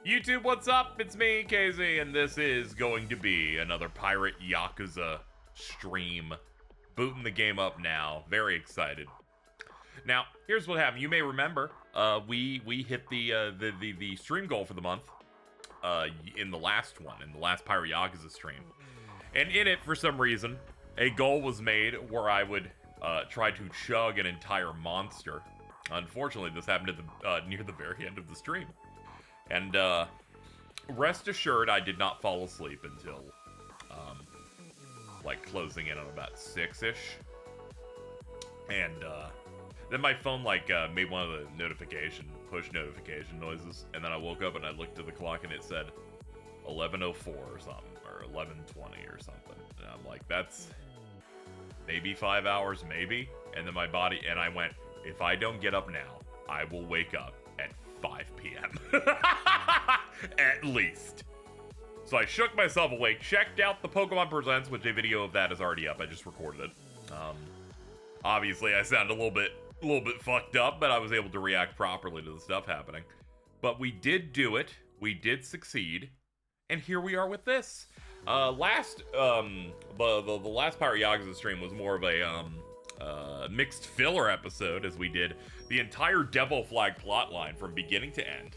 YouTube, what's up? It's me, KZ, and this is going to be another Pirate Yakuza stream. Booting the game up now. Very excited. Now, here's what happened. You may remember, we hit the stream goal for the month in the last Pirate Yakuza stream. And in it, for some reason, a goal was made where I would try to chug an entire monster. Unfortunately, this happened at near the very end of the stream. And rest assured, I did not fall asleep until like closing in on about 6-ish. And then my phone made one of the push notification noises, and then I woke up and I looked at the clock and it said 11:04 or something, or 11:20 or something. And I'm like, that's maybe 5 hours, maybe. And then my body, and I went, if I don't get up now, I will wake up at 5 p.m. At least. So I shook myself awake, checked out the Pokemon Presents, which a video of that is already up. I just recorded it. Obviously, I sound a little bit fucked up, but I was able to react properly to the stuff happening. But we did do it. We did succeed, and here we are with this. The last Pirate Yakuza stream was more of a mixed filler episode, as we did the entire Devil Flag plotline from beginning to end,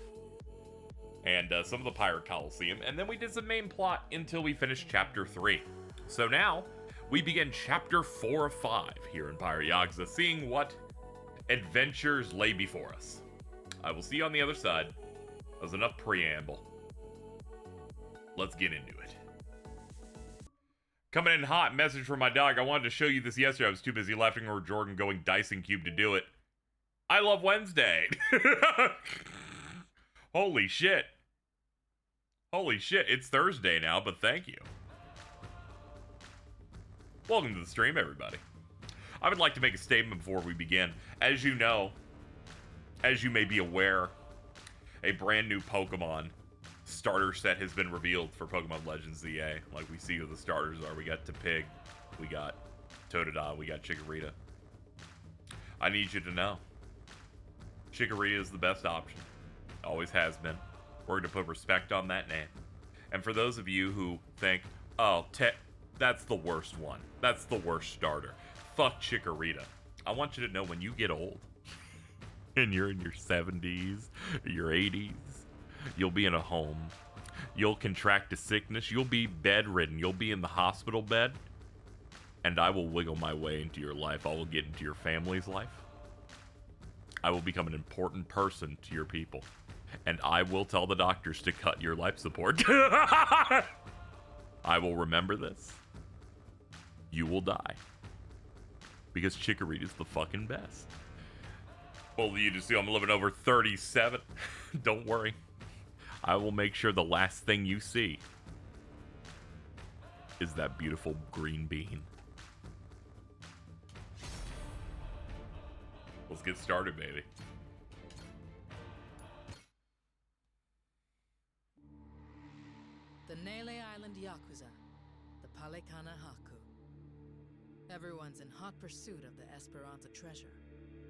and some of the Pirate Coliseum, and then we did some main plot until we finished Chapter 3. So now, we begin Chapter 4 of 5 here in Pirate Yakuza, seeing what adventures lay before us. I will see you on the other side. That was enough preamble. Let's get into it. Coming in hot, message from my dog. I wanted to show you this yesterday. I was too busy laughing over Jordan going Dyson Cube to do it. I love Wednesday. Holy shit. Holy shit. It's Thursday now, but thank you. Welcome to the stream, everybody. I would like to make a statement before we begin. As you know, as you may be aware, a brand new Pokemon starter set has been revealed for Pokemon Legends ZA. Like, we see who the starters are. We got Tepig, we got Totodile, we got Chikorita. I need you to know, Chikorita is the best option. Always has been. We're going to put respect on that name. And for those of you who think, oh, that's the worst one. That's the worst starter. Fuck Chikorita. I want you to know, when you get old, and you're in your 70s, your 80s, you'll be in a home, you'll contract a sickness, you'll be bedridden, you'll be in the hospital bed, and I will wiggle my way into your life. I will get into your family's life. I will become an important person to your people, and I will tell the doctors to cut your life support. I will remember this. You will die. Because Chikorita's the fucking best. Well, you just see I'm living over 37. Don't worry. I will make sure the last thing you see is that beautiful green bean. Let's get started, baby. The Nele Island Yakuza, the Palekana Haku. Everyone's in hot pursuit of the Esperanza treasure.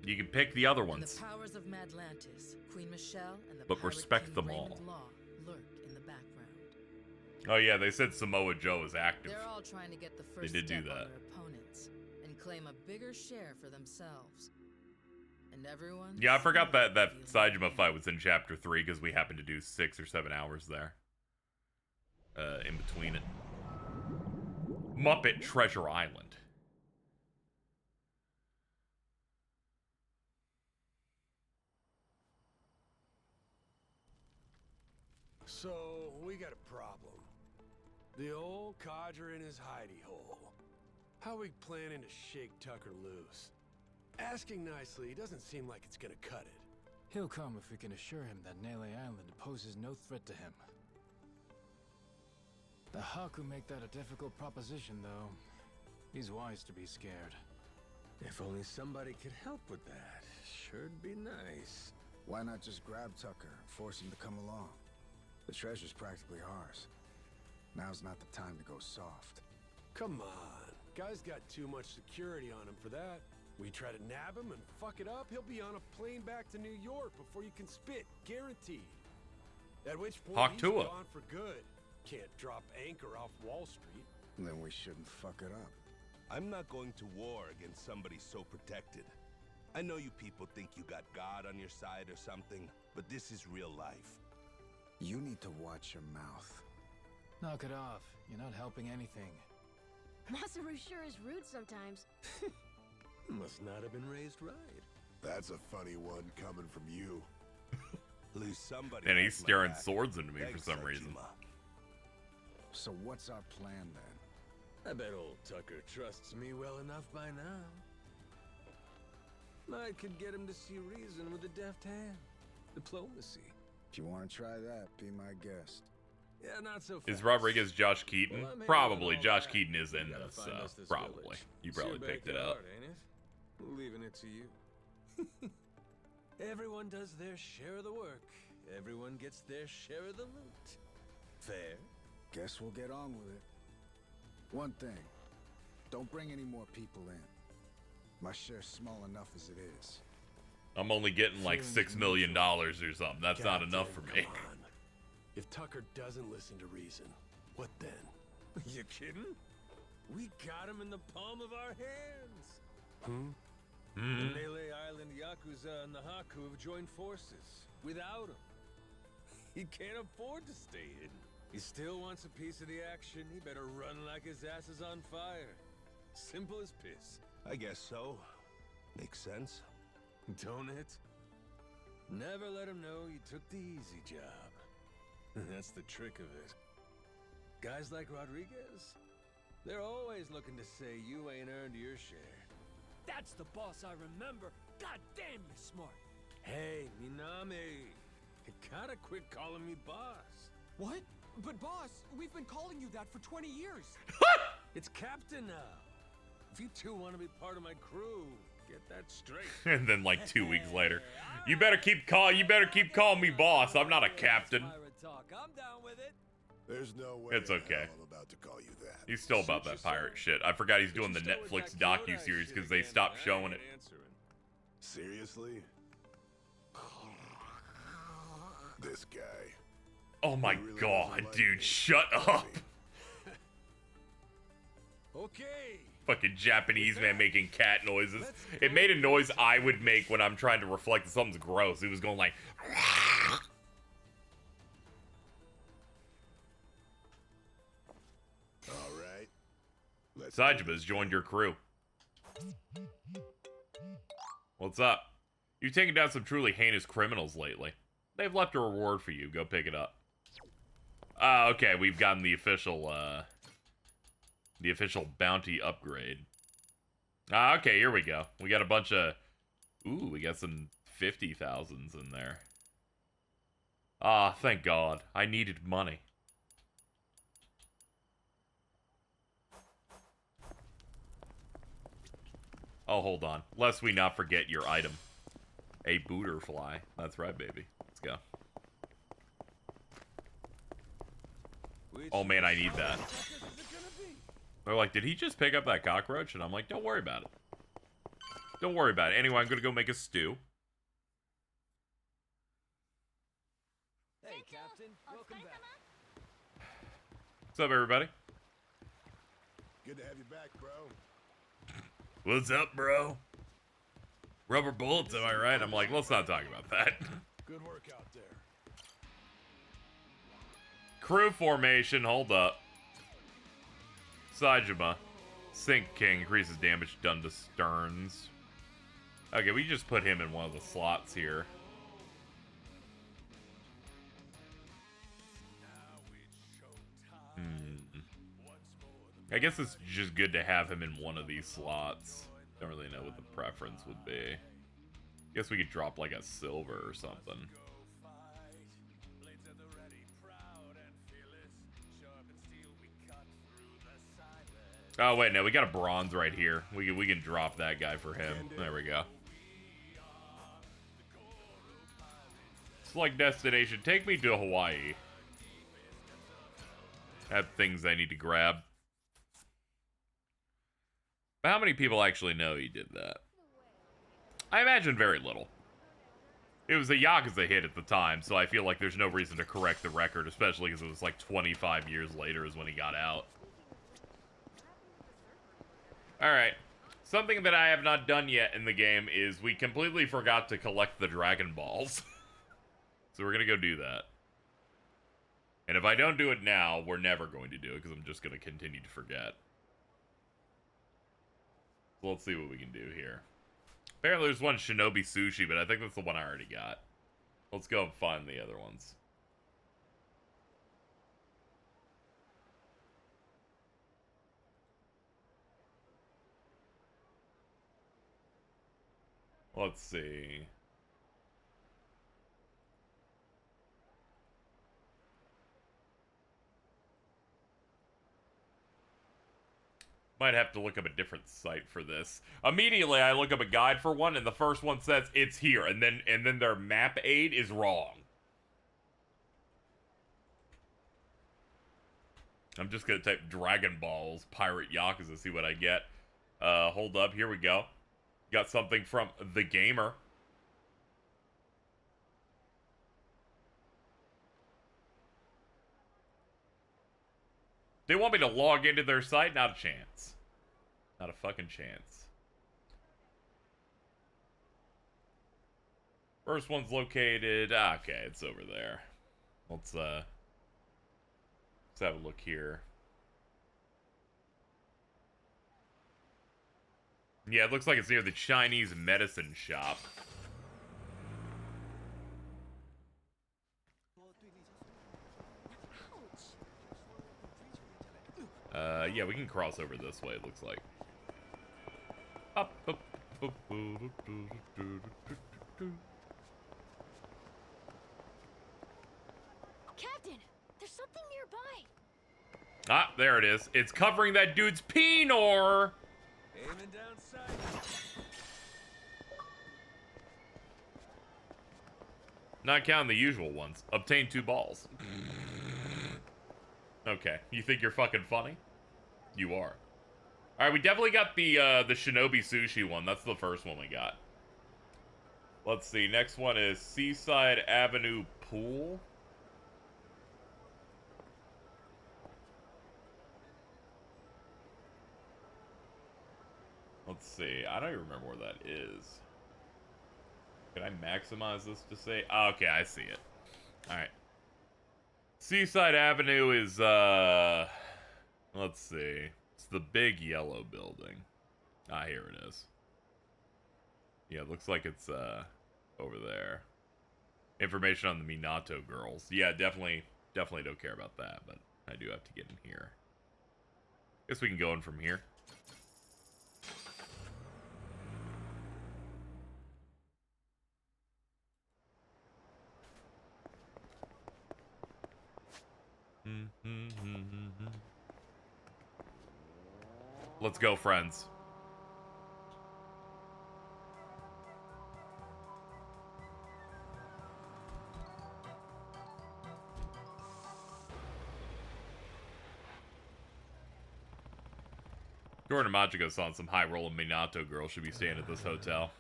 You can pick the other ones. And the powers of Madlantis, Queen Michelle, and the but Pirate respect King them Raymond all. Law lurk in the background. Oh yeah, they said Samoa Joe is active. They're all trying to get the first They did step do on that. their opponents and claim a bigger share for themselves. And everyone. Yeah, I forgot that Saejima fight was in Chapter 3 because we happened to do 6 or 7 hours there. In between it. Muppet Treasure Island. So, we got a problem. The old codger in his hidey hole. How we planning to shake Tucker loose? Asking nicely, he doesn't seem like it's gonna cut it. He'll come if we can assure him that Nele Island poses no threat to him. The Haku make that a difficult proposition, though. He's wise to be scared. If only somebody could help with that. Sure'd be nice. Why not just grab Tucker and force him to come along? The treasure's practically ours. Now's not the time to go soft. Come on. Guy's got too much security on him for that. We try to nab him and fuck it up, he'll be on a plane back to New York before you can spit. Guaranteed. At which point Talk he's to her. gone for good. Can't drop anchor off Wall Street. Then we shouldn't fuck it up. I'm not going to war against somebody so protected. I know you people think you got God on your side or something, but this is real life. You need to watch your mouth. Knock it off. You're not helping anything. Masaru sure is rude sometimes. Must not have been raised right. That's a funny one coming from you. Lose somebody. And he's has my staring back. swords into me for Thanks, some reason. Saejima. So what's our plan then? I bet old Tucker trusts me well enough by now. I could get him to see reason with a deft hand. Diplomacy. If you want to try that, be my guest. Yeah, not so fast. Is Rodriguez Josh Keaton? Well, I'm probably. handling all Josh that. Keaton is in You gotta this, find us this probably. village. You It's probably your picked it up. backyard, ain't it? Leaving it to you. Everyone does their share of the work. Everyone gets their share of the loot. Fair? Guess we'll get on with it. One thing. Don't bring any more people in. My share's small enough as it is. I'm only getting like $6 million or something. That's not enough for me. Come on. If Tucker doesn't listen to reason, what then? You kidding? We got him in the palm of our hands. The Melee Island Yakuza and the Haku have joined forces. Without him, he can't afford to stay hidden. He still wants a piece of the action. He better run like his ass is on fire. Simple as piss. I guess so. Makes sense. Don't it? Never let him know you took the easy job. That's the trick of it. Guys like Rodriguez, they're always looking to say you ain't earned your share. That's the boss I remember. God damn, you're smart. Hey, Minami, you gotta quit calling me boss. What? But boss, we've been calling you that for 20 years. It's Captain now. If you two want to be part of my crew, get that straight. And then like 2 weeks later, you better keep calling me boss. I'm not a captain. Pirate talk. I'm down with it. There's no way It's in okay. hell I'm about to call you that. He's still about that pirate shit. I forgot he's doing the Netflix docu-series because they stopped showing it. Seriously? This guy. Oh my He really god, doesn't like dude, me. shut up. Okay. Fucking Japanese man making cat noises. It made a noise I would make when I'm trying to reflect that something's gross. It was going like... All right. Let's Sajima's joined your crew. What's up? You've taken down some truly heinous criminals lately. They've left a reward for you. Go pick it up. Okay, we've gotten the official bounty upgrade. Okay, here we go. We got a bunch of... Ooh, we got some 50,000s in there. Thank God. I needed money. Oh, hold on. Lest we not forget your item. A booter fly. That's right, baby. Let's go. Oh man, I need that. They're like, did he just pick up that cockroach? And I'm like, don't worry about it. Don't worry about it. Anyway, I'm gonna go make a stew. Hey, Captain. Welcome back. What's up, everybody? Good to have you back, bro. What's up, bro? Rubber bullets, am I right? I'm like, let's not talk about that. Good work out there. Crew formation, hold up. Saejima. Sink King increases damage done to sterns. Okay, we just put him in one of the slots here. I guess it's just good to have him in one of these slots. Don't really know what the preference would be. Guess we could drop like a silver or something. Oh wait, no, we got a bronze right here. We can drop that guy for him. There we go. Select destination. Take me to Hawaii. I have things I need to grab. But how many people actually know he did that? I imagine very little. It was a Yakuza hit at the time, so I feel like there's no reason to correct the record, especially because it was like 25 years later is when he got out. Alright. Something that I have not done yet in the game is we completely forgot to collect the Dragon Balls. So we're gonna go do that. And if I don't do it now, we're never going to do it, because I'm just gonna continue to forget. So let's see what we can do here. Apparently there's one Shinobi Sushi, but I think that's the one I already got. Let's go and find the other ones. Let's see. Might have to look up a different site for this. Immediately, I look up a guide for one, and the first one says it's here, and then their map aid is wrong. I'm just gonna type Dragon Balls Pirate Yakuza, see what I get. Hold up, here we go. Got something from The Gamer. They want me to log into their site? Not a chance. Not a fucking chance. First one's located... okay, it's over there. Let's have a look here. Yeah, it looks like it's near the Chinese medicine shop. Yeah, we can cross over this way, it looks like. Captain, there's something nearby. Ah, there it is. It's covering that dude's penor. Aiming down sight. Not counting the usual ones. Obtain 2 balls. Okay, you think you're fucking funny? You are. Alright, we definitely got the Shinobi Sushi one. That's the first one we got. Let's see, next one is Seaside Avenue Pool. Let's see, I don't even remember where that is. Can I maximize this to say? Oh, okay, I see it. Alright. Seaside Avenue is, let's see. It's the big yellow building. Ah, here it is. Yeah, it looks like it's, over there. Information on the Minato girls. Yeah, definitely don't care about that, but I do have to get in here. Guess we can go in from here. Let's go, friends. Jordan Machiko-san, some high-rolling Minato girl should be staying at this hotel.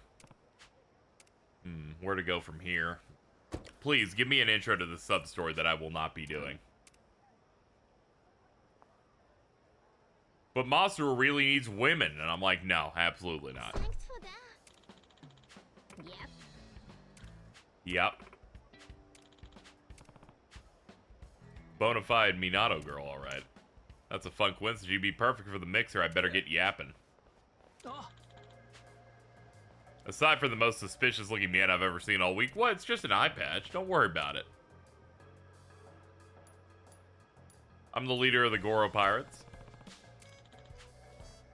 Where to go from here? Please, give me an intro to the sub-story that I will not be doing. But Masaru really needs women, and I'm like, no, absolutely not. Thanks for that. Yep. Yep. Bonafide Minato girl, alright. That's a fun coincidence. You'd be perfect for the mixer. I better get yapping. Aside from the most suspicious looking man I've ever seen all week, what? It's just an eye patch. Don't worry about it. I'm the leader of the Goro Pirates.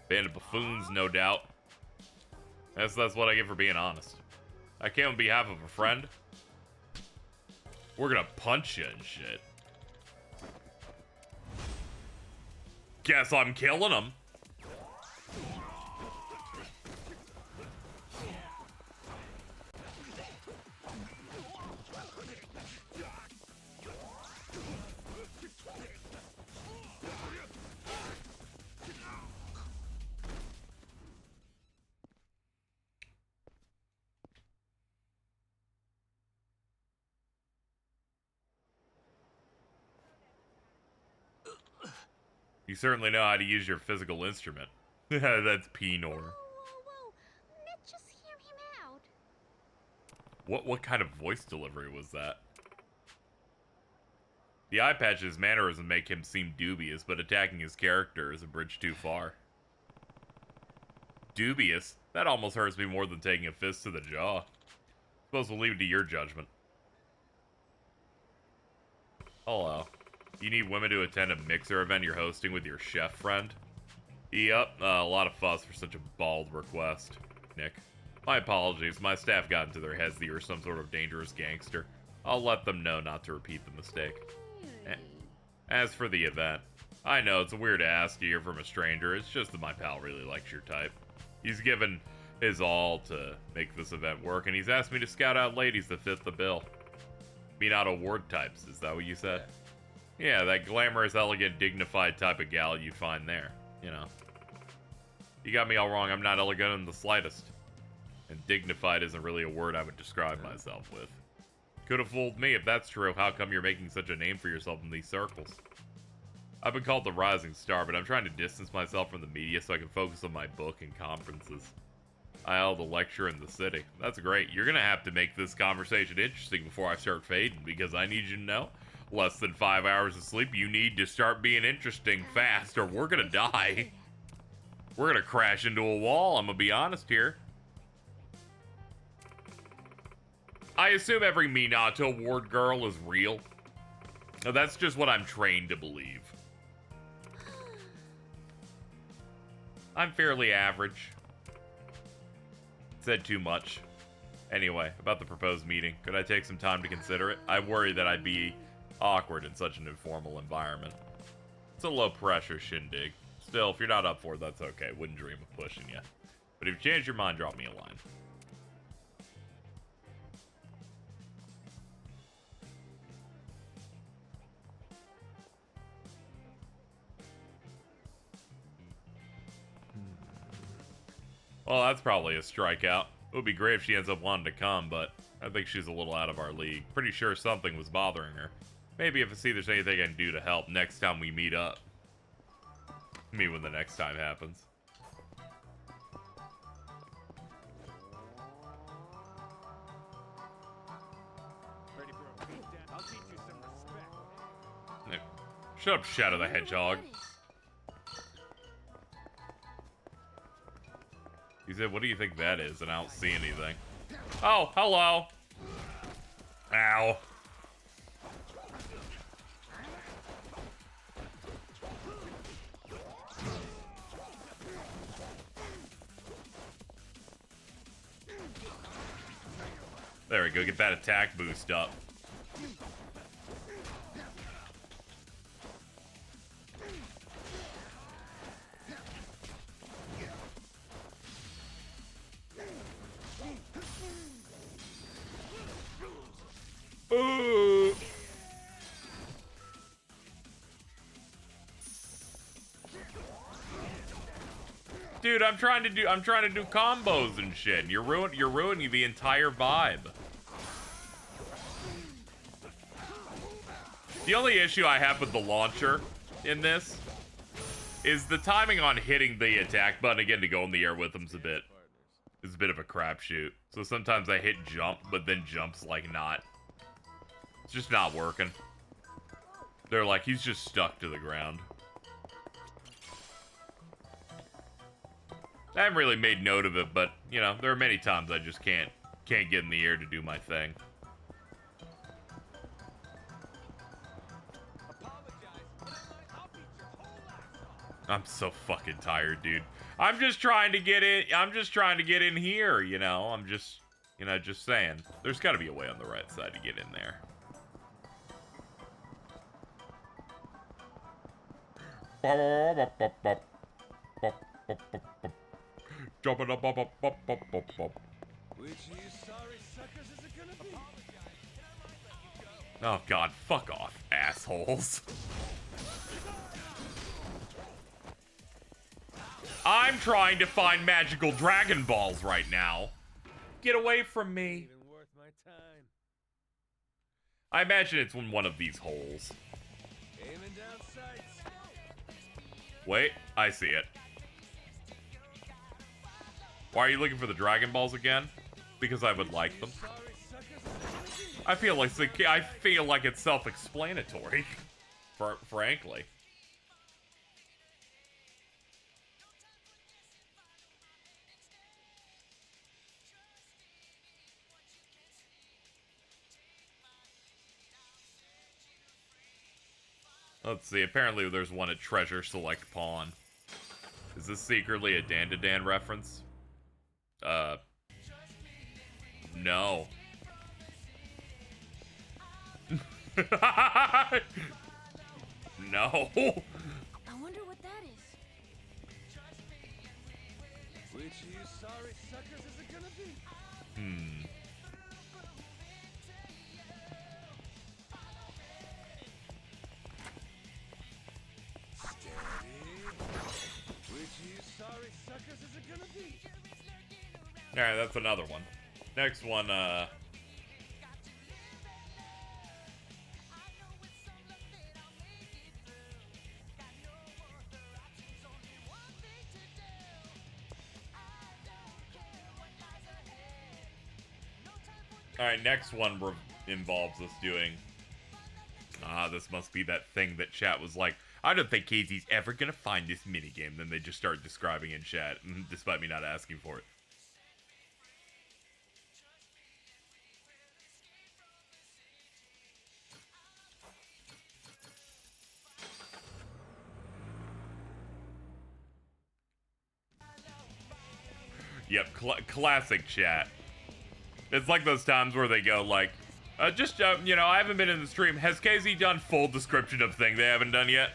Band of buffoons, no doubt. That's what I get for being honest. I came on behalf of a friend. We're gonna punch you and shit. Guess I'm killing him. You certainly know how to use your physical instrument. That's Pinor. Whoa. Let's just hear him out. What kind of voice delivery was that? The eye patch's mannerism make him seem dubious, but attacking his character is a bridge too far. Dubious? That almost hurts me more than taking a fist to the jaw. Suppose we'll leave it to your judgment. Hello. You need women to attend a mixer event you're hosting with your chef friend? Yep, a lot of fuss for such a bald request, Nick. My apologies, my staff got into their heads that you're some sort of dangerous gangster. I'll let them know not to repeat the mistake. As for the event, I know it's a weird ask to hear from a stranger, it's just that my pal really likes your type. He's given his all to make this event work, and he's asked me to scout out ladies that fit the bill. Be not award types, is that what you said? Yeah, that glamorous, elegant, dignified type of gal you find there, you know. You got me all wrong, I'm not elegant in the slightest. And dignified isn't really a word I would describe myself with. Could have fooled me. If that's true, how come you're making such a name for yourself in these circles? I've been called the rising star, but I'm trying to distance myself from the media so I can focus on my book and conferences. I held a lecture in the city. That's great. You're gonna have to make this conversation interesting before I start fading, because I need you to know, less than 5 hours of sleep, you need to start being interesting fast, or we're gonna die. We're gonna crash into a wall, I'm gonna be honest here. I assume every Minato award girl is real. Now, that's just what I'm trained to believe. I'm fairly average. Said too much. Anyway, about the proposed meeting. Could I take some time to consider it? I worry that I'd be awkward in such an informal environment. It's a low-pressure shindig. Still, if you're not up for it, that's okay. Wouldn't dream of pushing you. But if you change your mind, drop me a line. Well, that's probably a strikeout. It would be great if she ends up wanting to come, but I think she's a little out of our league. Pretty sure something was bothering her. Maybe if I see there's anything I can do to help next time we meet up. Me when the next time happens. Ready for a beatdown? I'll teach you some respect. Shut up, Shadow the Hedgehog. He said, what do you think that is? And I don't see anything. Oh, hello. Ow. There we go, get that attack boost up. Ooh. Dude, I'm trying to do combos and shit. And you're ruining the entire vibe. The only issue I have with the launcher in this is the timing on hitting the attack button again to go in the air with him's a bit of a crapshoot. So sometimes I hit jump, but then jump's like not. It's just not working. They're like, he's just stuck to the ground. I haven't really made note of it, but, you know, there are many times I just can't get in the air to do my thing. I'm so fucking tired, dude. I'm just trying to get in here, you know. I'm just, you know, just saying. There's got to be a way on the right side to get in there. Jumping up. Which of you sorry suckers is it gonna be? Oh god, fuck off, assholes. I'm trying to find magical Dragon Balls right now. Get away from me. Even worth my time. I imagine it's in one of these holes. Aiming down sights. Wait, I see it. Why are you looking for the Dragon Balls again? Because I would like them. I feel like it's self-explanatory, frankly. Let's see, apparently there's one at Treasure Select Pawn. Is this secretly a Dan to Dan reference? No. No. I wonder what that is. Which of you sorry suckers is it gonna be? Which of you sorry suckers is it gonna be? Alright, that's another one. Next one, Alright, next one involves us doing... this must be that thing that chat was like, I don't think KZ's ever gonna find this minigame. Then they just start describing in chat, despite me not asking for it. Yep, classic chat. It's like those times where they go like, you know, I haven't been in the stream. Has KZ done full description of thing they haven't done yet?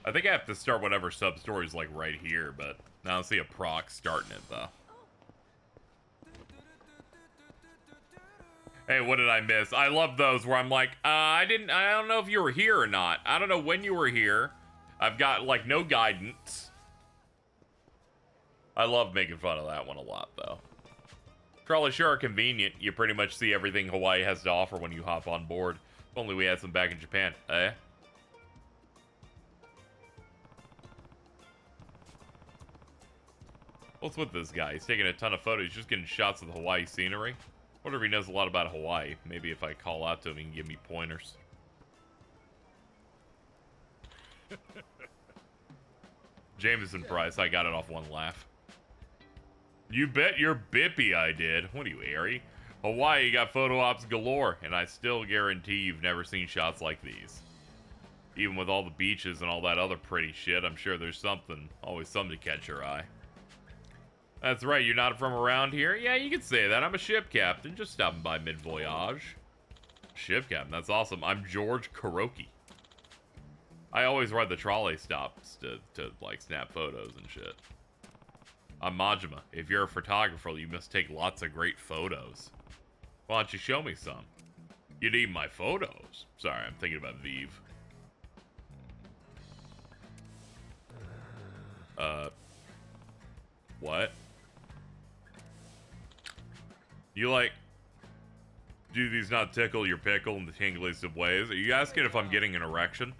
I think I have to start whatever sub-story's like right here, but I don't see a proc starting it though. Hey, what did I miss? I love those where I'm like, I don't know if you were here or not. I don't know when you were here. I've got, like, no guidance. I love making fun of that one a lot, though. Trolley sure are convenient. You pretty much see everything Hawaii has to offer when you hop on board. If only we had some back in Japan, eh? What's with this guy? He's taking a ton of photos, just getting shots of the Hawaii scenery. Wonder if he knows a lot about Hawaii. Maybe if I call out to him, he can give me pointers. Jameson Price, I got it off one laugh. You bet your bippy I did. What are you, Harry? Hawaii got photo ops galore, and I still guarantee you've never seen shots like these. Even with all the beaches and all that other pretty shit, I'm sure there's always something to catch your eye. That's right, you're not from around here? Yeah, you could say that. I'm a ship captain, just stopping by mid-voyage. Ship captain, that's awesome. I'm George Kuroki. I always ride the trolley stops to like, snap photos and shit. I'm Majima. If you're a photographer, you must take lots of great photos. Why don't you show me some? You need my photos. Sorry, I'm thinking about Vive. What? You like, do these not tickle your pickle in the tingliest of ways? Are you asking if I'm getting an erection?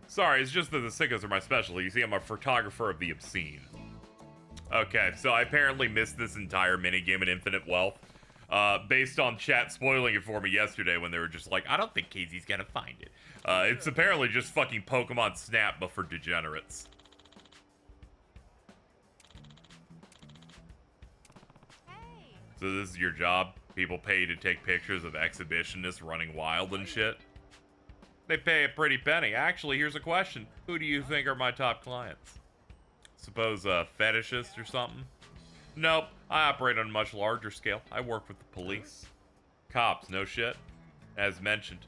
Sorry, it's just that the sickos are my specialty. You see, I'm a photographer of the obscene. Okay, so I apparently missed this entire minigame in Infinite Wealth. Based on chat spoiling it for me yesterday when they were just like, I don't think KZ's gonna find it. It's apparently just fucking Pokemon Snap, but for degenerates. So this is your job? People pay you to take pictures of exhibitionists running wild and shit? They pay a pretty penny. Actually, here's a question. Who do you think are my top clients? Suppose a fetishist or something? Nope. I operate on a much larger scale. I work with the police. Cops, no shit. As mentioned,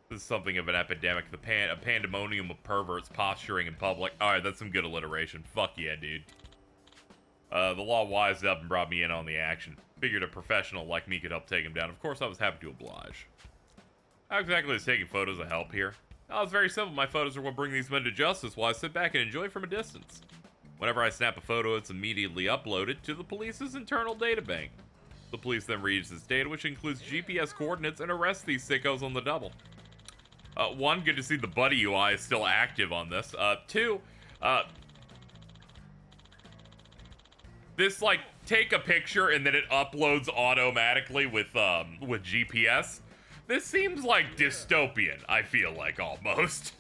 this is something of an epidemic. A pandemonium of perverts posturing in public. Alright, that's some good alliteration. Fuck yeah, dude. The law wised up and brought me in on the action. Figured a professional like me could help take him down. Of course, I was happy to oblige. How exactly is taking photos of help here? Oh, it's very simple. My photos are what bring these men to justice while I sit back and enjoy from a distance. Whenever I snap a photo, it's immediately uploaded to the police's internal data bank. The police then reads this data, which includes GPS coordinates, and arrests these sickos on the double. One, good to see the buddy UI is still active on this. Two, this, like, take a picture and then it uploads automatically with GPS. This seems like dystopian, I feel like, almost.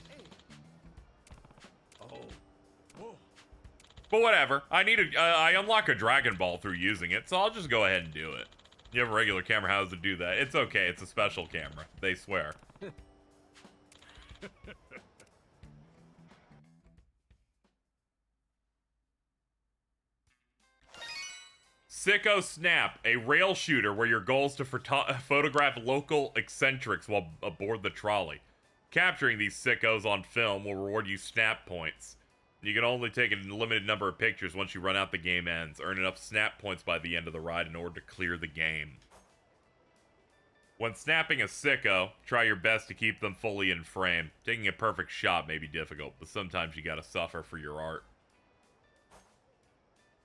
But whatever, I unlock a Dragon Ball through using it, so I'll just go ahead and do it. You have a regular camera, how does it do that? It's okay, it's a special camera, they swear. Sicko Snap, a rail shooter where your goal is to photograph local eccentrics while aboard the trolley. Capturing these sickos on film will reward you snap points. You can only take a limited number of pictures once you run out the game ends. Earn enough snap points by the end of the ride in order to clear the game. When snapping a sicko, try your best to keep them fully in frame. Taking a perfect shot may be difficult, but sometimes you gotta suffer for your art.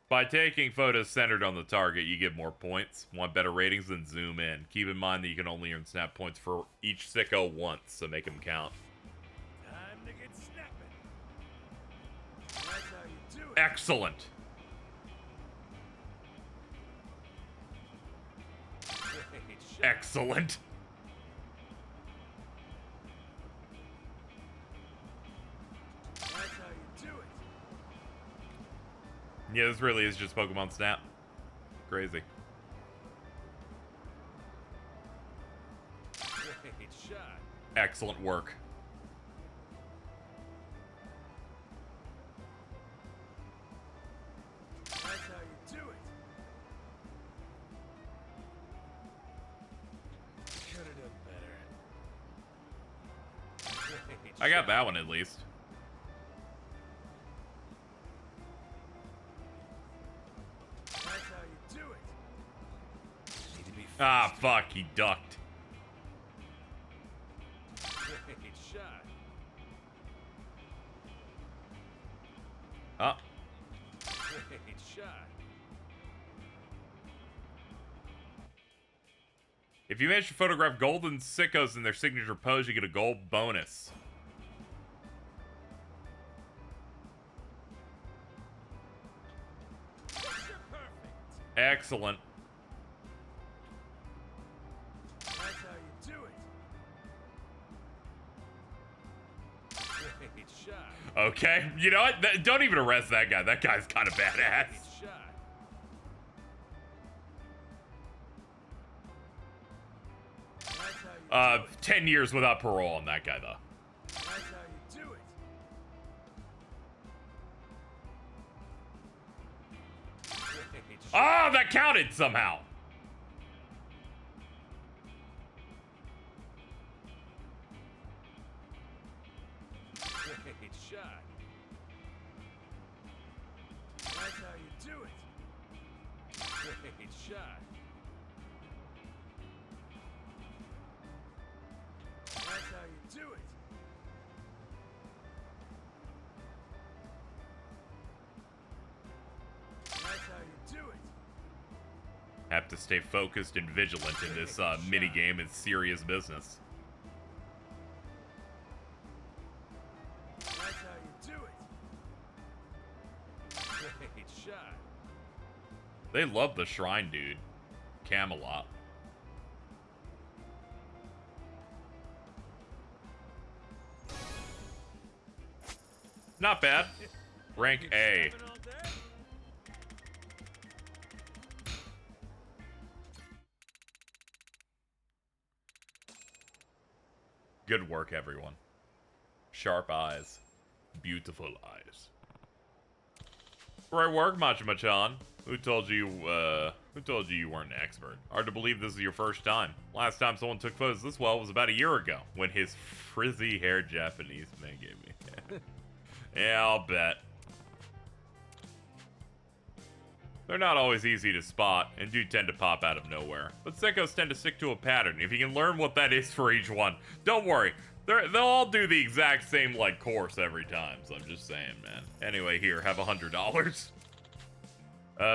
By taking photos centered on the target, you get more points. Want better ratings? Then zoom in. Keep in mind that you can only earn snap points for each sicko once, so make them count. Time to get snapping. That's how you do it. Excellent. Excellent. That's how you do it. Yeah, this really is just Pokemon Snap. Crazy. Great shot. Excellent work. That's how you do it. Could have done better. Great I got shot. that one at least. That's how you do it. Need to be Ah, fuck, he ducked. great shot. Ah, Great shot. if you manage to photograph golden sickos in their signature pose, you get a gold bonus. Picture perfect. Excellent. That's how you do it. Great shot. Okay, you know what? Don't even arrest that guy. That guy's kind of badass. Great shot. That's how you do it. 10 years without parole on that guy, though. That's how you do it. Great shot. Ah, that counted somehow. Great shot. That's how you do it. Great shot. That's how you do it. That's how you do it. Have to stay focused and vigilant in this mini game. It's serious business. That's how you do it. Great shot. They love the shrine, dude. Camelot. Not bad. Rank A. Snapping all day? Good work, everyone. Sharp eyes. Beautiful eyes. Great work, Machima-chan. Who told you you weren't an expert? Hard to believe this is your first time. Last time someone took photos this well was about a year ago, when his frizzy-haired Japanese man gave me. Yeah, I'll bet. They're not always easy to spot, and do tend to pop out of nowhere. But sickos tend to stick to a pattern. If you can learn what that is for each one, don't worry. They'll all do the exact same, like, course every time, so I'm just saying, man. Anyway, here, have $100.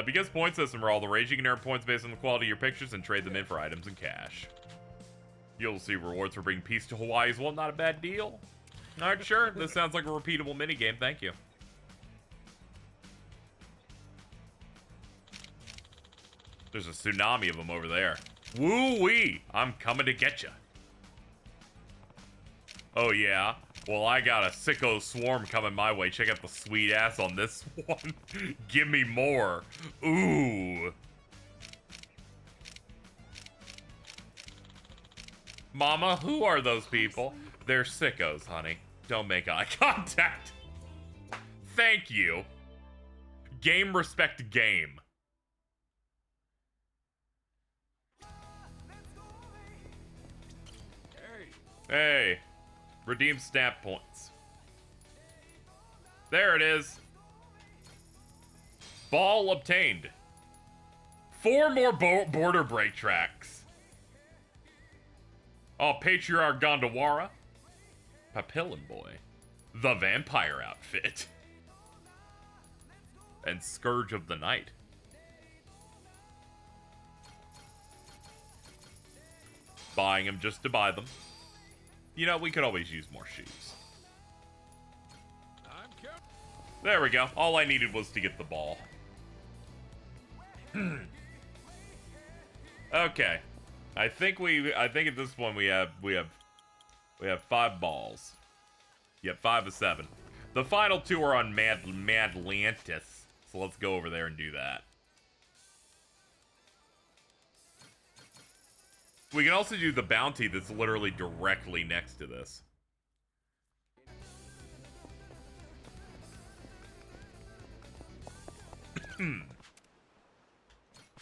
Because point system are all the rage, you can earn points based on the quality of your pictures and trade them in for items and cash. You'll see rewards for bringing peace to Hawaii as well. Not a bad deal. Alright, sure. This sounds like a repeatable minigame. Thank you. There's a tsunami of them over there. Woo-wee! I'm coming to get you. Oh, yeah? Well, I got a sicko swarm coming my way. Check out the sweet ass on this one. Give me more. Ooh. Mama, who are those people? They're sickos, honey. Don't make eye contact. Thank you. Game respect game. Hey. Redeem snap points. There it is. Ball obtained. 4 more border break tracks. Oh, Patriarch Gondawara. Papillon Boy. The Vampire Outfit. And Scourge of the Night. Buying them just to buy them. You know, we could always use more shoes. There we go. All I needed was to get the ball. Okay. I think at this point we have 5 balls. Yep, 5 of 7. The final 2 are on Madlantis. So let's go over there and do that. We can also do the bounty that's literally directly next to this.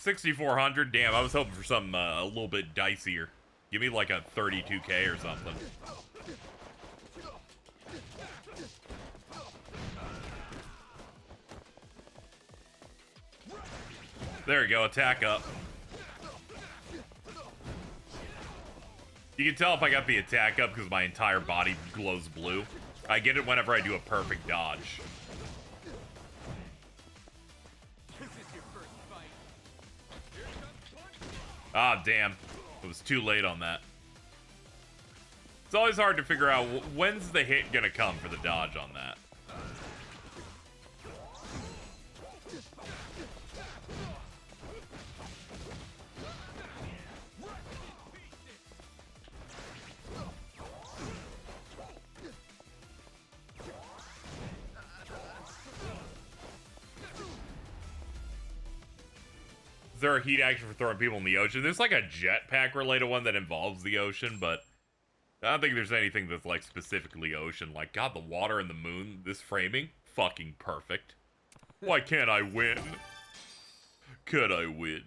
$6,400. Damn, I was hoping for something a little bit dicier. Give me like a 32K or something. There you go, attack up. You can tell if I got the attack up because my entire body glows blue. I get it whenever I do a perfect dodge. Ah, damn. It was too late on that. It's always hard to figure out when's the hit gonna come for the dodge on that. Is there a heat action for throwing people in the ocean? There's like a jetpack related one that involves the ocean, but I don't think there's anything that's like specifically ocean. Like, God, the water and the moon, this framing, fucking perfect. Why can't I win? Could I win?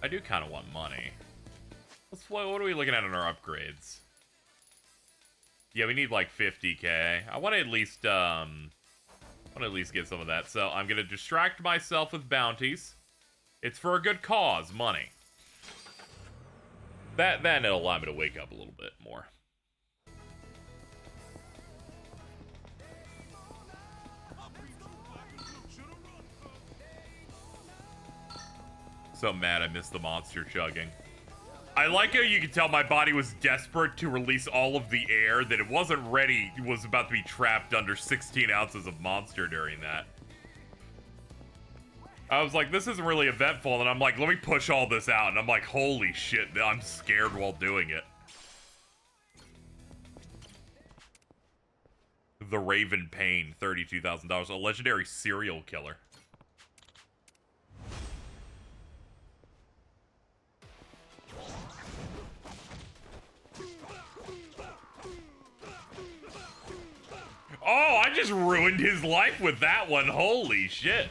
I do kind of want money. What are we looking at on our upgrades? Yeah, we need like 50K. I want to at least get some of that. So I'm going to distract myself with bounties. It's for a good cause, money. Then it'll allow me to wake up a little bit more. So mad I missed the monster chugging. I like how you can tell my body was desperate to release all of the air, that it wasn't ready, it was about to be trapped under 16 ounces of monster during that. I was like, this isn't really eventful, and I'm like, let me push all this out, and I'm like, holy shit, I'm scared while doing it. The Raven Pain, $32,000, a legendary serial killer. Oh, I just ruined his life with that one. Holy shit.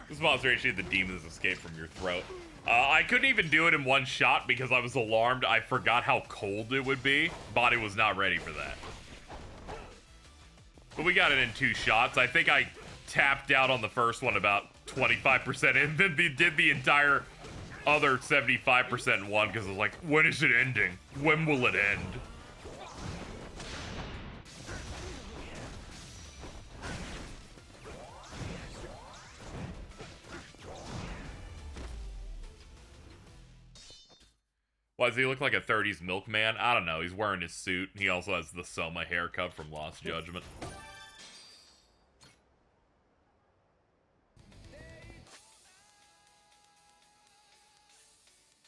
This sponsoration, the demons escape from your throat. I couldn't even do it in one shot because I was alarmed. I forgot how cold it would be. Body was not ready for that. But we got it in 2 shots. I think I tapped out on the first one about 25% and then did the entire other 75% in one because I was like, when is it ending? When will it end? Why does he look like a 30s milkman? I don't know. He's wearing his suit. He also has the Soma haircut from Lost Judgment.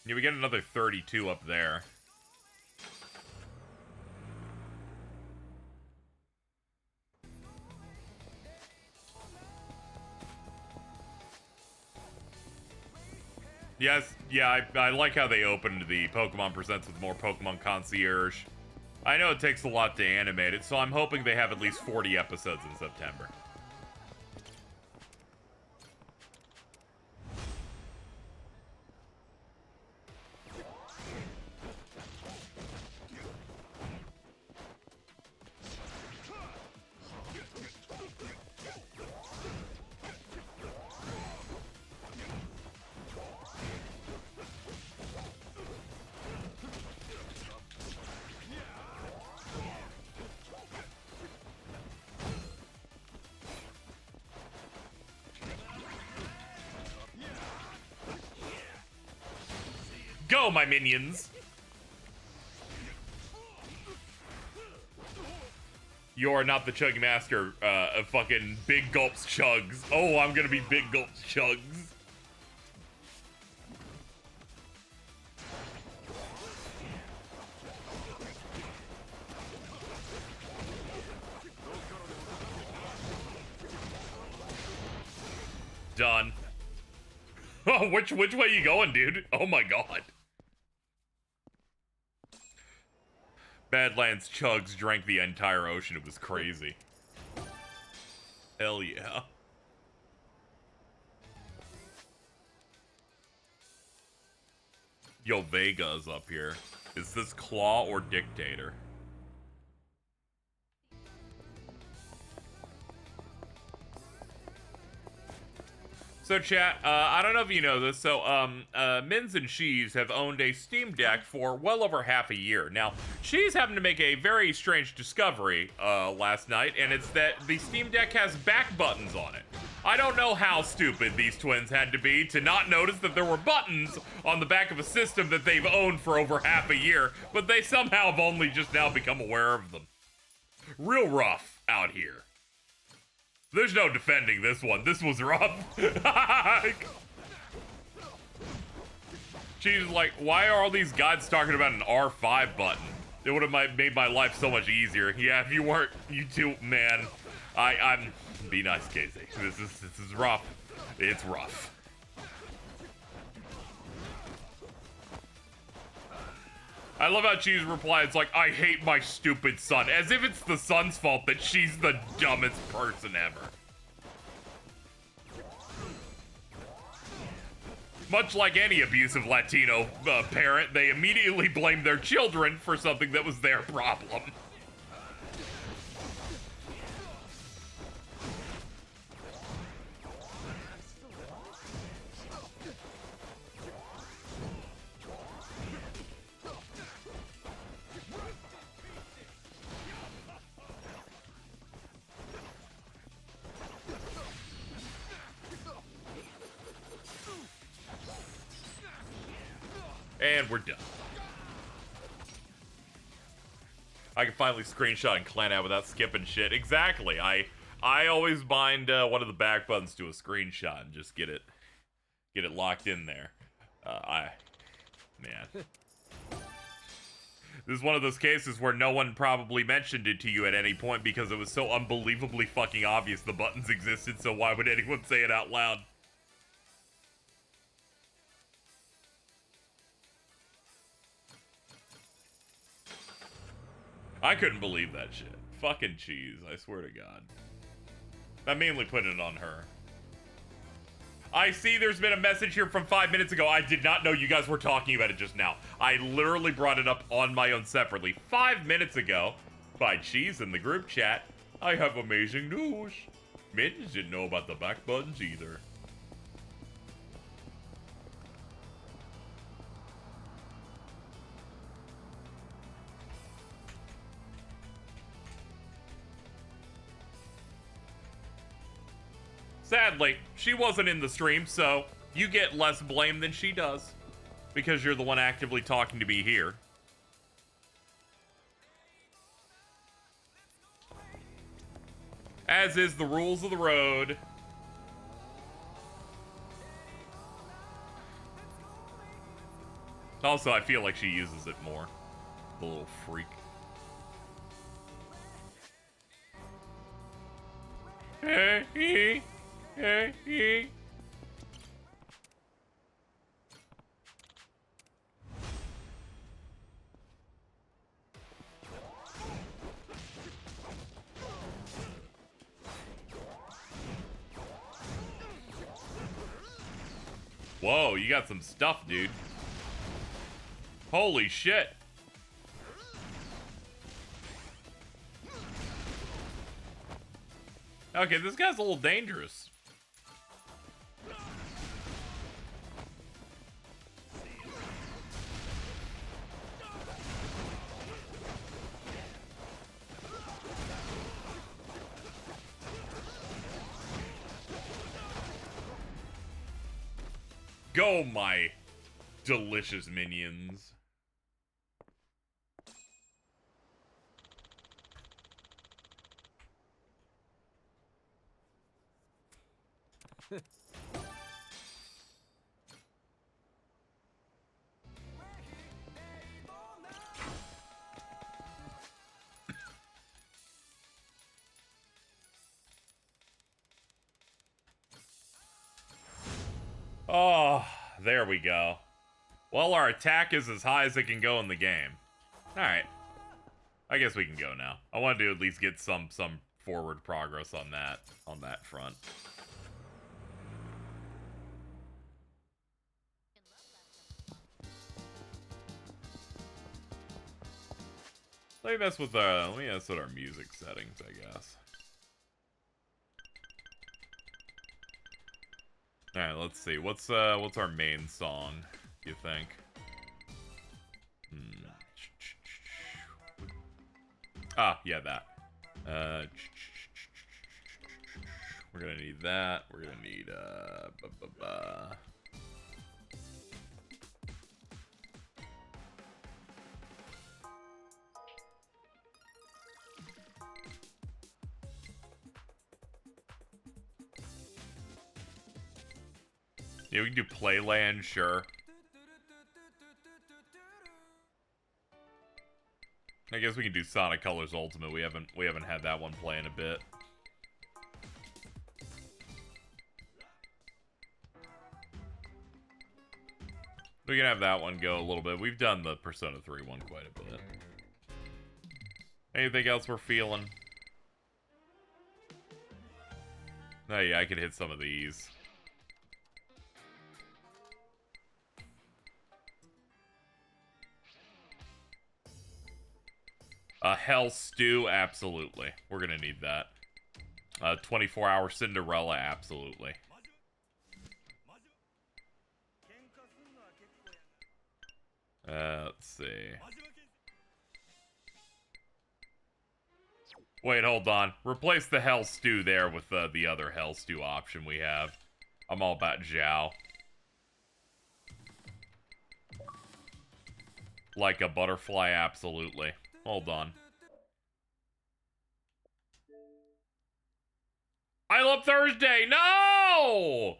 Yeah, we get another 32 up there. Yes, yeah, I like how they opened the Pokemon Presents with more Pokemon Concierge. I know it takes a lot to animate it, so I'm hoping they have at least 40 episodes in September. Go, my minions! You're not the Chug Master, of fucking Big Gulps Chugs. Oh, I'm gonna be Big Gulps Chugs. Done. Oh, which way you going, dude? Oh my god. Badlands Chugs drank the entire ocean. It was crazy. Hell yeah. Yo, Vega's up here. Is this Claw or Dictator? So chat, I don't know if you know this, so Mins and Shees have owned a Steam Deck for well over half a year. Now, Shees happened to make a very strange discovery last night, and it's that the Steam Deck has back buttons on it. I don't know how stupid these twins had to be to not notice that there were buttons on the back of a system that they've owned for over half a year, but they somehow have only just now become aware of them. Real rough out here. There's no defending this one. This was rough. She's like, why are all these guys talking about an R5 button? It would have made my life so much easier. Yeah, if you weren't, you two, man. I'm be nice, KZ. This is rough. It's rough. I love how Cheese replied, it's like, I hate my stupid son. As if it's the son's fault that she's the dumbest person ever. Much like any abusive Latino parent, they immediately blame their children for something that was their problem. And we're done. I can finally screenshot and clan out without skipping shit. Exactly. I always bind one of the back buttons to a screenshot and just get it locked in there. Man. This is one of those cases where no one probably mentioned it to you at any point because it was so unbelievably fucking obvious the buttons existed, so why would anyone say it out loud? I couldn't believe that shit. Fucking Cheese, I swear to God. I'm mainly putting it on her. I see there's been a message here from 5 minutes ago. I did not know you guys were talking about it just now. I literally brought it up on my own separately 5 minutes ago by Cheese in the group chat. I have amazing news. Mittens didn't know about the back buttons either. Sadly, she wasn't in the stream, so you get less blame than she does. Because you're the one actively talking to me here. As is the rules of the road. Also, I feel like she uses it more. The little freak. Hey. Whoa, you got some stuff, dude. Holy shit. Okay, this guy's a little dangerous. Go, my delicious minions. Oh, there we go. Well, our attack is as high as it can go in the game. Alright. I guess we can go now. I wanted to at least get some forward progress on that front. Let me mess with our music settings, I guess. Alright, let's see. What's our main song, you think? Ah, yeah, that. We're gonna need that. We're gonna need, yeah, we can do Playland, sure. I guess we can do Sonic Colors Ultimate. We haven't had that one play in a bit. We can have that one go a little bit. We've done the Persona 3 one quite a bit. Anything else we're feeling? Oh yeah, I could hit some of these. Hell Stew, absolutely. We're gonna need that. 24-hour Cinderella, absolutely. Let's see. Wait, hold on. Replace the Hell Stew there with the other Hell Stew option we have. I'm all about Zhao. Like a butterfly, absolutely. Hold on. I love Thursday! No!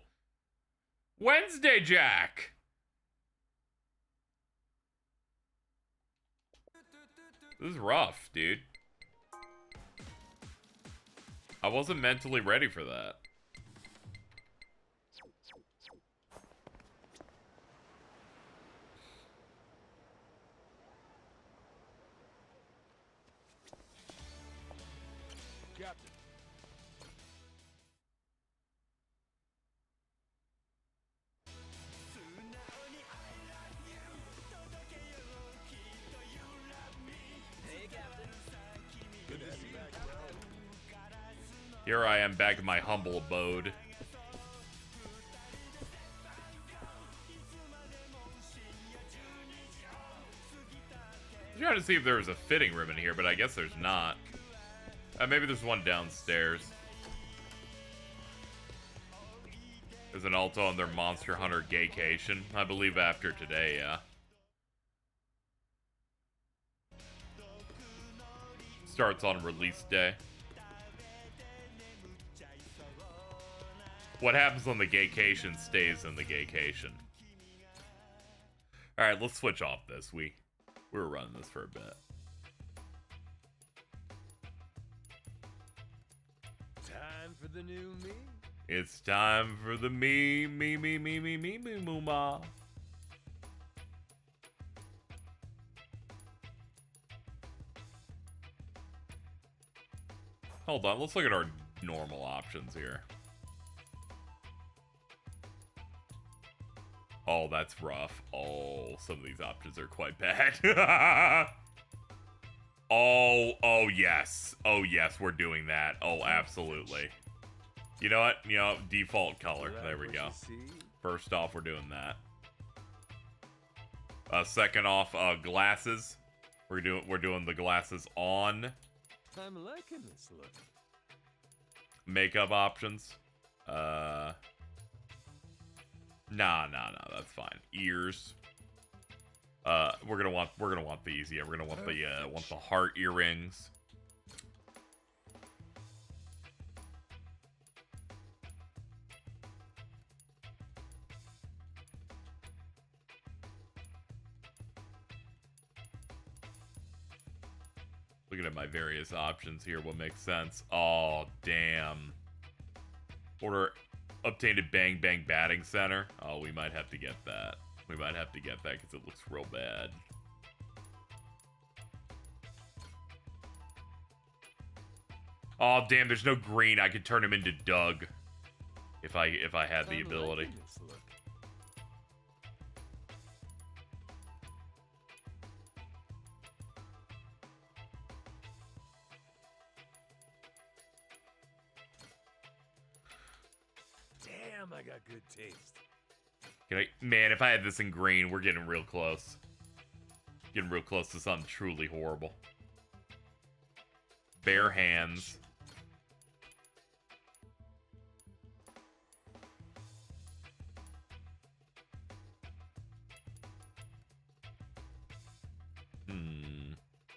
Wednesday, Jack! This is rough, dude. I wasn't mentally ready for that. Captain. Here I am back in my humble abode. I'm trying to see if there was a fitting room in here, but I guess there's not. Maybe there's one downstairs. There's an alto on their Monster Hunter Gaycation. I believe after today, yeah. Starts on release day. What happens on the Gaycation stays in the Gaycation. Alright, let's switch off this. We were running this for a bit. Time for the new me. It's time for the me, ma. Hold on, let's look at our normal options here. Oh, that's rough. Oh, some of these options are quite bad. Oh yes. Oh yes, we're doing that. Oh, absolutely. You know what? You know, default color. There we go. First off, we're doing that. Second off, glasses. We're doing the glasses on. I'm liking this look. Makeup options. Nah, that's fine. Ears. We're gonna want these. Yeah, we're gonna want the heart earrings. Looking at my various options here, what makes sense? Oh, damn. Order obtained a Bang Bang Batting Center. Oh, we might have to get that. We might have to get that because it looks real bad. Oh, damn, there's no green. I could turn him into Doug if I had the ability. Damn, I got good taste. Man, if I had this in green, we're getting real close. Getting real close to something truly horrible. Bare hands.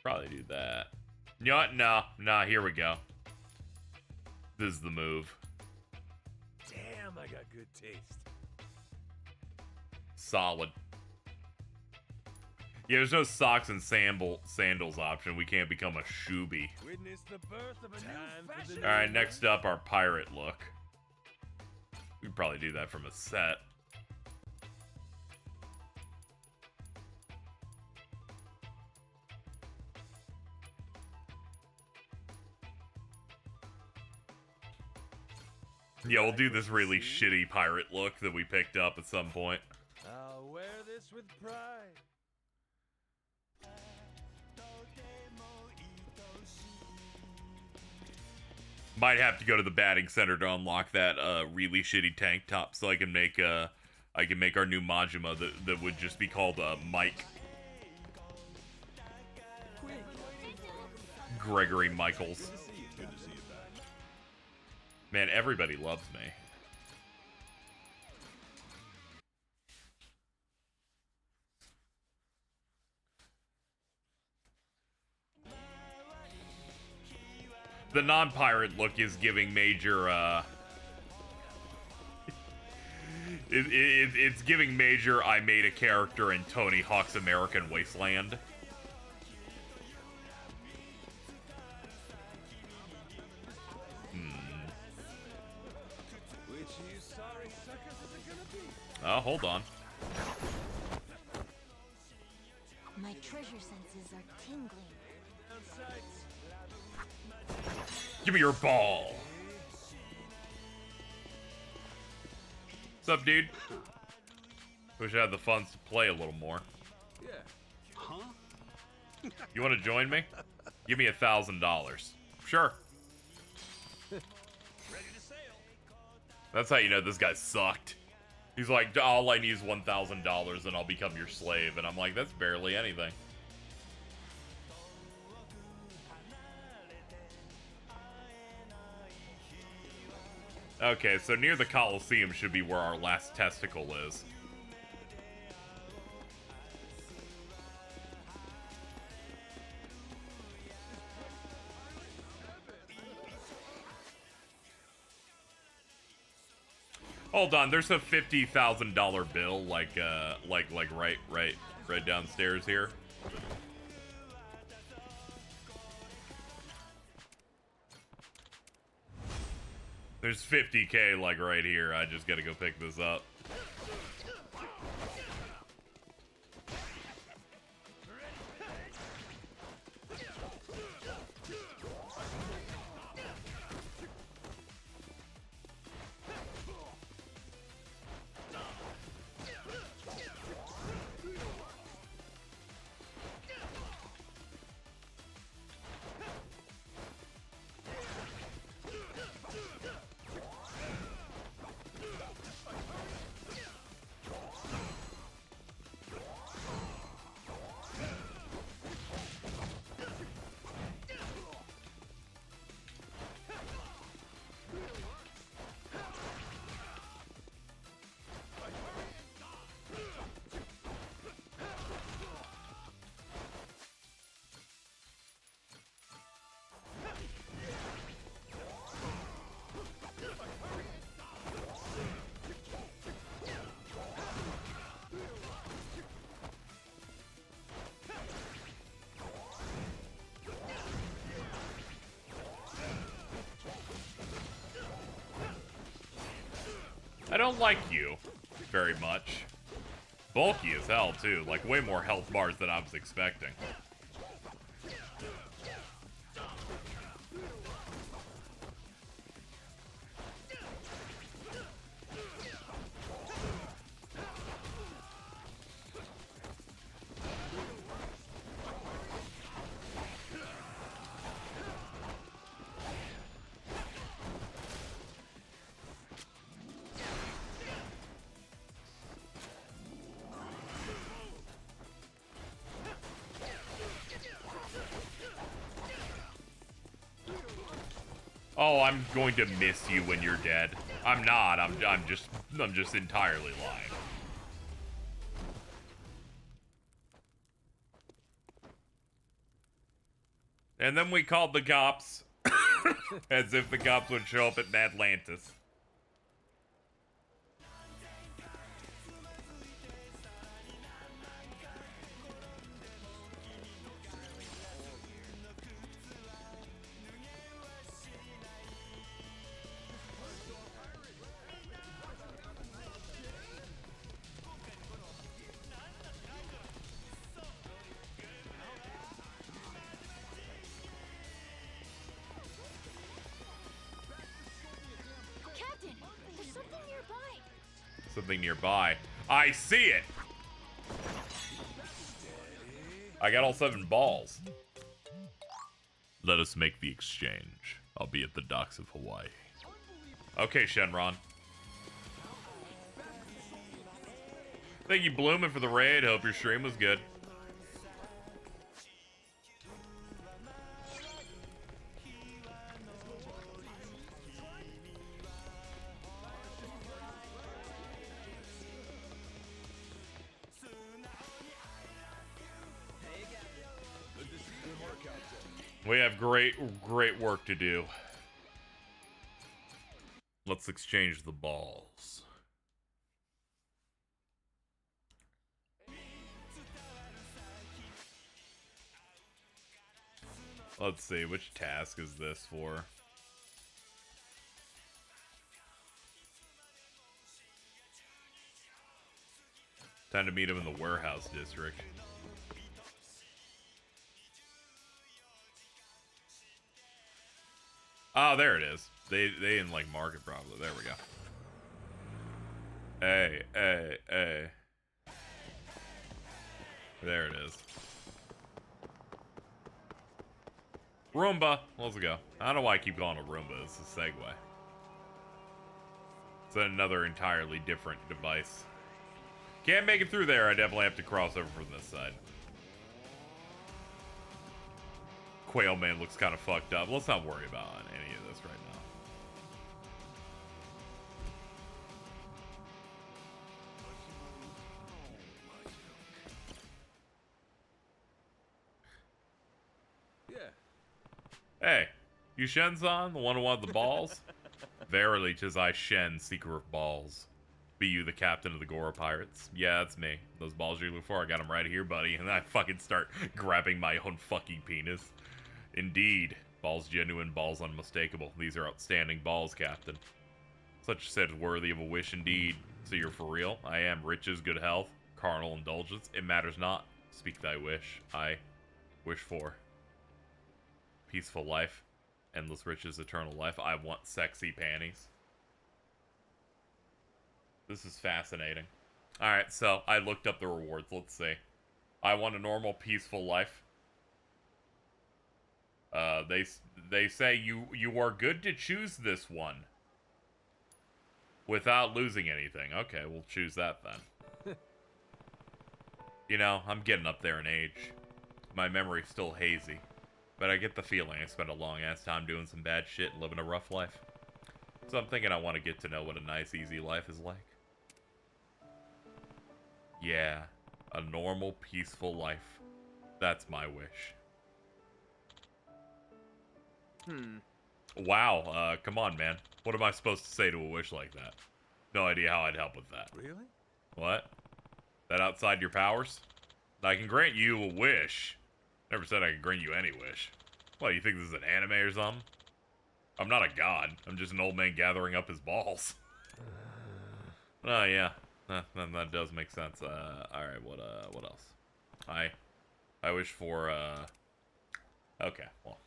Probably do that. You know what? No, here we go. This is the move. Damn, I got good taste. Solid. Yeah, there's no socks and sandals option. We can't become a shooby. Witness the birth of a new fashion. All right, next up, our pirate look. We could probably do that from a set. Yeah, we'll do this really shitty pirate look that we picked up at some point. I'll wear this with pride. Might have to go to the batting center to unlock that really shitty tank top, so I can make our new Majima that would just be called Mike. Gregory Michaels. Good to see you back. Man, everybody loves me. The non-pirate look is giving major, it's giving major I made a character in Tony Hawk's American Wasteland. Which of you sorry suckers is it gonna be? Oh, hold on. My treasure senses are tingling. Give me your ball. What's up, dude? Wish I had the funds to play a little more. Yeah. Huh? You want to join me? Give me $1,000. Sure. That's how you know this guy sucked. He's like, all I need is $1,000 and I'll become your slave. And I'm like, that's barely anything. Okay, so near the Coliseum should be where our last testicle is. Hold on, there's a $50,000 bill, like right downstairs here. There's 50K, like, right here. I just gotta go pick this up. I don't like you very much. Bulky as hell, too. Like, way more health bars than I was expecting. Oh, I'm going to miss you when you're dead. I'm not. I'm just entirely lying. And then we called the cops. As if the cops would show up at Atlantis. Captain, there's something nearby. Something nearby. I see it! I got all 7 balls. Let us make the exchange. I'll be at the docks of Hawaii. Okay, Shenron. Thank you, Bloomin', for the raid. Hope your stream was good. We have great work to do. Let's exchange the balls. Let's see, which task is this for? Time to meet him in the warehouse district. Oh, there it is. They didn't like market probably. There we go. Hey. There it is. Roomba. Let's go. I don't know why I keep calling it Roomba. It's a segue. It's another entirely different device. Can't make it through there. I definitely have to cross over from this side. Quail Man looks kind of fucked up. Let's not worry about any of this right now. Yeah. Hey, you Shen-san, the one who wanted the balls? Verily, 'tis I Shen, seeker of balls. Be you the captain of the Gora Pirates? Yeah, that's me. Those balls you look for, I got them right here, buddy. And I fucking start grabbing my own fucking penis. Indeed. Balls genuine, balls unmistakable. These are outstanding balls, Captain. Such said worthy of a wish indeed. So you're for real? I am. Riches, good health, carnal indulgence. It matters not. Speak thy wish. I wish for peaceful life, endless riches, eternal life. I want sexy panties. This is fascinating. Alright, so I looked up the rewards. Let's see. I want a normal, peaceful life. They say you are good to choose this one without losing anything. Okay, we'll choose that then. You know, I'm getting up there in age. My memory's still hazy, but I get the feeling I spent a long-ass time doing some bad shit and living a rough life. So I'm thinking I want to get to know what a nice, easy life is like. Yeah, a normal, peaceful life. That's my wish. Wow, come on, man. What am I supposed to say to a wish like that? No idea how I'd help with that. Really? What? That outside your powers? I can grant you a wish. Never said I could grant you any wish. What, you think this is an anime or something? I'm not a god. I'm just an old man gathering up his balls. Oh, yeah. That does make sense. Alright, what else? I wish for, okay, well.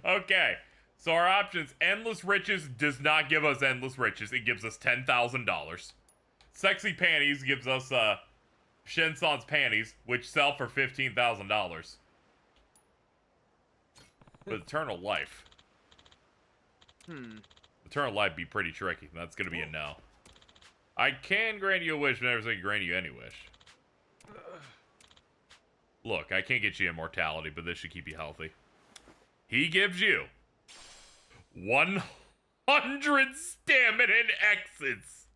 Okay, so our options: endless riches does not give us endless riches. It gives us $10,000. Sexy panties gives us Shen-san's panties, which sell for $15,000. But eternal life. Eternal life be pretty tricky. That's gonna be a no. I can grant you a wish, but never say I can grant you any wish. Look, I can't get you immortality, but this should keep you healthy. He gives you 100 stamina and exits.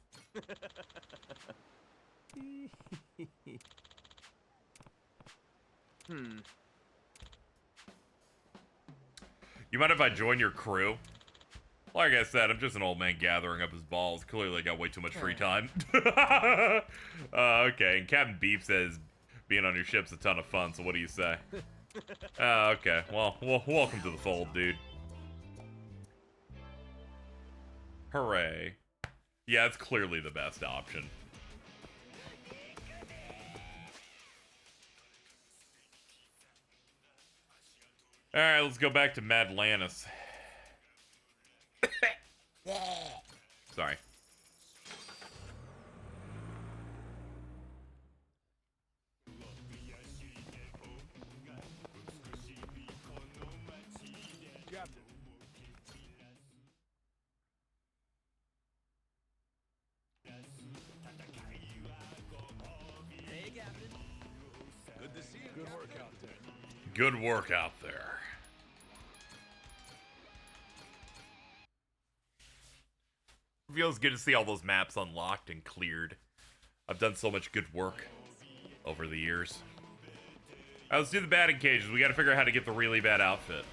You mind if I join your crew? Like I said, I'm just an old man gathering up his balls. Clearly I got way too much free time. Okay, and Captain Beef says being on your ship's a ton of fun, so what do you say? Okay, well, welcome to the fold, dude. Hooray. Yeah, it's clearly the best option. Alright, let's go back to Madlantis. Sorry. Good to see you. Good work out there. Good work out there. Feels good to see all those maps unlocked and cleared. I've done so much good work over the years. Alright, let's do the batting cages. We gotta figure out how to get the really bad outfit.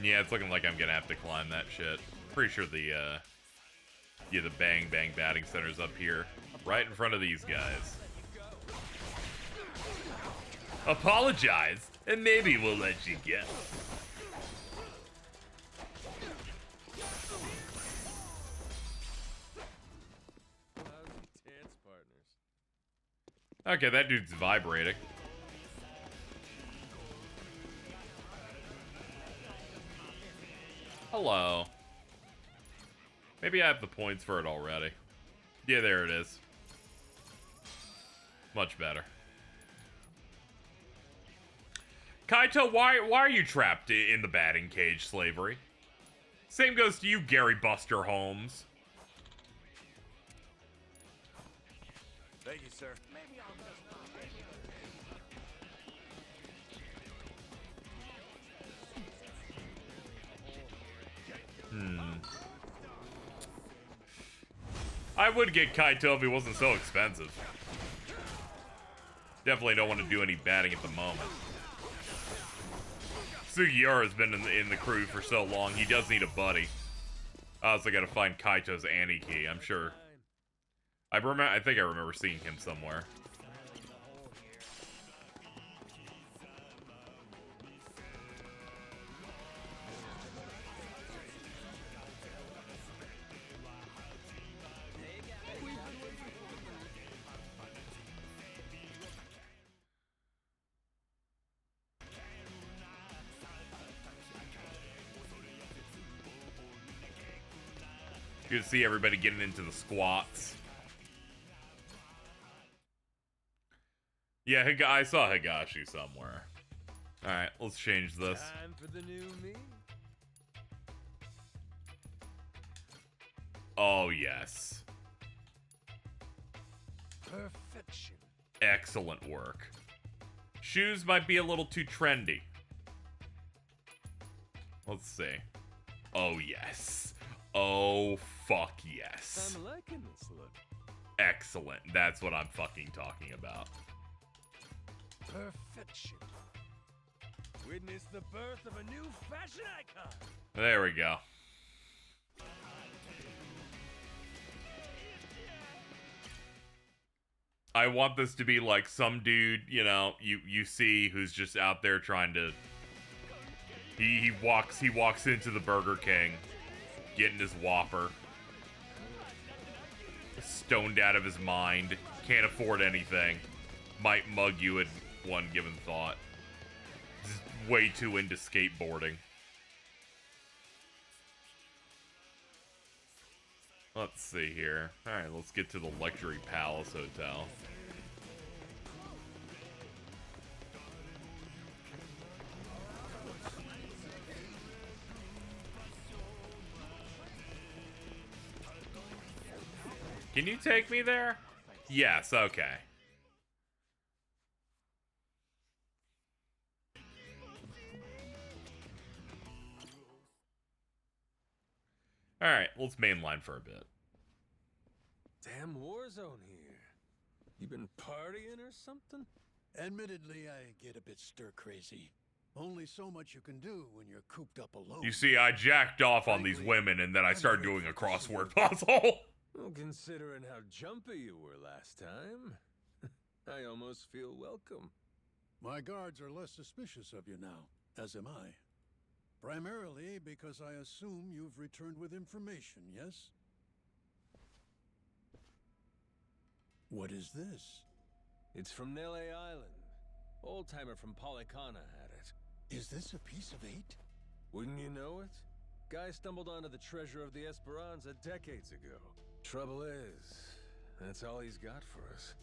Yeah, it's looking like I'm gonna have to climb that shit. Pretty sure the Bang Bang batting center's up here. Right in front of these guys. Apologize, and maybe we'll let you go. Dance partners. Okay, that dude's vibrating. Hello. Maybe I have the points for it already. Yeah, there it is. Much better. Kaito, why are you trapped in the batting cage, Slavery? Same goes to you, Gary Buster Holmes. Thank you, sir. I would get Kaito if he wasn't so expensive. Definitely don't want to do any batting at the moment. Sugiura's been in the crew for so long, he does need a buddy. I also gotta find Kaito's Annie-key, I'm sure. I think I remember seeing him somewhere. Good to see everybody getting into the squats. Yeah, I saw Higashi somewhere. Alright, let's change this. Time for the new me. Oh, yes. Perfection. Excellent work. Shoes might be a little too trendy. Let's see. Oh, yes. Oh, fuck yes. I'm liking this look. Excellent. That's what I'm fucking talking about. Perfection. Witness the birth of a new fashion icon. There we go. I want this to be like some dude, you know, you see who's just out there trying to he walks into the Burger King, getting his Whopper. Stoned out of his mind, can't afford anything, might mug you at one given thought. Just way too into skateboarding. Let's see here. Alright, let's get to the Luxury Palace Hotel. Can you take me there? Yes, okay. Alright, let's mainline for a bit. Damn war zone here. You been partying or something? Admittedly, I get a bit stir-crazy. Only so much you can do when you're cooped up alone. You see, I jacked off on these women and then I started doing a crossword puzzle. Well, considering how jumpy you were last time, I almost feel welcome. My guards are less suspicious of you now, as am I. Primarily because I assume you've returned with information, yes? What is this? It's from Nele Island. Old-timer from Polycana had it. Is this a piece of 8? Wouldn't you know it? Guy stumbled onto the treasure of the Esperanza decades ago. Trouble is, that's all he's got for us.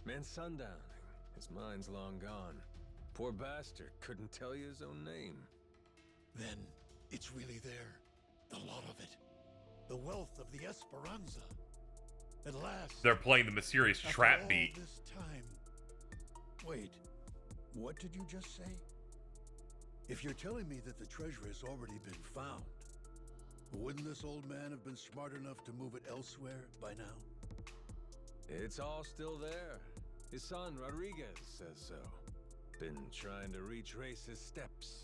Meant sundowning. His mind's long gone. Poor bastard couldn't tell you his own name. Then it's really there. The lot of it. The wealth of the Esperanza. At last. They're playing the mysterious trap beat. All this time. Wait, what did you just say? If you're telling me that the treasure has already been found, wouldn't this old man have been smart enough to move it elsewhere by now? It's all still there. His son, Rodriguez, says so. Been trying to retrace his steps.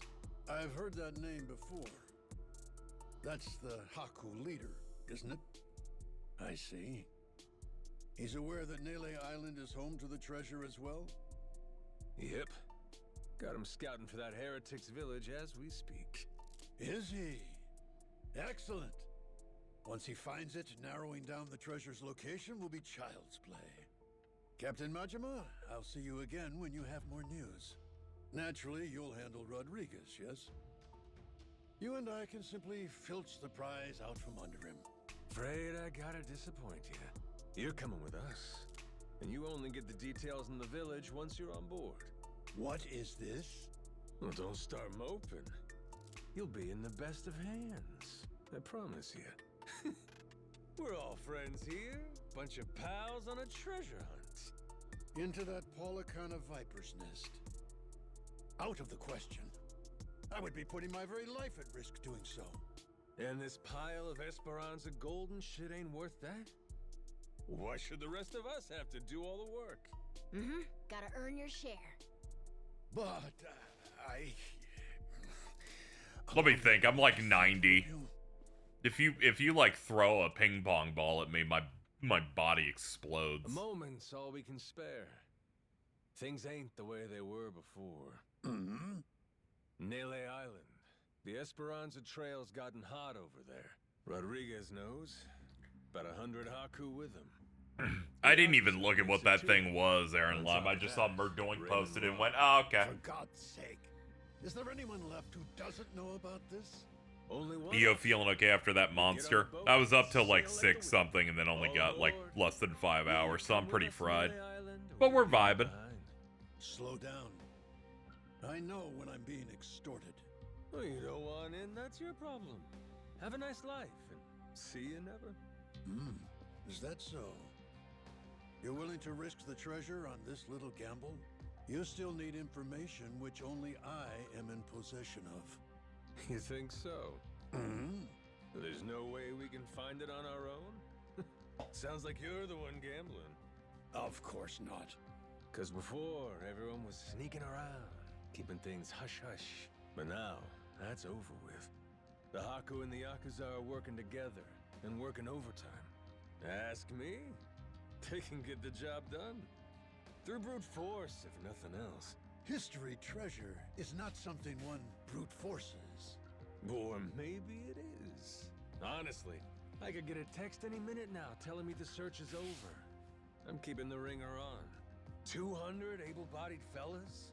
I've heard that name before. That's the Haku leader, isn't it? I see. He's aware that Nele Island is home to the treasure as well? Yep. Got him scouting for that heretic's village as we speak. Is he? Excellent. Once he finds it, narrowing down the treasure's location will be child's play. Captain Majima, I'll see you again when you have more news. Naturally, you'll handle Rodriguez, yes? You and I can simply filch the prize out from under him. Afraid I gotta disappoint you. You're coming with us, and you only get the details in the village once you're on board. What is this? Well, don't start moping. You'll be in the best of hands. I promise you. We're all friends here. Bunch of pals on a treasure hunt. Into that Polycana viper's nest. Out of the question. I would be putting my very life at risk doing so. And this pile of Esperanza gold and shit ain't worth that? Why should the rest of us have to do all the work? Mm-hmm. Gotta earn your share. But, Let me think. I'm like 90. If you like throw a ping pong ball at me, my body explodes. A moment's all we can spare. Things ain't the way they were before. Mm-hmm. Nele Island. The Esperanza Trail's gotten hot over there. Rodriguez knows. About 100 Haku with him. I didn't even look at what that thing was, Aaron Lime. I just saw Murdoink posted it and went, oh, okay. For God's sake. Is there anyone left who doesn't know about this? Only one. EO feeling okay after that monster? I was up till like 6 something and then only got like less than 5 hours, so I'm pretty fried. But we're vibing. Slow down. I know when I'm being extorted. Well, you don't want in, that's your problem. Have a nice life, and see you never. Is that so? You're willing to risk the treasure on this little gamble? You still need information which only I am in possession of. You think so? Mm-hmm. There's no way we can find it on our own? Sounds like you're the one gambling. Of course not. 'Cause before, everyone was sneaking around, keeping things hush-hush. But now, that's over with. The Haku and the Yakuza are working together, and working overtime. Ask me, they can get the job done. Through brute force, if nothing else. History treasure is not something one brute forces. Or maybe it is. Honestly, I could get a text any minute now telling me the search is over. I'm keeping the ringer on. 200 able-bodied fellas?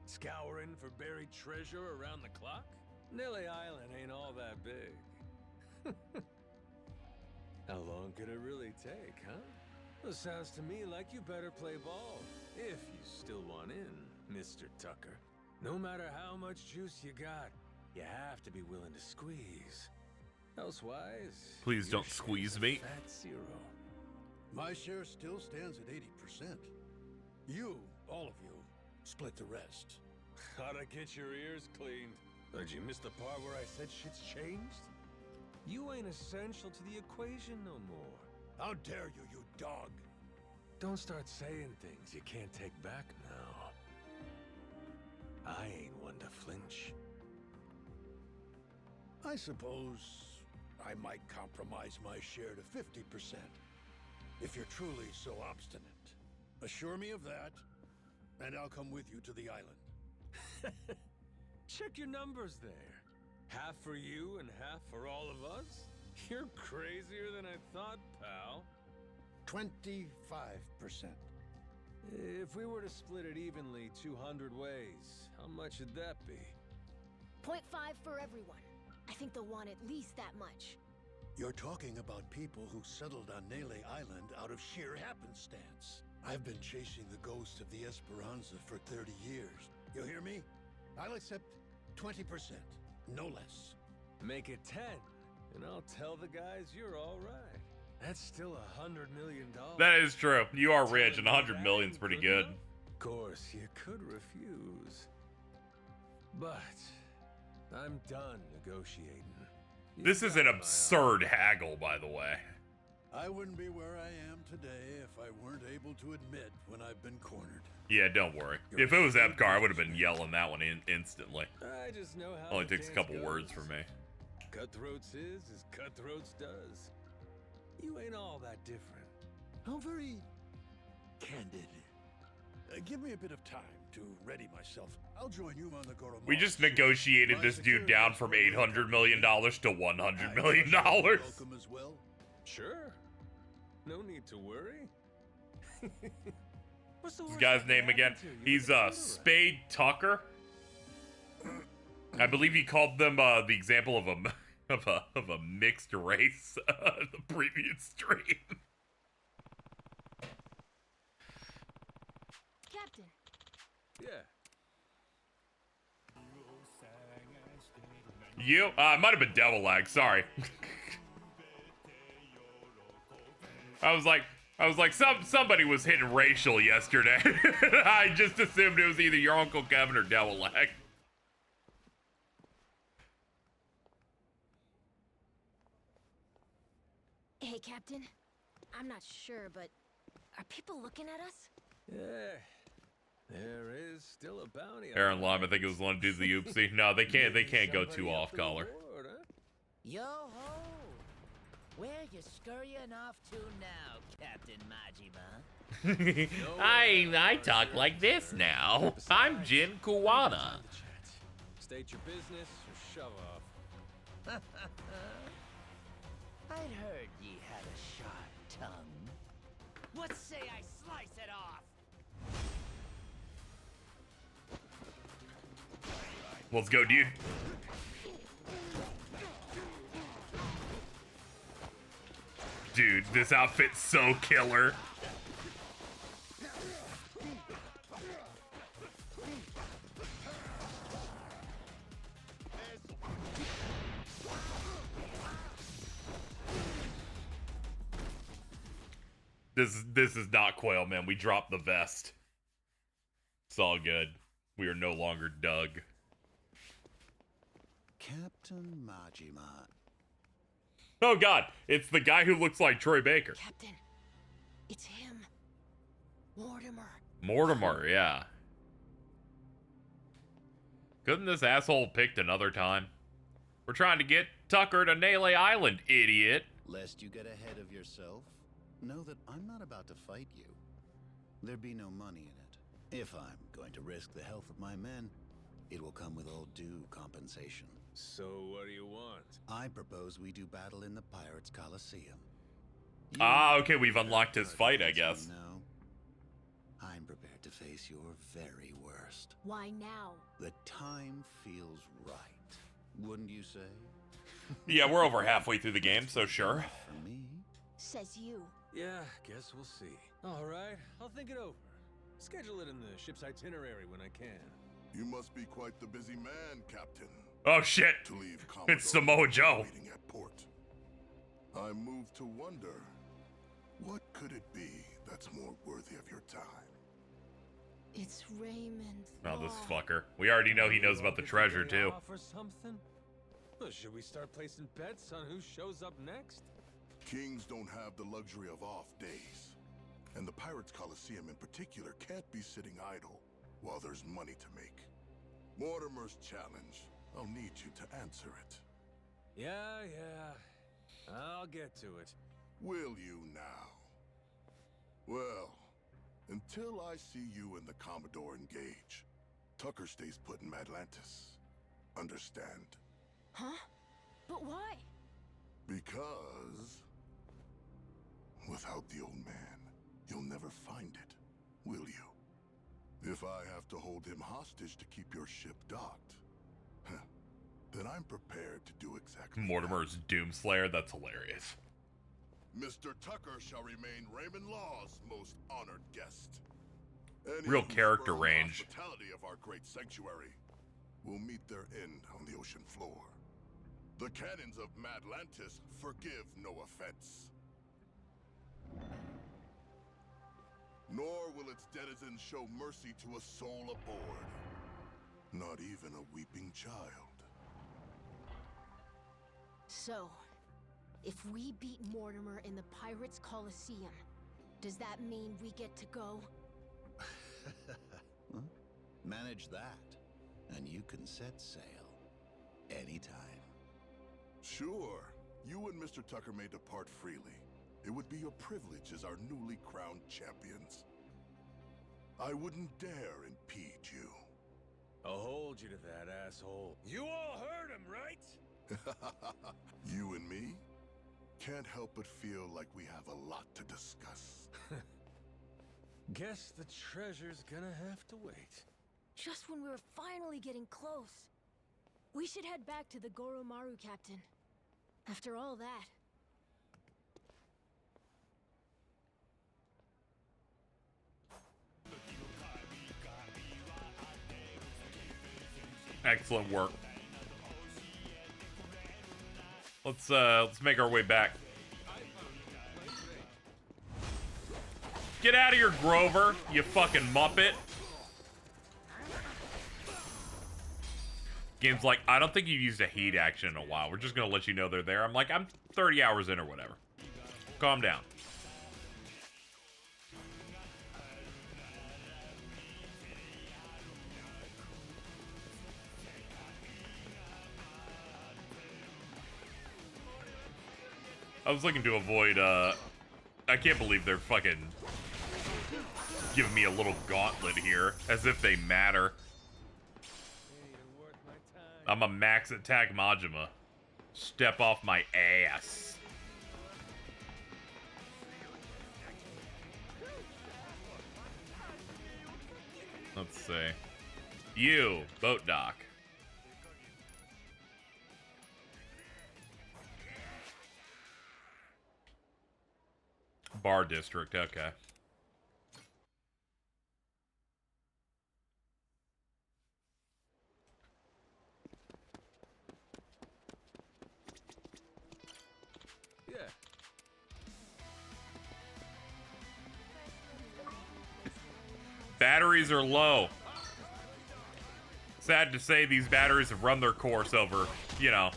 Scouring for buried treasure around the clock? Nele Island ain't all that big. How long could it really take, huh? Well, sounds to me like you better play ball, if you still want in, Mr. Tucker. No matter how much juice you got, you have to be willing to squeeze. Elsewise, Please don't squeeze me. Fat zero. My share still stands at 80%. You, all of you, split the rest. How'd I get your ears cleaned? Did you miss the part where I said shit's changed? You ain't essential to the equation no more. How dare you, you dog! Don't start saying things you can't take back now. I ain't one to flinch. I suppose I might compromise my share to 50%. If you're truly so obstinate. Assure me of that, and I'll come with you to the island. Check your numbers there. Half for you and half for all of us? You're crazier than I thought, pal. 25%. If we were to split it evenly 200 ways, how much would that be? 0.5 for everyone. I think they'll want at least that much. You're talking about people who settled on Nele Island out of sheer happenstance. I've been chasing the ghost of the Esperanza for 30 years. You hear me? I'll accept 20%, no less. Make it 10, and I'll tell the guys you're all right. That's still $100 million. That is true. You are rich, and 100 million's pretty good. Of course, you could refuse. But I'm done negotiating. This is an absurd haggle, by the way. I wouldn't be where I am today if I weren't able to admit when I've been cornered. Yeah, don't worry. If it was Epcar, I would have been yelling that one instantly. I just know how Only the takes a dance couple goes. words for me. Cutthroats is as cutthroats does. You ain't all that different. How very candid. Give me a bit of time to ready myself. I'll join you on the Goro. We just negotiated this dude down from $800 million to $100 million. Welcome as well. Sure. No need to worry. What's the This worst guy's that name can again? happen to you? He's Spade Tucker. I believe he called them the example of of a mixed race the previous stream. Captain. Yeah. You? It might have been devil lag. Sorry. I was like, somebody was hitting racial yesterday. I just assumed it was either your Uncle Kevin or devil lag. Hey, Captain. I'm not sure, but are people looking at us? Yeah. There is still a bounty. Aaron Lime, I think it was one to do the oopsie. No, they can't go too off color. Yo ho! Where you scurrying off to now, Captain Majima? I talk like this now. I'm Jin Kuwana. State your business or shove off. I'd heard ye had a sharp tongue. What say I slice it off? Let's go, dude. Dude, this outfit's so killer. This is not Quail, man. We dropped the vest. It's all good. We are no longer Doug. Captain Majima. Oh god, it's the guy who looks like Troy Baker. Captain, it's him. Mortimer. Mortimer, yeah. Couldn't this asshole picked another time? We're trying to get Tucker to Nele Island, idiot. Lest you get ahead of yourself, know that I'm not about to fight you. There'd be no money in it. If I'm going to risk the health of my men, it will come with all due compensation. So what do you want? I propose we do battle in the Pirates Coliseum. Okay, we've unlocked his fight, I guess. No, I'm prepared to face your very worst. Why now? The time feels right. Wouldn't you say? Yeah, we're over halfway through the game, so sure. For me? Says you. Yeah, guess we'll see. All right, I'll think it over. Schedule it in the ship's itinerary when I can. You must be quite the busy man, Captain. Oh shit! To leave It's Samoa Joe. Waiting at port. I move to wonder, what could it be that's more worthy of your time? It's Raymond. Oh, this fucker. We already know he knows about the treasure, too. For something? Well, should we start placing bets on who shows up next? Kings don't have the luxury of off days. And the Pirates Coliseum in particular can't be sitting idle while there's money to make. Mortimer's challenge. I'll need you to answer it. Yeah. I'll get to it. Will you now? Well, until I see you and the Commodore engage, Tucker stays put in Madlantis. Understand? Huh? But why? Because without the old man, you'll never find it, will you? If I have to hold him hostage to keep your ship docked, then I'm prepared to do exactly Mortimer's Doomslayer, that's hilarious. Mr. Tucker shall remain Raymond Law's most honored guest. Any Real who character spurn the range. hospitality of our great sanctuary will meet their end on the ocean floor. The cannons of Madlantis forgive no offense. Nor will its denizens show mercy to a soul aboard. Not even a weeping child. So, if we beat Mortimer in the Pirates Coliseum, does that mean we get to go? Huh? Manage that, and you can set sail. Anytime. Sure. You and Mr. Tucker may depart freely. It would be your privilege as our newly crowned champions. I wouldn't dare impede you. I'll hold you to that, asshole. You all heard him, right? You and me? Can't help but feel like we have a lot to discuss. Guess the treasure's gonna have to wait. Just when we were finally getting close. We should head back to the Goromaru, Captain. After all that, Excellent work. Let's make our way back. Get out of here, Grover, you fucking muppet. Game's like, I don't think you've used a heat action in a while. We're just gonna let you know they're there. I'm like, I'm 30 hours in or whatever. Calm down. I was looking to avoid, I can't believe they're fucking giving me a little gauntlet here, as if they matter. I'm a max attack Majima. Step off my ass. Let's see. You, boat dock. Bar district, okay. Yeah. Batteries are low. Sad to say, these batteries have run their course over, you know.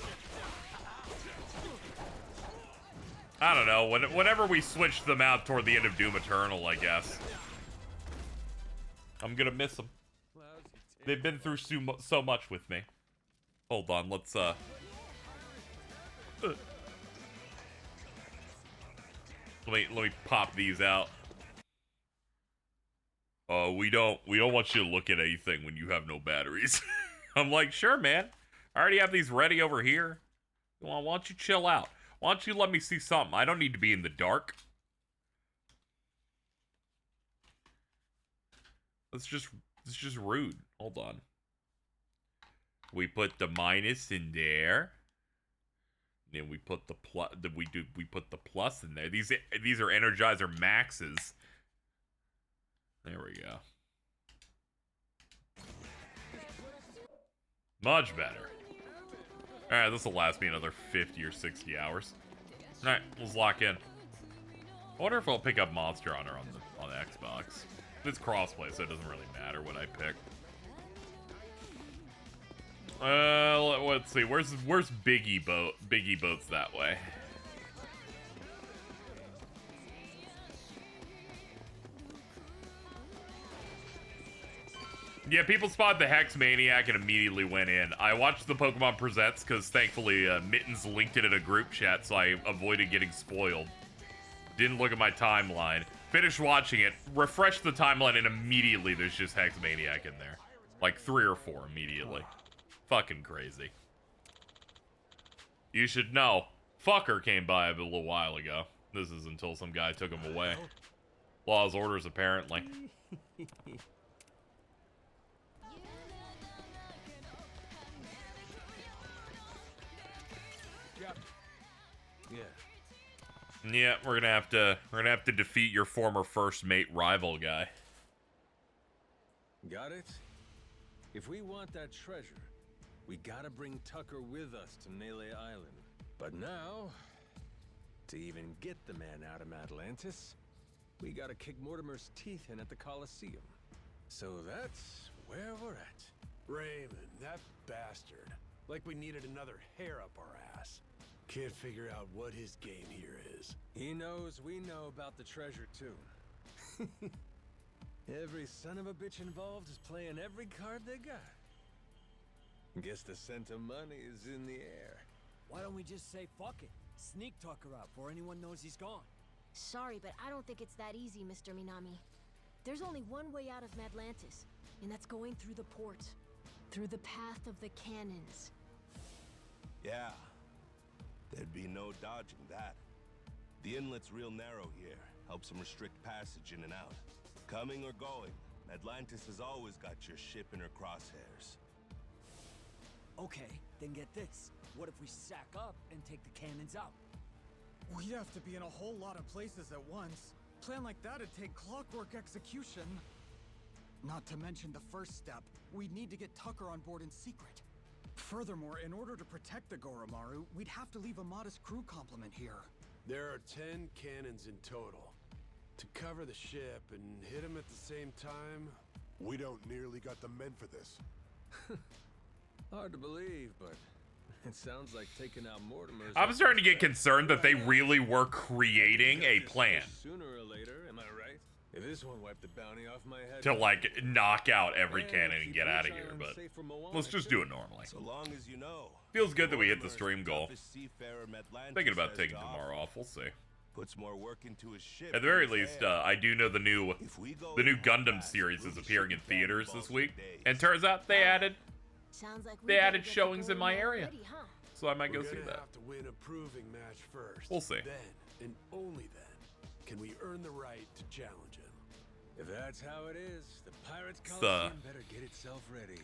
I don't know, whenever we switched them out toward the end of Doom Eternal, I guess. I'm gonna miss them. They've been through so much with me. Hold on, let's, let me pop these out. We don't want you to look at anything when you have no batteries. I'm like, sure, man. I already have these ready over here. Well, why don't you chill out? Why don't you let me see something? I don't need to be in the dark. It's just rude. Hold on. We put the minus in there. Then we put the plus. We put the plus in there. These are Energizer Maxes. There we go. Much better. Alright, this will last me another 50 or 60 hours. Alright, let's lock in. I wonder if I'll pick up Monster Hunter on the Xbox. It's crossplay, so it doesn't really matter what I pick. Let's see. Where's Biggie Boat? Biggie Boat's that way. Yeah, people spotted the Hex Maniac and immediately went in. I watched the Pokemon Presents because thankfully Mittens linked it in a group chat, so I avoided getting spoiled. Didn't look at my timeline. Finished watching it, refreshed the timeline, and immediately there's just Hex Maniac in there. Like 3 or 4 immediately. Fucking crazy. You should know. Fucker came by a little while ago. This is until some guy took him away. Law's orders, apparently. Yeah, we're gonna have to defeat your former first mate rival guy. Got it? If we want that treasure, we gotta bring Tucker with us to Melee Island. But now, to even get the man out of Atlantis, we gotta kick Mortimer's teeth in at the Coliseum. So that's where we're at. Raymond, that bastard. Like we needed another hair up our ass. Can't figure out what his game here is. He knows we know about the treasure, too. Every son of a bitch involved is playing every card they got. Guess the scent of money is in the air. Why don't we just say fuck it? Sneak Tucker out before anyone knows he's gone. sorry, but I don't think it's that easy, Mr. Minami. There's only one way out of Atlantis, and that's going through the port. Through the path of the cannons. Yeah. There'd be no dodging that. The inlet's real narrow here. Helps them restrict passage in and out. Coming or going, Atlantis has always got your ship in her crosshairs. Okay, then get this. What if we sack up and take the cannons out? We'd have to be in a whole lot of places at once. Plan like that'd take clockwork execution. Not to mention the first step, we'd need to get Tucker on board in secret. Furthermore, in order to protect the Goromaru, we'd have to leave a modest crew complement here. There are 10 cannons in total. To cover the ship and hit them at the same time... We don't nearly got the men for this. Hard to believe, but it sounds like taking out Mortimer's... I'm starting to get concerned that they really were creating a plan Sooner or later, am I right? If this one wiped the bounty off my head... to, like, knock out every cannon and get out of here, but let's just do it normally. So long as you know. Feels good that we hit the stream goal. Thinking about taking tomorrow off, we'll see. Puts more work into his ship. At the very least, I do know the new Gundam series is appearing in theaters this week, and turns out they added showings in my area, so I might go see that. Have to win a proving match first. We'll see. Then, and only then, can we earn the right to challenge him. If that's how it is, the Pirates It's Coliseum better get itself ready.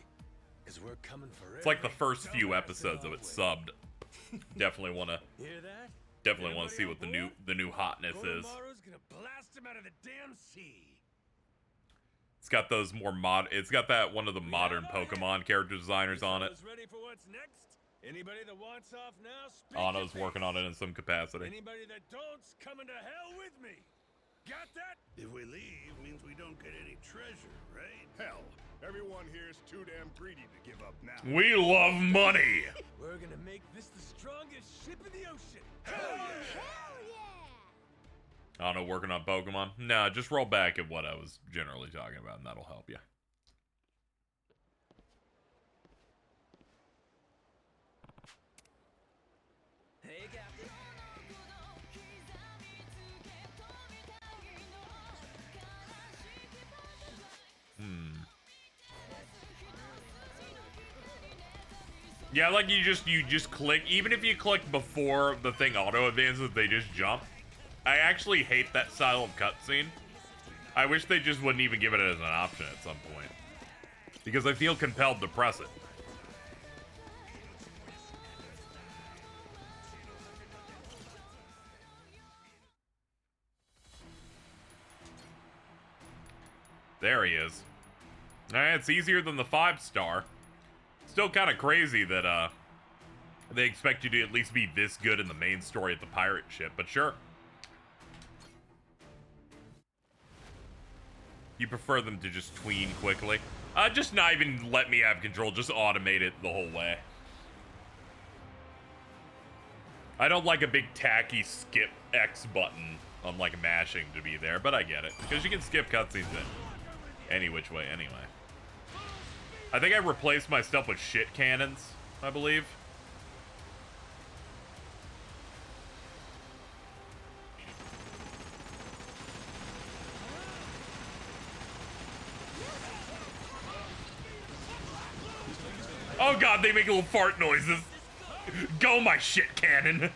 Because we're coming for It's like the first few episodes of it subbed. Definitely want to. Hear that? Definitely want to see what the new hotness is. Goromaru's gonna blast him out of the damn sea. It's got those more It's got that one of the modern Pokemon character designers on it. Ready for what's next? Anybody that wants off now, speak Ano's your working on it in some capacity. Anybody that don't's coming to hell with me. Got that? If we leave, means we don't get any treasure, right? Hell, everyone here's too damn greedy to give up now. We love money. We're gonna make this the strongest ship in the ocean. Hell yeah! Ano working on Pokemon? Nah, just roll back at what I was generally talking about, and that'll help you. Hey, Captain. Yeah, like you just click. Even if you click before the thing auto advances, they just jump. I actually hate that style of cutscene. I wish they just wouldn't even give it as an option at some point, because I feel compelled to press it. There he is. It's easier than the 5-star. Still kind of crazy that they expect you to at least be this good in the main story at the pirate ship, but sure. You prefer them to just tween quickly? Just not even let me have control, just automate it the whole way. I don't like a big tacky skip X button on like mashing to be there, but I get it. Because you can skip cutscenes any which way anyway. I think I replaced my stuff with shit cannons, I believe. Oh god, they make little fart noises. Go, my shit cannon.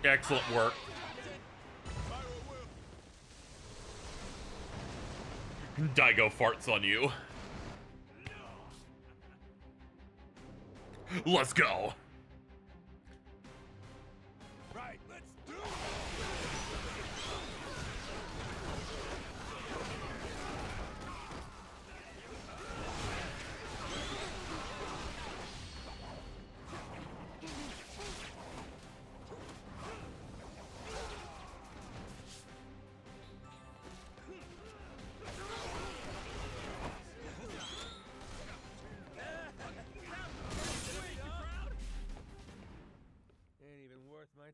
Excellent work. Daigo farts on you. Let's go. Right, let's do it.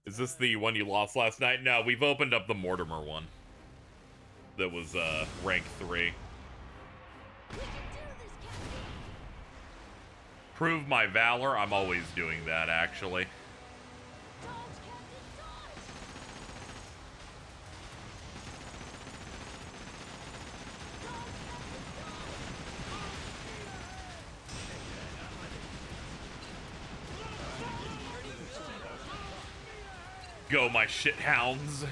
Is this the one you lost last night? No, we've opened up the Mortimer one. That was, rank 3. Prove my valor. I'm always doing that, actually. go, my shit hounds.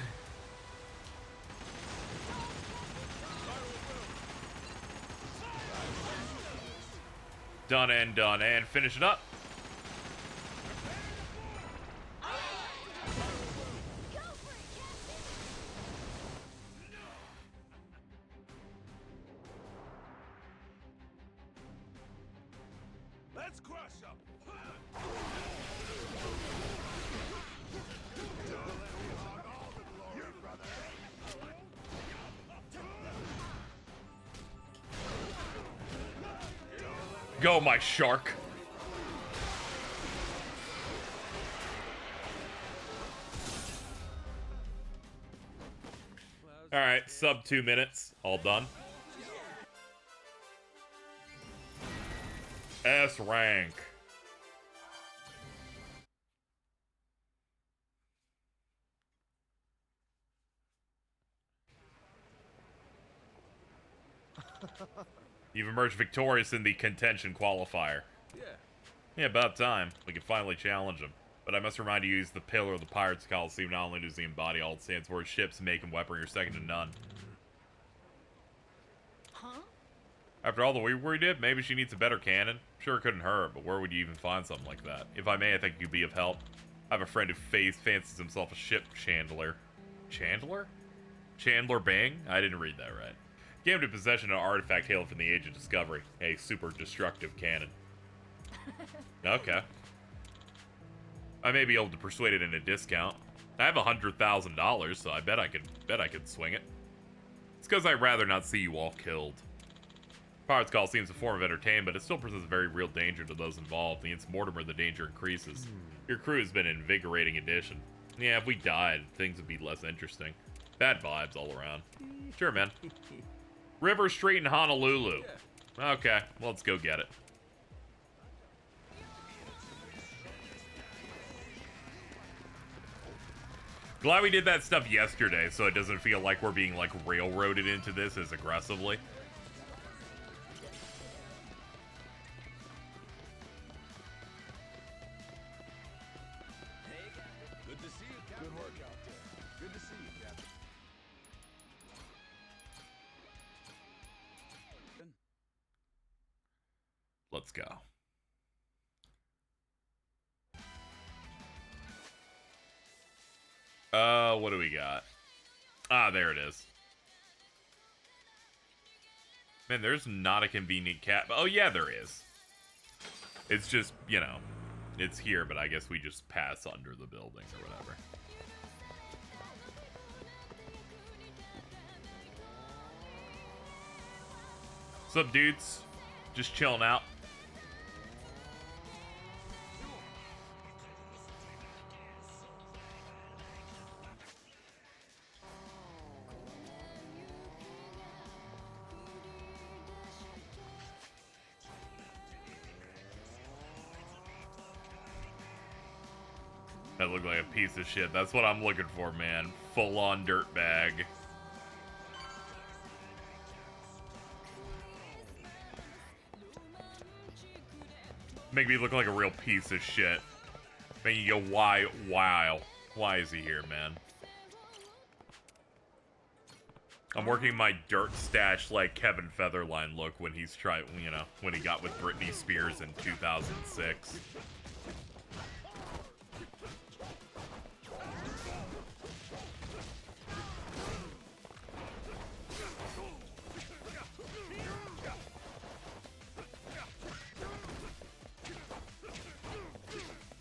Done and finish it up. Let's crush them. Go, my shark. All right, sub 2 minutes. All done. S rank. You've emerged victorious in the contention qualifier. Yeah, about time. We can finally challenge him. But I must remind you, he's the pillar of the Pirates Coliseum. Not only does he embody all it stands for, his ships make him weapon, you're second to none. Huh? After all the work we did, maybe she needs a better cannon. Sure, it couldn't hurt, but where would you even find something like that? If I may, I think you'd be of help. I have a friend who fancies himself a ship chandler. Chandler? Chandler Bing? I didn't read that right. Gave him to possession of an artifact hailed from the Age of Discovery. A super destructive cannon. Okay. I may be able to persuade it in a discount. I have $100,000, so I bet I could swing it. It's because I'd rather not see you all killed. Pirates Call seems a form of entertainment, but it still presents a very real danger to those involved. The mortimer, the danger increases. Your crew has been an invigorating addition. Yeah, if we died, things would be less interesting. Bad vibes all around. Sure, man. River Street in Honolulu. Okay, well, let's go get it. Glad we did that stuff yesterday, so it doesn't feel like we're being, like, railroaded into this as aggressively. Good to see you, Captain. Good work out there. Good to see you, Captain. Let's go. What do we got? Ah, there it is. Man, there's not a convenient cat. Oh, yeah, there is. It's just, you know, it's here, but I guess we just pass under the building or whatever. What's up, dudes? Just chilling out. That looked like a piece of shit. That's what I'm looking for, man. Full-on dirtbag. Make me look like a real piece of shit. Make you go, why? Why is he here, man? I'm working my dirt stash like Kevin Featherline look when he's trying, you know, when he got with Britney Spears in 2006.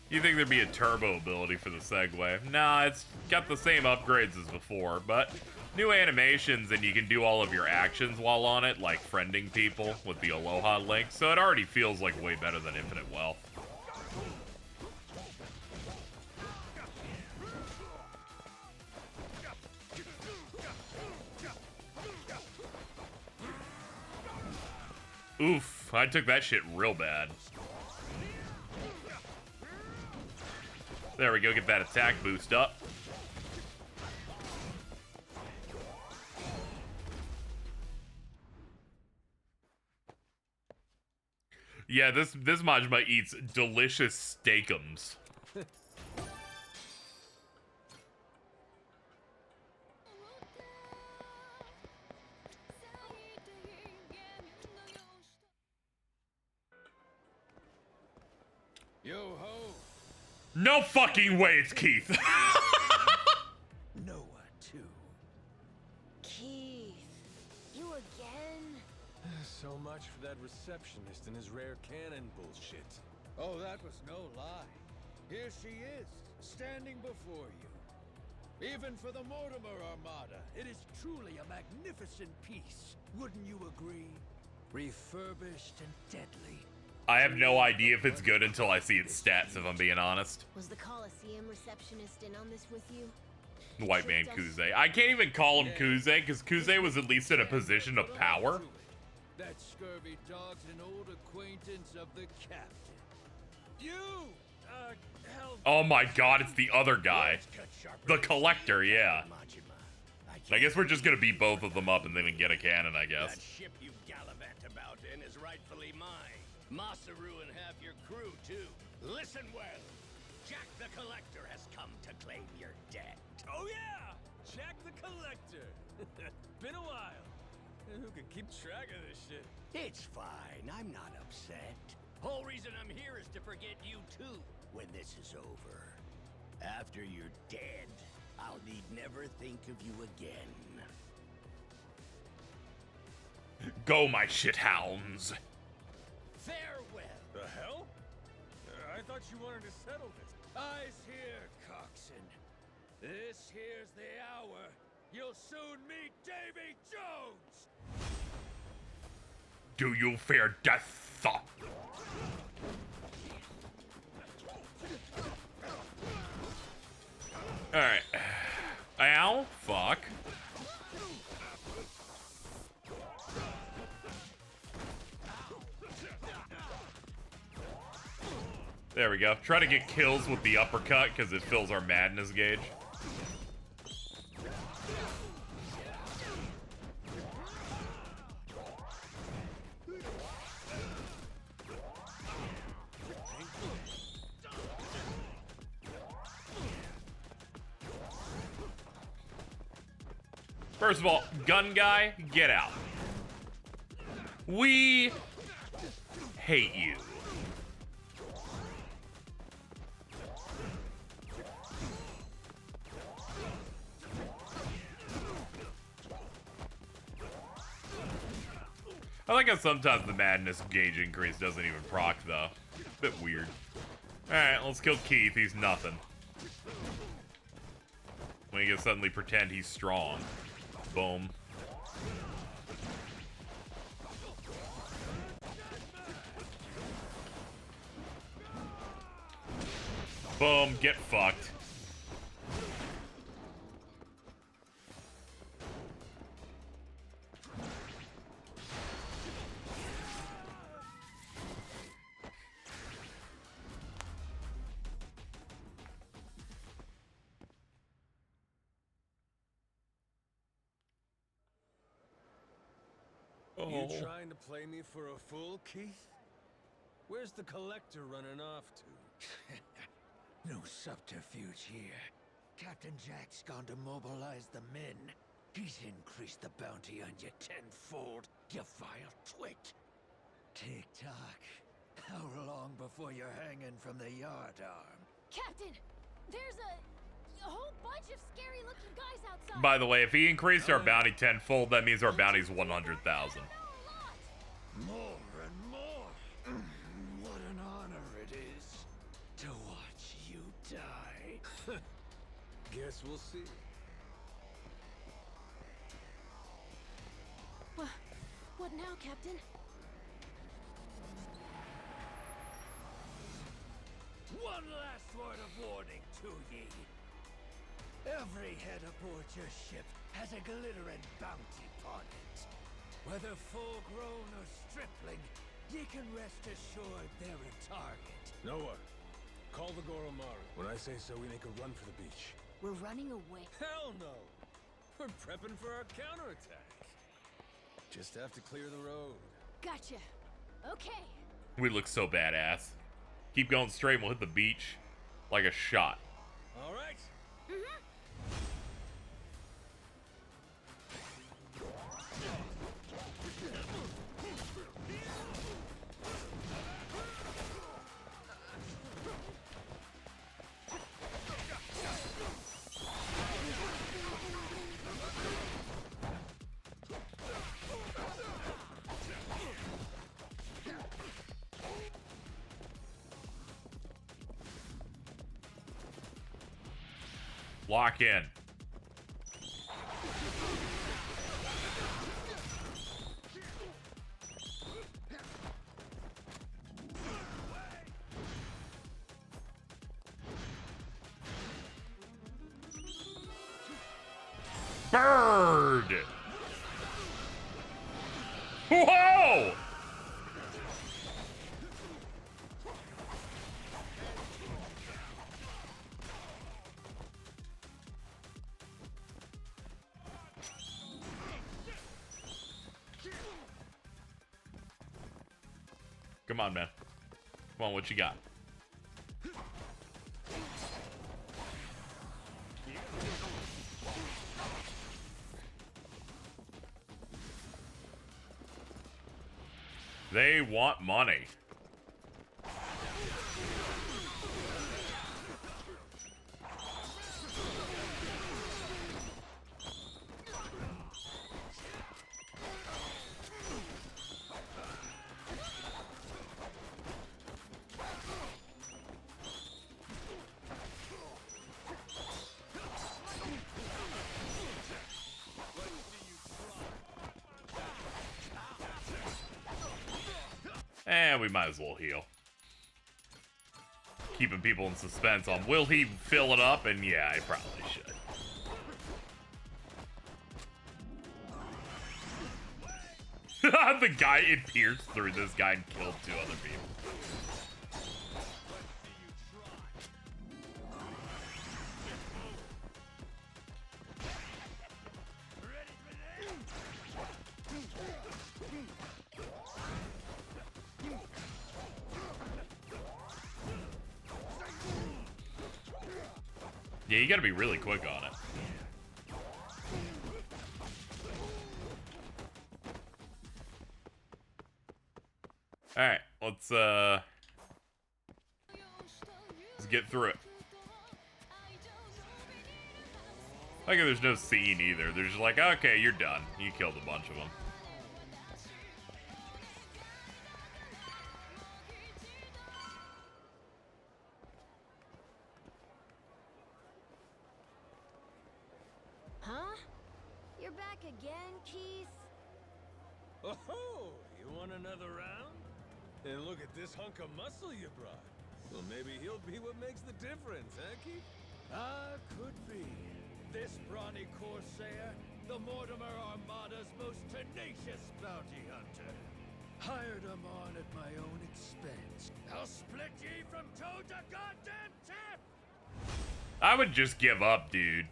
You think there'd be a turbo ability for the Segway? Nah, it's got the same upgrades as before, but new animations and you can do all of your actions while on it, like friending people with the Aloha link, so it already feels like way better than Infinite Wealth. Oof, I took that shit real bad. There we go, get that attack boost up. Yeah, this Majima eats delicious steakums. No fucking way it's Keith. Noah, too. Keith, you again? So much for that receptionist and his rare cannon bullshit. Oh, that was no lie. Here she is, standing before you. Even for the Mortimer Armada, it is truly a magnificent piece. Wouldn't you agree? Refurbished and deadly. I have no idea if it's good until I see its stats, if I'm being honest. Was the Coliseum receptionist in on this with you? White man Kuze. I can't even call him Kuze, because Kuze was at least in a position of power. That scurvy dog's an old acquaintance of the captain. You! Hell. Oh my god, it's the other guy. The Collector, yeah. I guess we're just gonna beat both of them up and then get a cannon, I guess. That ship you gallivant about in is rightfully mine. Masaru and half your crew, too. Listen well. Jack the Collector has come to claim your debt. Oh yeah! Jack the Collector! Been a while. Who can keep track of this shit? It's fine. I'm not upset. Whole reason I'm here is to forget you, too. When this is over, after you're dead, I'll need never think of you again. Go, my shithounds. Farewell. The hell? I thought you wanted to settle this. Eyes here, coxswain. This here's the hour. You'll soon meet Davy Jones! Do you fear death? Alright. Ow. Fuck. There we go. Try to get kills with the uppercut because it fills our madness gauge. First of all, gun guy, get out. We hate you. I like how sometimes the madness gauge increase doesn't even proc though. Bit weird. Alright, let's kill Keith. He's nothing. We can suddenly pretend he's strong. Boom. Boom, get fucked. You trying to play me for a fool, Keith? Where's the Collector running off to? No subterfuge here. Captain Jack's gone to mobilize the men. He's increased the bounty on you tenfold, you vile twit. Tick-tock. How long before you're hanging from the yardarm? Captain, there's a whole bunch of scary-looking guys outside. By the way, if he increased our bounty tenfold, that means our bounty's 100,000. More and more. What an honor it is to watch you die. Guess we'll see. What now, Captain? One last word of warning to ye. Every head aboard your ship has a glittering bounty upon it. Whether full-grown or stripling, ye can rest assured they're a target. Noah, call the Goromaru. When I say so, we make a run for the beach. We're running away. Hell no! We're prepping for our counterattack. Just have to clear the road. Gotcha. Okay. We look so badass. Keep going straight and we'll hit the beach like a shot. All right. Lock in. Bird! Whoa! Come on, man. Come on, what you got? They want money. And we might as well heal. Keeping people in suspense on will he fill it up? And yeah, he probably should. The guy, it pierced through this guy and killed 2 other people. Yeah, you gotta be really quick on it. Alright, let's get through it. Like, there's no scene either. They're just like, okay, you're done. You killed a bunch of them. Huh? You're back again, Keith? Oh, you want another round? And look at this hunk of muscle you brought. Well, maybe he'll be what makes the difference, huh, Keith? Could be. This brawny Corsair, the Mortimer Armada's most tenacious bounty hunter. Hired him on at my own expense. I'll split ye from toe to goddamn tip! I would just give up, dude.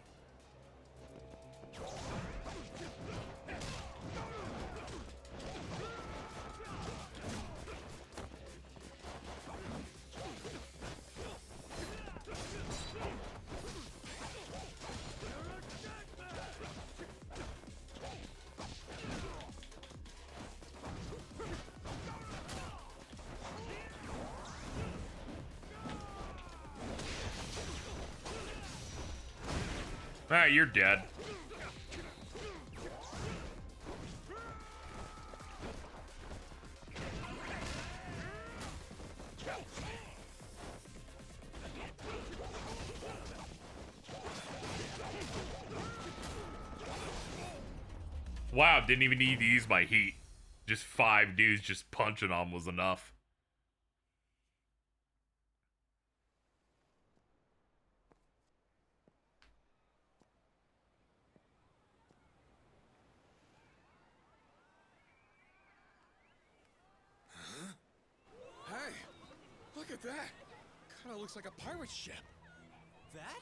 Ah, you're dead. Wow, didn't even need to use my heat. Just 5 dudes just punching on was enough. Hey, look at that. Kinda looks like a pirate ship. That?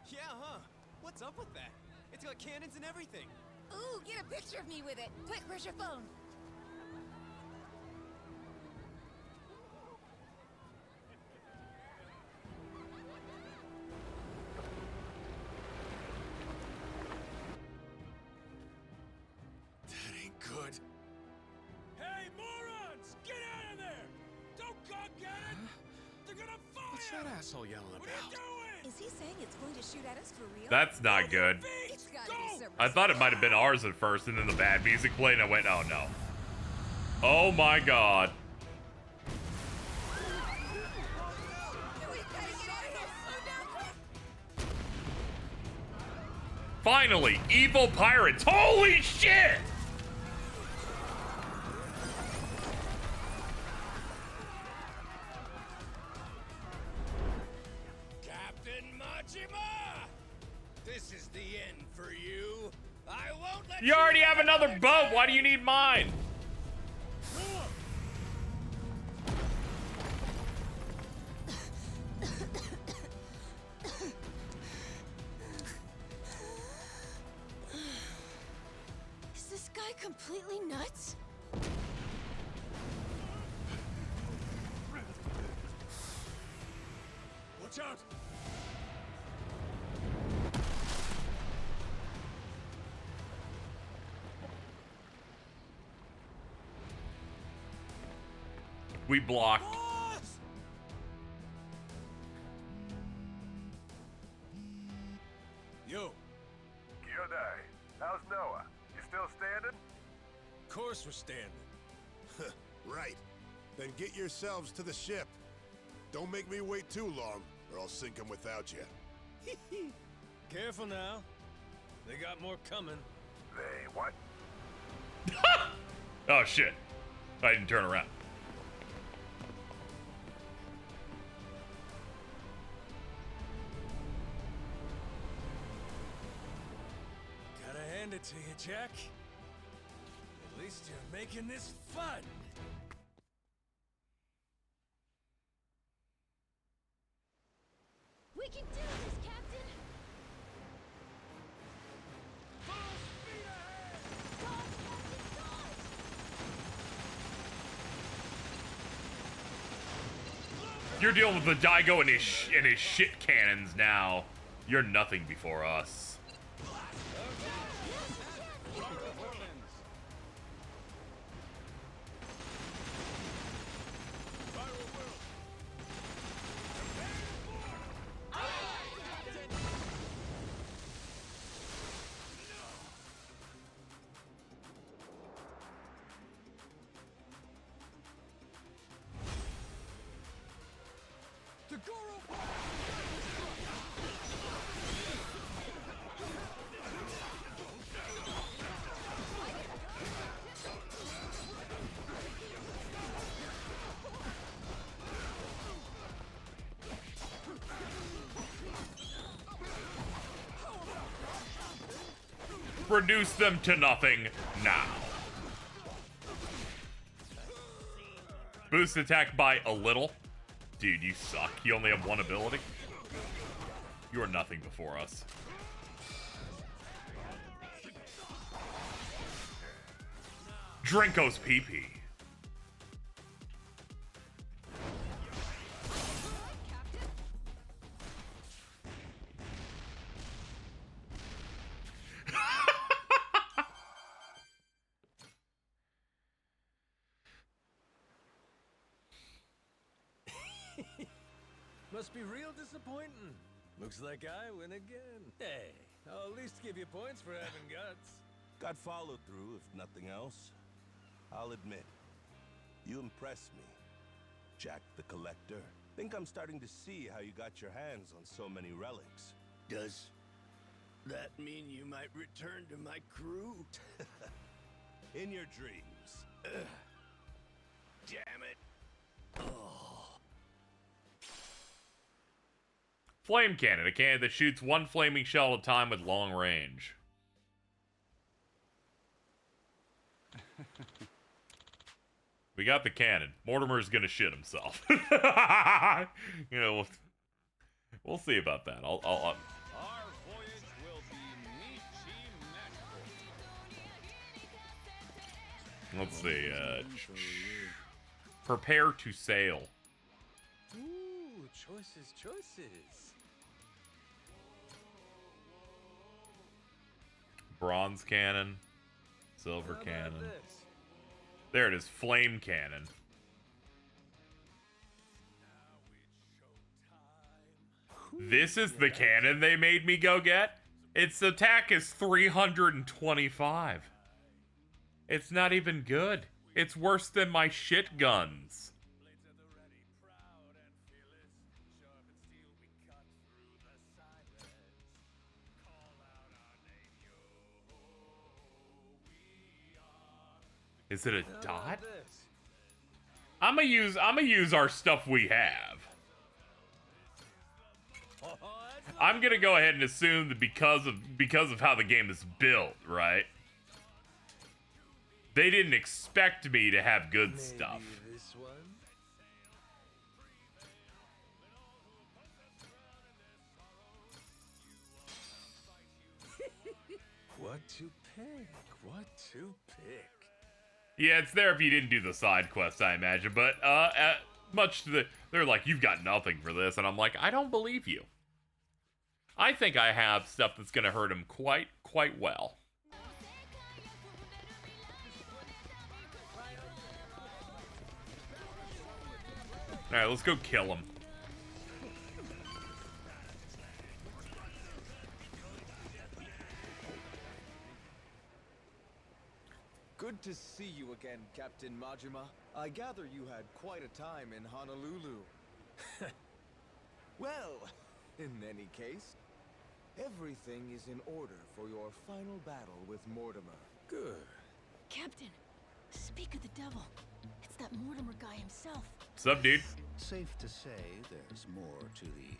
Yeah, huh? What's up with that? It's got cannons and everything. Ooh, get a picture of me with it. Quick, where's your phone? That ain't good. Hey, morons! Get out of there! Don't go get it! They're gonna fire! What's that asshole yelling about? Is he saying it's going to shoot at us for real? That's not good. It's gotta be some I thought it might have been ours at first, and then the bad music played, and I went, oh no. Oh my god. Finally, evil pirates. Holy shit! Captain Majima! This is the end for you. I won't let You already have another boat. Why do you need mine? Is this guy completely nuts? Watch out! We blocked. Yo. Kyodai, how's Noah? You still standing? Of course we're standing. Right. Then get yourselves to the ship. Don't make me wait too long, or I'll sink them without you. Careful now. They got more coming. They what? Oh shit. I didn't turn around. Gotta hand it to you, Jack. At least you're making this fun. We can do this, Captain! You're dealing with the Daigo and his shit cannons now. You're nothing before us. Reduce them to nothing now. Boost attack by a little. Dude, you suck. You only have one ability. You are nothing before us. Drinko's pee-pee. Must be real disappointing. Looks like I win again. Hey, I'll at least give you points for having guts. Got follow through, if nothing else. I'll admit, you impress me. Jack the Collector. Think I'm starting to see how you got your hands on so many relics. Does that mean you might return to my crew? In your dreams. Damn it. Flame cannon, a cannon that shoots one flaming shell at a time with long range. We got the cannon. Mortimer's gonna shit himself. You know, we'll see about that. I'll Our voyage will be Michi magical. let's see. Prepare to sail. Ooh, choices. Bronze cannon, silver How about cannon. this? There it is, flame cannon. This is the cannon they made me go get? Its attack is 325. It's not even good. It's worse than my shit guns. Is it a How dot? about this? I'ma use our stuff we have. I'm gonna go ahead and assume that because of how the game is built, right? They didn't expect me to have good Maybe stuff. this one? What to pick? What to pick? Yeah, it's there if you didn't do the side quest, I imagine. But much to they're like, you've got nothing for this, and I'm like, I don't believe you. I think I have stuff that's gonna hurt him quite well. All right, let's go kill him. Good to see you again, Captain Majima. I gather you had quite a time in Honolulu. Well, in any case, everything is in order for your final battle with Mortimer. Good. Captain, speak of the devil. It's that Mortimer guy himself. What's up, dude? Safe to say there's more to the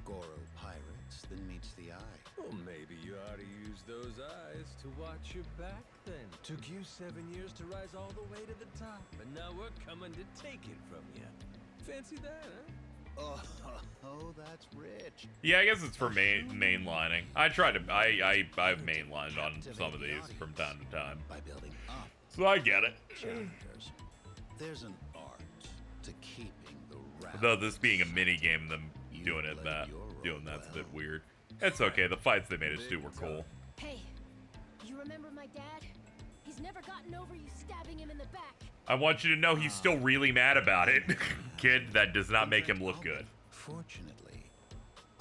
Goro pirates than meets the eye. Well, maybe you ought to use those eyes to watch your back then. Took you 7 years to rise all the way to the top, and now we're coming to take it from you. Fancy that, huh? Oh, that's rich. Yeah, I guess it's for mainlining. I tried to. I've mainlined on some of these from time to time. By building up. So I get it. Chapters. There's an art to keeping the wrath. Though this being a mini game, them doing that's a bit weird. It's okay. The fights they made us do were cool. Hey, you remember my dad? He's never gotten over you stabbing him in the back. I want you to know he's still really mad about it. Kid, that does not make him look good. Fortunately,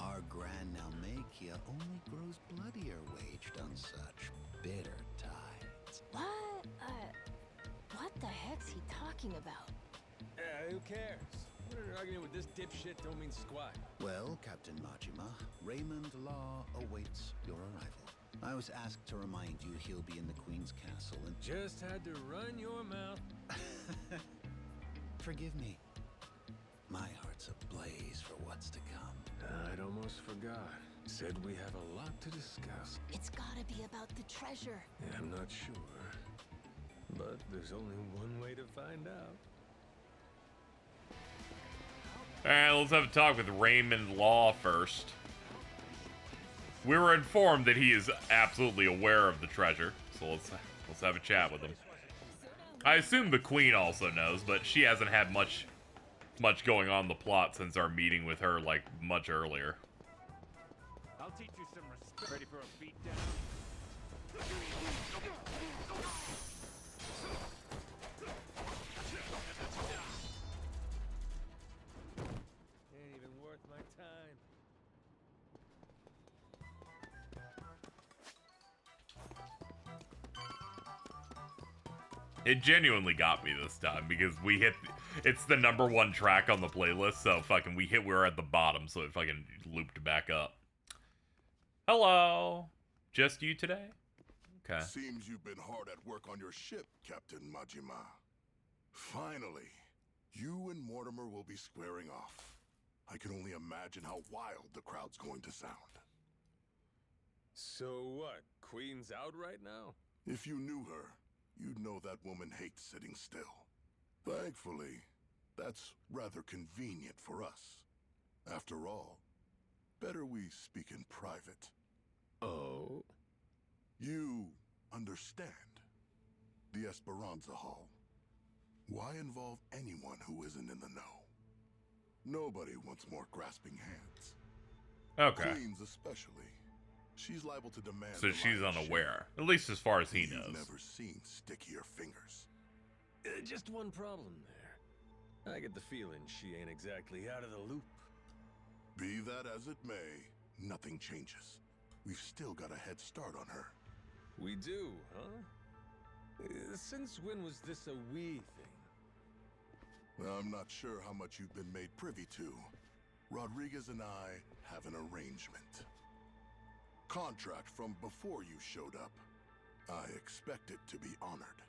our Grand Nalmakia only grows bloodier waged on such bitter tides. What? What the heck's he talking about? Who cares? Winning an argument with this dipshit don't mean squat. Well, Captain Majima, Raymond Law awaits your arrival. I was asked to remind you he'll be in the Queen's castle and... Just had to run your mouth. Forgive me. My heart's ablaze for what's to come. I'd almost forgot. Said we have a lot to discuss. It's gotta be about the treasure. Yeah, I'm not sure. But there's only one way to find out. Alright, let's have a talk with Raymond Law first. We were informed that he is absolutely aware of the treasure, so let's have a chat with him. I assume the Queen also knows, but she hasn't had much going on in the plot since our meeting with her, like, much earlier. I'll teach you some respect. Ready for a beat down? Ain't even worth my time. It genuinely got me this time because we hit. It's the #1 track on the playlist, so fucking we were at the bottom, so it fucking looped back up. Hello, just you today? Okay. Seems you've been hard at work on your ship, Captain Majima. Finally, you and Mortimer will be squaring off. I can only imagine how wild the crowd's going to sound. So what? Queen's out right now? If you knew her, you'd know that woman hates sitting still. Thankfully, that's rather convenient for us. After all, better we speak in private. Oh? You understand. The Esperanza Hall. Why involve anyone who isn't in the know? Nobody wants more grasping hands. Okay. Queens especially. She's liable to demand. So she's unaware, at least as far as he knows. You've never seen stickier fingers. Just one problem there. I get the feeling she ain't exactly out of the loop. Be that as it may, nothing changes. We've still got a head start on her. We do, huh? Since when was this a we thing? I'm not sure how much you've been made privy to. Rodriguez and I have an arrangement. Contract from before you showed up. I expect it to be honored.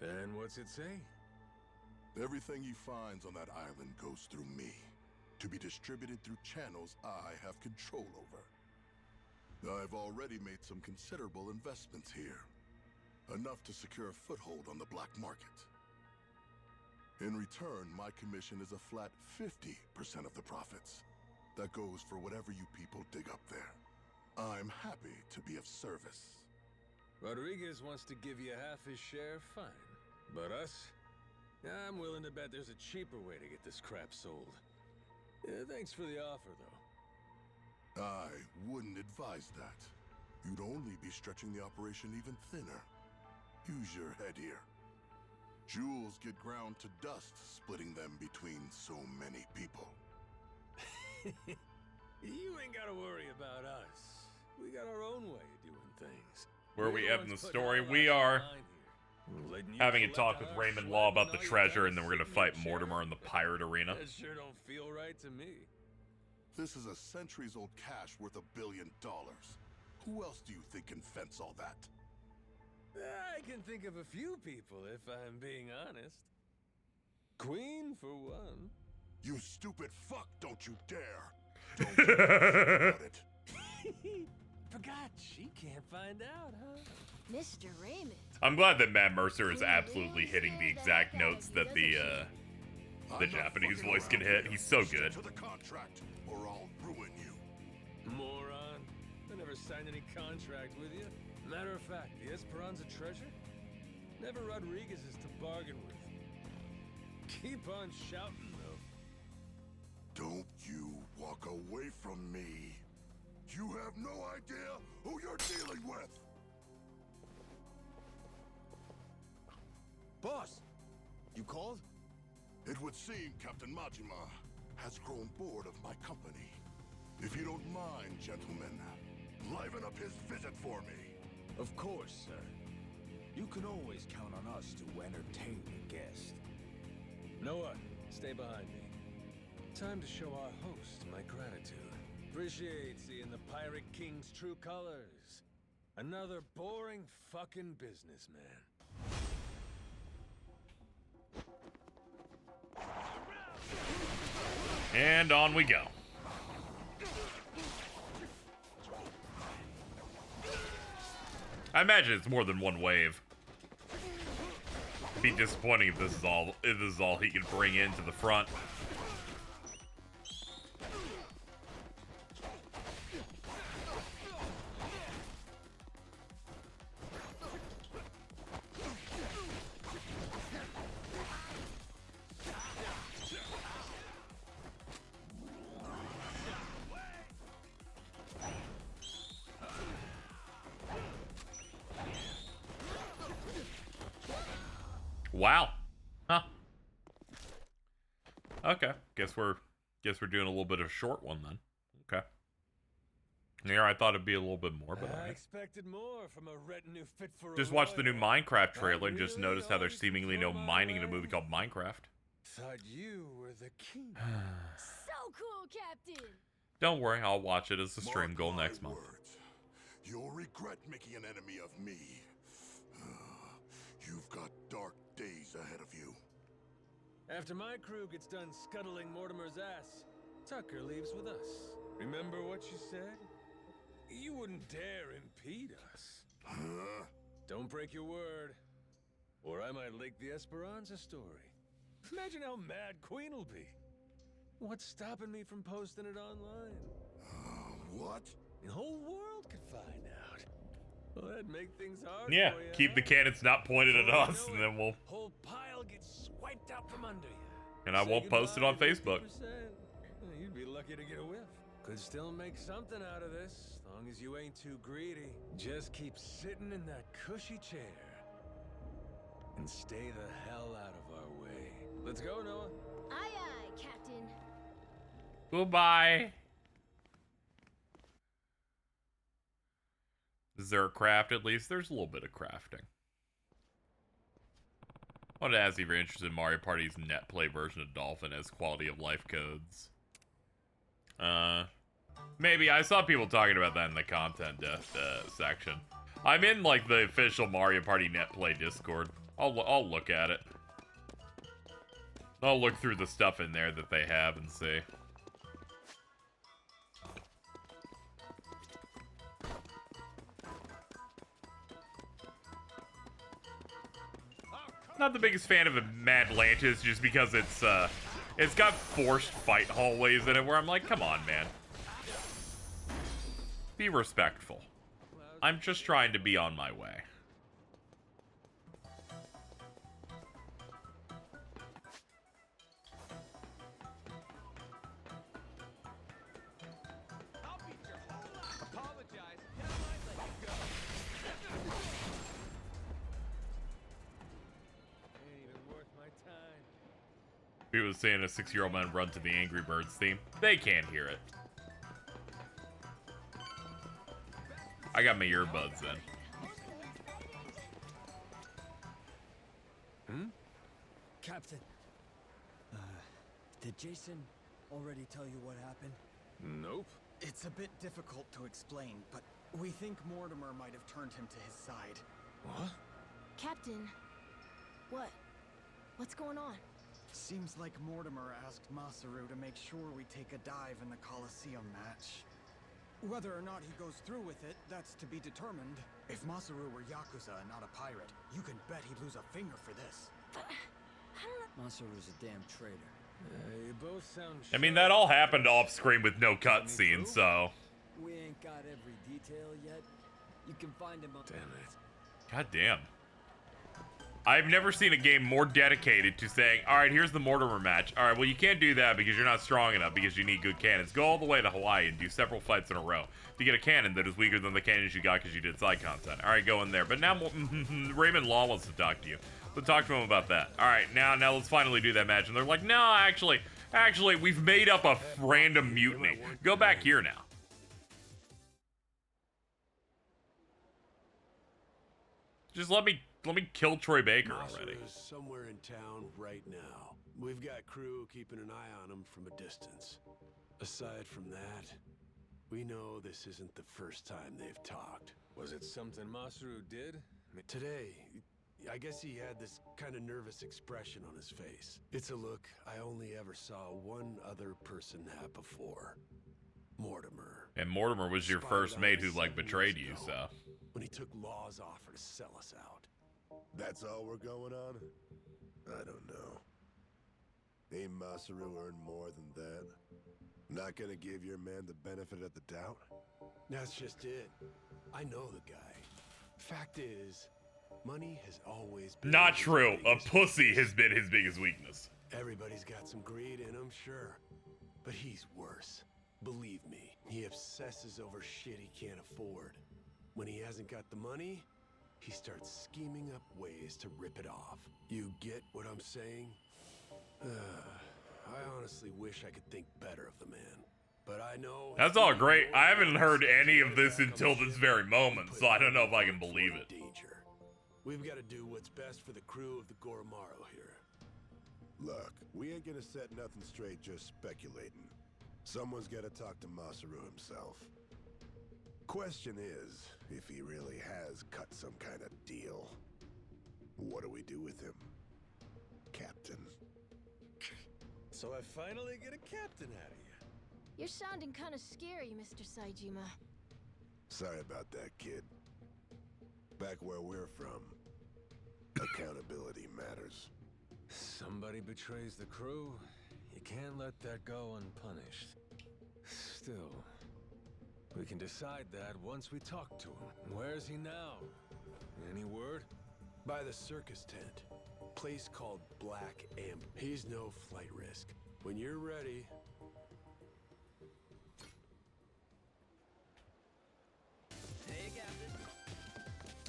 And what's it say? Everything he finds on that island goes through me, to be distributed through channels I have control over. I've already made some considerable investments here, enough to secure a foothold on the black market. In return, my commission is a flat 50% of the profits. That goes for whatever you people dig up there. I'm happy to be of service. Rodriguez wants to give you half his share, fine. But us? I'm willing to bet there's a cheaper way to get this crap sold. Thanks for the offer, though. I wouldn't advise that. You'd only be stretching the operation even thinner. Use your head here. Jewels get ground to dust, splitting them between so many people. You ain't gotta worry about us. We got our own way of doing things. Where are we at in the story? We are having a talk with Raymond Law about the treasure, and then we're gonna fight Mortimer in the pirate arena. That sure don't feel right to me. This is a centuries-old cache worth $1 billion. Who else do you think can fence all that? I can think of a few people, if I'm being honest. Queen, for one. You stupid fuck, don't you dare! Don't you about it. Forgot she can't find out, huh? Mr. Raymond. I'm glad that Matt Mercer is absolutely hitting the exact notes that the Japanese voice can hit. He's so good. To the contract, or I'll ruin you. Moron. I never signed any contract with you. Matter of fact, the Esperanza treasure? Never Rodriguez's to bargain with. Keep on shouting, though. Don't you walk away from me. You have no idea who you're dealing with. Boss, you called? It would seem Captain Majima has grown bored of my company. If you don't mind, gentlemen, liven up his visit for me. Of course, sir. You can always count on us to entertain a guest. Noah, stay behind me. Time to show our host my gratitude. Appreciate seeing the Pirate King's true colors. Another boring fucking businessman. And on we go. I imagine it's more than one wave. It'd be disappointing if this is all he can bring into the front. Wow. Huh. Okay. Guess we're doing a little bit of a short one then. Okay. Yeah, I thought it'd be a little bit more, but I expected more from a retinue fit for just watched the new Minecraft trailer and just noticed how there's seemingly no mining in a movie called Minecraft. Thought you were the king. So cool, Captain. Don't worry, I'll watch it as a stream goal next month. You'll regret making an enemy of me. You've got dark days ahead of you. After my crew gets done scuttling Mortimer's ass, Tucker leaves with us. Remember what you said? You wouldn't dare impede us. Huh? Don't break your word, or I might leak the Esperanza story. Imagine how mad Queen will be. What's stopping me from posting it online? What? The whole world could find out. Well, that'd make things hard. Yeah, for you, keep the cannons not pointed at us, and then we'll. Whole pile gets swiped out from under you. And I won't post it on Facebook. You'd be lucky to get a whiff. Could still make something out of this, as long as you ain't too greedy. Just keep sitting in that cushy chair. And stay the hell out of our way. Let's go, Noah. Aye, aye, Captain. Goodbye. Is there a craft at least? There's a little bit of crafting. I wanted to ask if you're interested in Mario Party's net play version of Dolphin as quality of life codes. Maybe. I saw people talking about that in the content section. I'm in, like, the official Mario Party net play Discord. I'll look at it. I'll look through the stuff in there that they have and see. Not the biggest fan of Madlantis just because it's got forced fight hallways in it where I'm like, come on, man. Be respectful. I'm just trying to be on my way. He was saying a 6-year-old man run to the Angry Birds theme. They can't hear it. I got my earbuds in. Captain, did Jason already tell you what happened? Nope. It's a bit difficult to explain, but we think Mortimer might have turned him to his side. What? Captain, what? What's going on? Seems like Mortimer asked Masaru to make sure we take a dive in the Coliseum match. Whether or not he goes through with it, that's to be determined. If Masaru were Yakuza and not a pirate, you can bet he'd lose a finger for this. Masaru's a damn traitor. You both sound I mean, that all happened off screen with no cutscene, so. We ain't got every detail yet. You can find him on. Damn it. God damn. I've never seen a game more dedicated to saying, alright, here's the Mortimer match. Alright, well, you can't do that because you're not strong enough because you need good cannons. Go all the way to Hawaii and do several fights in a row to get a cannon that is weaker than the cannons you got because you did side content. Alright, go in there. But now Raymond Law wants to talk to you. Let's talk to him about that. Alright, now let's finally do that match. And they're like, no, actually, we've made up a random mutiny. Go back here now. Just let me kill Troy Baker already. Masaru's somewhere in town right now. We've got crew keeping an eye on him from a distance. Aside from that, we know this isn't the first time they've talked. Was it something Masaru did? Today, I guess he had this kind of nervous expression on his face. It's a look I only ever saw one other person have before. Mortimer. And Mortimer was your first mate who, like, betrayed you, so. When he took Law's offer to sell us out. That's all we're going on? I don't know. Ain't Masaru earned more than that? Not gonna give your man the benefit of the doubt? That's just it. I know the guy. Fact is, money has always been... Not true. A pussy has been his biggest weakness. Everybody's got some greed in him, sure. But he's worse. Believe me, he obsesses over shit he can't afford. When he hasn't got the money, he starts scheming up ways to rip it off. You get what I'm saying? I honestly wish I could think better of the man. But I know... That's all great. I haven't heard any of this until this very moment, so I don't know if I can believe it. Danger. We've got to do what's best for the crew of the Goromaru here. Look, we ain't gonna set nothing straight just speculating. Someone's gotta talk to Masaru himself. Question is, if he really has cut some kind of deal, what do we do with him, Captain? So I finally get a captain out of you. You're sounding kind of scary, Mr. Saejima. Sorry about that, kid. Back where we're from, accountability matters. Somebody betrays the crew. You can't let that go unpunished. Still, we can decide that once we talk to him. Where's he now? Any word? By the circus tent. Place called Black Amp. He's no flight risk. When you're ready...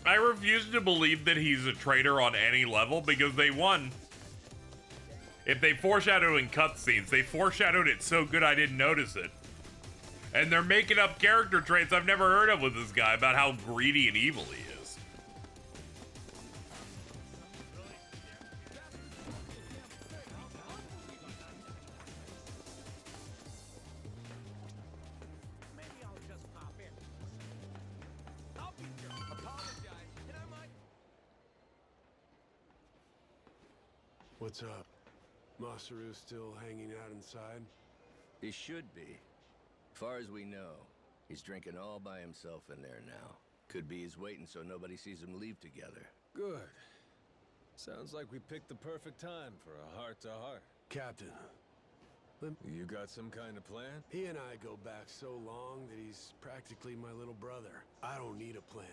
I refuse to believe that he's a traitor on any level because they won. If they foreshadowed in cutscenes, they foreshadowed it so good I didn't notice it. And they're making up character traits I've never heard of with this guy about how greedy and evil he is. What's up? Masaru still hanging out inside? He should be. Far as we know, he's drinking all by himself in there now. Could be he's waiting so nobody sees him leave together. Good. Sounds like we picked the perfect time for a heart-to-heart. Captain, you got some kind of plan? He and I go back so long that he's practically my little brother. I don't need a plan.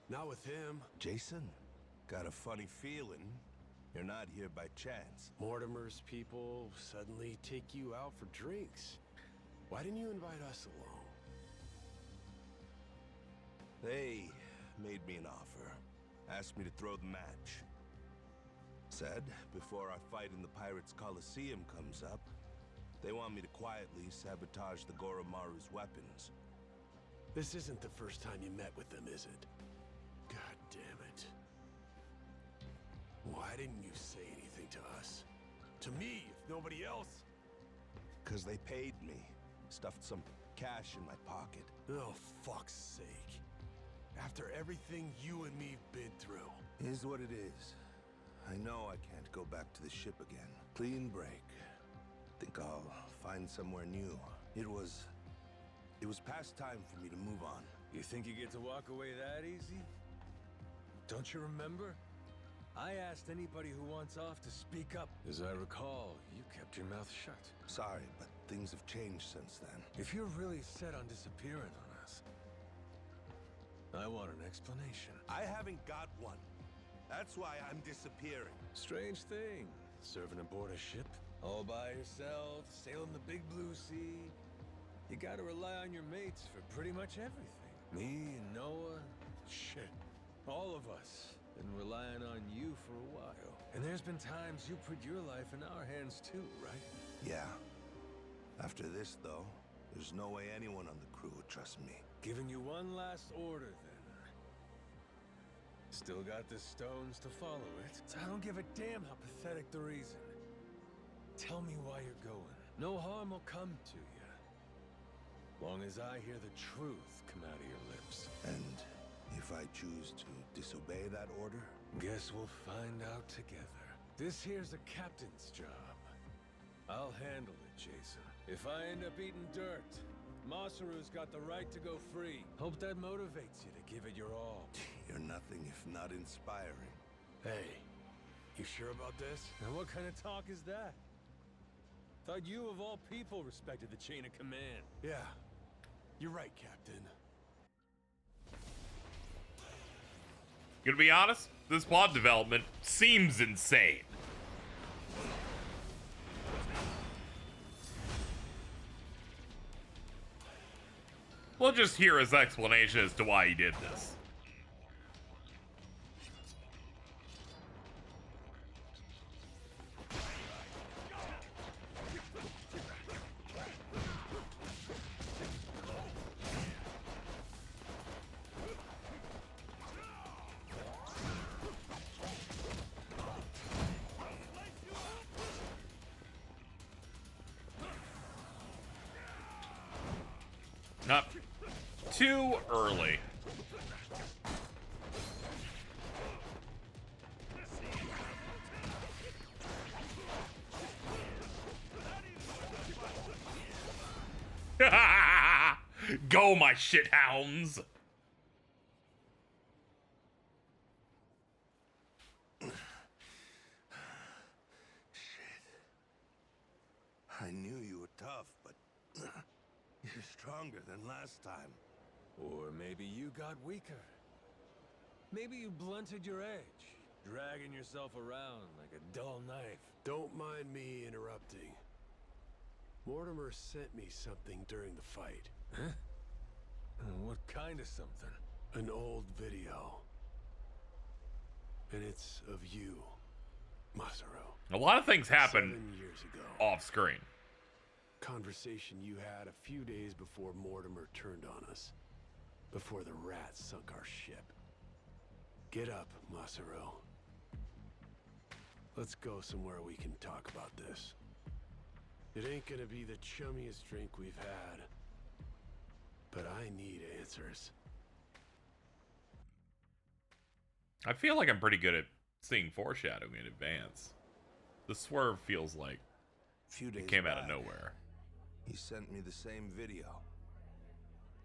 Not with him. Jason, got a funny feeling you're not here by chance. Mortimer's people suddenly take you out for drinks. Why didn't you invite us along? They made me an offer. Asked me to throw the match. Said, before our fight in the Pirates Coliseum comes up, they want me to quietly sabotage the Goromaru's weapons. This isn't the first time you met with them, is it? God damn it. Why didn't you say anything to us? To me, if nobody else? 'Cause they paid me. Stuffed some cash in my pocket. Oh, fuck's sake. After everything you and me've been through. Is what it is. I know I can't go back to the ship again. Clean break. Think I'll find somewhere new. It was past time for me to move on. You think you get to walk away that easy? Don't you remember? I asked anybody who wants off to speak up. As I recall, you kept your mouth shut. Sorry, but things have changed since then. If you're really set on disappearing on us, I want an explanation. I haven't got one. That's why I'm disappearing. Strange thing. Serving aboard a ship, all by yourself, sailing the big blue sea. You gotta rely on your mates for pretty much everything. Me and Noah, shit. All of us been relying on you for a while. And there's been times you put your life in our hands too, right? Yeah. After this, though, there's no way anyone on the crew would trust me. Giving you one last order, then. Still got the stones to follow it. So I don't give a damn how pathetic the reason. Tell me why you're going. No harm will come to you. Long as I hear the truth come out of your lips. And if I choose to disobey that order? Guess we'll find out together. This here's a captain's job. I'll handle it, Jason. If I end up eating dirt, Masaru's got the right to go free. Hope that motivates you to give it your all. You're nothing if not inspiring. Hey, you sure about this? And what kind of talk is that? Thought you of all people respected the chain of command. Yeah, you're right, Captain. Gonna be honest, this plot development seems insane. We'll just hear his explanation as to why he did this. Not too early. Go, my shithounds! I knew you were tough, but you're stronger than last time. Or maybe you got weaker. Maybe you blunted your edge, dragging yourself around like a dull knife. Don't mind me interrupting. Mortimer sent me something during the fight. Huh? What kind of something? An old video. And it's of you, Masaru. A lot of things happen 7 years ago. Off screen. Conversation you had a few days before Mortimer turned on us. Before the rats sunk our ship. Get up, Masaru. Let's go somewhere we can talk about this. It ain't gonna be the chummiest drink we've had. But I need answers. I feel like I'm pretty good at seeing foreshadowing in advance. The swerve feels like Few days it came out of back, nowhere. He sent me the same video.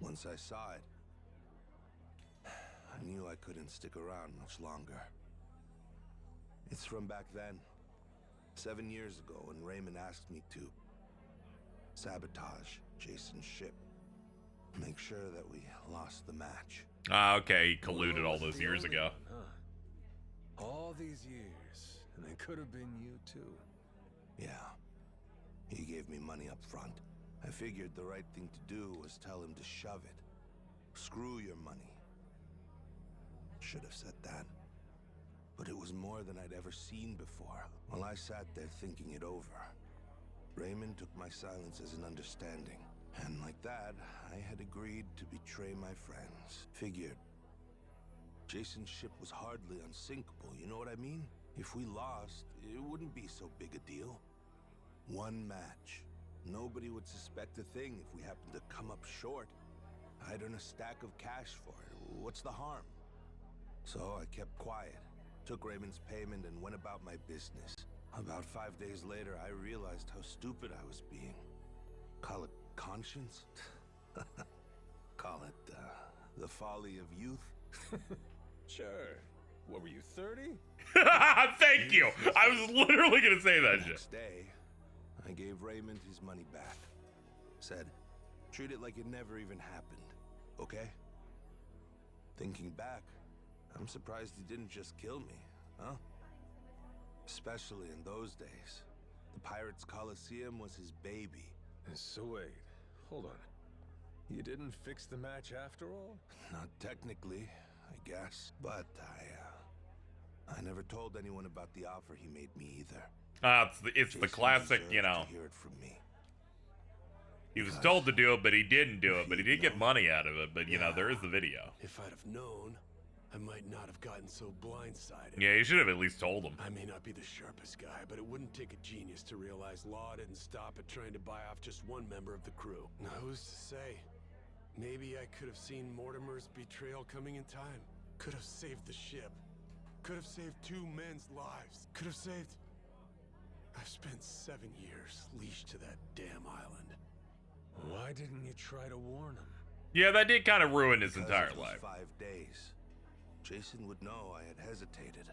Once I saw it, I knew I couldn't stick around much longer. It's from back then, 7 years ago, when Raymond asked me to sabotage Jason's ship. Make sure that we lost the match. Ah, okay, he colluded all those years ago. Huh? All these years, and it could have been you too. Yeah. He gave me money up front. I figured the right thing to do was tell him to shove it. Screw your money. Should have said that. But it was more than I'd ever seen before. While I sat there thinking it over, Raymond took my silence as an understanding. And like that, I had agreed to betray my friends. Figured Jason's ship was hardly unsinkable, you know what I mean? If we lost, it wouldn't be so big a deal. One match. Nobody would suspect a thing if we happened to come up short. I'd earn a stack of cash for it. What's the harm? So I kept quiet, took Raymond's payment, and went about my business. About 5 days later, I realized how stupid I was being. Call it conscience? Call it, the folly of youth? Sure. What were you, 30? Thank you! I was literally gonna say that shit. Next day, I gave Raymond his money back. Said, treat it like it never even happened, okay? Thinking back, I'm surprised he didn't just kill me, huh? Especially in those days. The Pirates Coliseum was his baby. So wait, hold on. You didn't fix the match after all? Not technically, I guess. But I never told anyone about the offer he made me either. It's the classic, you know. To hear it from me. He was told to do it, but he didn't do it. But he did get money out of it. But, you know, there is the video. If I'd have known, I might not have gotten so blindsided. Yeah, you should have at least told him. I may not be the sharpest guy, but it wouldn't take a genius to realize Law didn't stop at trying to buy off just one member of the crew. Now, who's to say? Maybe I could have seen Mortimer's betrayal coming in time. Could have saved the ship. Could have saved 2 men's lives. Could have saved... I've spent 7 years leashed to that damn island. Why didn't you try to warn him? Yeah, that did kind of ruin his Because entire it was life. 5 days. Jason would know I had hesitated.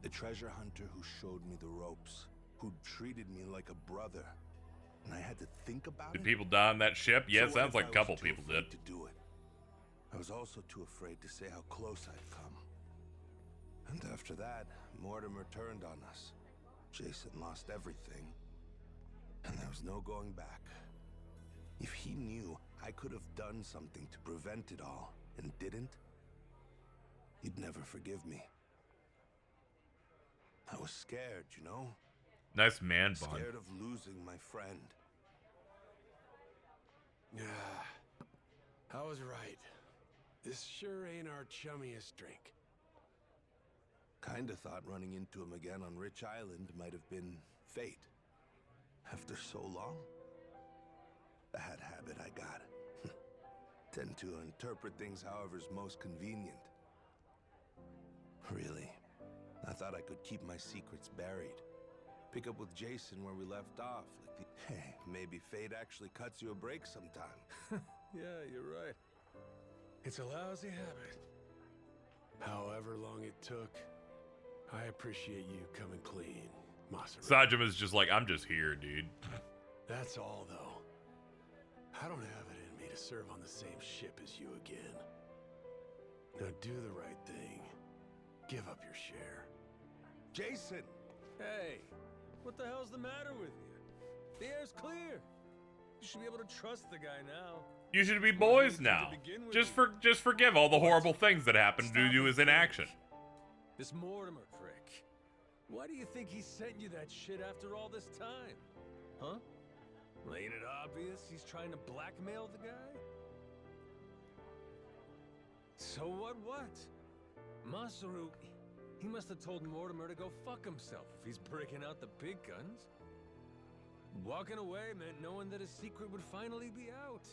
The treasure hunter who showed me the ropes, who treated me like a brother, and I had to think about Did it. people die on that ship? Yeah, So it what sounds if like I a couple was too people afraid did. to do it? I was also too afraid to say how close I'd come. And after that, Mortimer turned on us. Jason lost everything, and there was no going back. If he knew I could have done something to prevent it all, and didn't, he'd never forgive me. I was scared, you know? Nice man bun. Scared of losing my friend. Yeah, I was right. This sure ain't our chummiest drink. Kinda thought running into him again on Rich Island might have been fate. After so long? Bad habit I got. Tend to interpret things however's most convenient. Really, I thought I could keep my secrets buried. Pick up with Jason where we left off. Hey, maybe fate actually cuts you a break sometime. Yeah, you're right. It's a lousy habit. However long it took, I appreciate you coming clean, Masaru. Sajima's just like, I'm just here, dude. That's all, though. I don't have it in me to serve on the same ship as you again. Now do the right thing. Give up your share. Jason! Hey, what the hell's the matter with you? The air's clear. You should be able to trust the guy now. You should be boys now. Just forgive all the horrible things that happened due to his inaction. This Mortimer prick. Why do you think he sent you that shit after all this time? Huh? Well, ain't it obvious he's trying to blackmail the guy? So what? Masaru, he must have told Mortimer to go fuck himself if he's breaking out the big guns. Walking away meant knowing that his secret would finally be out.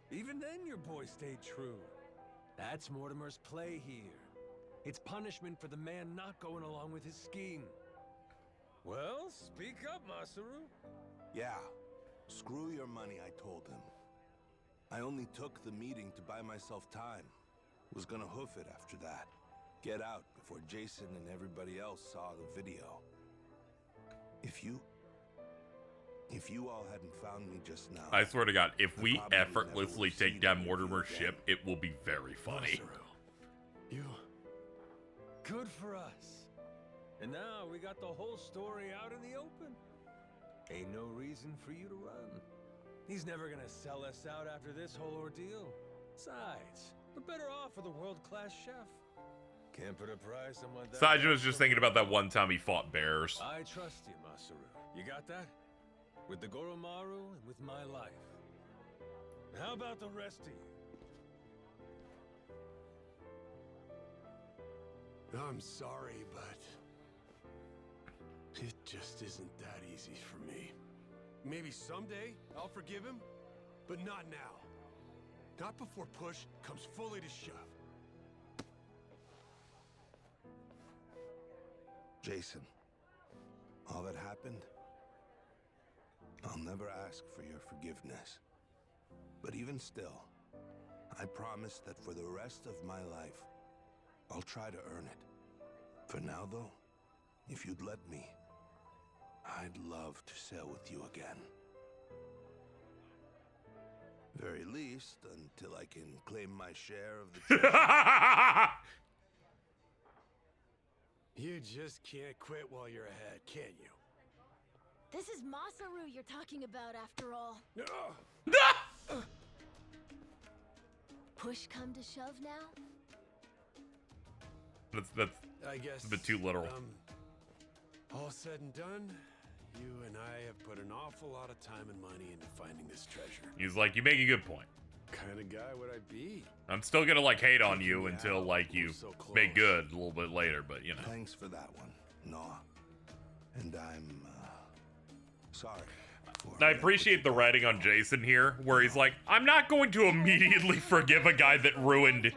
Even then, your boy stayed true. That's Mortimer's play here. It's punishment for the man not going along with his scheme. Well, speak up, Masaru. Yeah. Screw your money, I told him. I only took the meeting to buy myself time. Was gonna hoof it after that. Get out before Jason and everybody else saw the video. If you all hadn't found me just now... I swear to God, if we effortlessly take down Mortimer's ship, it will be very funny. You... Good for us. And now we got the whole story out in the open. Ain't no reason for you to run. He's never gonna sell us out after this whole ordeal. Besides, we're better off with a world-class chef. Can't put a price on what that... Sajin was just thinking about that one time he fought bears. I trust you, Masaru. You got that? With the Goromaru and with my life. How about the rest of you? I'm sorry, but it just isn't that easy for me. Maybe someday I'll forgive him, but not now. Not before push comes fully to shove. Jason, all that happened, I'll never ask for your forgiveness. But even still, I promise that for the rest of my life, I'll try to earn it. For now, though, if you'd let me, I'd love to sail with you again. Very least, until I can claim my share of the treasure. You just can't quit while you're ahead, can you? This is Masaru you're talking about, after all. Push come to shove now? That's I guess a bit too literal. All said and done, you and I have put an awful lot of time and money into finding this treasure. He's like, you make a good point. Kind of guy would I be? I'm still gonna like hate on you until like you make good a little bit later, but you know. Thanks for that one, Noah. And I'm sorry. I appreciate the writing on Jason here, where he's like, I'm not going to immediately forgive a guy that ruined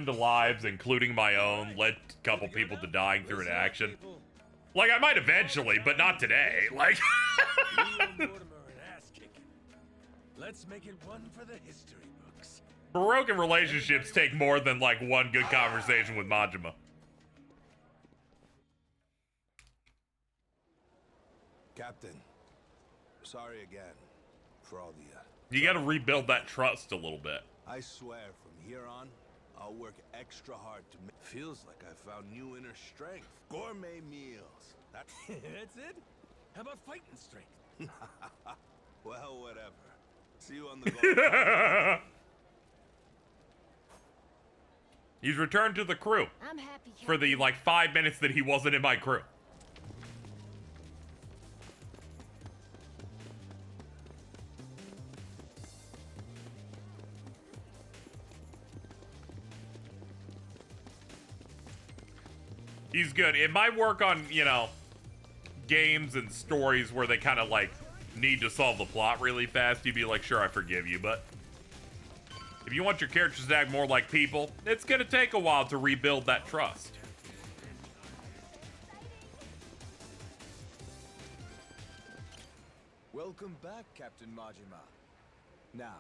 lives, including my own, led a couple people to dying through an action. Like, I might eventually, but not today. Like, Let's make it one for the history books. broken relationships take more than like one good conversation with Majima. Captain, sorry again for all the... You gotta rebuild that trust a little bit. I swear, from here on, I'll work extra hard to make... Feels like I found new inner strength. Gourmet meals. That's it? How about fighting strength? Well, whatever. See you on the golf. He's returned to the crew. I'm happy, for the like 5 minutes that he wasn't in my crew. He's good. It might work on, you know, games and stories where they kind of like need to solve the plot really fast. You'd be like, sure, I forgive you, but if you want your characters to act more like people, it's gonna take a while to rebuild that trust. Welcome back, Captain Majima. Now,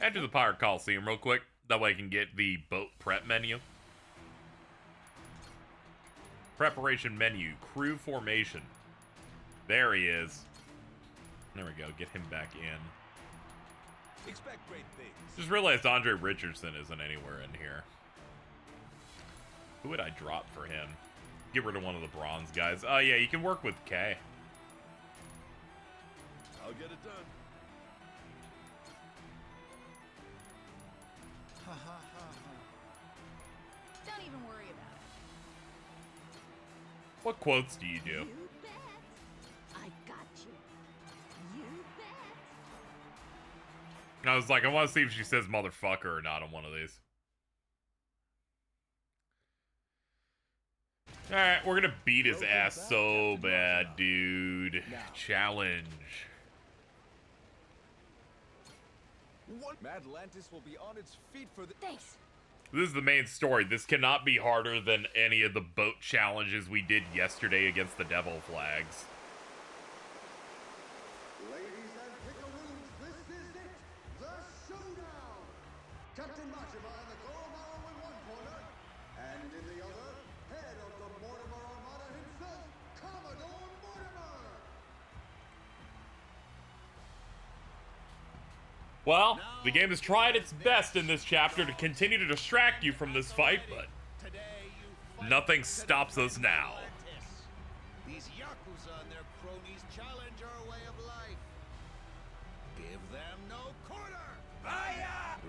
Enter the Pirate Coliseum real quick. That way I can get the boat prep menu. Preparation menu, crew formation. There he is. There we go, get him back in. Expect great things. Just realized Andre Richardson isn't anywhere in here. Who would I drop for him? Get rid of one of the bronze guys. Oh yeah, you can work with K. I'll get it done. Ha ha ha ha. Don't even worry about it. What quotes do you do? You bet. I got you. You bet. I was like, I want to see if she says motherfucker or not on one of these. Alright, we're gonna beat his ass so bad, dude. Challenge. Madlantis will be on its feet for the... Thanks. This is the main story. This cannot be harder than any of the boat challenges we did yesterday against the Devil Flags. Ladies and pickaroos, this is it! The showdown! Captain Majima and the Goromaru in one corner, and in the other, head of the Mortimer Armada himself, Commodore Mortimer! Well, the game has tried its best in this chapter to continue to distract you from this fight, but nothing stops us now. These Yakuza and their cronies challenge our way of life. Give them no quarter!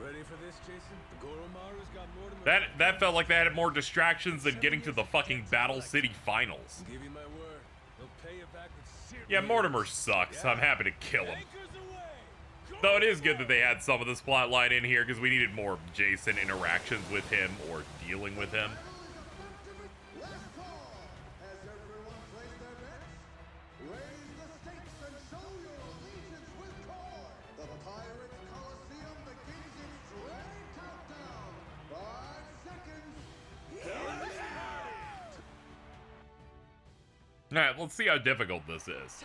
Ready for this, Jason? The Goromaru's got Mortimer. That felt like they had more distractions than getting to the fucking Battle City finals. Give you my word. They'll pay you back with serious. Yeah, Mortimer sucks. I'm happy to kill him. Though it is good that they had some of this plot line in here because we needed more Jason interactions with him or dealing with him. Last call! Has everyone placed their bets? Raise the stakes and show your allegiance with Core! The Pirates Coliseum begins its dreaded countdown! 5 seconds! Alright, let's see how difficult this is.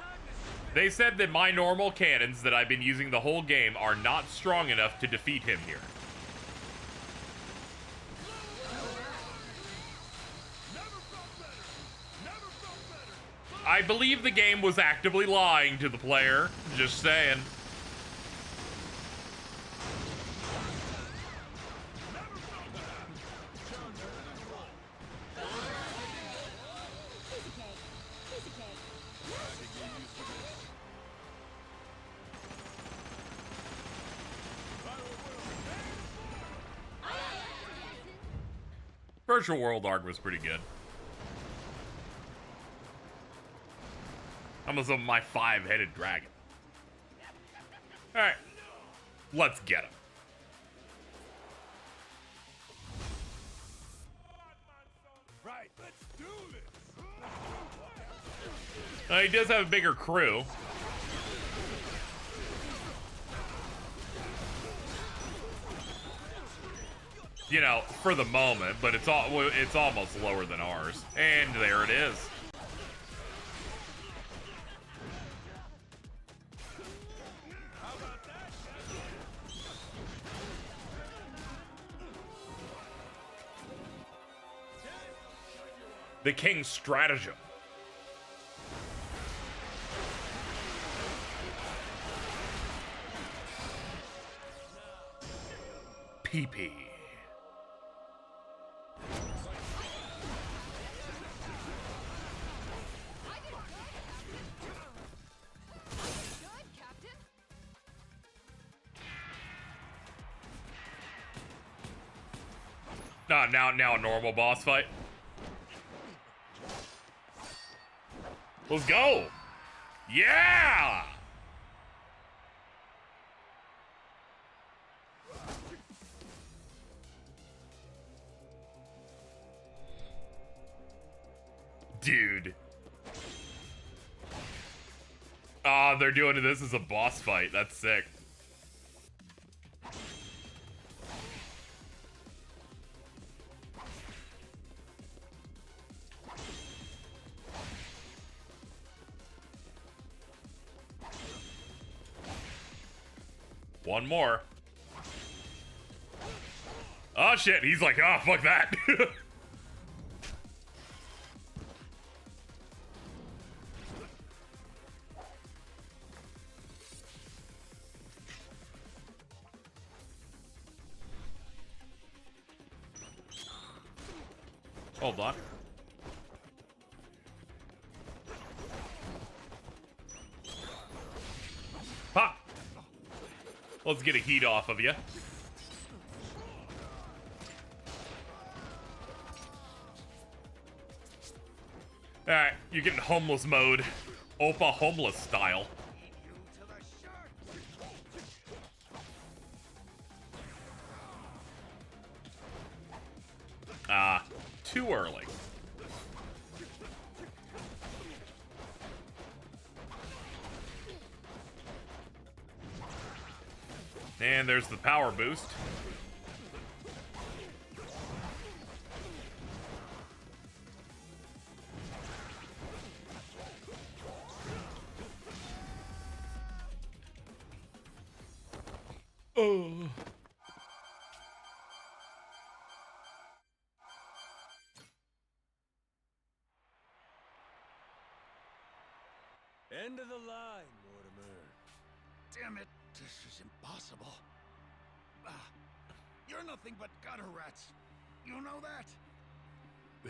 They said that my normal cannons that I've been using the whole game are not strong enough to defeat him here. I believe the game was actively lying to the player, just saying. Virtual World arc was pretty good. Almost of my 5-headed dragon. Alright. Let's get him. Right, let's do this! He does have a bigger crew. You know, for the moment, but it's almost lower than ours. And there it is. The King's Stratagem. PP. Now a normal boss fight. Let's go. Yeah. Dude. Ah, they're doing this as a boss fight. That's sick. One more. Oh shit, he's like, oh, fuck that. Hold on. Ha! Let's get a heat off of you. Alright, you're getting homeless mode. Oppa homeless style. Too early. And there's the power boost. Oh. End of the line, Mortimer. Damn it, this is impossible. You're nothing but gutter rats. You know that?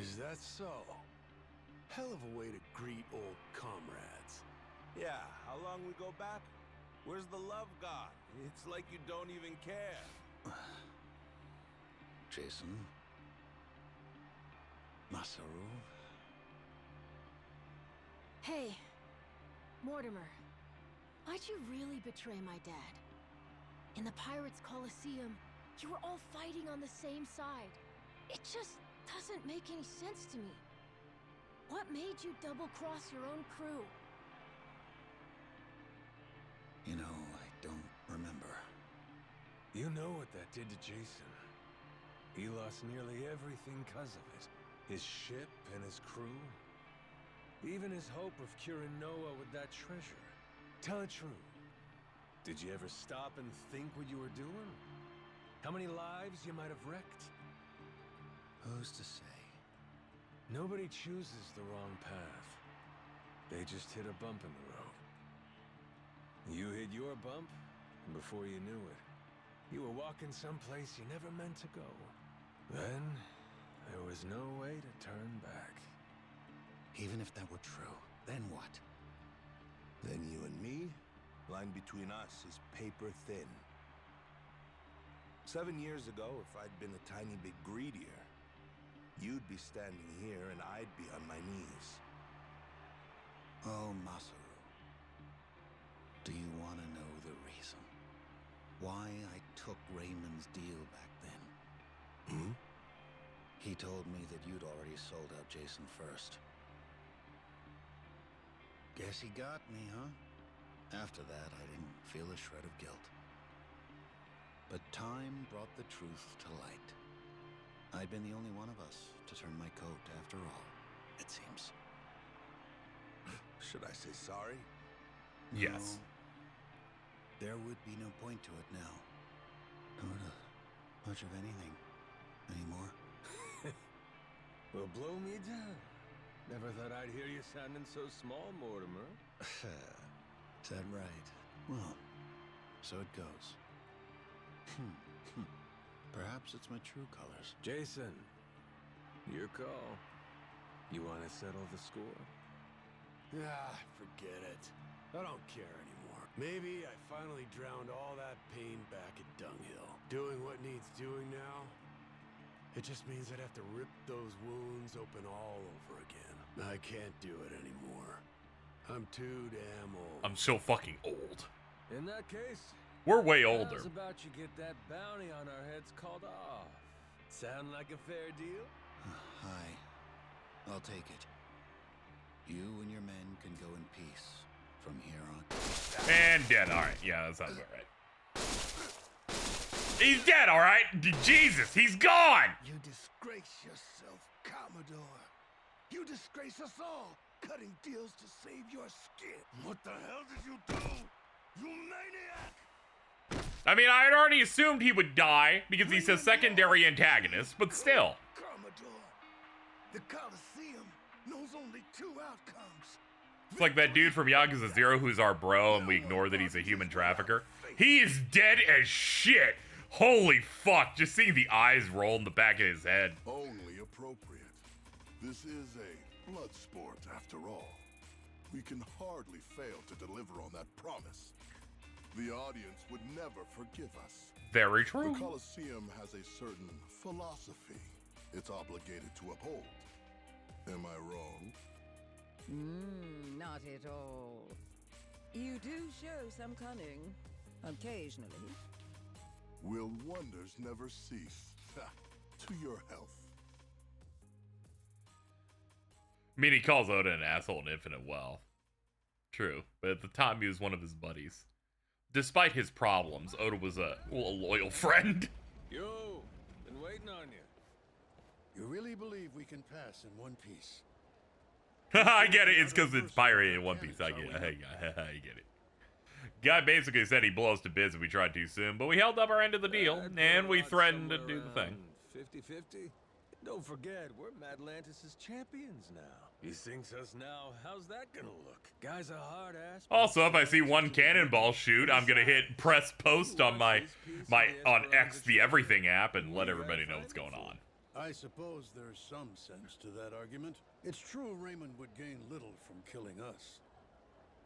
Is that so? Hell of a way to greet old comrades. Yeah, how long we go back? Where's the love god? It's like you don't even care. Jason? Masaru? Hey, Mortimer. Why'd you really betray my dad? In the Pirates' Coliseum, you were all fighting on the same side. It just doesn't make any sense to me. What made you double-cross your own crew? You know, I don't remember. You know what that did to Jason. He lost nearly everything because of it. His ship and his crew. Even his hope of curing Noah with that treasure. Tell it true. Did you ever stop and think what you were doing? How many lives you might have wrecked? Who's to say? Nobody chooses the wrong path. They just hit a bump in the road. You hit your bump, and before you knew it, you were walking someplace you never meant to go. Then, there was no way to turn back. Even if that were true, then what? Then you and me, line between us is paper thin. 7 years ago, if I'd been a tiny bit greedier, you'd be standing here and I'd be on my knees. Oh, Masaru. Do you want to know the reason? Why I took Raymond's deal back then? Hmm? He told me that you'd already sold out Jason first. Guess he got me, huh? After that, I didn't feel a shred of guilt. But time brought the truth to light. I'd been the only one of us to turn my coat after all, it seems. Should I say sorry? Yes. No. There would be no point to it now. Not much of anything anymore. Well, blow me down. Never thought I'd hear you sounding so small, Mortimer. Is that right? Well, so it goes. Perhaps it's my true colors. Jason, your call. You want to settle the score? Forget it. I don't care anymore. Maybe I finally drowned all that pain back at Dunghill. Doing what needs doing now, it just means I'd have to rip those wounds open all over again. I can't do it anymore. I'm too damn old. I'm so fucking old. In that case, we're way older. how's about you get that bounty on our heads called off? Sound like a fair deal? Hi. I'll take it. You and your men can go in peace from here on. And dead. All right. Yeah, that sounds about right. He's dead. All right. Jesus, he's gone. You disgrace yourself, Commodore. You disgrace us all, cutting deals to save your skin. What the hell did you do? You maniac! I mean, I had already assumed he would die because he's a secondary antagonist, but still. Commodore, the Coliseum knows only two outcomes. It's like that dude from Yakuza 0 who's our bro and we ignore that he's a human trafficker. He is dead as shit. Holy fuck. Just seeing the eyes roll in the back of his head. Only appropriate. This is a blood sport after all. We can hardly fail to deliver on that promise. The audience would never forgive us. Very true. The Coliseum has a certain philosophy it's obligated to uphold. Am I wrong? Not at all. You do show some cunning, occasionally. Will wonders never cease? To your health. I mean, he calls Oda an asshole in Infinite Wealth. True, but at the time he was one of his buddies. Despite his problems, Oda was a loyal friend. Yo, been waiting on you. You really believe we can pass in one piece? I get it. It's because it's Pirate in One Piece. I get it. I get it. Guy basically said he'd blow us to bits if we tried too soon, but we held up our end of the deal, and we threatened to do the thing. 50-50? Don't forget, we're Madlantis' champions now. He sinks us now, how's that gonna look? Guy's a hard ass. Also, if I see one cannonball shoot, I'm gonna hit press post on my on X the Everything app and let everybody know what's going on. I suppose there's some sense to that argument. It's true Raymond would gain little from killing us.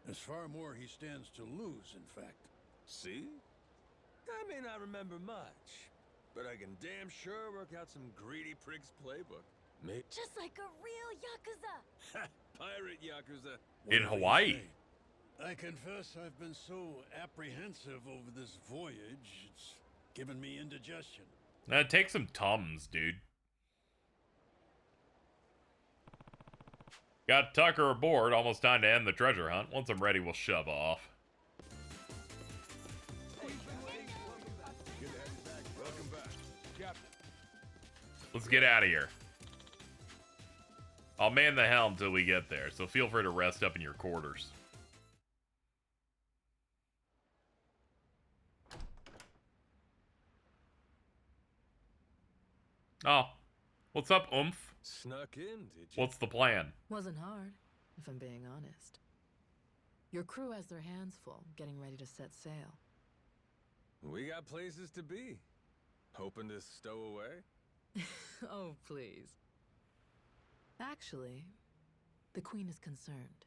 There's far more he stands to lose, in fact. See? I may not remember much, but I can damn sure work out some greedy prick's playbook. Just like a real Yakuza! Pirate Yakuza. In Hawaii. I confess I've been so apprehensive over this voyage, it's given me indigestion. Take some Tums, dude. Got Tucker aboard, almost time to end the treasure hunt. Once I'm ready, we'll shove off. Let's get out of here. I'll man the helm till we get there, so feel free to rest up in your quarters. Oh, what's up, Oomph? Snuck in, did you? What's the plan? Wasn't hard, if I'm being honest. Your crew has their hands full, getting ready to set sail. We got places to be. Hoping to stow away? Oh, please. Actually, the Queen is concerned.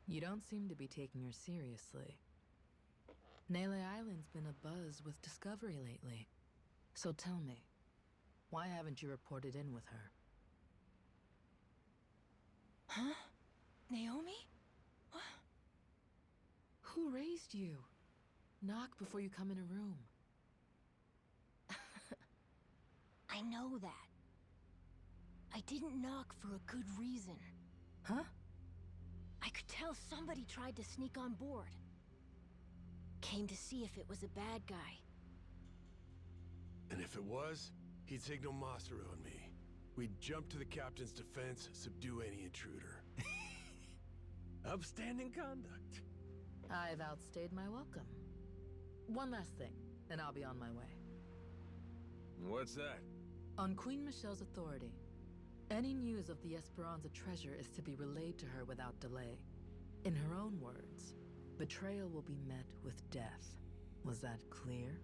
You don't seem to be taking her seriously. Nele Island's been abuzz with discovery lately. So tell me, why haven't you reported in with her? Huh? Naomi? What? Who raised you? Knock before you come in a room. I know that. I didn't knock for a good reason. Huh? I could tell somebody tried to sneak on board. Came to see if it was a bad guy. And if it was, he'd signal Masaru and me. We'd jump to the captain's defense, subdue any intruder. Upstanding conduct. I've outstayed my welcome. One last thing, and I'll be on my way. What's that? On Queen Michelle's authority, any news of the Esperanza treasure is to be relayed to her without delay. In her own words, betrayal will be met with death. Was that clear?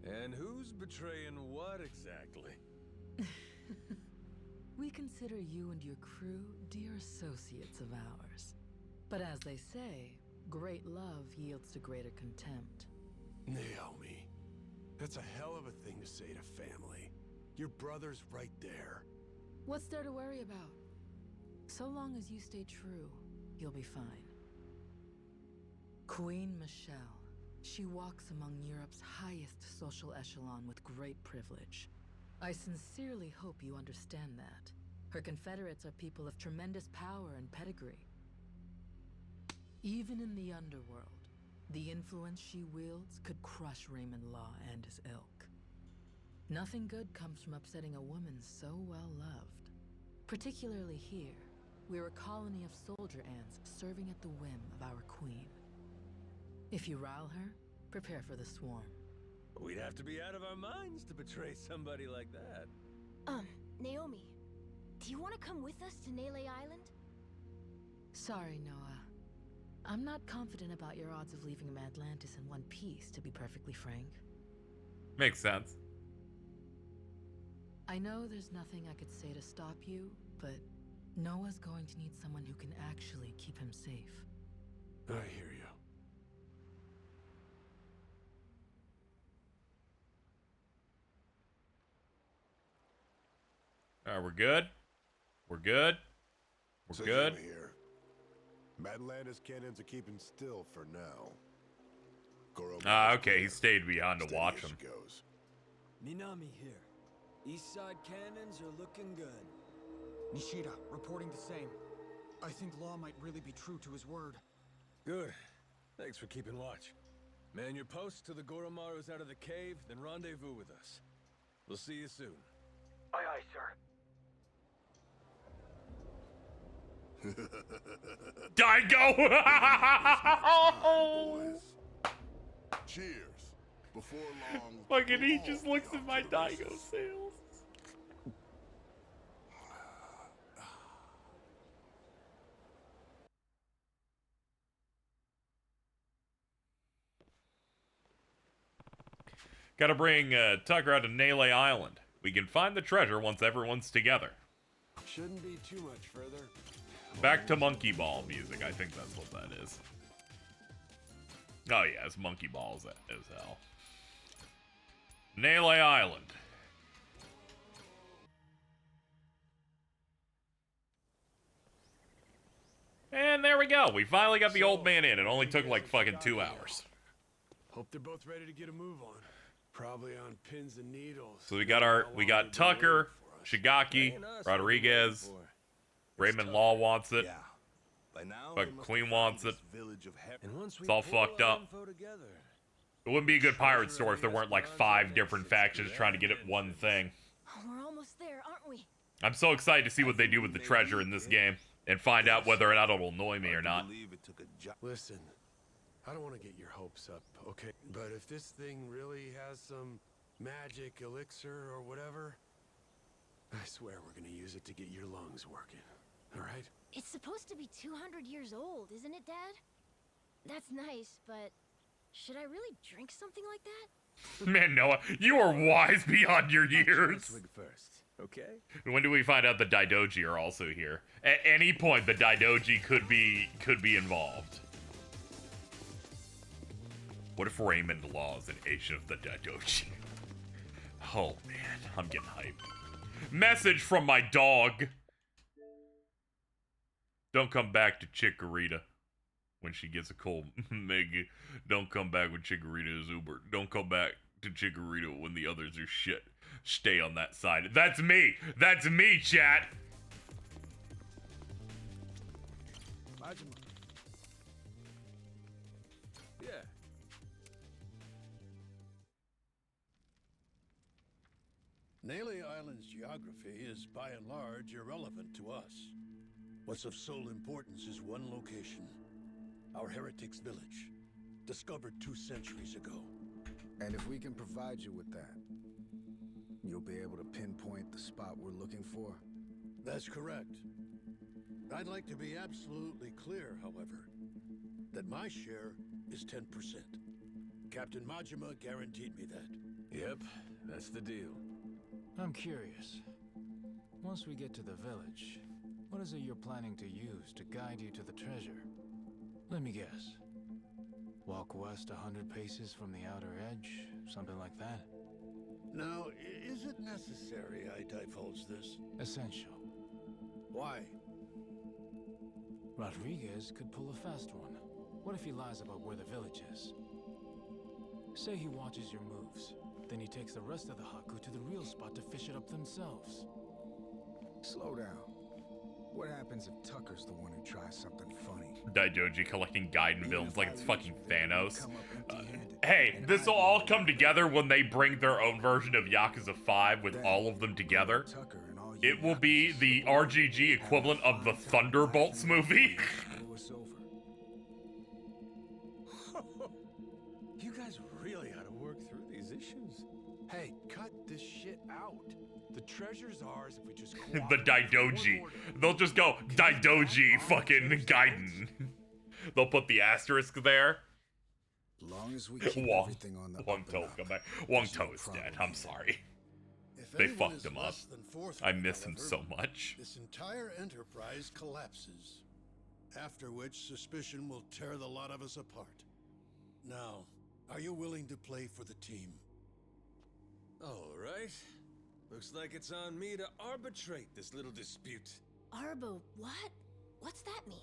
And who's betraying what exactly? We consider you and your crew dear associates of ours. But as they say, great love yields to greater contempt. Naomi, that's a hell of a thing to say to family. Your brother's right there. What's there to worry about? So long as you stay true, you'll be fine. Queen Michelle. She walks among Europe's highest social echelon with great privilege. I sincerely hope you understand that. Her confederates are people of tremendous power and pedigree. Even in the underworld, the influence she wields could crush Raymond Law and his ilk. Nothing good comes from upsetting a woman so well loved. Particularly here, we're a colony of soldier ants serving at the whim of our queen. If you rile her, prepare for the swarm. We'd have to be out of our minds to betray somebody like that. Naomi, do you want to come with us to Nele Island? Sorry, Noah. I'm not confident about your odds of leaving Atlantis in one piece, to be perfectly frank. Makes sense. I know there's nothing I could say to stop you, but Noah's going to need someone who can actually keep him safe. I hear you. Alright, we're good? We're good? We're good? Here. Madlantis cannons are keeping still for now. Okay, he stayed behind to watch him. Goes. Minami here. East side cannons are looking good. Nishida, reporting the same. I think Law might really be true to his word. Good. Thanks for keeping watch. Man your posts till the Goromaru's out of the cave, then rendezvous with us. We'll see you soon. Aye, aye, sir. Daigo! Cheers. Before long. Fucking he just looks at my Daigo sales. Gotta bring Tucker out to Nele Island. We can find the treasure once everyone's together. Shouldn't be too much further. Back to Monkey Ball music. I think that's what that is. Oh yeah, it's Monkey Balls as hell. Nele Island. And there we go. We finally got the old man in. It only took like fucking 2 hours. Hope they're both ready to get a move on. Probably on pins and needles. So we got Tucker, Shigaki, Rodriguez, Raymond Law wants it. But Queen wants it. It's all fucked up. It wouldn't be a good pirate story if there weren't like 5 different factions trying to get at one thing. Oh, we're almost there, aren't we? I'm so excited to see what they do with the treasure in this game and find out whether or not it'll annoy me or not. Listen, I don't want to get your hopes up, okay? But if this thing really has some magic elixir or whatever, I swear we're gonna use it to get your lungs working, all right? It's supposed to be 200 years old, isn't it, Dad? That's nice, but should I really drink something like that? Man, Noah, you are wise beyond your years. Swig first, okay? When do we find out the Daidoji are also here? At any point, the Daidoji could be involved. What if Raymond Law is an agent of the Daidoji? Oh man, I'm getting hyped. Message from my dog. Don't come back to Chikorita when she gets a cold. Maggie, don't come back when Chikorita is Uber. Don't come back to Chikorita when the others are shit. Stay on that side. That's me. That's me, chat. Yeah. Nele Island's geography is by and large irrelevant to us. What's of sole importance is one location. Our heretics' village, discovered 2 centuries ago. And if we can provide you with that, you'll be able to pinpoint the spot we're looking for? That's correct. I'd like to be absolutely clear, however, that my share is 10%. Captain Majima guaranteed me that. Yep, that's the deal. I'm curious. Once we get to the village, what is it you're planning to use to guide you to the treasure? Let me guess. Walk west 100 paces from the outer edge, something like that? Now, is it necessary I divulge this? Essential. Why? Rodriguez could pull a fast one. What if he lies about where the village is? Say he watches your moves, then he takes the rest of the Haku to the real spot to fish it up themselves. Slow down. What happens if Tucker's the one who tries something funny? Daidoji collecting Gaiden villains like it's fucking Thanos. Hey, this will all come together when they bring their own version of Yakuza 5 with all of them together. It will be the RGG equivalent of the Thunderbolts movie. You guys really ought to work through these issues. Hey, cut this shit out. The treasure's ours if we just The Daidoji. They'll just go Daidoji fucking Gaiden. They'll put the asterisk there. Long as we keep everything on the Wong To come back. Wong To is dead. I'm sorry. They fucked him up. I miss him so much. This entire enterprise collapses. After which, suspicion will tear the lot of us apart. Now, are you willing to play for the team? All right. Looks like it's on me to arbitrate this little dispute. Arbo, what? What's that mean?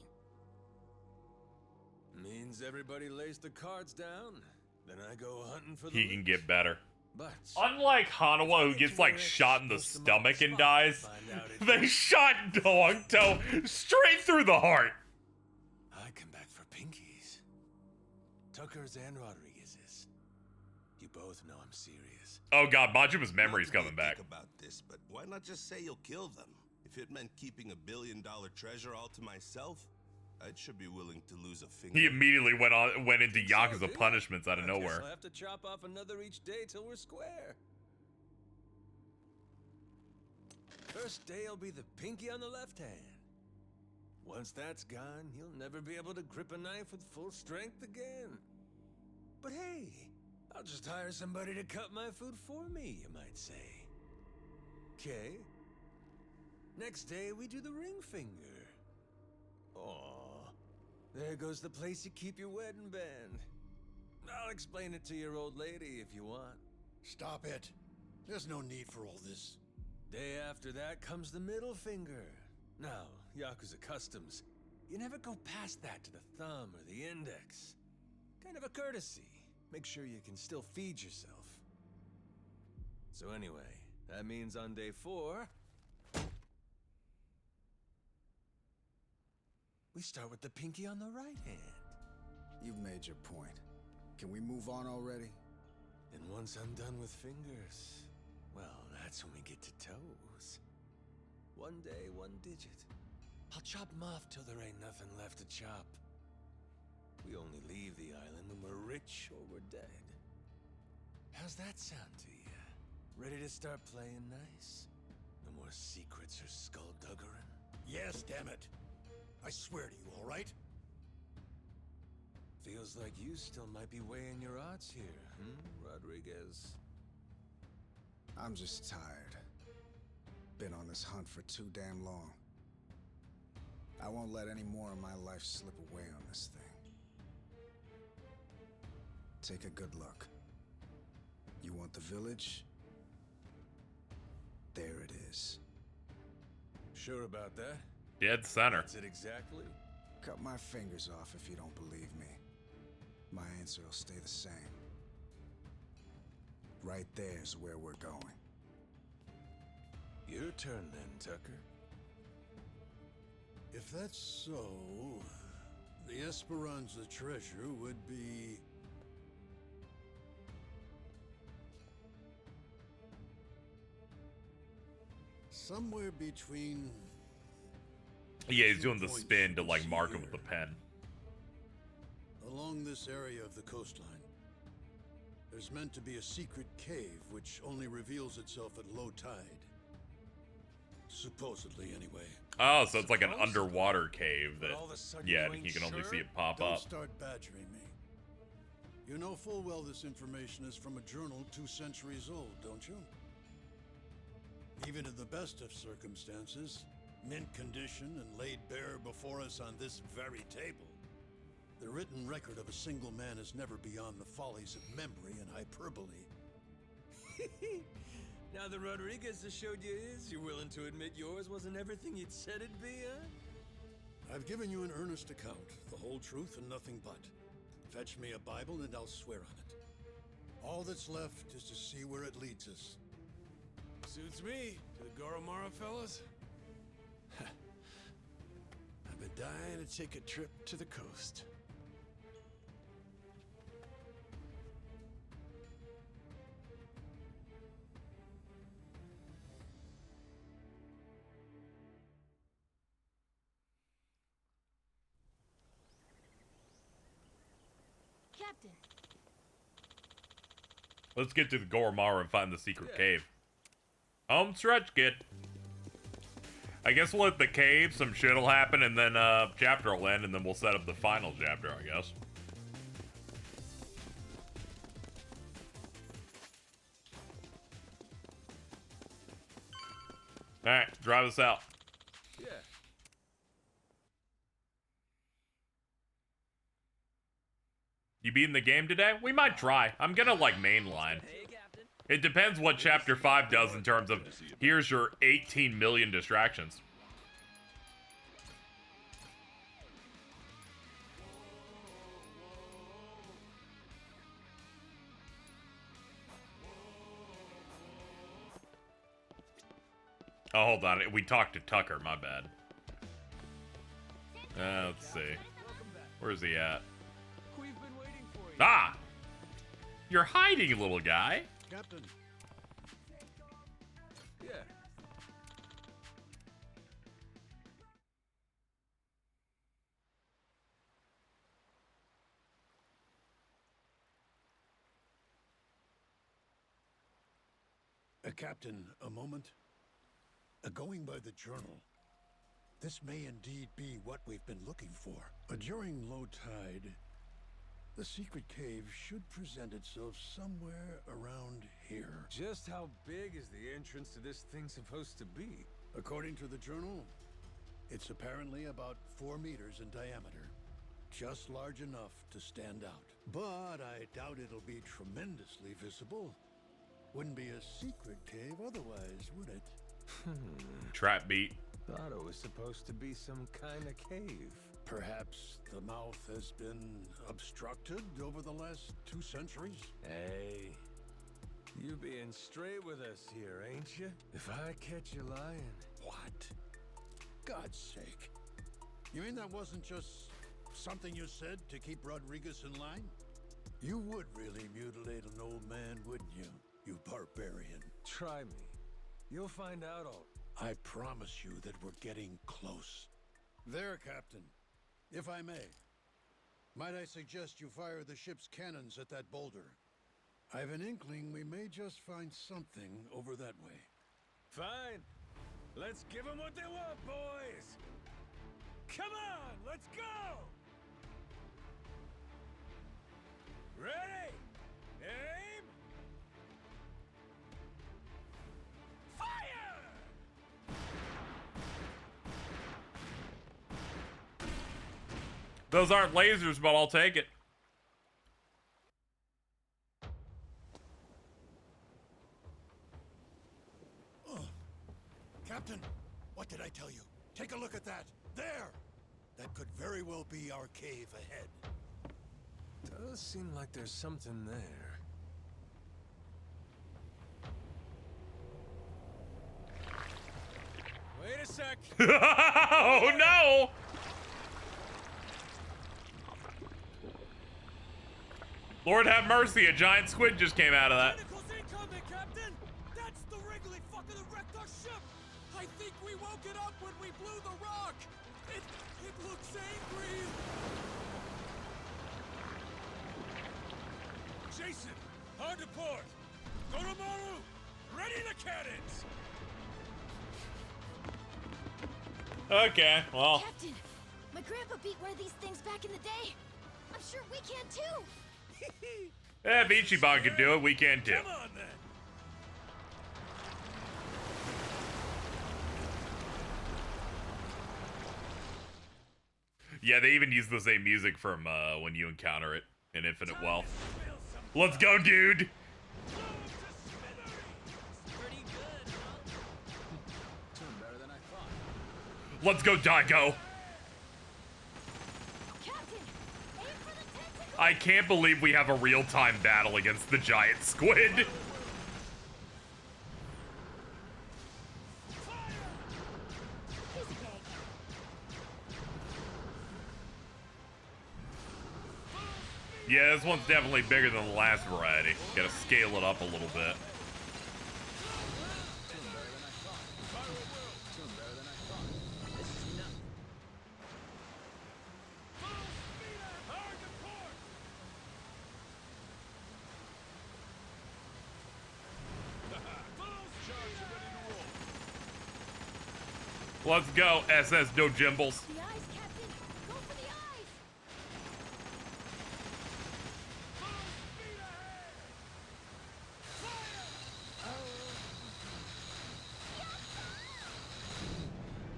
Means everybody lays the cards down, then I go hunting for the He can get better. But unlike Hanawa, who gets like shot in the stomach and dies, they shot Wong To straight through the heart. I come back for pinkies. Tucker's and Rodriguez's. You both know I'm serious. Oh god, Majima's memory's coming back. About this, but why not just say you'll kill them? If it meant keeping $1 billion treasure all to myself, I should be willing to lose a finger. He immediately went into Yakuza dude. punishments out of I guess nowhere. I'll have to chop off another each day till we're square. First day will be the pinky on the left hand. Once that's gone, you'll never be able to grip a knife with full strength again. But hey, I'll just hire somebody to cut my food for me, you might say. Okay. Next day, we do the ring finger. Aw, there goes the place you keep your wedding band. I'll explain it to your old lady if you want. Stop it. There's no need for all this. Day after that comes the middle finger. Now, Yakuza customs, you never go past that to the thumb or the index. Kind of a courtesy. Make sure you can still feed yourself. So anyway, that means on day 4... we start with the pinky on the right hand. You've made your point. Can we move on already? And once I'm done with fingers, well, that's when we get to toes. One day, one digit. I'll chop them off till there ain't nothing left to chop. We only leave the island when we're rich or we're dead. How's that sound to you? Ready to start playing nice? No more secrets or skullduggerin'? Yes, damn it. I swear to you, all right? Feels like you still might be weighing your odds here, Rodriguez? I'm just tired. Been on this hunt for too damn long. I won't let any more of my life slip away on this thing. Take a good look. You want the village? There it is. Sure about that? Dead center. That's it exactly? Cut my fingers off if you don't believe me. My answer will stay the same. Right there's where we're going. Your turn then, Tucker. If that's so, the Esperanza treasure would be... somewhere between... Yeah, he's doing the spin to like mark him with the pen. Along this area of the coastline, there's meant to be a secret cave which only reveals itself at low tide. Supposedly, anyway. Oh, so it's like an underwater cave that, yeah, you can only see it pop Don't up. start badgering me. You know full well this information is from a journal 2 centuries old, don't you? Even in the best of circumstances, mint condition and laid bare before us on this very table, the written record of a single man is never beyond the follies of memory and hyperbole. Now that Rodriguez has showed you his, you're willing to admit yours wasn't everything you'd said it'd be, huh? I've given you an earnest account, the whole truth and nothing but. Fetch me a Bible and I'll swear on it. All that's left is to see where it leads us. Suits me. To the Goromara fellas? I've been dying to take a trip to the coast. Captain. Let's get to the Goromara and find the secret cave. Home stretch, kid. I guess we'll hit the cave, some shit'll happen, and then chapter will end, and then we'll set up the final chapter, I guess. Alright, drive us out. Yeah. You beating the game today? We might try. I'm gonna like mainline. It depends what chapter 5 does in terms of here's your 18 million distractions. Oh, hold on. We talked to Tucker. My bad. Let's see. Where's he at? Ah! You're hiding, little guy. Captain. Yeah. Captain, a moment. Going by the journal, this may indeed be what we've been looking for. During low tide, the secret cave should present itself somewhere around here. Just how big is the entrance to this thing supposed to be? According to the journal, it's apparently about 4 meters in diameter. Just large enough to stand out. But I doubt it'll be tremendously visible. Wouldn't be a secret cave otherwise, would it? Trap beat. Thought it was supposed to be some kind of cave. Perhaps the mouth has been obstructed over the last 2 centuries? Hey, you being straight with us here, ain't you? If I catch you lying. What? God's sake. You mean that wasn't just something you said to keep Rodriguez in line? You would really mutilate an old man, wouldn't you? You barbarian. Try me. You'll find out all. I promise you that we're getting close. There, Captain. If I may, might I suggest you fire the ship's cannons at that boulder? I've an inkling we may just find something over that way. Fine. Let's give them what they want, boys! Come on, let's go! Ready? Aim! Fire! Those aren't lasers, but I'll take it. Captain, what did I tell you? Take a look at that. There! That could very well be our cave ahead. Does seem like there's something there. Wait a sec. Oh no! Lord have mercy, a giant squid just came out of that. Tentacles incoming, Captain! That's the wriggly fucker that wrecked our ship! I think we woke it up when we blew the rock! It looks angry! Jason, hard to port. Goromaru, ready the cannons! Okay, well. Captain, my grandpa beat one of these things back in the day. I'm sure we can too. If Ichiban can do it, we can too. Come on then. Yeah, they even use the same music from when you encounter it in Infinite Wealth. Let's go, dude! Let's go, Daigo! I can't believe we have a real-time battle against the giant squid. Yeah, this one's definitely bigger than the last variety. Gotta scale it up a little bit. Let's go, SS Dojimbles. The eyes, Captain! Go for the eyes!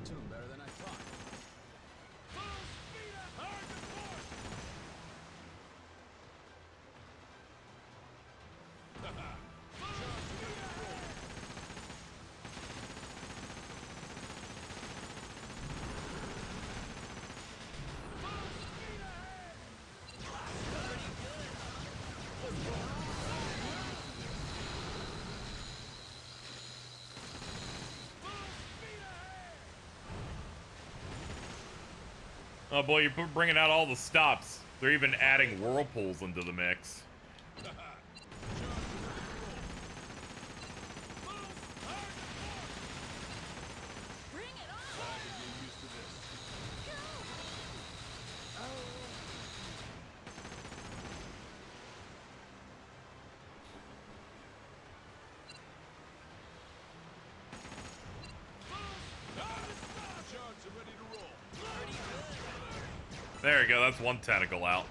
Doing better than I thought. Oh boy, you're bringing out all the stops. They're even adding whirlpools into the mix. There you go, that's one tentacle out.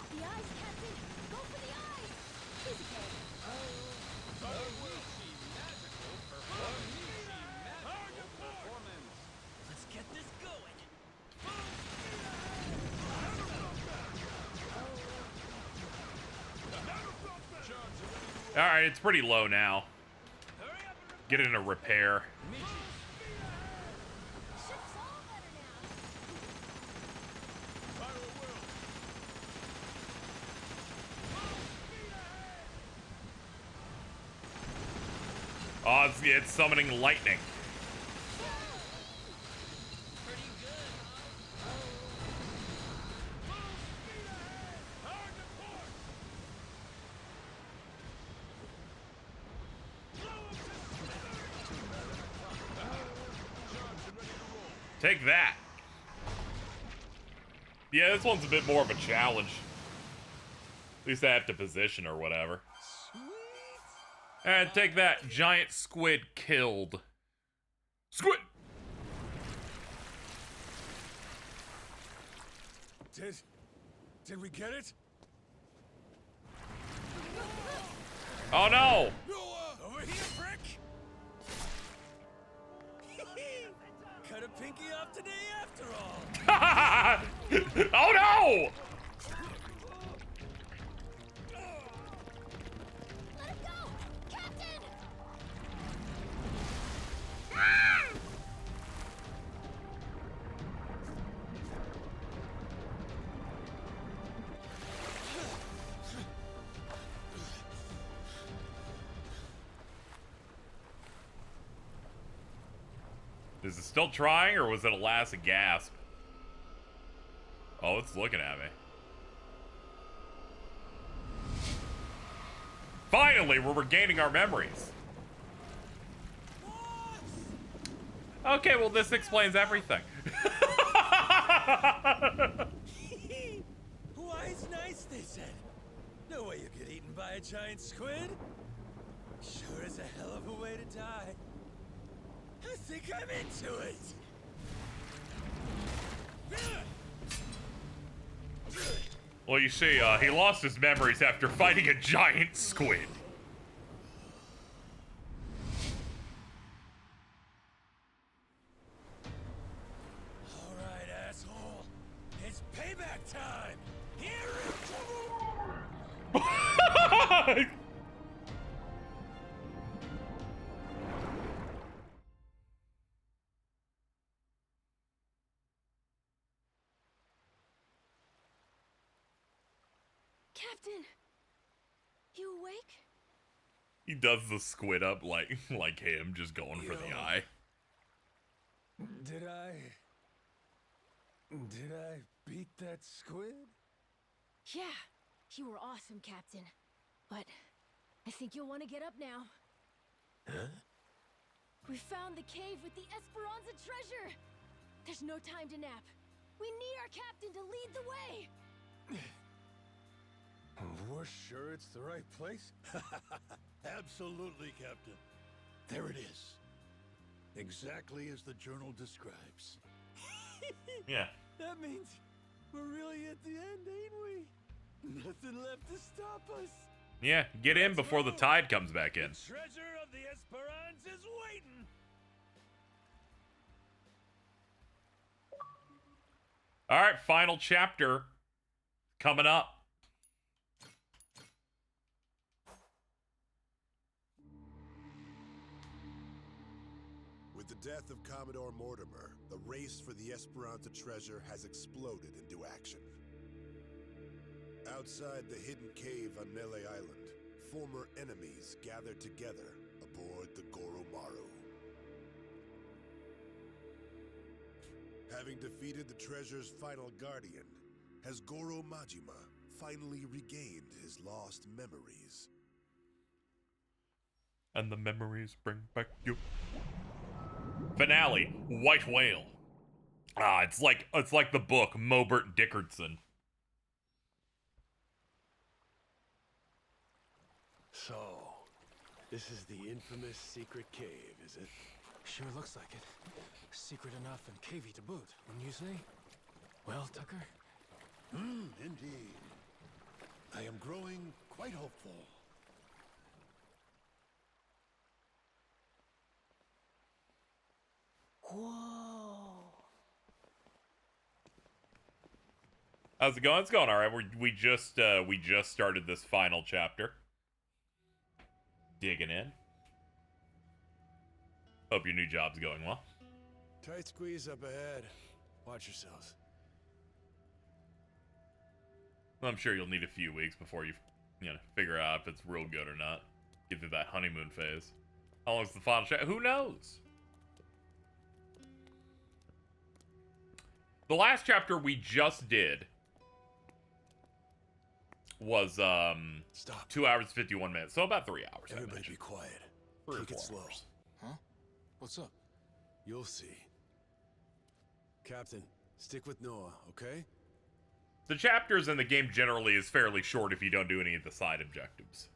The eyes, Captain! Go for the eyes! He's ahead. Let's get this going. Alright, it's pretty low now. Get it in a repair. Oh, it's summoning lightning. Take that. Yeah, this one's a bit more of a challenge. At least I have to position or whatever. And take that. Giant squid killed. Squid! Did we get it? Oh no! Over here, prick! Cut a pinky off today after all! Oh no! Let him go! Captain! Is it still trying, or was it a last gasp? Oh, it's looking at me. Finally, we're regaining our memories. Okay, well, this explains everything. Wise nice, they said. No way you get eaten by a giant squid. Sure is a hell of a way to die. I think I'm into it. Well, you see, he lost his memories after fighting a giant squid. All right, asshole. It's payback time. Here it Captain! You awake? He does the squid up like him, just going for the eye. Did I beat that squid? Yeah, you were awesome, Captain. But I think you'll want to get up now. Huh? We found the cave with the Esperanza treasure! There's no time to nap. We need our captain to lead the way! We're sure it's the right place? Absolutely, Captain. There it is. Exactly as the journal describes. Yeah. That means we're really at the end, ain't we? Nothing left to stop us. Yeah, get in before the tide comes back in. The treasure of the Esperance is waiting. All right, final chapter coming up. With the death of Commodore Mortimer, the race for the Esperanza treasure has exploded into action. Outside the hidden cave on Melee Island, former enemies gather together aboard the Goromaru. Having defeated the treasure's final guardian, has Goro Majima finally regained his lost memories? And the memories bring back you. Finale, White Whale. Ah, it's like the book, Mobert Dickerson. So, This is the infamous secret cave, is it? Sure looks like it. Secret enough and cavey to boot, wouldn't you say? Well, Tucker? Indeed. I am growing quite hopeful. Whoa. How's it going? It's going all right. We just started this final chapter. Digging in. Hope your new job's going well. Tight squeeze up ahead. Watch yourselves. I'm sure you'll need a few weeks before you figure out if it's real good or not. Get through that honeymoon phase. How long's the final chapter? Who knows? The last chapter we just did was 2 hours 51 minutes, so about 3 hours. Everybody be quiet. Take it slow. Huh? What's up? You'll see. Captain, stick with Noah, okay? The chapters in the game generally is fairly short if you don't do any of the side objectives.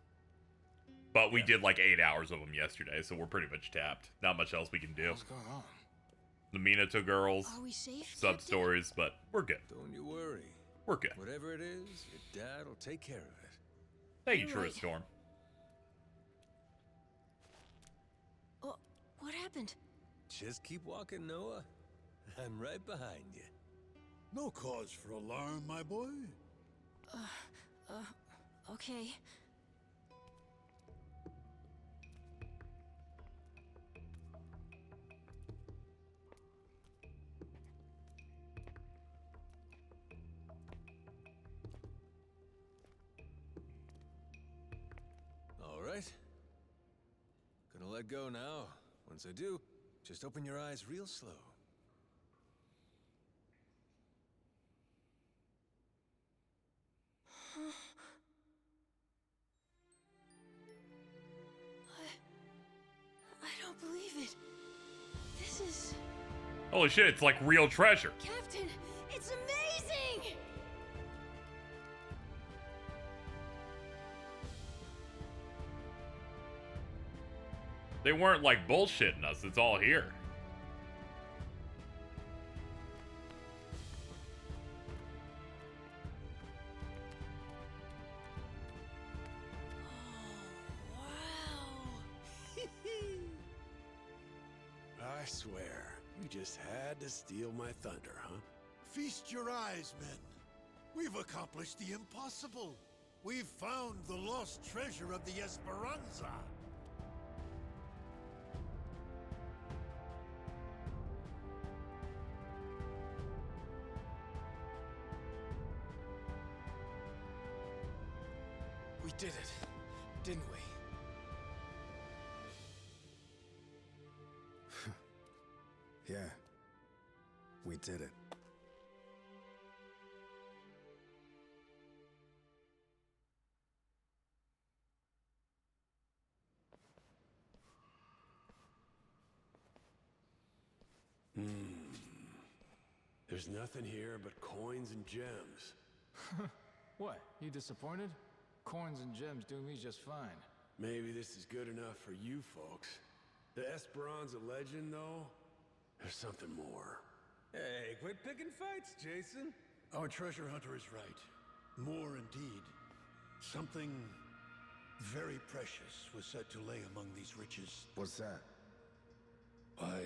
But we did like 8 hours of them yesterday, so we're pretty much tapped. Not much else we can do. What's going on? The Minato girls, Are we safe, sub-stories, but we're good. Don't you worry. We're good. Whatever it is, your dad will take care of it. Thank you, You're True right. Storm. Oh, what happened? Just keep walking, Noah. I'm right behind you. No cause for alarm, my boy. Okay. All right. Gonna let go now. Once I do, just open your eyes real slow. I don't believe it. This is... Holy shit, it's like real treasure. Captain, it's amazing! They weren't like bullshitting us, it's all here. I swear, you just had to steal my thunder, huh? Feast your eyes, men. We've accomplished the impossible. We've found the lost treasure of the Esperanza. We did it, didn't we? Yeah. We did it. There's nothing here but coins and gems. What? You disappointed? Coins and gems do me just fine. Maybe this is good enough for you folks. The Esperanza legend, though, there's something more. Hey, quit picking fights, Jason. Our treasure hunter is right. More indeed. Something very precious was said to lay among these riches. What's that? Why,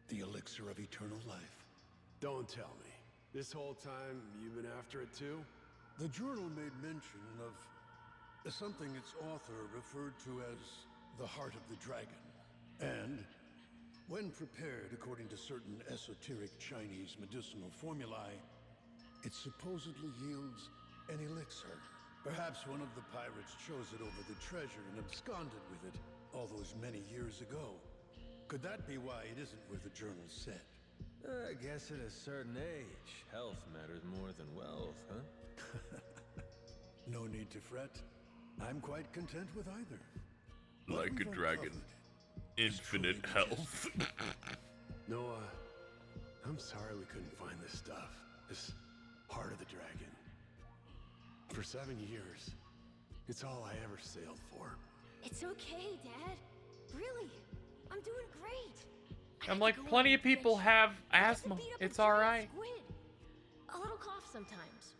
the elixir of eternal life. Don't tell me. This whole time, you've been after it too? The journal made mention of something its author referred to as the heart of the dragon. And when prepared according to certain esoteric Chinese medicinal formulae, it supposedly yields an elixir. Perhaps one of the pirates chose it over the treasure and absconded with it all those many years ago. Could that be why it isn't where the journal said? I guess at a certain age, health matters more than wealth, huh? No need to fret. I'm quite content with either. Like a dragon. Infinite health. Noah, I'm sorry we couldn't find this stuff. This heart of the dragon. For 7 years, it's all I ever sailed for. It's okay, Dad. Really, I'm doing great. I'm like, plenty of people have asthma. It's alright. A little cough sometimes.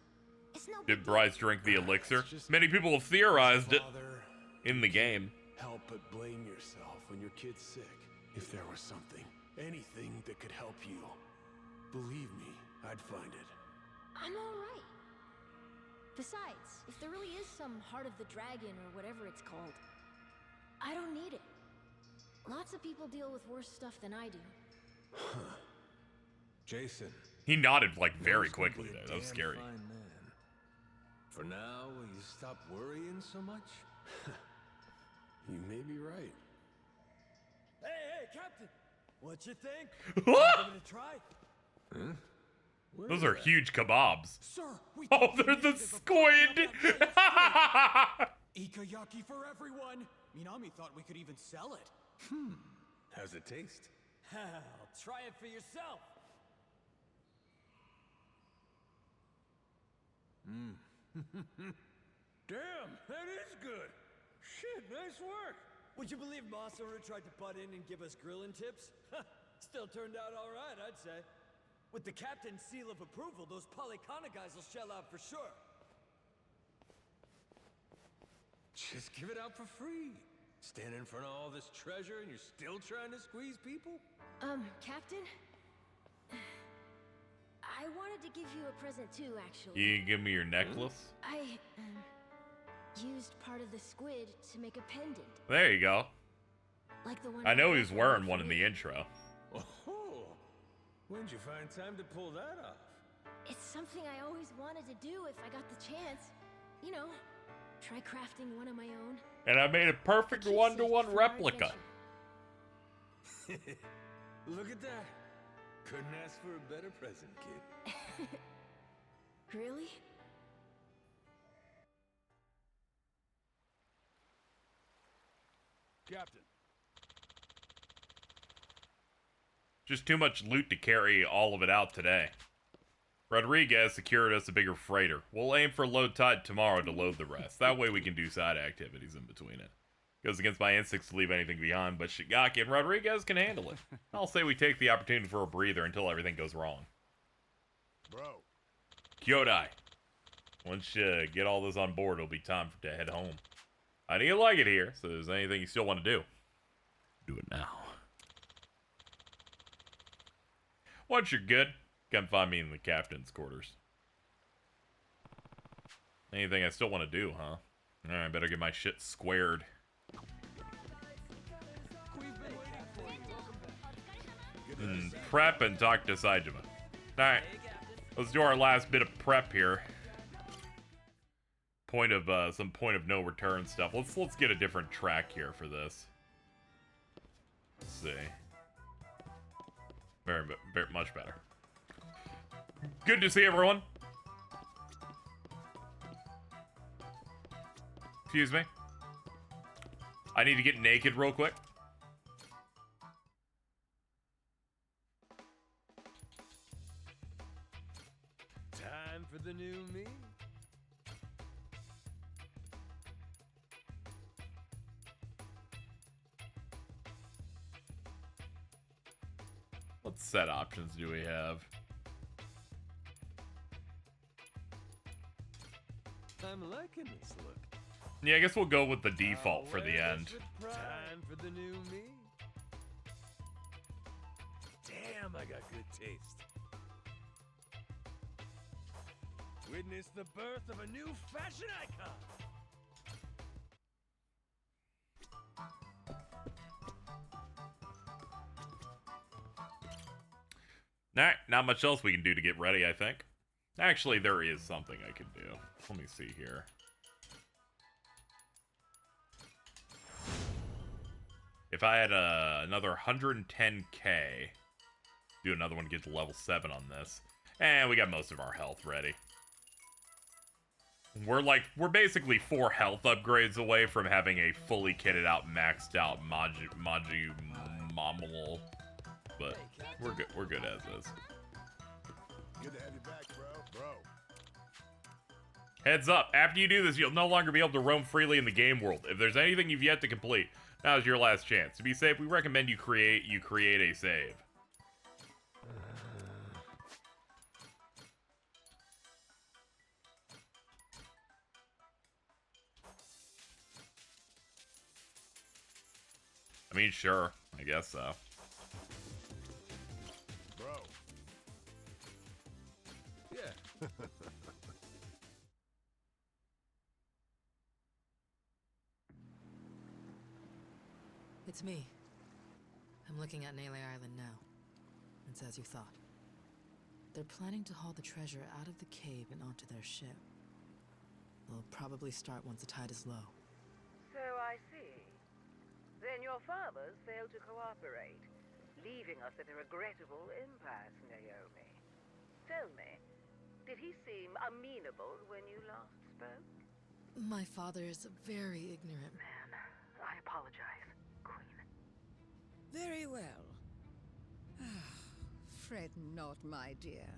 It's no Did Bryce drink the elixir? Many people have theorized it in the game. Help but blame yourself when your kid's sick. If there was something, anything that could help you, believe me, I'd find it. I'm all right. Besides, if there really is some heart of the dragon or whatever it's called, I don't need it. Lots of people deal with worse stuff than I do. Huh. Jason. He nodded like very quickly there. That was scary. Fine man. For now, will you stop worrying so much? You may be right. Hey, Captain! What you think? Give it a try? Huh? Those are huge kebabs. Sir, oh, they're the squid! Ikayaki for everyone! Minami thought we could even sell it. How's it taste? I'll try it for yourself. Damn, that is good. Shit, nice work. Would you believe Masaru tried to butt in and give us grilling tips? Still turned out all right, I'd say. With the captain's seal of approval, those Polycana guys will shell out for sure. Just give it out for free. Stand in front of all this treasure and you're still trying to squeeze people? Captain? I wanted to give you a present too, actually. You can give me your necklace? I, used part of the squid to make a pendant. There you go. Like the one I know he was wearing one in the intro. Oh, when'd you find time to pull that off? It's something I always wanted to do if I got the chance. You know, try crafting one of my own. And I made a perfect one-to-one replica. Look at that. Couldn't ask for a better present, kid. Really? Captain. Just too much loot to carry all of it out today. Rodriguez secured us a bigger freighter. We'll aim for low tide tomorrow to load the rest. That way we can do side activities in between it. Goes against my instincts to leave anything behind, but Shigaki and Rodriguez can handle it. I'll say we take the opportunity for a breather until everything goes wrong. Bro. Kyodai. Once you get all this on board, it'll be time to head home. I know you like it here, so if there's anything you still want to do, do it now. Once you're good, come find me in the captain's quarters. Anything I still want to do, huh? Alright, better get my shit squared. Prep and talk to Saijima. Alright, let's do our last bit of prep here. Some point of no return stuff. Let's get a different track here for this. Let's see. Very much better. Good to see everyone. Excuse me. I need to get naked real quick. Time for the new me. What set options do we have? I'm liking this look. Yeah, I guess we'll go with the default for the end. Time for the new me. Damn, I got good taste. Witness the birth of a new fashion icon. Alright, not much else we can do to get ready, I think. Actually, there is something I can do. Let me see here. If I had another 110k, do another one, get to level 7 on this. And we got most of our health ready. We're basically 4 health upgrades away from having a fully kitted out, maxed out Maju Momal. But we're good as is. Good to have you back, bro. Heads up, after you do this, you'll no longer be able to roam freely in the game world. If there's anything you've yet to complete, now is your last chance. To be safe, we recommend you create a save. I mean, sure. I guess so. Bro. Yeah. It's me. I'm looking at Nele Island now. It's as you thought. They're planning to haul the treasure out of the cave and onto their ship. They'll probably start once the tide is low. So I see. Then your fathers failed to cooperate, leaving us at a regrettable impasse, Naomi. Tell me, did he seem amenable when you last spoke? My father is a very ignorant man. I apologize, Queen. Very well. Fret not, my dear.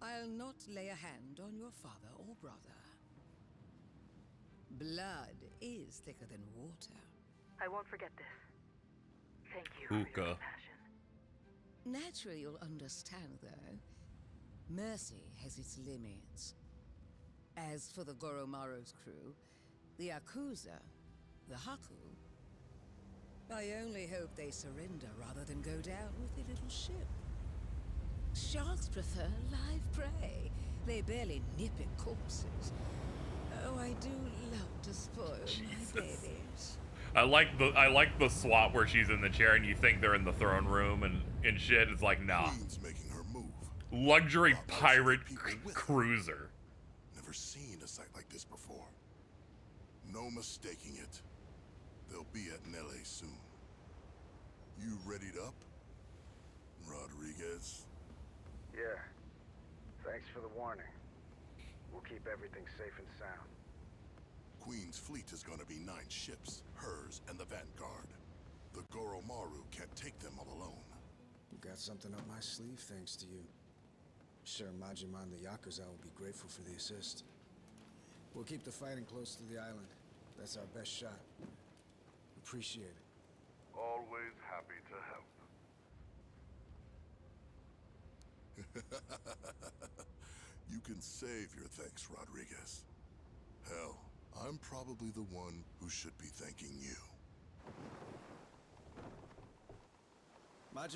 I'll not lay a hand on your father or brother. Blood is thicker than water. I won't forget this. Thank you for your compassion. Naturally, you'll understand, though. Mercy has its limits. As for the Goromaro's crew, the Yakuza, the Haku, I only hope they surrender rather than go down with their little ship. Sharks prefer live prey. They barely nip at corpses. Oh, I do love to spoil my babies. I like the swap where she's in the chair and you think they're in the throne room and shit. It's like, nah. Queen's making her move. Luxury pirate cruiser. Never seen a sight like this before. No mistaking it. They'll be at Nele soon. You readied up, Rodriguez? Yeah. Thanks for the warning. We'll keep everything safe and sound. Queen's fleet is gonna be 9 ships, hers and the Vanguard. The Goromaru can't take them all alone. You got something up my sleeve thanks to you. Sure, Majima and the Yakuza will be grateful for the assist. We'll keep the fighting close to the island. That's our best shot. Appreciate it. Always happy to help. You can save your thanks, Rodriguez. Hell, I'm probably the one who should be thanking you.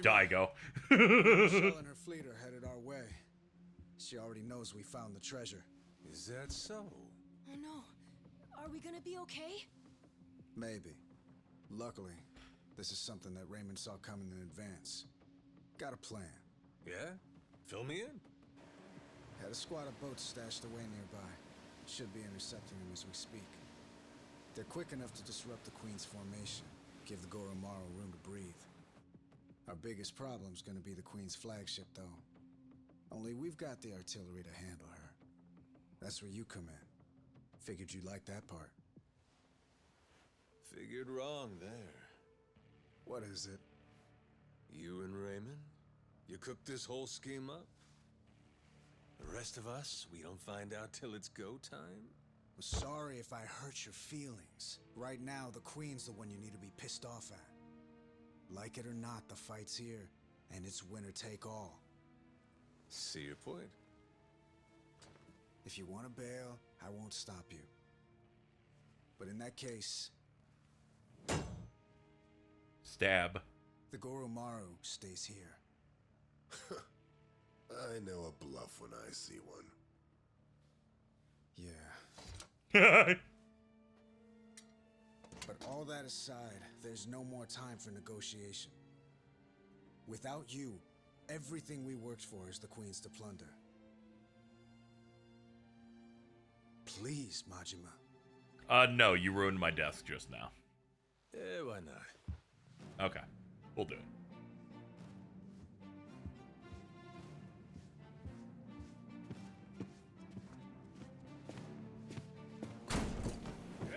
Daigo. Michelle and her fleet are headed our way. She already knows we found the treasure. Is that so? Oh no. Are we gonna be okay? Maybe. Luckily, this is something that Raymond saw coming in advance. Got a plan. Yeah? Fill me in. Had a squad of boats stashed away nearby. Should be intercepting them as we speak. They're quick enough to disrupt the Queen's formation, give the Goromaru room to breathe. Our biggest problem's gonna be the Queen's flagship, though. Only we've got the artillery to handle her. That's where you come in. Figured you'd like that part. Figured wrong there. What is it? You and Raymond? You cooked this whole scheme up? The rest of us, we don't find out till it's go time? I'm sorry if I hurt your feelings. Right now, the Queen's the one you need to be pissed off at. Like it or not, the fight's here, and it's winner take all. See your point. If you want to bail, I won't stop you. But in that case... Stab. The Goromaru stays here. I know a bluff when I see one. Yeah. But all that aside, there's no more time for negotiation. Without you, everything we worked for is the Queen's to plunder. Please, Majima. No, you ruined my desk just now. Why not? Okay, we'll do it.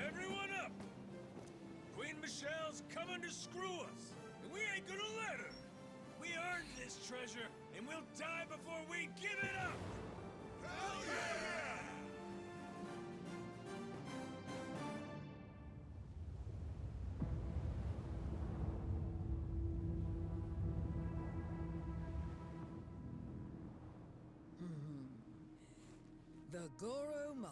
Everyone up! Queen Michelle's coming to screw us, and we ain't gonna let her. We earned this treasure, and we'll die before we give it up! Hell yeah! Goromaru.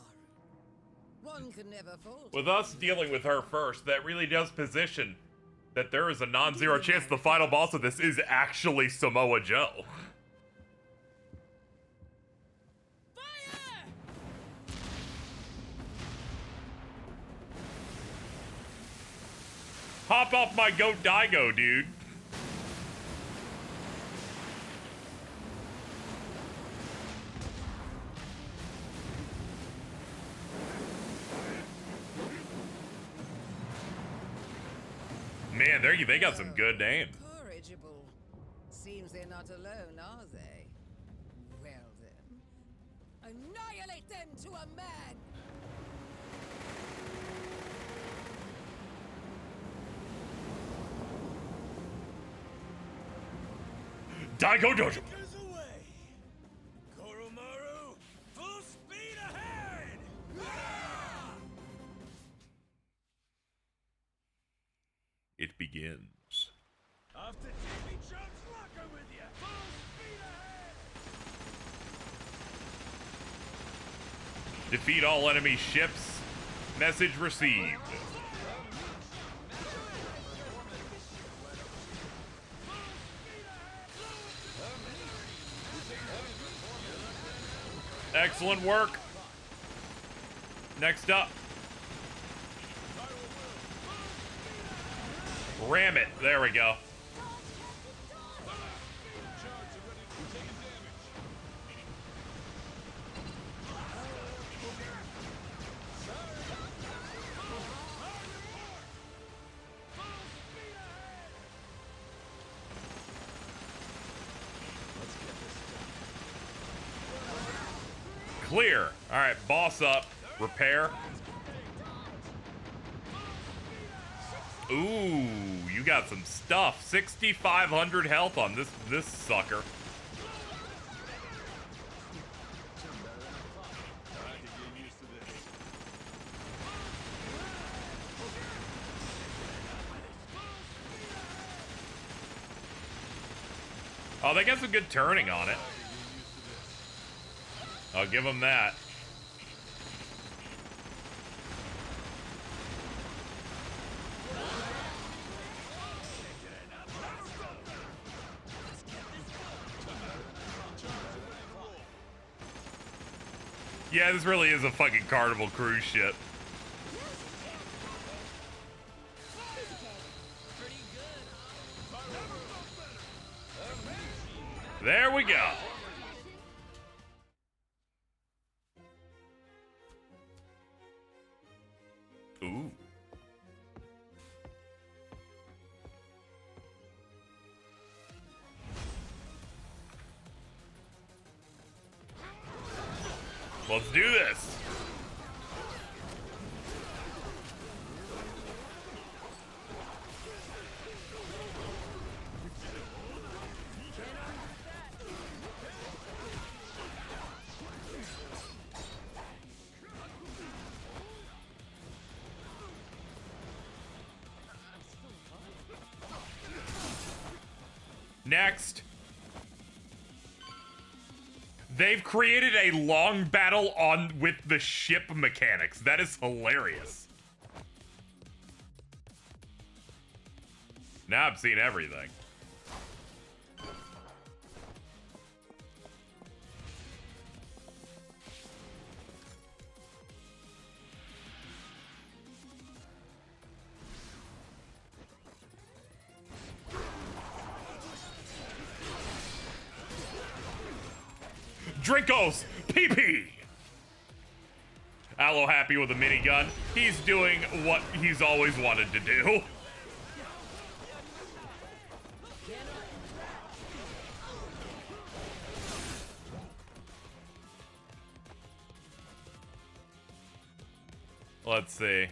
One can never fault. With us dealing with her first, that really does position that there is a non-zero chance the final boss of this is actually Samoa Joe. Hop off my goat Daigo, dude. Man, they got some good names. Corrigible. Seems they're not alone, are they? Well then, annihilate them to a man! Daigo Dojo. Goromaru, full speed ahead! It begins. Off to Jimmy Jones' locker with you! Full speed ahead! Defeat all enemy ships. Message received. Excellent work. Next up. Ram it. There we go. Clear. All right, boss up. Repair. Ooh, you got some stuff. 6,500 health on this sucker. Oh, they got some good turning on it. I'll give them that. Yeah, this really is a fucking Carnival cruise ship. There we go. Ooh. Let's do this. Next. They've created a long battle with the ship mechanics. That is hilarious. Now I've seen everything. Drinkos, PP. Aloe happy with a minigun. He's doing what he's always wanted to do. Let's see.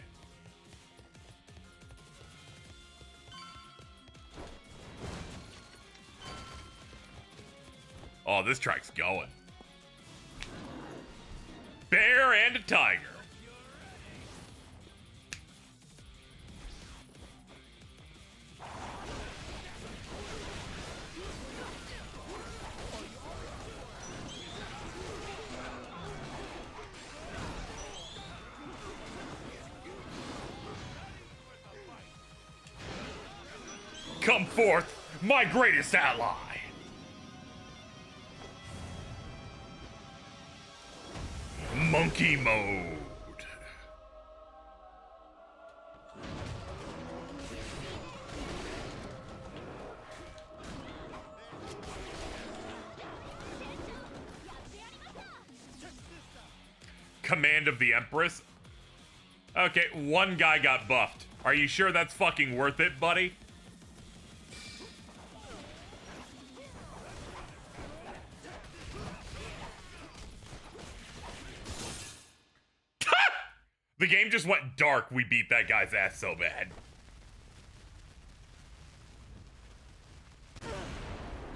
Oh, this track's going. Bear and a tiger. Come forth, my greatest ally! Monkey mode. Command of the Empress. Okay, one guy got buffed. Are you sure that's fucking worth it, buddy? The game just went dark. We beat that guy's ass so bad.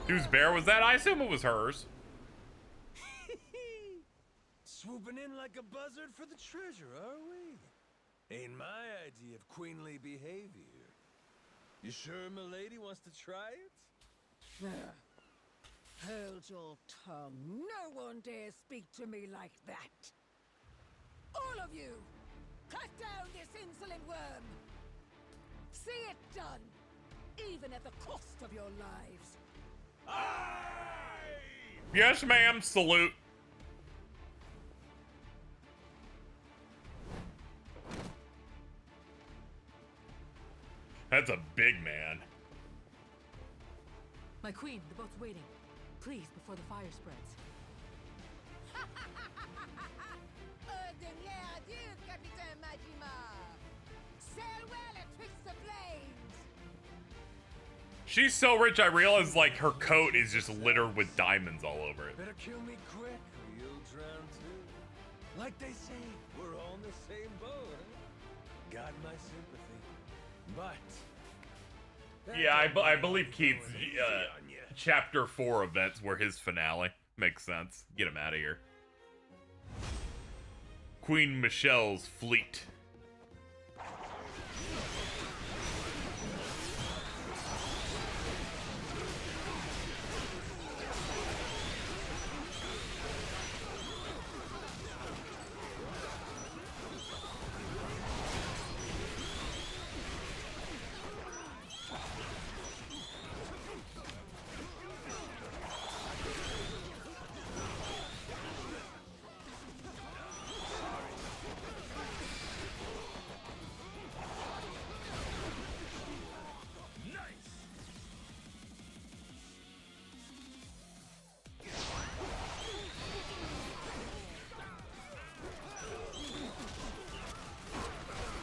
Whose bear was that? I assume it was hers. Swooping in like a buzzard for the treasure, are we? Ain't my idea of queenly behavior. You sure milady wants to try it? Hold your tongue. No one dare speak to me like that. All of you, cut down this insolent worm. See it done, even at the cost of your lives. Aye! Yes, ma'am. Salute. That's a big man. My queen, the boat's waiting. Please, before the fire spreads. Ordinaire adieu, Capitaine Majima. Sail well atwixt the flames. She's so rich, I realize, like, her coat is just littered with diamonds all over it. Better kill me quick or you'll drown too. Like they say, we're all in the same boat, huh? Got my sympathy. But... Yeah, I believe Keith's Chapter 4 events were his finale. Makes sense. Get him out of here. Queen Michelle's fleet.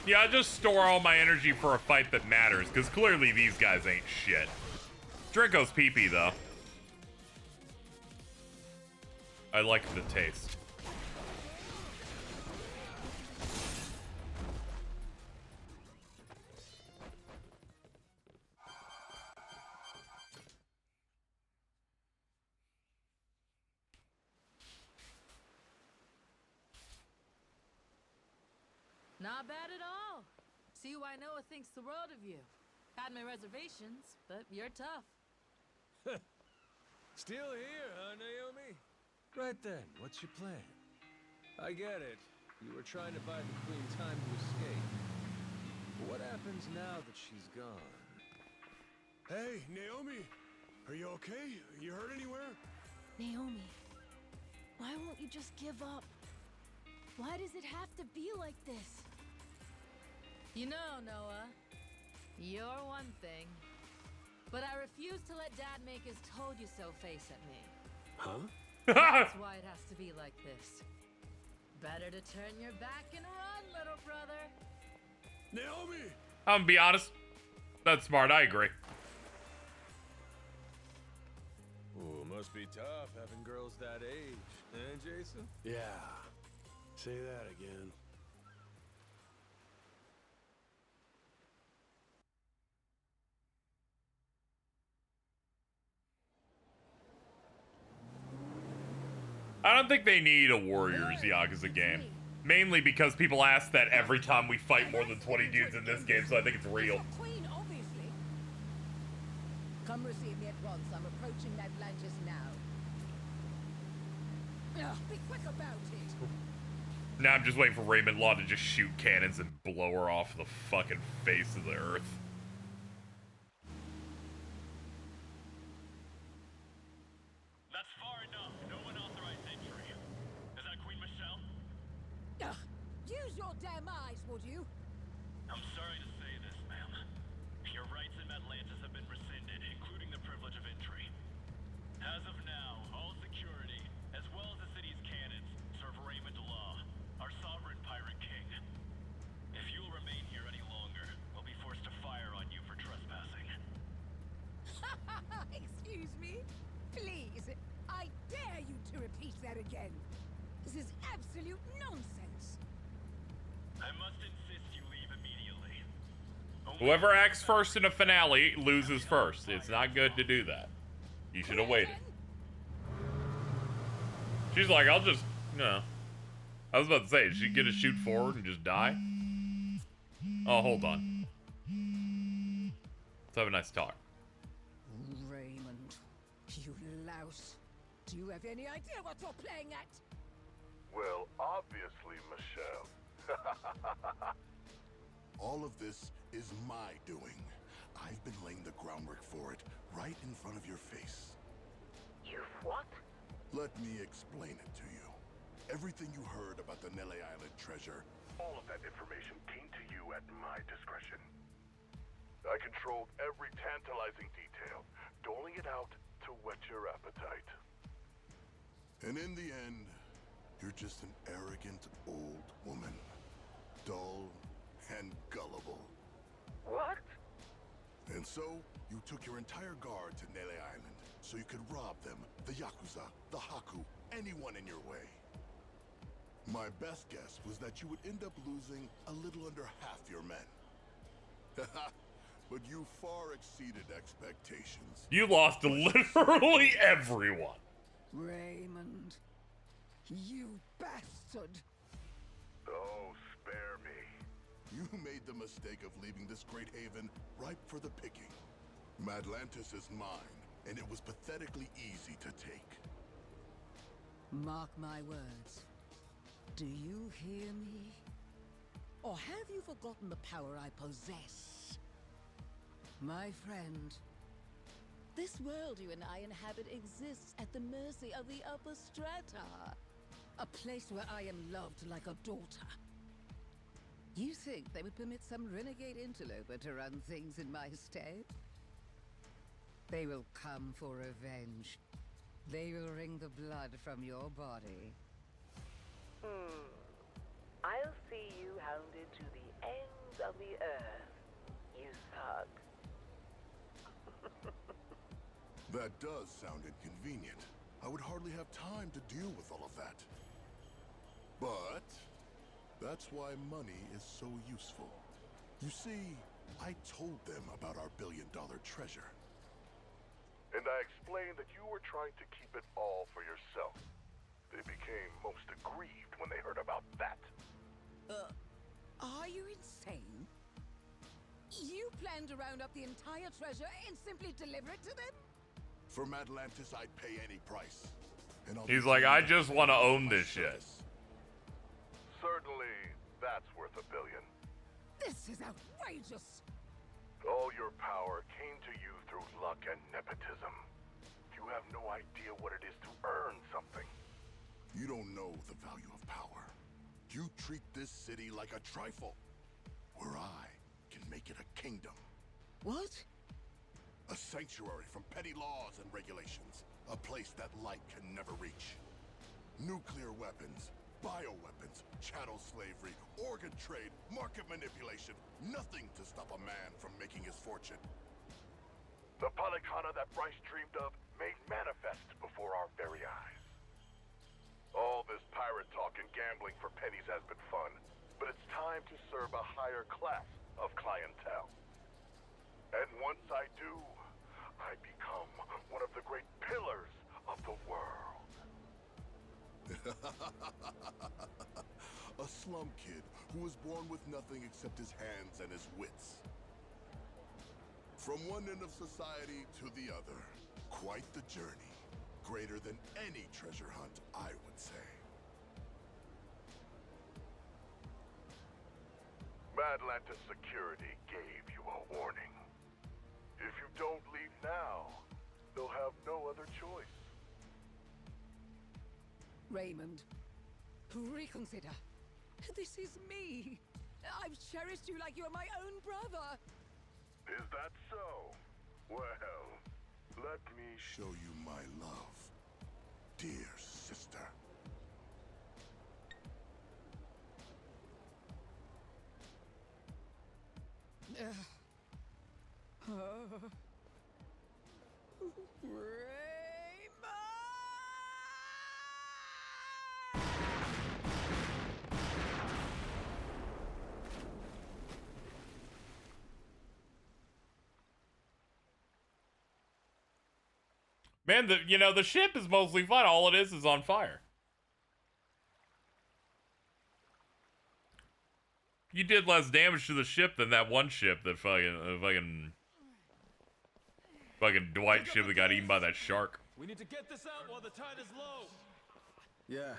Yeah, I just store all my energy for a fight that matters, because clearly these guys ain't shit. Draco's pee-pee, though. I like the taste. Not bad at all. See who I know thinks the world of you. Had my reservations, but you're tough. Still here, huh, Naomi? Right then, what's your plan? I get it. You were trying to buy the queen time to escape. But what happens now that she's gone? Hey, Naomi! Are you okay? You hurt anywhere? Naomi, why won't you just give up? Why does it have to be like this? You know, Noah, you're one thing, but I refuse to let Dad make his told-you-so face at me. Huh? That's why it has to be like this. Better to turn your back and run, little brother. Naomi! I'm gonna be honest. That's smart, I agree. Ooh, must be tough having girls that age, eh, Jason? Yeah. Say that again. I don't think they need a Warriors Yakuza game. Mainly because people ask that every time we fight more than 20 dudes in this game, so I think it's real. Queen, obviously. Come receive me at once. I'm approaching Atlantis now. Ugh, be quick about it. Now I'm just waiting for Raymond Law to just shoot cannons and blow her off the fucking face of the earth. I'm sorry to say this, ma'am. Your rights in Atlantis have been rescinded, including the privilege of entry. As of now, all security, as well as the city's cannons, serve Raymond Law, our sovereign pirate king. If you'll remain here any longer, we'll be forced to fire on you for trespassing. Excuse me? Please, I dare you to repeat that again. This is absolute nonsense. I must insist you leave immediately. Whoever acts first in a finale loses first. It's not good to do that. You should have waited. She's like, I'll just, no. I was about to say, is she gonna shoot forward and just die? Oh, hold on. Let's have a nice talk. Raymond, you louse. Do you have any idea what you're playing at? Well, obviously, Michelle. All of this is my doing. I've been laying the groundwork for it right in front of your face. You've what? Let me explain it to you. Everything you heard about the Nele Island treasure, all of that information came to you at my discretion. I controlled every tantalizing detail, doling it out to whet your appetite. And in the end, you're just an arrogant old woman. Dull and gullible. What? And so, you took your entire guard to Nele Island, so you could rob them, the Yakuza, the Haku, anyone in your way. My best guess was that you would end up losing a little under half your men. But you far exceeded expectations. You lost literally everyone. Raymond, you bastard. Oh, spare me. You made the mistake of leaving this great haven ripe for the picking. Madlantis is mine, and it was pathetically easy to take. Mark my words. Do you hear me? Or have you forgotten the power I possess? My friend, this world you and I inhabit exists at the mercy of the upper strata. A place where I am loved like a daughter. You think they would permit some renegade interloper to run things in my stead? They will come for revenge. They will wring the blood from your body. I'll see you hounded to the ends of the earth, you thug. That does sound inconvenient. I would hardly have time to deal with all of that. But that's why money is so useful. You see, I told them about our billion-dollar treasure. And I explained that you were trying to keep it all for yourself. They became most aggrieved when they heard about that. Are you insane? You plan to round up the entire treasure and simply deliver it to them? For Madlantis, I'd pay any price. And He's like, I just want to own this shit. Certainly, that's worth $1 billion. This is outrageous! All your power came to you through luck and nepotism. You have no idea what it is to earn something. You don't know the value of power. You treat this city like a trifle, where I can make it a kingdom. What? A sanctuary from petty laws and regulations. A place that light can never reach. Nuclear weapons, bioweapons, chattel slavery, organ trade, market manipulation. Nothing to stop a man from making his fortune. The Palikana that Bryce dreamed of made manifest before our very eyes. All this pirate talk and gambling for pennies has been fun, but it's time to serve a higher class of clientele. And once I do, I become one of the great pillars of the world. A slum kid who was born with nothing except his hands and his wits. From one end of society to the other, quite the journey. Greater than any treasure hunt, I would say. Madlantis Security gave you a warning. If you don't leave now, they'll have no other choice. Raymond, reconsider. This is me. I've cherished you like you were my own brother. Is that so? Well, let me Show you my love, dear sister. Man, the ship is mostly fine. All it is on fire. You did less damage to the ship than that one ship that fucking Dwight ship that got eaten by that shark. We need to get this out while the tide is low. Yeah.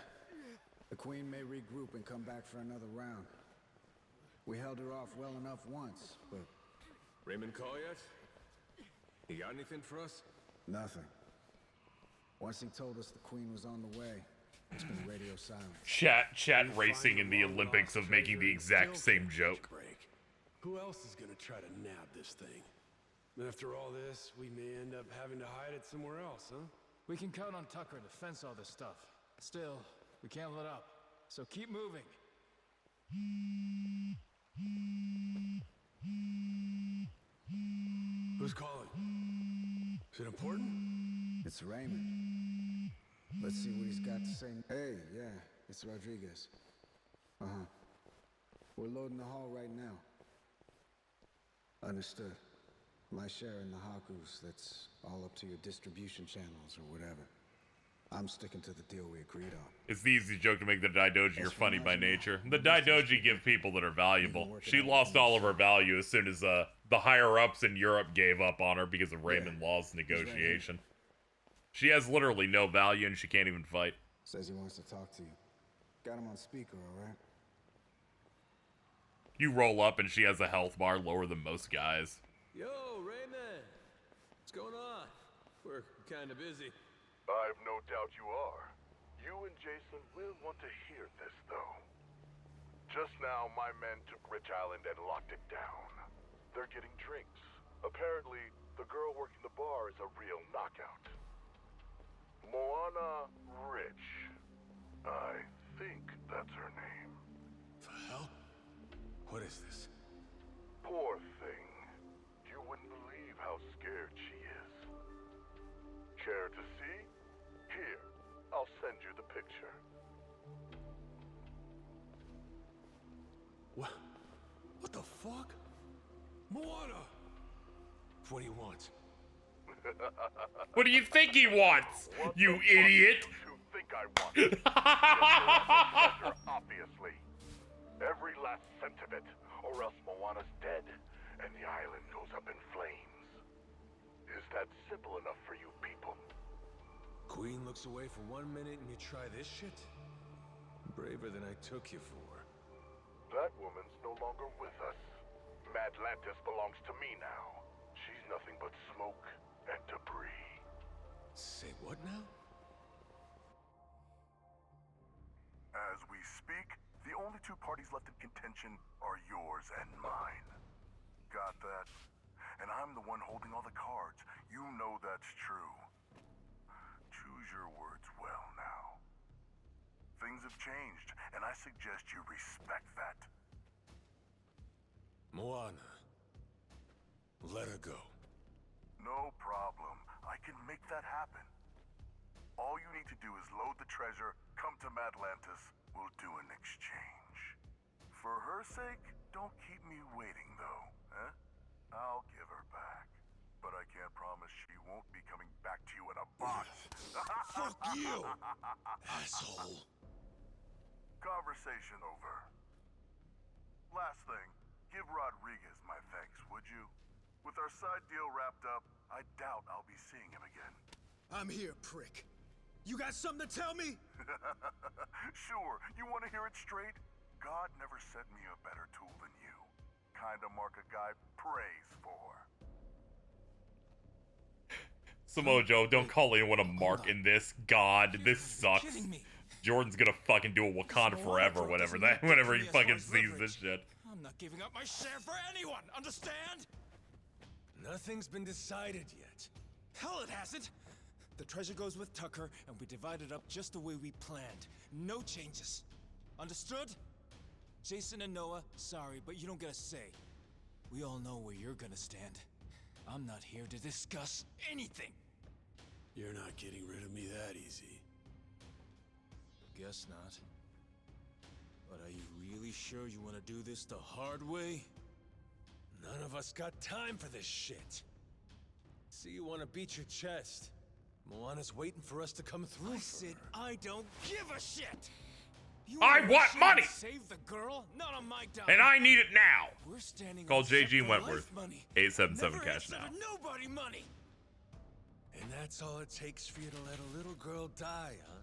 The Queen may regroup and come back for another round. We held her off well enough once, but... Raymond call yet? He got anything for us? Nothing. Once he told us the Queen was on the way, it's been radio silence. Chat racing in the Olympics of making the exact same joke. Who else is gonna try to nab this thing? After all this, we may end up having to hide it somewhere else, huh? We can count on Tucker to fence all this stuff. Still, we can't let up. So keep moving. Who's calling? Is it important? It's Raymond. Let's see what he's got to say. Hey, yeah, it's Rodriguez. Uh-huh. We're loading the hall right now. Understood. My share in the Hakus, that's all up to your distribution channels or whatever. I'm sticking to the deal we agreed on. It's the easy joke to make the Daidoji are funny by nature. The Daidoji give people that are valuable. She lost all of her value as soon as the higher-ups in Europe gave up on her because of Raymond Law's negotiation. She has literally no value and she can't even fight. Says he wants to talk to you. Got him on speaker, all right? You roll up and she has a health bar lower than most guys. Yo, Raymond. What's going on? We're kind of busy. I've no doubt you are. You and Jason will want to hear this, though. Just now, my men took Rich Island and locked it down. They're getting drinks. Apparently, the girl working the bar is a real knockout. Moana Rich. I think that's her name. The hell? What is this? Poor thing. You wouldn't believe how scared she is. Care to see? Here, I'll send you the picture. What the fuck? Moana! What do you want? What do you think he wants, you idiot? You think I want it? Treasure, obviously. Every last cent of it, or else Moana's dead, and the island goes up in flames. Is that simple enough for you people? Queen looks away for 1 minute and you try this shit? Braver than I took you for. That woman's no longer with us. Madlantis belongs to me now. She's nothing but smoke and debris. Say what now? As we speak, the only two parties left in contention are yours and mine. Got that? And I'm the one holding all the cards. You know that's true. Choose your words well now. Things have changed, and I suggest you respect that. Moana. Let her go. No problem. I can make that happen. All you need to do is load the treasure, come to Madlantis, we'll do an exchange. For her sake, don't keep me waiting though, eh? I'll give her back. But I can't promise she won't be coming back to you in a box. Fuck you, asshole. Conversation over. Last thing, give Rodriguez my thanks, would you? With our side deal wrapped up, I doubt I'll be seeing him again. I'm here, prick. You got something to tell me? Sure, you want to hear it straight? God never sent me a better tool than you. Kinda mark a guy prays for. Samoa Joe, don't call anyone a mark in this. God, this sucks. Jordan's gonna fucking do a Wakanda Forever whenever he fucking sees this shit. I'm not giving up my share for anyone, understand? Nothing's been decided yet. Hell, it hasn't! The treasure goes with Tucker, and we divide it up just the way we planned. No changes. Understood? Jason and Noah, sorry, but you don't get a say. We all know where you're gonna stand. I'm not here to discuss anything. You're not getting rid of me that easy. Guess not. But are you really sure you want to do this the hard way? None of us got time for this shit. See, you want to beat your chest. Moana's waiting for us to come through. I said I don't give a shit! I want money! Save the girl? Not on my dime. And I need it now! We're standing Call on JG for Wentworth. life money. 877 Never cash answer now. to nobody money! And that's all it takes for you to let a little girl die, huh?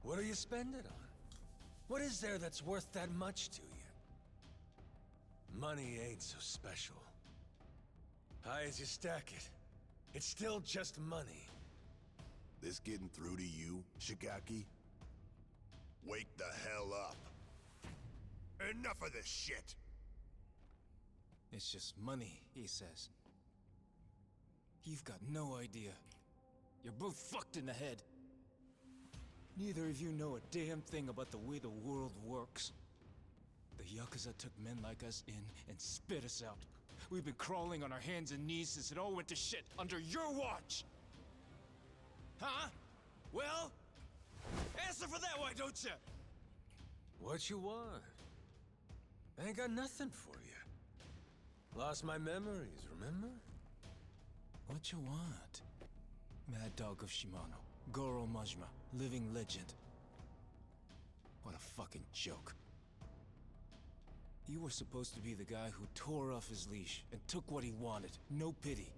What do you spend it on? What is there that's worth that much to you? Money ain't so special. High as you stack it, it's still just money. This getting through to you, Shigaki? Wake the hell up. Enough of this shit! It's just money, he says. You've got no idea. You're both fucked in the head. Neither of you know a damn thing about the way the world works. The Yakuza took men like us in and spit us out. We've been crawling on our hands and knees since it all went to shit under your watch! Huh? Well? Answer for that, why don't you? What you want? I ain't got nothing for you. Lost my memories, remember? What you want? Mad Dog of Shimano. Goro Majima. Living legend. What a fucking joke. You were supposed to be the guy who tore off his leash and took what he wanted. No pity.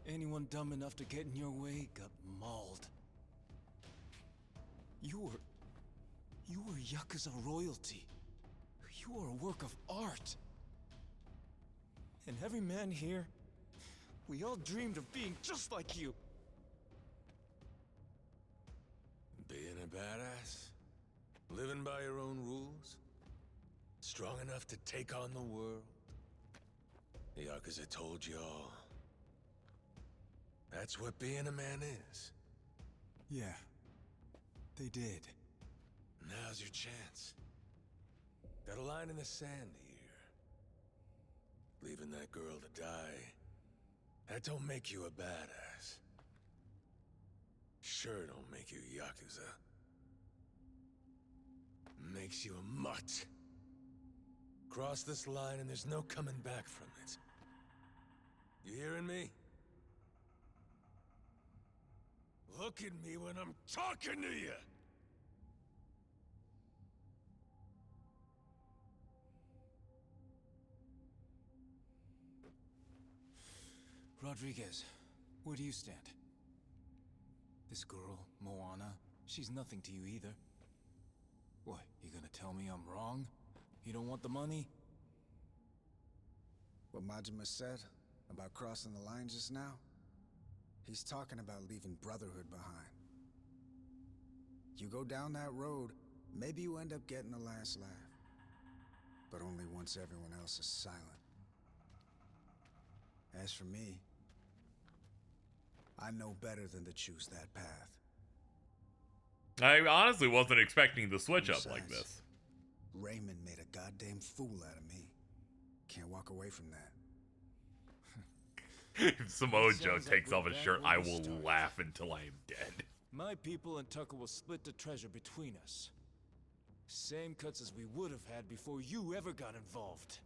Anyone dumb enough to get in your way got mauled. You were Yakuza royalty. You were a work of art. And every man here, we all dreamed of being just like you. Being a badass? Living by your own rules? Strong enough to take on the world? The Yakuza told you all. That's what being a man is. Yeah, they did. Now's your chance. Got a line in the sand here. Leaving that girl to die, that don't make you a badass. Sure don't make you Yakuza. Makes you a mutt. Cross this line and there's no coming back from it. You hearing me? Look at me when I'm talking to you! Rodriguez, where do you stand? This girl, Moana, she's nothing to you either. What, you gonna tell me I'm wrong? You don't want the money? What Majima said about crossing the line just now? He's talking about leaving Brotherhood behind. You go down that road, maybe you end up getting the last laugh. But only once everyone else is silent. As for me, I know better than to choose that path. I honestly wasn't expecting the switch up like this. Raymond made a goddamn fool out of me. Can't walk away from that. If Samoa Joe takes off his shirt, I will laugh until I am dead. My people and Tucker will split the treasure between us. Same cuts as we would have had before you ever got involved.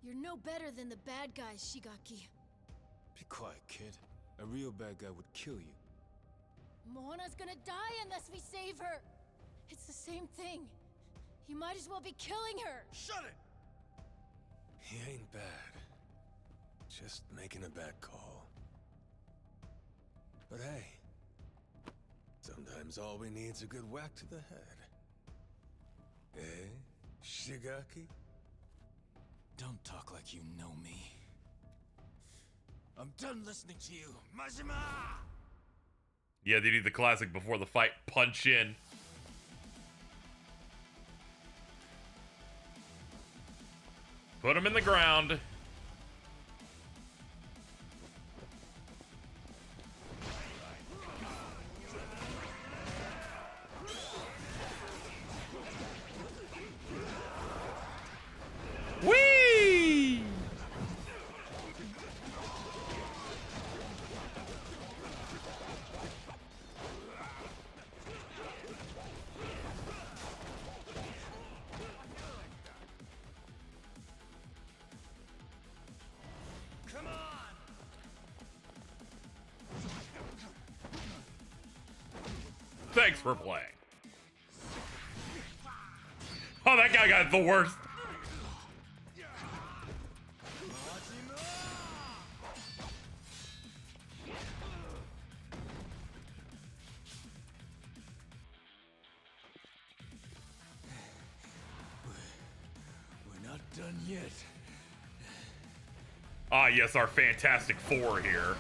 You're no better than the bad guys, Shigaki. Be quiet, kid. A real bad guy would kill you. Moana's gonna die unless we save her. It's the same thing. You might as well be killing her. Shut it! He ain't bad. Just making a bad call. But hey, sometimes all we need's a good whack to the head. Eh, Shigaki? Don't talk like you know me. I'm done listening to you, Majima! Yeah, they do the classic before the fight, punch in. Put him in the ground. Whee! Come on! Thanks for playing. Oh, that guy got the worst. We're not done yet. Ah, yes, our Fantastic Four here.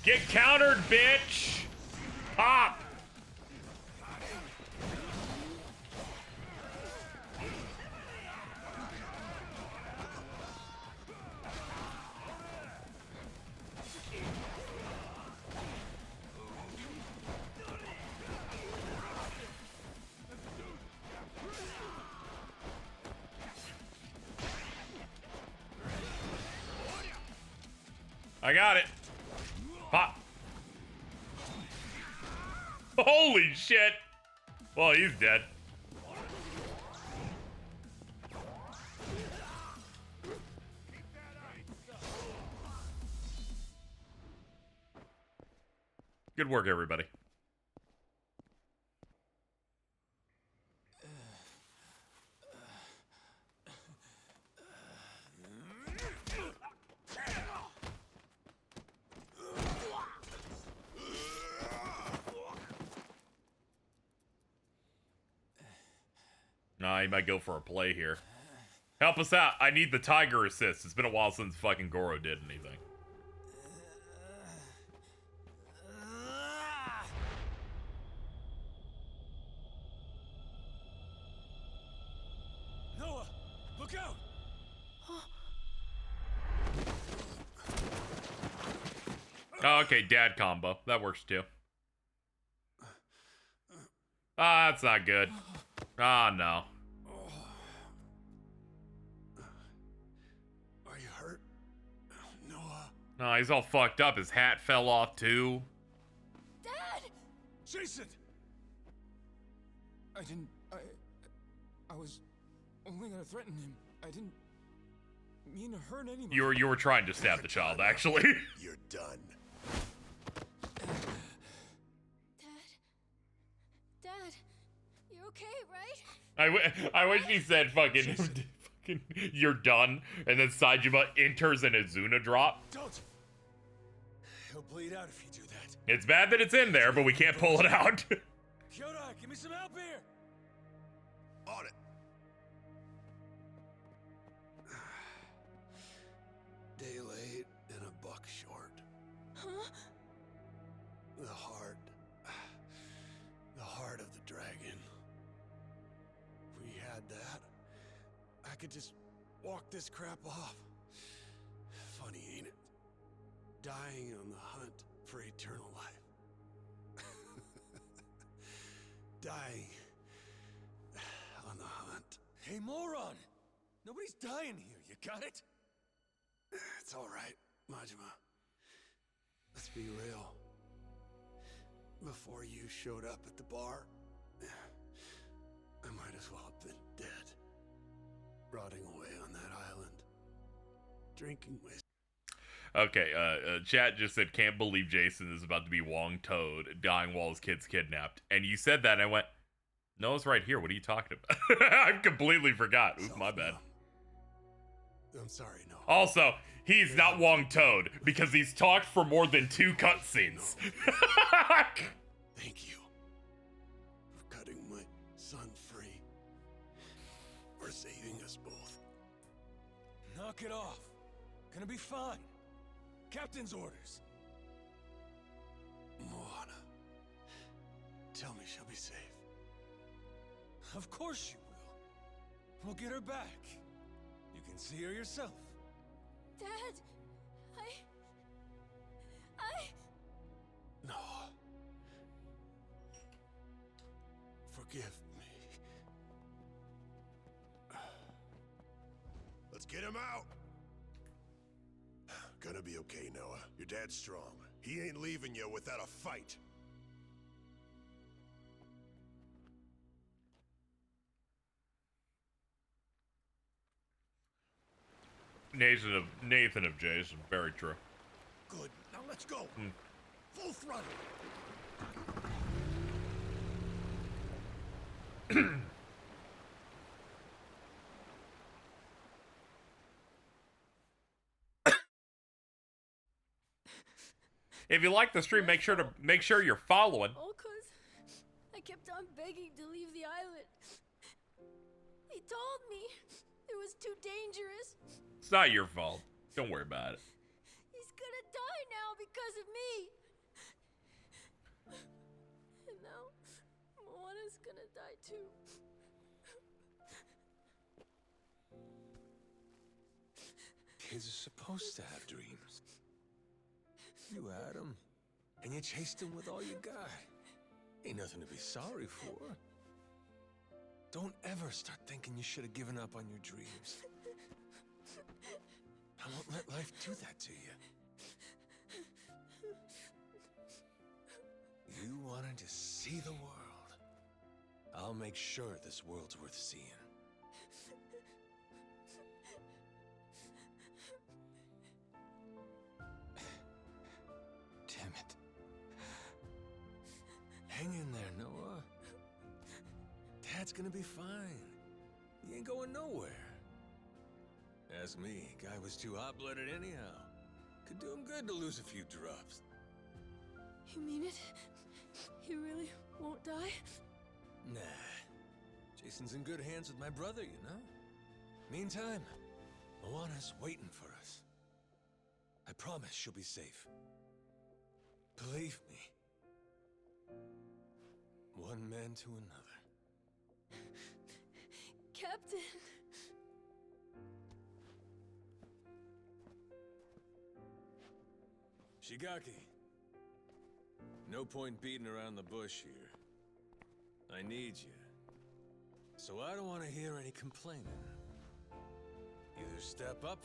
Get countered, bitch! Pop! I got it. Pop. Holy shit. Well, he's dead. Good work, everybody. Nah, he might go for a play here. Help us out. I need the tiger assist. It's been a while since fucking Goro did anything. Noah, look out! Oh, okay, dad combo. That works too. Ah, that's not good. Ah, no. Are you hurt? Noah? No, he's all fucked up. His hat fell off too. Dad! Jason! I was only gonna threaten him. I didn't mean to hurt anyone. You were trying to stab the child, actually. You're done. Dad, you're okay, right? I wish he said fucking, you're done, and then Saejima enters an Azuna drop. Don't! He'll bleed out if you do that. It's bad that it's in there, but we can't pull it out. Kyoda, give me some help here! On it. Day late and a buck short. Huh? The heart of the dragon. If we had that, I could just walk this crap off. Funny, ain't it? Dying on the hunt for eternal life. Dying on the hunt. Hey, moron! Nobody's dying here, you got it? It's all right, Majima. Let's be real. Before you showed up at the bar, I might as well have been dead. Rotting away on that island. Drinking whiskey. Okay, chat just said, can't believe Jason is about to be Wong Toad, dying while his kid's kidnapped. And you said that, and I went, Noah's right here. What are you talking about? I completely forgot. Oops, my bad. I'm sorry, no. Also, he's not Wong Toad, because he's talked for more than 2 cutscenes. Thank you for cutting my son free. For saving us both. Knock it off. Gonna be fine. Captain's orders. Moana. Tell me she'll be safe. Of course you We'll get her back. You can see her yourself. Dad, No. Forgive me. Let's get him out! Gonna be okay, Noah. Your dad's strong. He ain't leaving you without a fight. Nathan of Jason. Very true. Good. Now let's go. Full throttle. If you like the stream, make sure you're following. all 'cause I kept on begging to leave the island. He told me it was too dangerous. It's not your fault. Don't worry about it. He's gonna die now because of me. And now, Moana's gonna die too. Kids are supposed to have dreams. You had them, and you chased them with all you got. Ain't nothing to be sorry for. Don't ever start thinking you should have given up on your dreams. I won't let life do that to you. You wanted to see the world. I'll make sure this world's worth seeing. Damn it. Hang in there, Noah. Dad's gonna be fine. He ain't going nowhere. Ask me, guy was too hot-blooded anyhow. Could do him good to lose a few drops. You mean it? He really won't die? Nah. Jason's in good hands with my brother, you know? Meantime, Moana's waiting for us. I promise she'll be safe. Believe me. One man to another. Captain. Shigaki. No point beating around the bush here. I need you. So I don't want to hear any complaining. Either step up,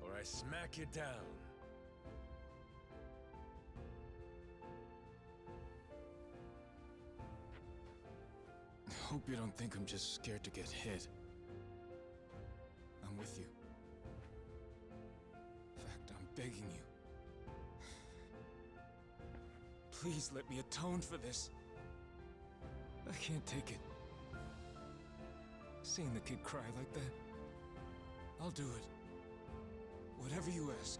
or I smack you down. I hope you don't think I'm just scared to get hit. I'm with you. In fact, I'm begging you. Please let me atone for this. I can't take it. Seeing the kid cry like that. I'll do it. Whatever you ask.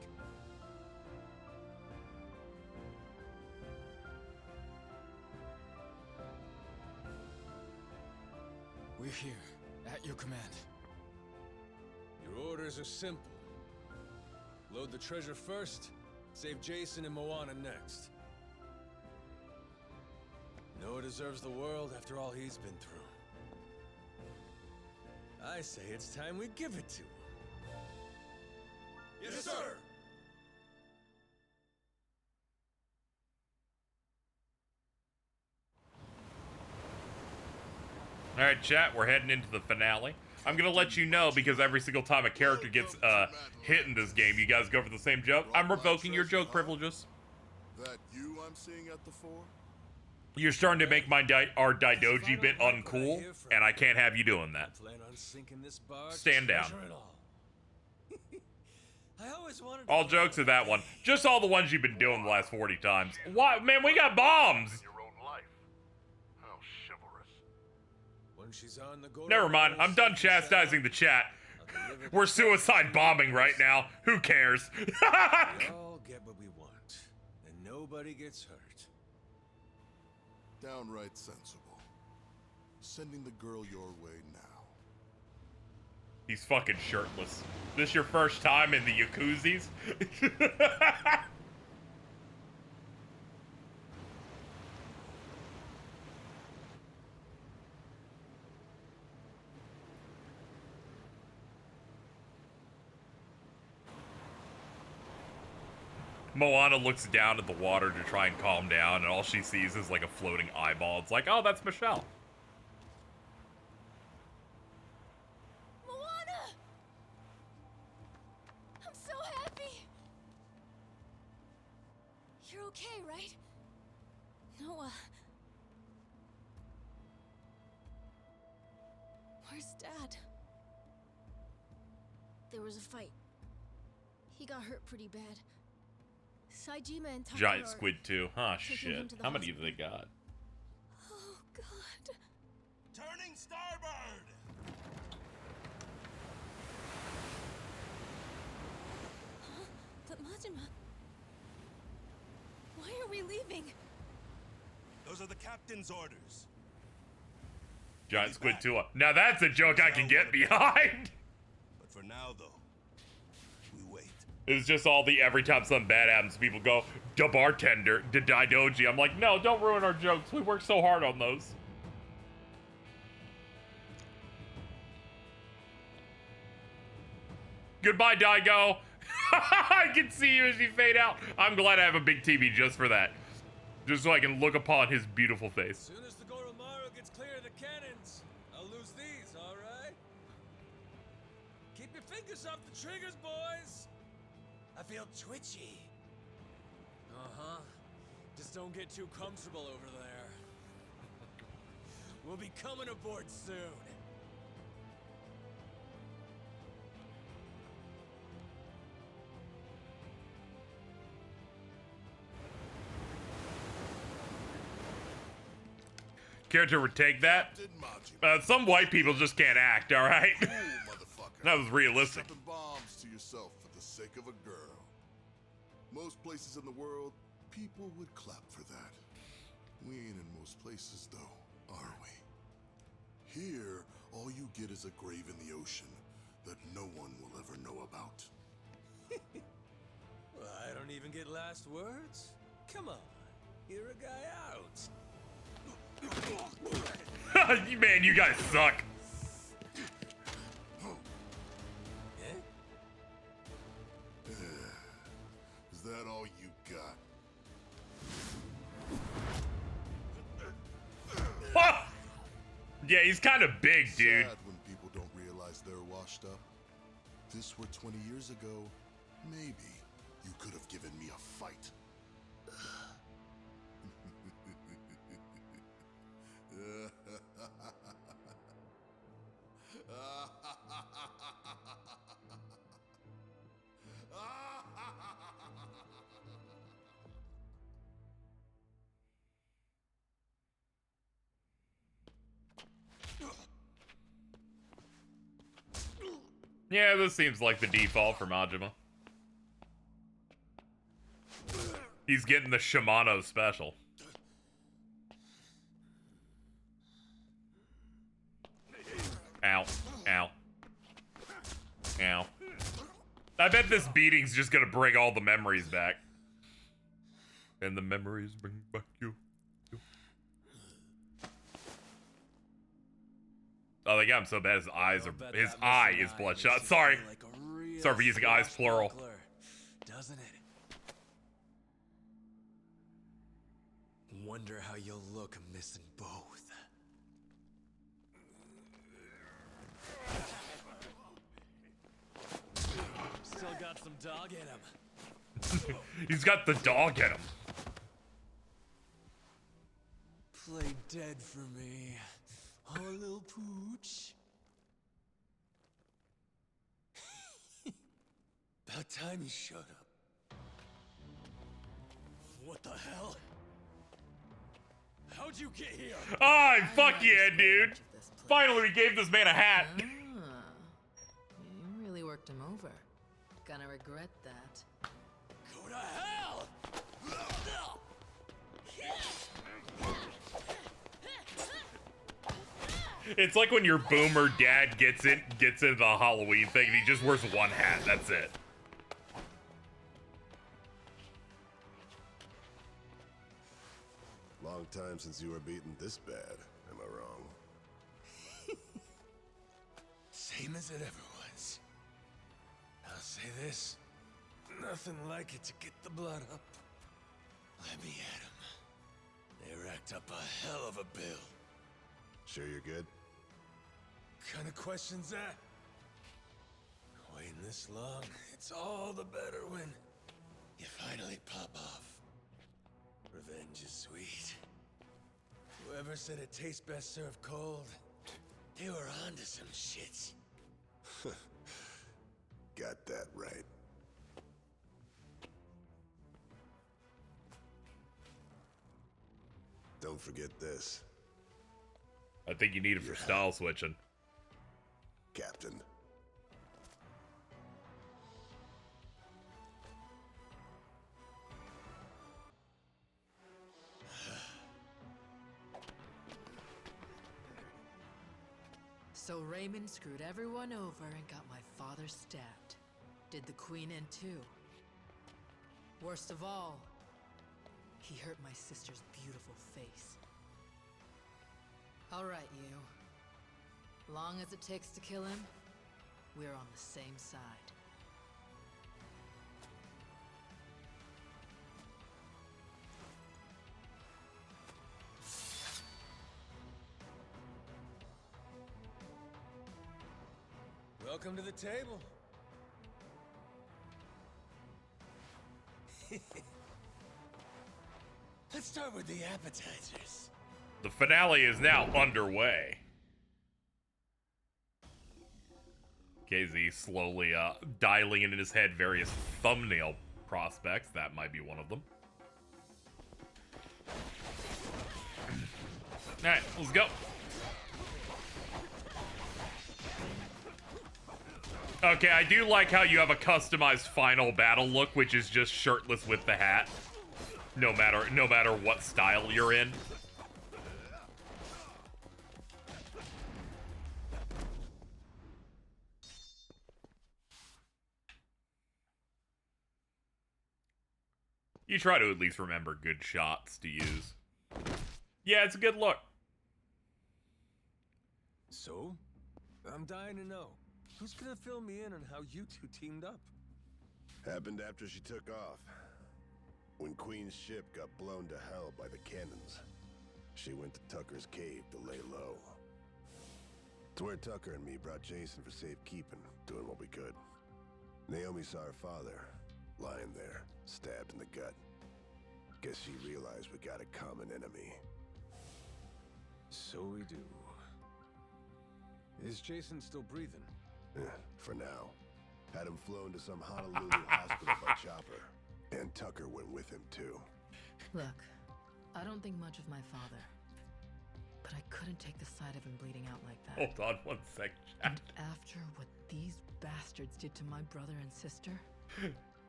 We're here, at your command. Your orders are simple. Load the treasure first, save Jason and Moana next. Noah deserves the world after all he's been through. I say it's time we give it to him. Yes, sir! Alright, chat, we're heading into the finale. I'm gonna let you know, because every single time a character gets hit in this game, you guys go for the same joke. I'm revoking your joke privileges. That you I'm seeing at the fore? You're starting to make my our Daidoji bit uncool, and I can't have you doing that. Plan on sinking this barge, Stand down. treasure and all. I always wanted All jokes of that one. Just all the ones you've been doing the last 40 times. What? Man, we got bombs! How chivalrous. When she's on the go. Never mind, I'm done chastising the chat. We're suicide bombing right now. Who cares? We all get what we want, and nobody gets hurt. Downright sensible. Sending the girl your way now. He's fucking shirtless. This your first time in the Yakuzis? Moana looks down at the water to try and calm down, and all she sees is like a floating eyeball. It's like, oh, that's Michelle. Moana! I'm so happy. You're okay, right? Noah. Where's Dad? There was a fight. He got hurt pretty bad. Saejima and Tucker Giant are squid too. Huh, taking him shit. to the How many have they got? Oh, God. Turning starboard! Huh? But Majima... Why are we leaving? Those are the captain's orders. Giant squid too. Now that's a joke I can get behind. But for now, though, we wait. It's just all the every time something bad happens, people go, da bartender, da Daidoji. I'm like, no, don't ruin our jokes. We worked so hard on those. Goodbye, Daigo. I can see you as you fade out. I'm glad I have a big TV just for that. Just so I can look upon his beautiful face. As soon as the Goromaru gets clear of the cannons, I'll lose these, alright? Keep your fingers off the triggers, boys! I feel twitchy. Uh-huh. Just don't get too comfortable over there. We'll be coming aboard soon. Character would take that. Some white people just can't act, all right? That was realistic. Strapping bombs to yourself for the sake of a girl. Most places in the world, people would clap for that. We ain't in most places, though, are we? Here, all you get is a grave in the ocean that no one will ever know about. Well, I don't even get last words. Come on, hear a guy out. Man, you guys suck. Is that all you got? Yeah, he's kind of big, dude. Sad when people don't realize they're washed up. If this were 20 years ago, maybe you could have given me a fight. Yeah, this seems like the default for Majima. He's getting the Shimano special. Ow. Ow. Ow. I bet this beating's just gonna bring all the memories back. And the memories bring back you. Oh, they got him so bad his eyes are... His eye is bloodshot. Sorry. Sorry for using eyes plural. Doesn't it? Wonder how you'll look missing both. Still got some dog in him. He's got the dog in him. Play dead for me. Oh, little pooch. About time you showed up. What the hell? How'd you get here? Oh, fuck yeah, dude. Finally, we gave this man a hat. You really worked him over. Gonna regret that. Go to hell! It's like when your boomer dad gets into the Halloween thing and he just wears one hat. That's it. Long time since you were beaten this bad, am I wrong? Same as it ever was. I'll say this. Nothing like it to get the blood up. Let me at 'em. They racked up a hell of a bill. Sure you're good? Kind of question's that? Waiting this long, it's all the better when you finally pop off. Revenge is sweet. Whoever said it tastes best served cold, they were onto some shit. Got that right. Don't forget this, I think you need it for style switching. Captain. So Raymond screwed everyone over and got my father stabbed. Did the Queen in too. Worst of all, he hurt my sister's beautiful face. All right, you. Long as it takes to kill him, we're on the same side. Welcome to the table. Let's start with the appetizers. The finale is now underway. KZ slowly dialing in his head various thumbnail prospects. That might be one of them. Alright, let's go. Okay, I do like how you have a customized final battle look, which is just shirtless with the hat. No matter what style you're in. You try to at least remember good shots to use. Yeah, it's a good look. So, I'm dying to know. Who's gonna fill me in on how you two teamed up? Happened after she took off. When Queen's ship got blown to hell by the cannons, she went to Tucker's cave to lay low. It's where Tucker and me brought Jason for safekeeping, doing what we could. Naomi saw her father, lying there, stabbed in the gut. Guess she realized we got a common enemy. So we do. Is Jason still breathing? For now. Had him flown to some Honolulu hospital by chopper. And Tucker went with him, too. Look, I don't think much of my father. But I couldn't take the sight of him bleeding out like that. Hold on one sec, chat. And after what these bastards did to my brother and sister,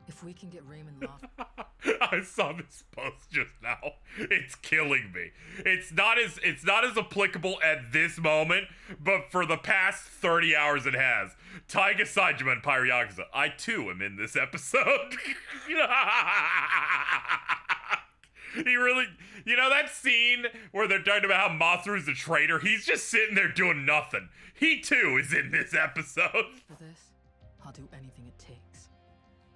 if we can get Raymond Law... I saw this post just now. It's killing me. It's not as applicable at this moment, but for the past 30 hours it has. Taiga Saejima and Pirate Yakuza. I too am in this episode. He really, you know that scene where they're talking about how Matsuru's a traitor? He's just sitting there doing nothing. He too is in this episode. For this, I'll do anything it takes.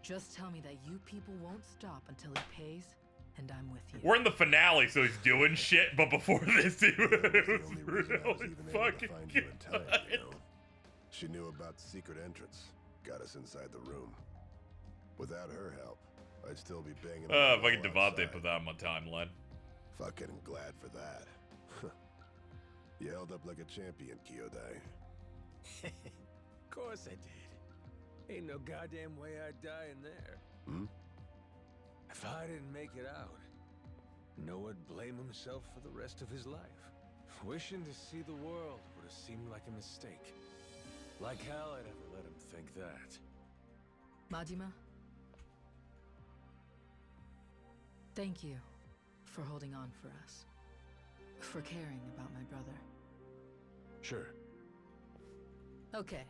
Just tell me that you people won't stop until he pays, and I'm with you. We're in the finale, so he's doing shit, but before this, he was really fucking good. She knew about the secret entrance, got us inside the room. Without her help, I'd still be banging. Fucking Devante put that on my timeline. Fucking glad for that. You held up like a champion, Kyodai. Of course I did. Ain't no goddamn way I'd die in there. If I didn't make it out, Noah'd blame himself for the rest of his life. Wishing to see the world would have seemed like a mistake. Like hell I'd ever let him think that. Majima, thank you for holding on for us. For caring about my brother. Sure. Okay.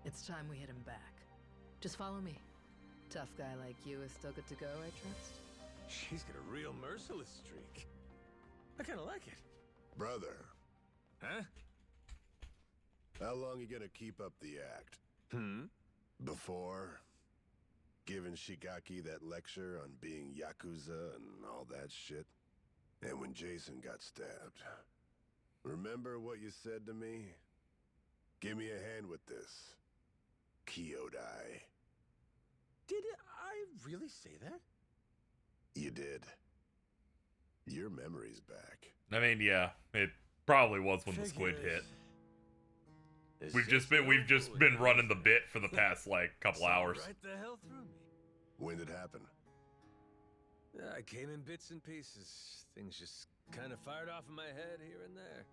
It's time we hit him back. Just follow me. Tough guy like you is still good to go, I trust? She's got a real merciless streak. I kinda like it. Brother. Huh? How long you gonna keep up the act? Before Giving Shigaki that lecture on being Yakuza and all that shit. And when Jason got stabbed. Remember what you said to me? Give me a hand with this. Kyodai. Did I really say that? You did. Your memory's back. I mean, yeah, it probably was when the squid hit. We've just been running the bit for the past like couple hours. Right the hell through me. When did it happen? I came in bits and pieces. Things just kind of fired off in my head here and there.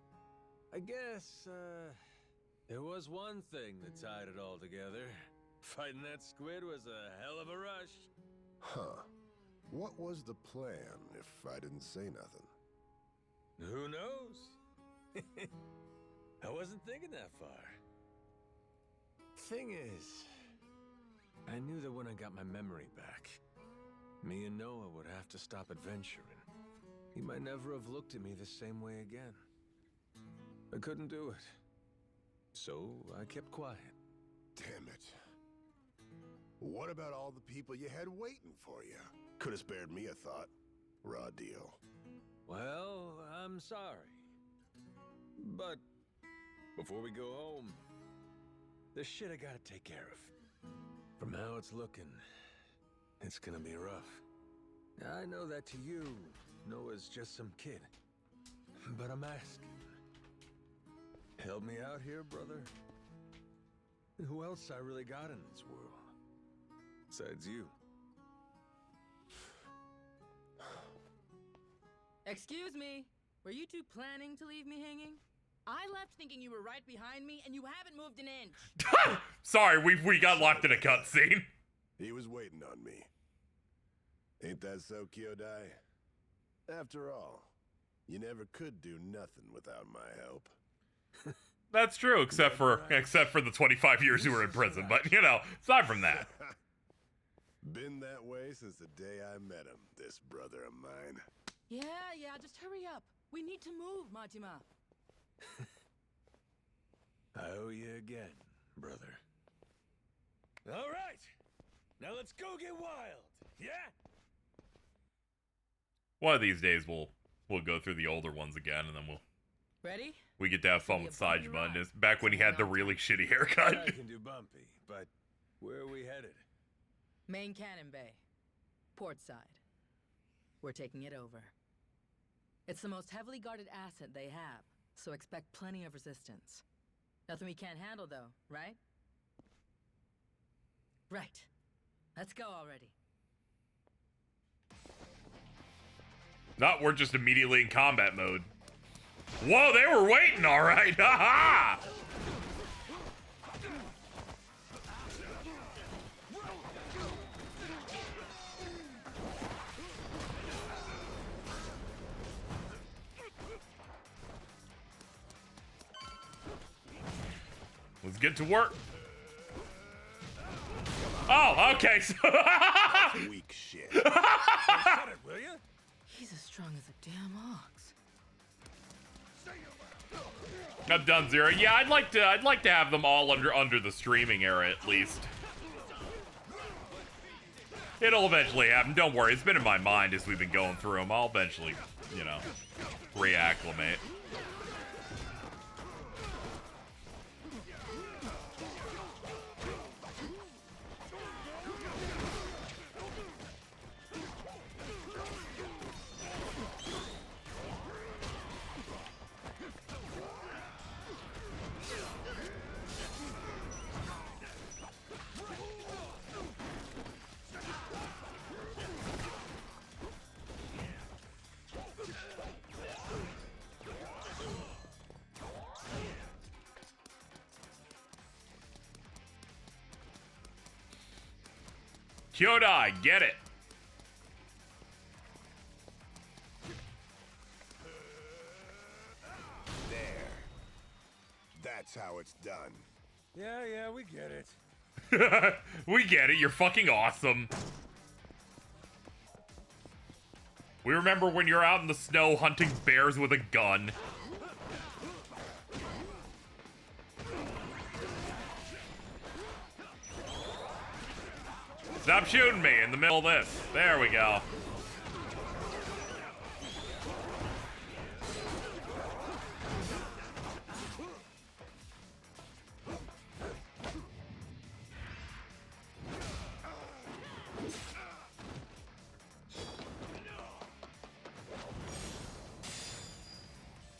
I guess, there was one thing that tied it all together. Fighting that squid was a hell of a rush. Huh. What was the plan, if I didn't say nothing? Who knows? I wasn't thinking that far. Thing is, I knew that when I got my memory back, me and Noah would have to stop adventuring. He might never have looked at me the same way again. I couldn't do it. So I kept quiet. Damn it. What about all the people you had waiting for you? Could have spared me a thought. Raw deal. Well, I'm sorry. But before we go home, there's shit I gotta take care of. From how it's looking, it's gonna be rough. I know that to you, Noah's just some kid. But I'm asking. Help me out here, brother. Who else I really got in this world? Besides you. Excuse me. Were you two planning to leave me hanging? I left thinking you were right behind me, and you haven't moved an inch. Sorry, we got locked in a cutscene. He was waiting on me. Ain't that so, Kyodai? After all, you never could do nothing without my help. That's true, except for the 25 years you were in prison. But you know, aside from that, been that way since the day I met him. This brother of mine. Yeah, just hurry up. We need to move, Majima. I owe you again, brother. All right, now let's go get wild. Yeah. one of these days we'll go through the older ones again, and then Ready? we get to have fun with Sajima. And back when he had the really shitty haircut. I can do bumpy, but where are we headed? Main Cannon Bay. Port side. We're taking it over. It's the most heavily guarded asset they have, so expect plenty of resistance. Nothing we can't handle, though, right? Right. Let's go already. No, we're just immediately in combat mode. Whoa, they were waiting, all right. Ha ha! Let's get to work. Oh, okay. Weak shit. Shut it, will you? He's as strong as a damn ox. I'm done, Zero. Yeah, I'd like to have them all under the streaming era at least. It'll eventually happen. Don't worry. It's been in my mind as we've been going through them. I'll eventually, you know, reacclimate. Kyodai, get it. There. That's how it's done. Yeah, we get it. We get it. You're fucking awesome. We remember when you're out in the snow hunting bears with a gun. Stop shooting me in the middle of this. There we go.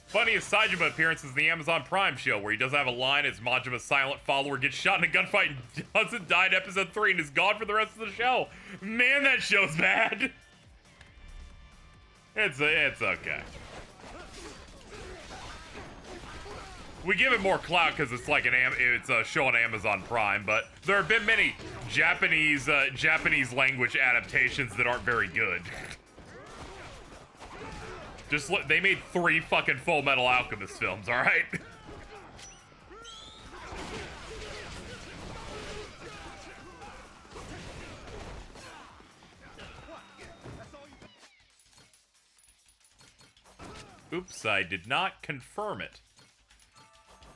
Funniest Saijima appearance is the Amazon Prime show, where he doesn't have a line as Majima's silent follower gets shot in a gunfight and doesn't die in episode 3 and is gone for the rest of the show. Man, that show's bad. It's okay. We give it more clout because it's like it's a show on Amazon Prime, but there have been many Japanese language adaptations that aren't very good. Just they made 3 fucking Full Metal Alchemist films, all right? Oops, I did not confirm it.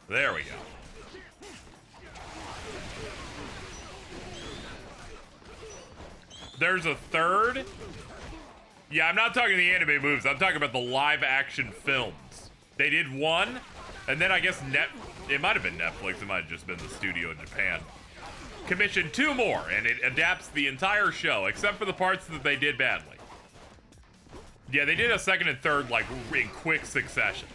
There we go. There's a third? Yeah, I'm not talking the anime movies. I'm talking about the live action films. They did one, and then I guess it might have been Netflix. It might have just been the studio in Japan. Commissioned 2 more, and it adapts the entire show, except for the parts that they did badly. Yeah, they did a second and third, like, in quick succession.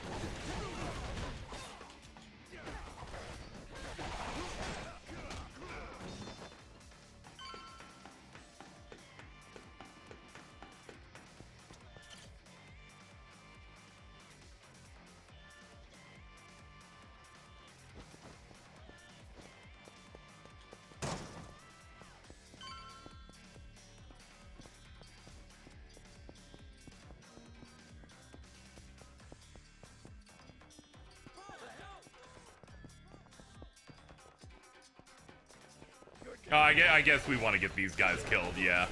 I guess we want to get these guys killed, yeah.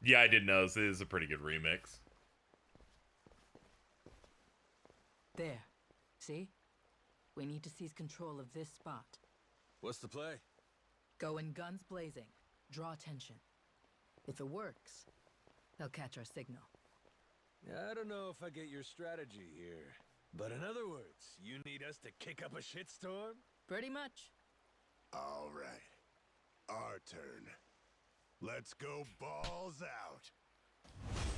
Yeah, I did notice it is a pretty good remix. There. See? We need to seize control of this spot. What's the play? Go in guns blazing. Draw attention. If it works, they'll catch our signal. I don't know if I get your strategy here. But in other words, you need us to kick up a shitstorm? Pretty much. All right. Our turn. Let's go balls out.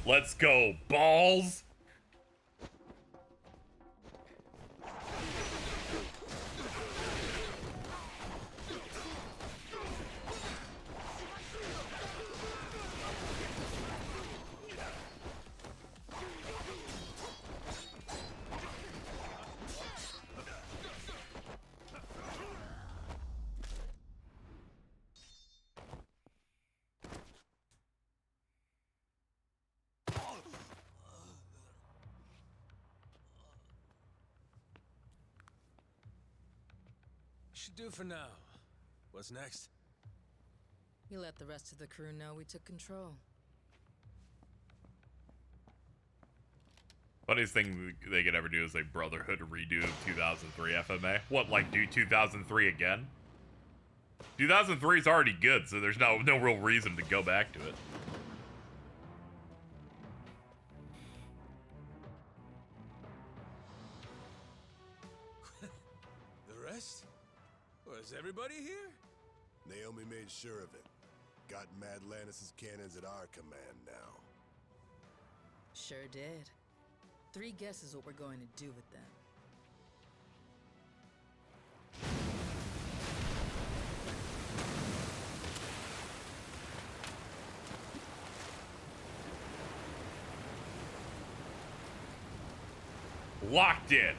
Let's go balls. Should do for now. What's next? You let the rest of the crew know we took control. Funniest thing they could ever do is a Brotherhood redo of 2003 FMA. What, like do 2003 again? 2003 is already good, so there's no real reason to go back to it. The rest? Was everybody here? Naomi made sure of it. Got Mad Lannis' cannons at our command now. Sure did. 3 guesses what we're going to do with them. Locked in.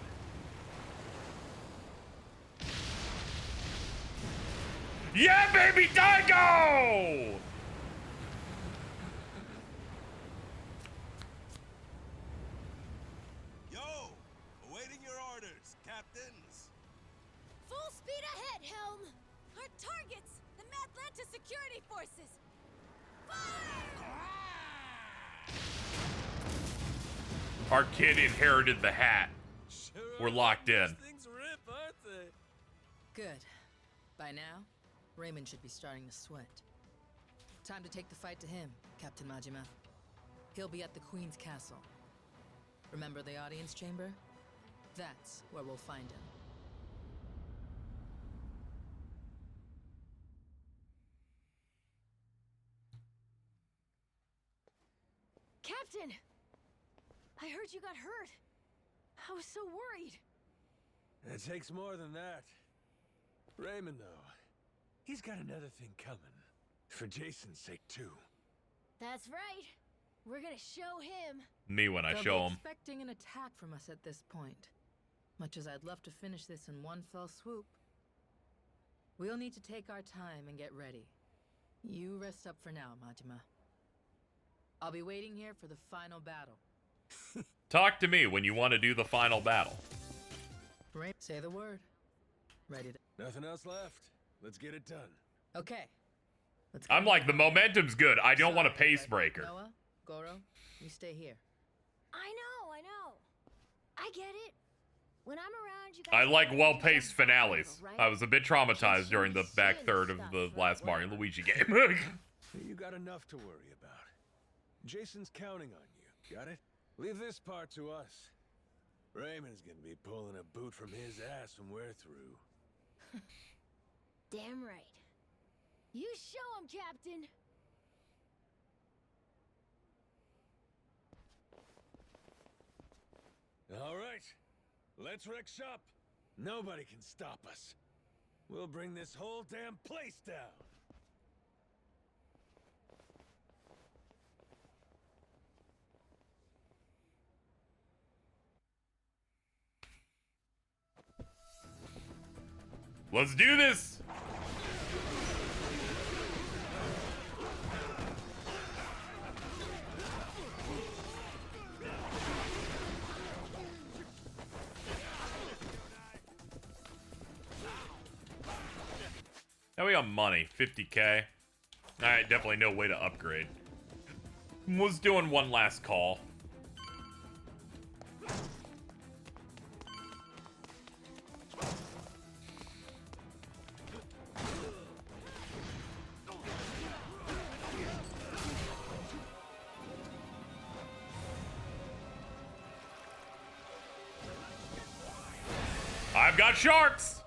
Yeah, baby, Daigo! Yo, targets! The Atlanta security forces! Fire! Our kid inherited the hat. We're locked in. Things rip, aren't they? Good. By now, Raymond should be starting to sweat. Time to take the fight to him, Captain Majima. He'll be at the Queen's castle. Remember the audience chamber? That's where we'll find him. Captain! I heard you got hurt. I was so worried. It takes more than that. Raymond, though, he's got another thing coming. For Jason's sake, too. That's right. We're gonna show him. Me when I They'll show be him. expecting an attack from us at this point. Much as I'd love to finish this in one fell swoop. We'll need to take our time and get ready. You rest up for now, Majima. I'll be waiting here for the final battle. Talk to me when you want to do the final battle. Say the word. Ready to... Nothing else left. Let's get it done. Okay. I'm like, the momentum's good. I don't want a pace breaker. Noah, Goro, you stay here. I know. I get it. When I'm around, you guys... I like well-paced finales. I was a bit traumatized during the back third of the last Mario and Luigi game. You got enough to worry about. Jason's counting on you. Got it? Leave this part to us. Raymond's gonna be pulling a boot from his ass when we're through. Damn right. You show him, Captain. All right. Let's wreck shop. Nobody can stop us. We'll bring this whole damn place down. Let's do this! Now we got money, 50k. Alright, definitely no way to upgrade. Was doing one last call. I've got sharks!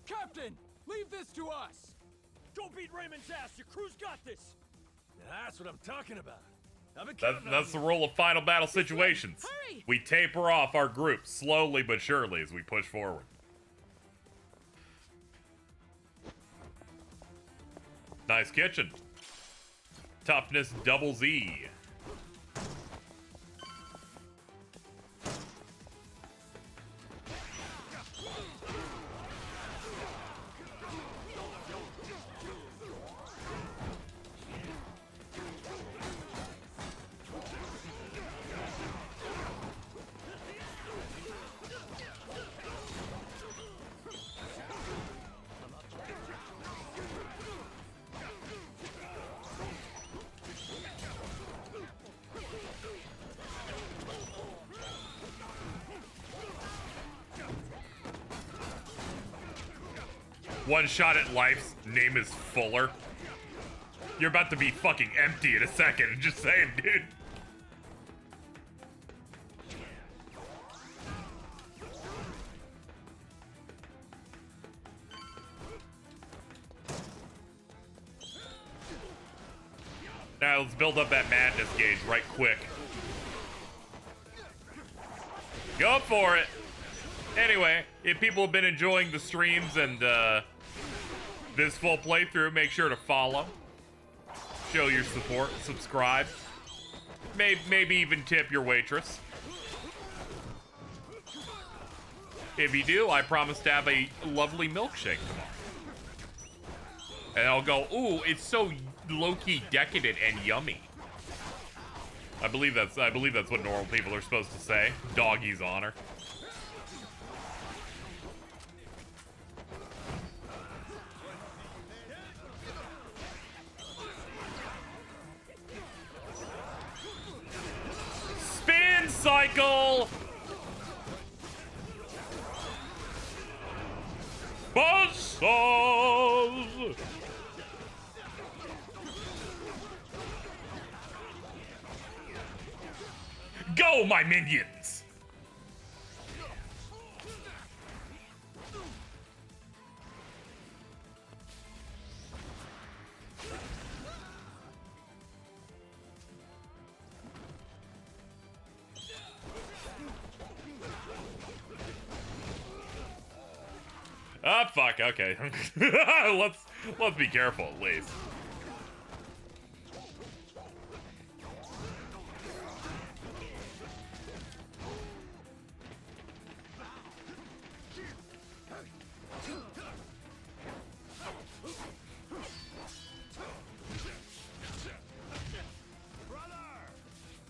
Captain, leave this to us. Go beat Raymond's ass. Your crew's got this. That's what I'm talking about. That's the rule of final battle situations. We taper off our group slowly but surely as we push forward. Nice kitchen. Toughness double Z. One shot at life's name is Fuller. You're about to be fucking empty in a second. Just saying, dude. Now let's build up that madness gauge right quick. Go for it. Anyway, if people have been enjoying the streams and this full playthrough, make sure to follow, show your support, subscribe, maybe even tip your waitress. If you do, I promise to have a lovely milkshake tomorrow. And I'll go, ooh, it's so low-key decadent and yummy. I believe that's what normal people are supposed to say. Doggy's honor. Spin cycle! Buzzsaws! Go, my minions! Ah, fuck, okay. let's be careful at least.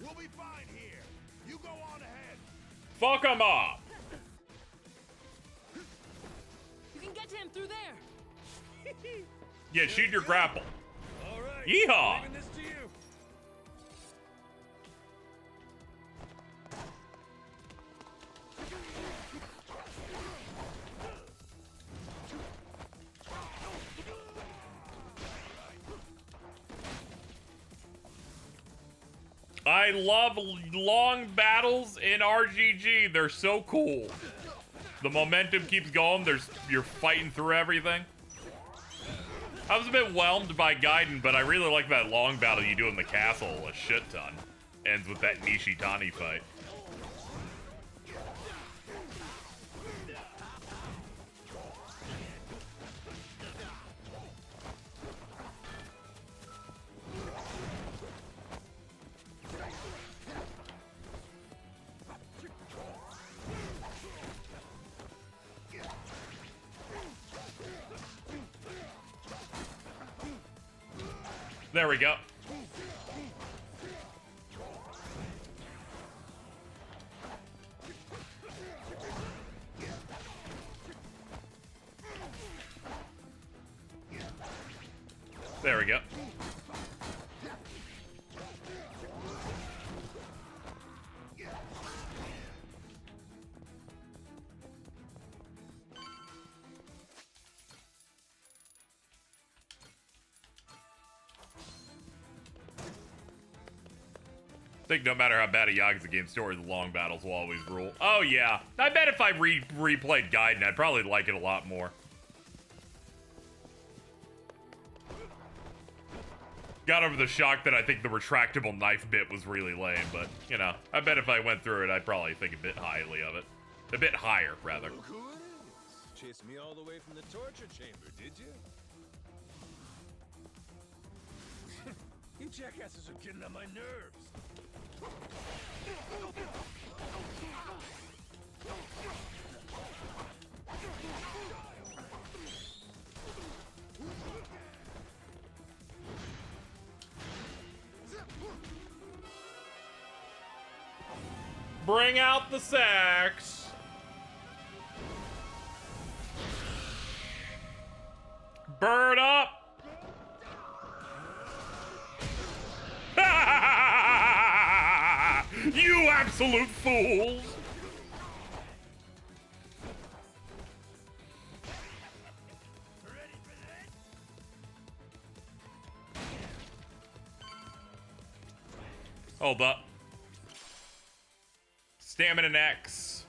We'll be fine here. You go on ahead. Fuck 'em up! You can get to him through there. Yeah, shoot your grapple. All right. Yeehaw! Leaving this to you. I love long battles in RGG. They're so cool. The momentum keeps going. You're fighting through everything. I was a bit whelmed by Gaiden, but I really like that long battle you do in the castle a shit ton. Ends with that Nishitani fight. There we go. There we go. I think no matter how bad a Yakuza game story, the long battles will always rule. Oh yeah, I bet if I replayed Gaiden, I'd probably like it a lot more. Got over the shock that I think the retractable knife bit was really lame, but, you know, I bet if I went through it, I'd probably think a bit highly of it. A bit higher, rather. Look who it is. Chased me all the way from the torture chamber, did you? You jackasses are getting on my nerves. Bring out the sax. Bird up. You absolute fools. Hold up. Stamina X.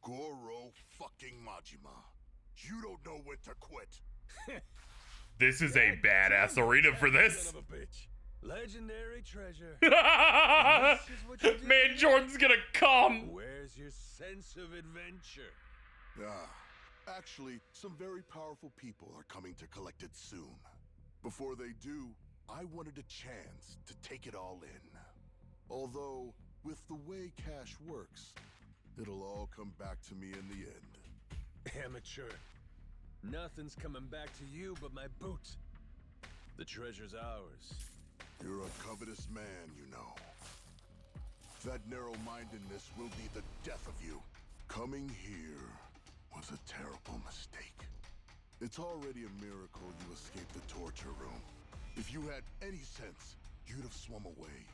Goro fucking Majima. You don't know when to quit. This is a badass arena for this. Son of a bitch. Legendary treasure. Man, Jordan's gonna come. Where's your sense of adventure? Actually, some very powerful people are coming to collect it soon. Before they do, I wanted a chance to take it all in. Although, with the way cash works, it'll all come back to me in the end. Amateur. Nothing's coming back to you but my boot. The treasure's ours. You're a covetous man, you know. That narrow-mindedness will be the death of you. Coming here was a terrible mistake. It's already a miracle you escaped the torture room. If you had any sense, you'd have swum away.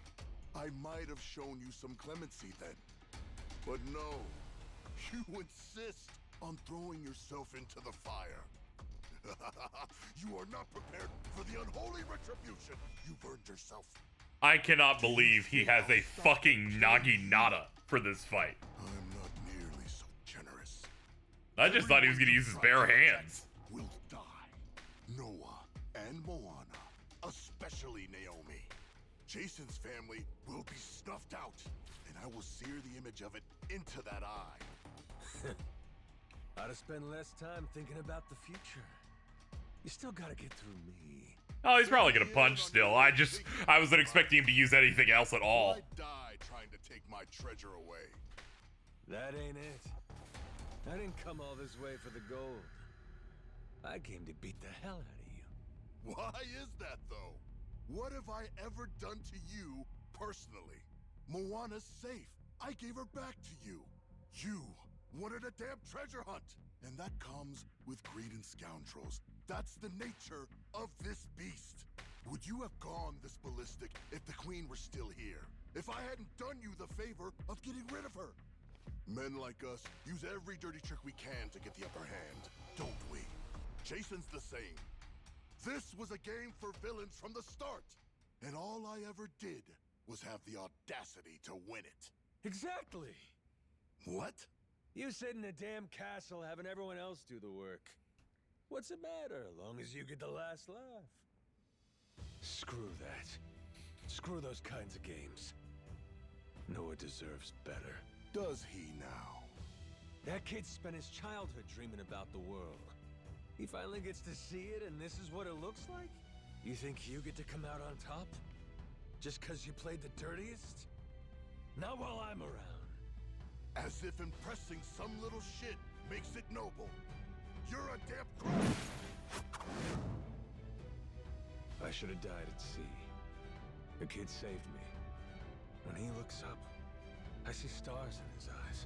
I might have shown you some clemency then. But no, you insist on throwing yourself into the fire. You are not prepared for the unholy retribution you've earned yourself. I cannot believe he has a fucking Naginata for this fight. I'm not nearly so generous. I just thought he was gonna use his bare hands. Will die. Noah and Moana, especially Naomi. Jason's family will be snuffed out, and I will sear the image of it into that eye. Ought to spend less time thinking about the future. You still gotta get through me. Oh, he's probably gonna punch still. I wasn't expecting him to use anything else at all. I die trying to take my treasure away. That ain't it. I didn't come all this way for the gold. I came to beat the hell out of you. Why is that, though? What have I ever done to you personally? Moana's safe. I gave her back to you. You wanted a damn treasure hunt. And that comes with greed and scoundrels. That's the nature of this beast. Would you have gone this ballistic if the queen were still here? If I hadn't done you the favor of getting rid of her? Men like us use every dirty trick we can to get the upper hand, don't we? Jason's the same. This was a game for villains from the start. And all I ever did was have the audacity to win it. Exactly. What? You sit in a damn castle having everyone else do the work. What's the matter, long as you get the last laugh? Screw that. Screw those kinds of games. Noah deserves better. Does he now? That kid spent his childhood dreaming about the world. He finally gets to see it, and this is what it looks like? You think you get to come out on top? Just because you played the dirtiest? Not while I'm around. As if impressing some little shit makes it noble. You're a damn crook! I should have died at sea. The kid saved me. When he looks up, I see stars in his eyes.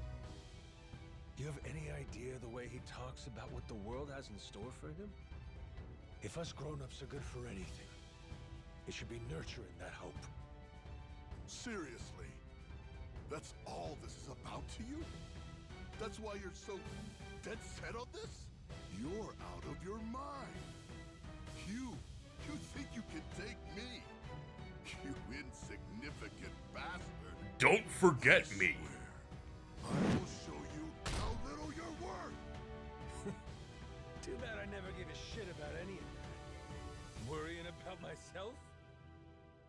Do you have any idea the way he talks about what the world has in store for him? If us grown-ups are good for anything, it should be nurturing that hope. Seriously? That's all this is about to you? That's why you're so dead set on this? You're out of your mind. You think you can take me? You insignificant bastard. Don't forget me. I will show you how little you're worth. Too bad I never gave a shit about any of that. Worrying about myself?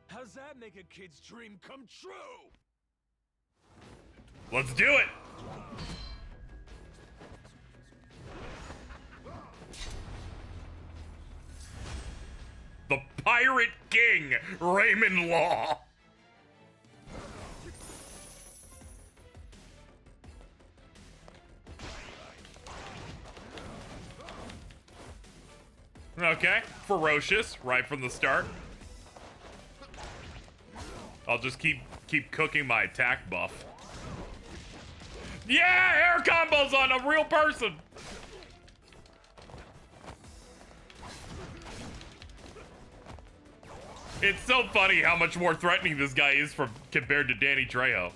How's that make a kid's dream come true? Let's do it. The Pirate King, Raymond Law. Okay, ferocious right from the start. I'll just keep cooking my attack buff. Yeah, air combos on a real person. It's so funny how much more threatening this guy is compared to Danny Trejo.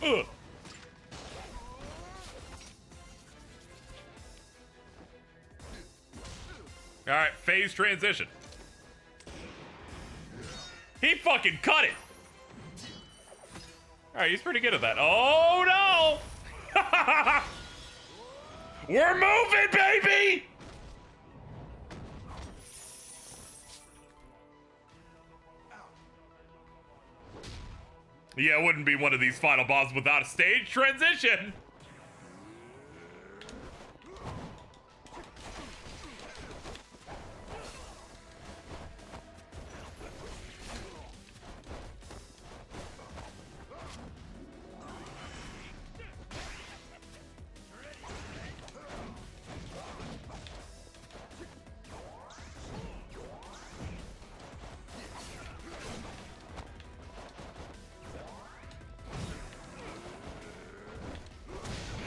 Ugh. All right, phase transition. He fucking cut it. All right, he's pretty good at that. Oh no! We're moving, baby! Yeah, it wouldn't be one of these final bosses without a stage transition.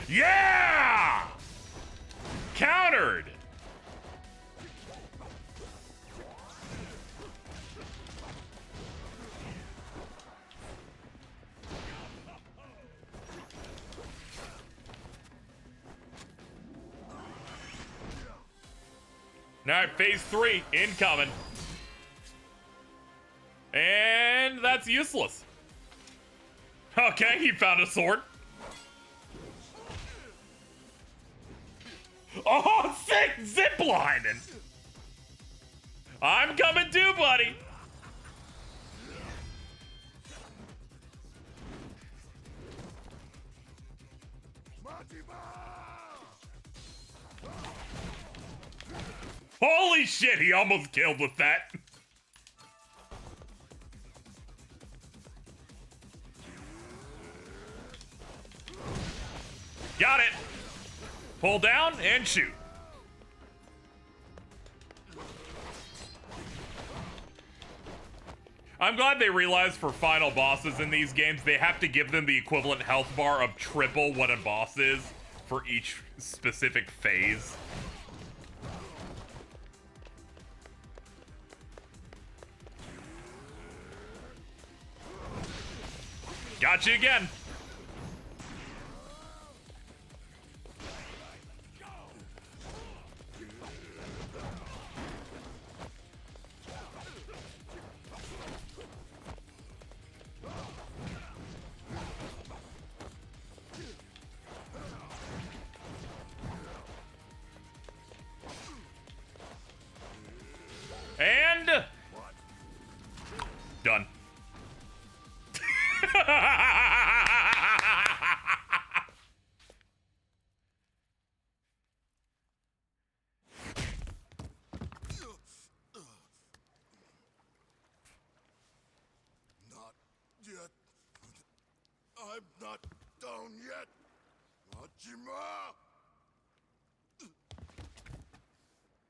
Yeah! Countered! Alright, phase 3 incoming. And that's useless. Okay, he found a sword. Oh, sick ziplining! I'm coming too, buddy! Holy shit, he almost killed with that. Got it. Pull down and shoot. I'm glad they realized for final bosses in these games, they have to give them the equivalent health bar of triple what a boss is for each specific phase. Got you again. And done. Not yet. I'm not down yet. Majima!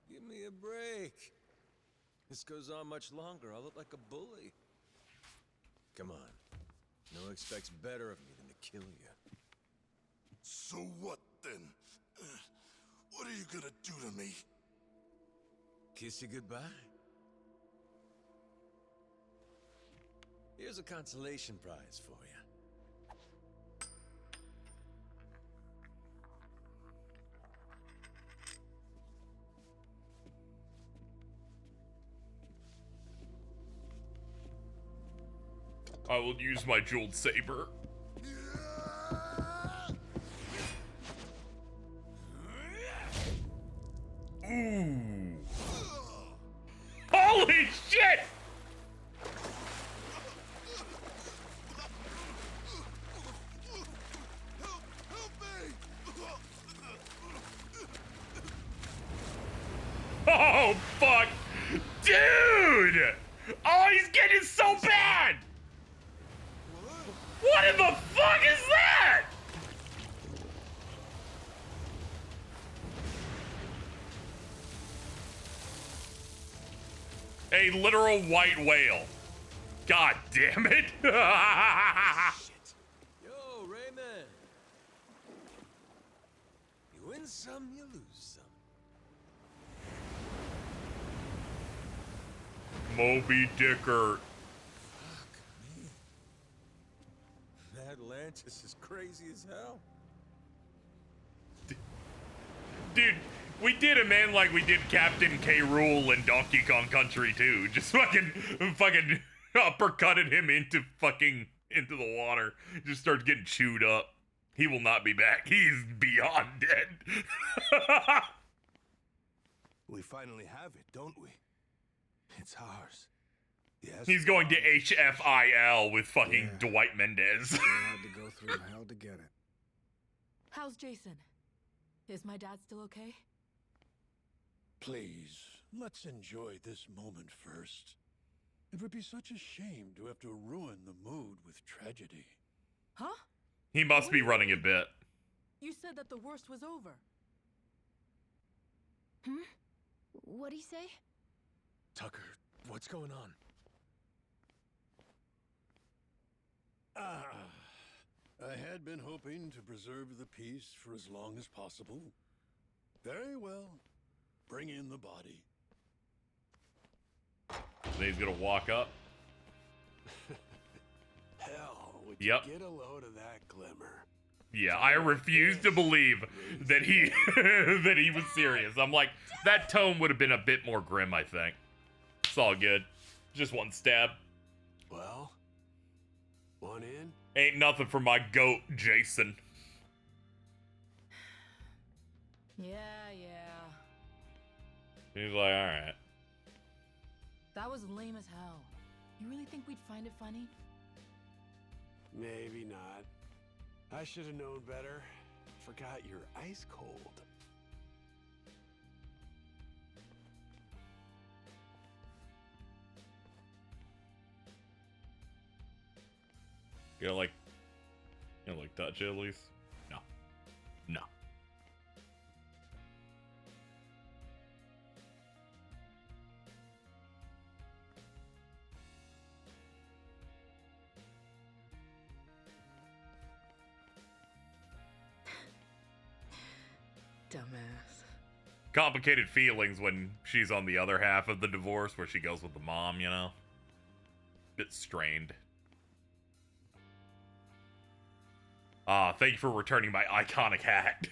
Give me a break. This goes on much longer, I'll look like a bully. Come on. No expects better of me than to kill you. So what then? What are you gonna do to me? Kiss you goodbye? Here's a consolation prize for you. I will use my jeweled saber. Ooh. Holy shit! Oh, fuck! Dude! Oh, he's getting so bad! What in the fuck is that? A literal white whale. God damn it. Yo, Raymond. You win some, you lose some. Moby Dicker. Atlantis is crazy as hell. Dude, we did a man like we did Captain K. Rool in Donkey Kong Country too. Just fucking uppercutted him into the water. Just starts getting chewed up. He will not be back. He's beyond dead. We finally have it, don't we? It's ours. Yes. He's going to HFIL with fucking Dwight Mendez. They had to go through hell to get it. How's Jason? Is my dad still okay? Please, let's enjoy this moment first. It would be such a shame to have to ruin the mood with tragedy. Huh? He must be running a bit. You said that the worst was over. What'd he say? Tucker, what's going on? I had been hoping to preserve the peace for as long as possible. Very well. Bring in the body. Then he's gonna walk up. Hell, would Yep. you get a load of that glimmer? Yeah, I refuse to believe that he that he was serious. I'm like, that tone would have been a bit more grim, I think. It's all good. Just one stab. Well, one in? Ain't nothing for my goat, Jason. Yeah. He's like, alright. That was lame as hell. You really think we'd find it funny? Maybe not. I should have known better. Forgot you're ice cold. You know, like touch it at least? No. No. Dumbass. Complicated feelings when she's on the other half of the divorce where she goes with the mom, you know? Bit strained. Thank you for returning my iconic hat.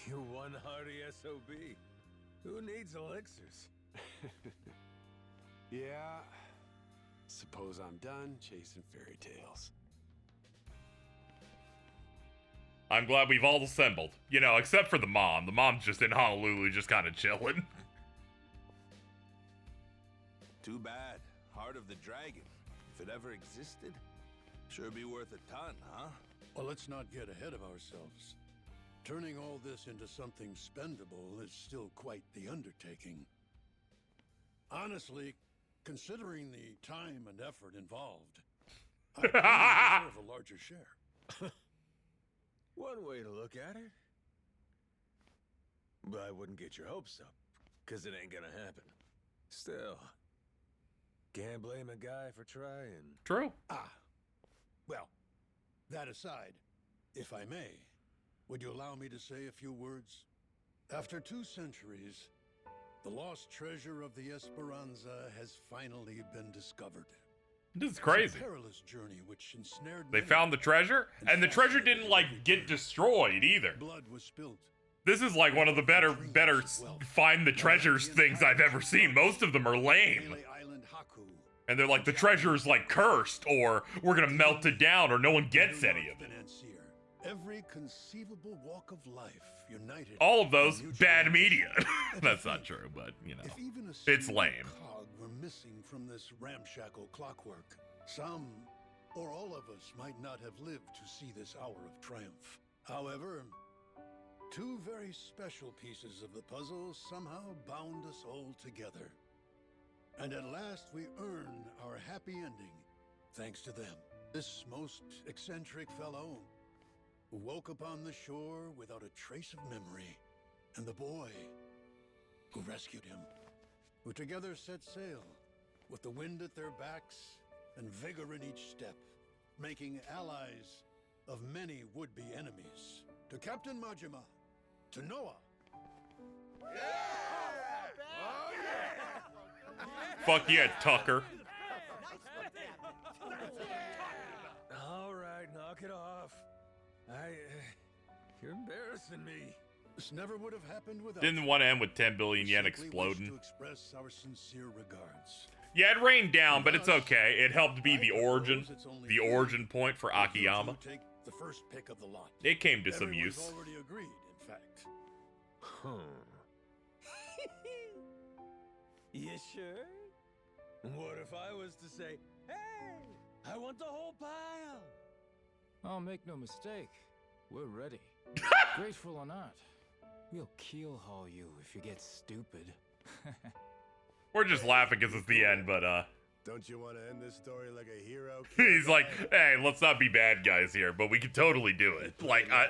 You one hardy SOB. Who needs elixirs? Yeah. Suppose I'm done chasing fairy tales. I'm glad we've all assembled. You know, except for the mom. The mom's just in Honolulu, just kind of chilling. Too bad. Heart of the Dragon. If it ever existed, sure be worth a ton, huh? Well, let's not get ahead of ourselves. Turning all this into something spendable is still quite the undertaking. Honestly, considering the time and effort involved, I probably deserve a larger share. One way to look at it. But I wouldn't get your hopes up, because it ain't gonna happen. Still, can't blame a guy for trying. True. Well, that aside, if I may, would you allow me to say a few words? After 2 centuries, the lost treasure of the Esperanza has finally been discovered. This is crazy. It's a perilous journey which ensnared They many. found the treasure, and the treasure didn't, like, get destroyed either. Blood was spilled. This is like one of the better find the treasures things I've ever seen. Most of them are lame. And they're like, the treasure's like cursed, or we're gonna melt it down, or no one gets any of it. Every conceivable walk of life united. All of those, bad media. That's not true, but, you know, If even a it's single lame. cog were missing from this ramshackle clockwork, some or all of us might not have lived to see this hour of triumph. However, 2 very special pieces of the puzzle somehow bound us all together. And at last we earned our happy ending, thanks to them. This most eccentric fellow who woke upon the shore without a trace of memory, and the boy who rescued him, who together set sail with the wind at their backs and vigor in each step, making allies of many would-be enemies. To Captain Majima, to Noah. Fuck yeah, Tucker. All right, knock it off. You're embarrassing me. This never would have happened without. Didn't want to end with 10 billion yen We simply exploding. wish to express our sincere regards. Yeah, it rained down, but it's okay. It helped be the origin point for Akiyama. Take the first pick of the lot. It came to some Everyone's use. already agreed, in fact. You sure? What if I was to say, hey, I want the whole pile? Oh, make no mistake. We're ready. Grateful or not, we'll keel haul you if you get stupid. We're just laughing because it's the end, but Don't you want to end this story like a hero? he's like, hey, let's not be bad guys here, but we could totally do it. Like, I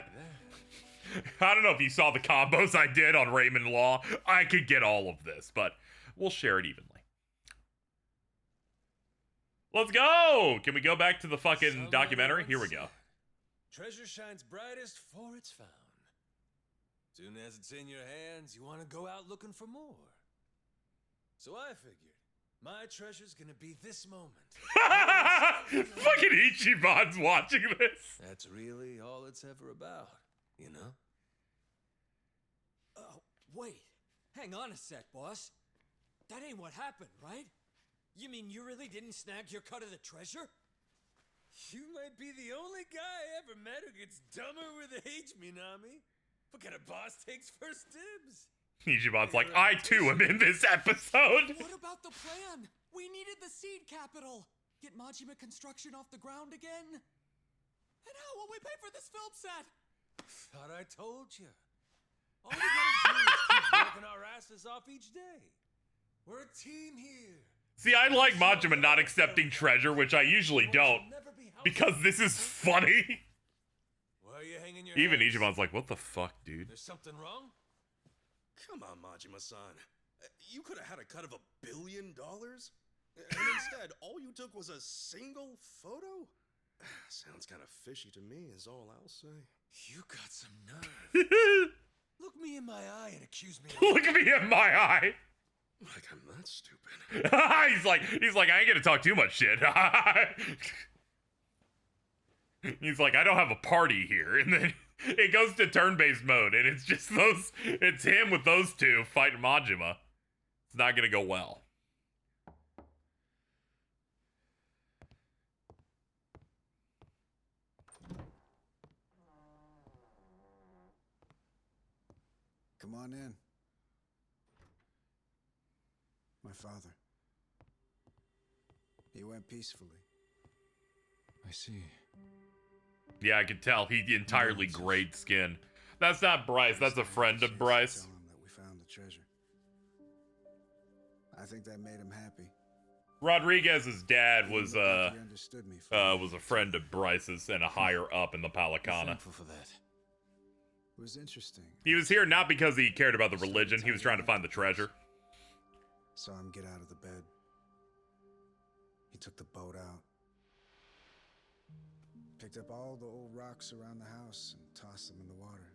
don't know if you saw the combos I did on Raymond Law. I could get all of this, but we'll share it evenly. Let's go! Can we go back to the fucking documentary? Here we go. Treasure shines brightest for it's found. Soon as it's in your hands, you want to go out looking for more. So I figured, my treasure's gonna be this moment. Fucking Ichiban's watching this. That's really all it's ever about, you know? Wait. Hang on a sec, boss. That ain't what happened, right? You mean you really didn't snag your cut of the treasure? You might be the only guy I ever met who gets dumber with age, Minami. What kind of boss takes first dibs? Ichiban's like, I too am in this episode. What about the plan? We needed the seed capital. Get Majima construction off the ground again? And how will we pay for this film set? Thought I told you. All we gotta do is keep working our asses off each day. We're a team here. See, I like Majima not accepting treasure, which I usually don't, because this is funny. Why are you hanging your Even heads? Ichiban's like, what the fuck, dude? There's something wrong? Come on, Majima-san. You could have had a cut of $1 billion? And instead, all you took was a single photo? Sounds kind of fishy to me, is all I'll say. You got some nerve. Look me in my eye and accuse me of... Look at me in my eye. Like I'm that stupid. he's like, I ain't gonna talk too much shit. He's like, I don't have a party here. And then it goes to turn-based mode, and it's just it's him with those two fighting Majima. It's not gonna go well. Come on in. My father. He went peacefully. I see. Yeah, I could tell. He entirely grayed skin. That's not Bryce. That's a friend of Bryce. Tell him that we found the treasure. I think that made him happy. Rodriguez's dad was He understood me. was a friend of Bryce's and a higher up in the Palicana. Thankful for that. It was interesting. He was here not because he cared about the religion. He was trying to find the treasure. Saw him get out of the bed. He took the boat out. Picked up all the old rocks around the house and tossed them in the water.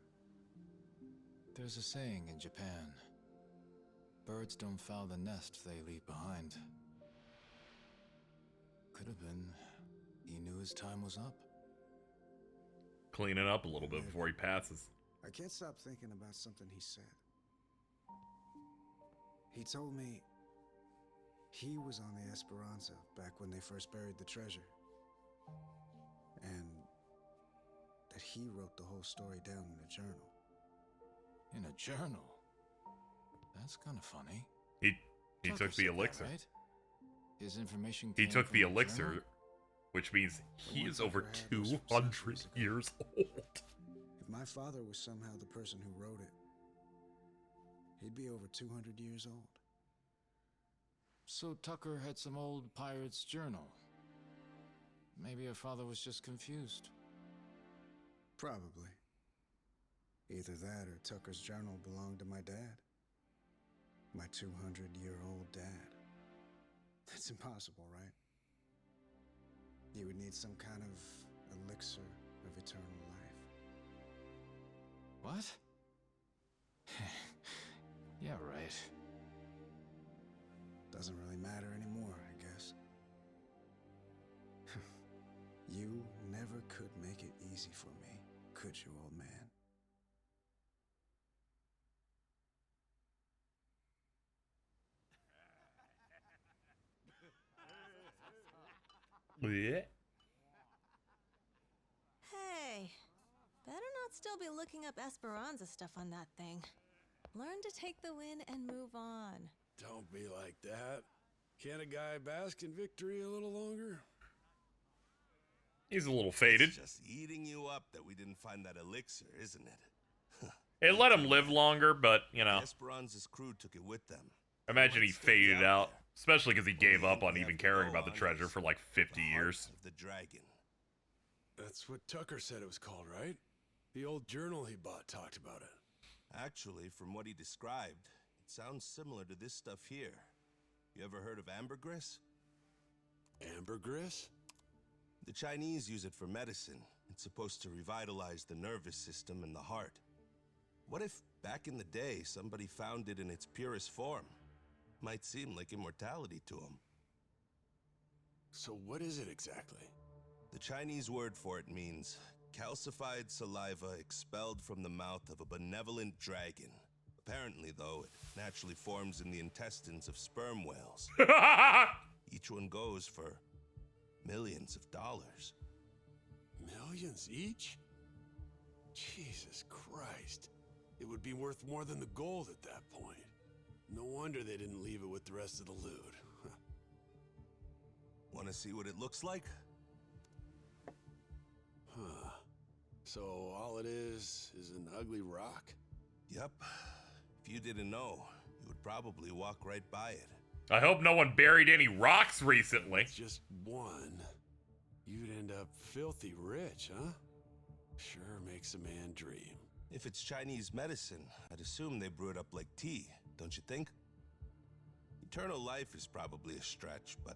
There's a saying in Japan. Birds don't foul the nest they leave behind. Could have been he knew his time was up. Clean it up a little bit before he passes. I can't stop thinking about something he said. He told me he was on the Esperanza back when they first buried the treasure. And that he wrote the whole story down in a journal. In a journal? That's kind of funny. He Tucker took the said that, elixir. right? His information He came took from the a elixir, journal? which means he is over Tucker had was from 200 centuries ago. years old. If my father was somehow the person who wrote it, he'd be over 200 years old. So Tucker had some old pirate's journal. Maybe her father was just confused. Probably. Either that or Tucker's journal belonged to my dad. My 200-year-old dad. That's impossible, right? You would need some kind of elixir of eternal life. What? Yeah, right. Doesn't really matter anymore, I guess. You never could make it easy for me, could you, old man? Yeah. Hey, better not still be looking up Esperanza stuff on that thing. Learn to take the win and move on. Don't be like that. Can't a guy bask in victory a little longer? He's a little faded. It's just eating you up that we didn't find that elixir, isn't it? It let him live longer, but, you know. Esperanza's crew took it with them. Imagine he faded out. Especially because he gave up on even caring about the treasure for like 50 years. The dragon. That's what Tucker said it was called, right? The old journal he bought talked about it. Actually, from what he described, it sounds similar to this stuff here. You ever heard of ambergris? Ambergris? The Chinese use it for medicine. It's supposed to revitalize the nervous system and the heart. What if, back in the day, somebody found it in its purest form? Might seem like immortality to them. So what is it exactly? The Chinese word for it means calcified saliva expelled from the mouth of a benevolent dragon. Apparently, though, it naturally forms in the intestines of sperm whales. Each one goes for millions of dollars. Millions each? Jesus Christ. It would be worth more than the gold at that point. No wonder they didn't leave it with the rest of the loot. Want to see what it looks like? Huh. So all it is an ugly rock? Yep. If you didn't know, you would probably walk right by it. I hope no one buried any rocks recently. Just one. You'd end up filthy rich, huh? Sure makes a man dream. If it's Chinese medicine, I'd assume they brew it up like tea, don't you think? Eternal life is probably a stretch, but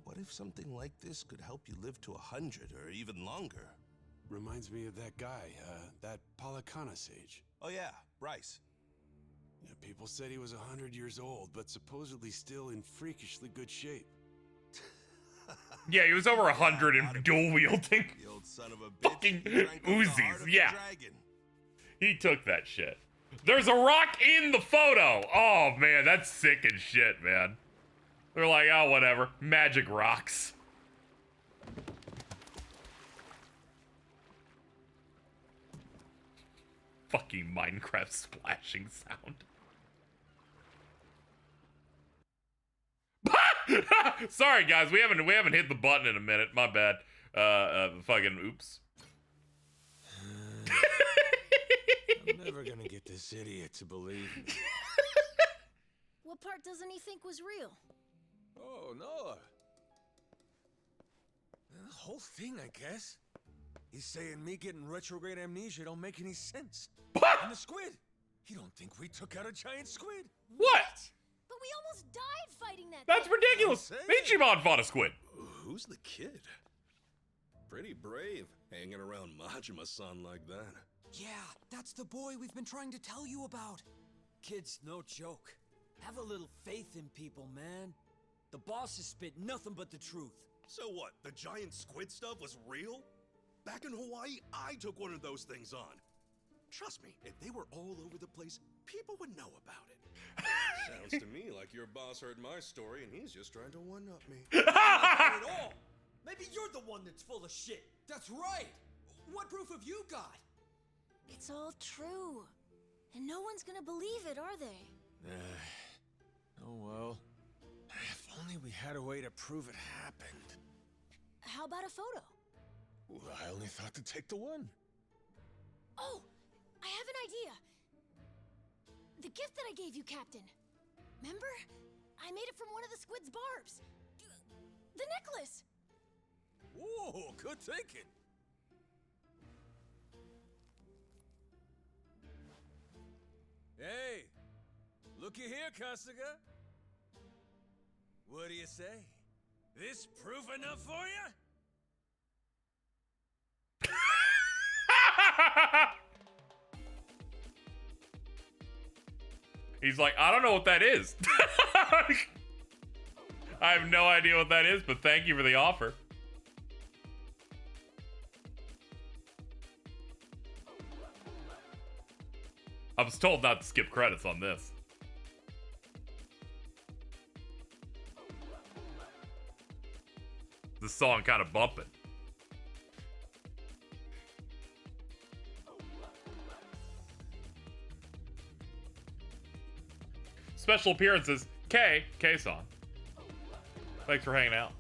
what if something like this could help you live to 100 or even longer? Reminds me of that guy, that Palakana sage. Oh yeah, Bryce. Yeah, people said he was 100 years old, but supposedly still in freakishly good shape. Yeah, he was over 100 and dual wielding. The old son of a bitch. Fucking Uzis, yeah. He took that shit. There's a rock in the photo. Oh man, that's sick as shit, man. They're like, oh, whatever. Magic rocks. Fucking Minecraft splashing sound. Sorry guys, we haven't hit the button in a minute. My bad. Fucking oops. I'm never gonna get this idiot to believe me. What part doesn't he think was real? Oh, no. The whole thing, I guess. He's saying me getting retrograde amnesia don't make any sense. And the squid. He don't think we took out a giant squid. What? But we almost died fighting that That's thing. ridiculous. Ichiban fought a squid. Who's the kid? Pretty brave, hanging around Majima-san like that. Yeah, that's the boy we've been trying to tell you about. Kid's no joke. Have a little faith in people, man. The boss has spit nothing but the truth. So what, the giant squid stuff was real? Back in Hawaii, I took one of those things on. Trust me, if they were all over the place, people would know about it. Sounds to me like your boss heard my story and he's just trying to one-up me. Not at all. Maybe you're the one that's full of shit. That's right. What proof have you got? It's all true. And no one's gonna believe it, are they? Oh well. If only we had a way to prove it happened. How about a photo? Well, I only thought to take the one. Oh, I have an idea. The gift that I gave you, Captain. Remember? I made it from one of the squid's barbs. The necklace. Whoa, good thinking. Hey, looky here, Kasuga. What do you say? This proof enough for you? He's like, I don't know what that is. I have no idea what that is, but thank you for the offer. I was told not to skip credits on this. This song kind of bumping. special appearances. K-Son. Thanks for hanging out.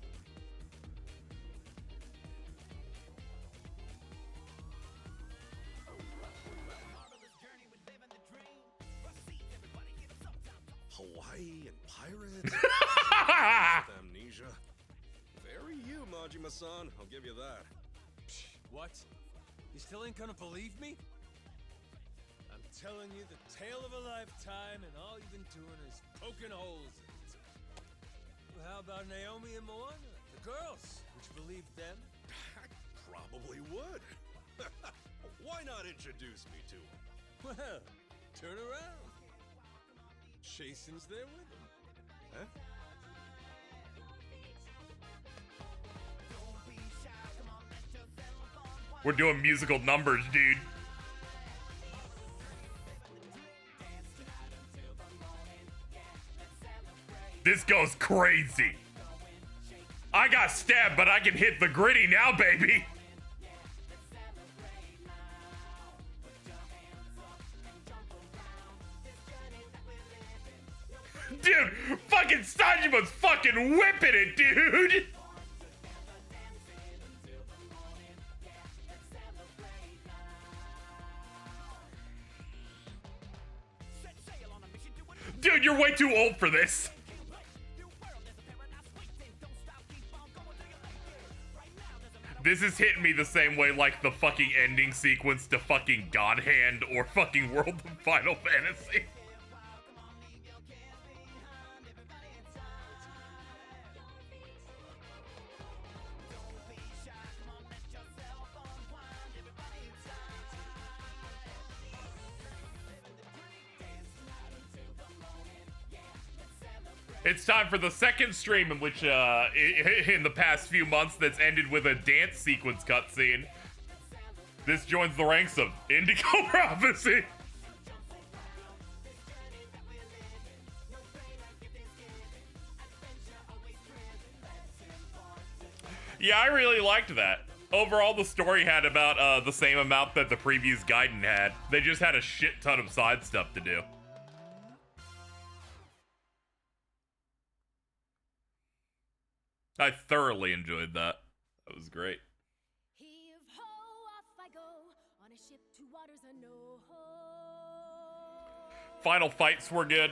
Hawaii and pirates? Amnesia. Very you, Majima-san. I'll give you that. What? You still ain't gonna believe me? I'm telling you the tale of a lifetime, and all you've been doing is poking holes in it. Well, how about Naomi and Moana? The girls. Would you believe them? I probably would. Why not introduce me to them? Well, turn around. Jason's there with them. Huh? We're doing musical numbers, dude. This goes crazy. I got stabbed, but I can hit the gritty now, baby. Dude, fucking Sanjima's fucking whipping it, dude. Dude, you're way too old for this. This is hitting me the same way like the fucking ending sequence to fucking God Hand or fucking World of Final Fantasy. It's time for the second stream in which, in the past few months, that's ended with a dance sequence cutscene. This joins the ranks of Indigo Prophecy. Yeah, I really liked that. Overall, the story had about the same amount that the previous Gaiden had. They just had a shit ton of side stuff to do. I thoroughly enjoyed that. That was great. Final fights were good.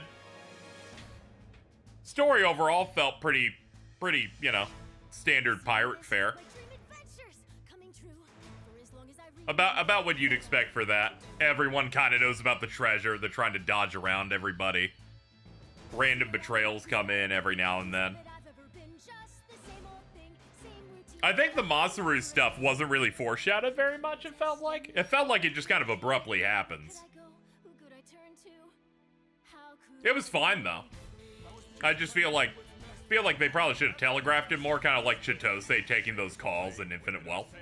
Story overall felt pretty, you know, standard pirate fare. About what you'd expect for that. Everyone kind of knows about the treasure. They're trying to dodge around everybody. Random betrayals come in every now and then. I think the Masaru stuff wasn't really foreshadowed very much, it felt like. It felt like it just kind of abruptly happens. It was fine, though. I just feel like they probably should have telegraphed it more, kind of like Chitose taking those calls in Infinite Wealth.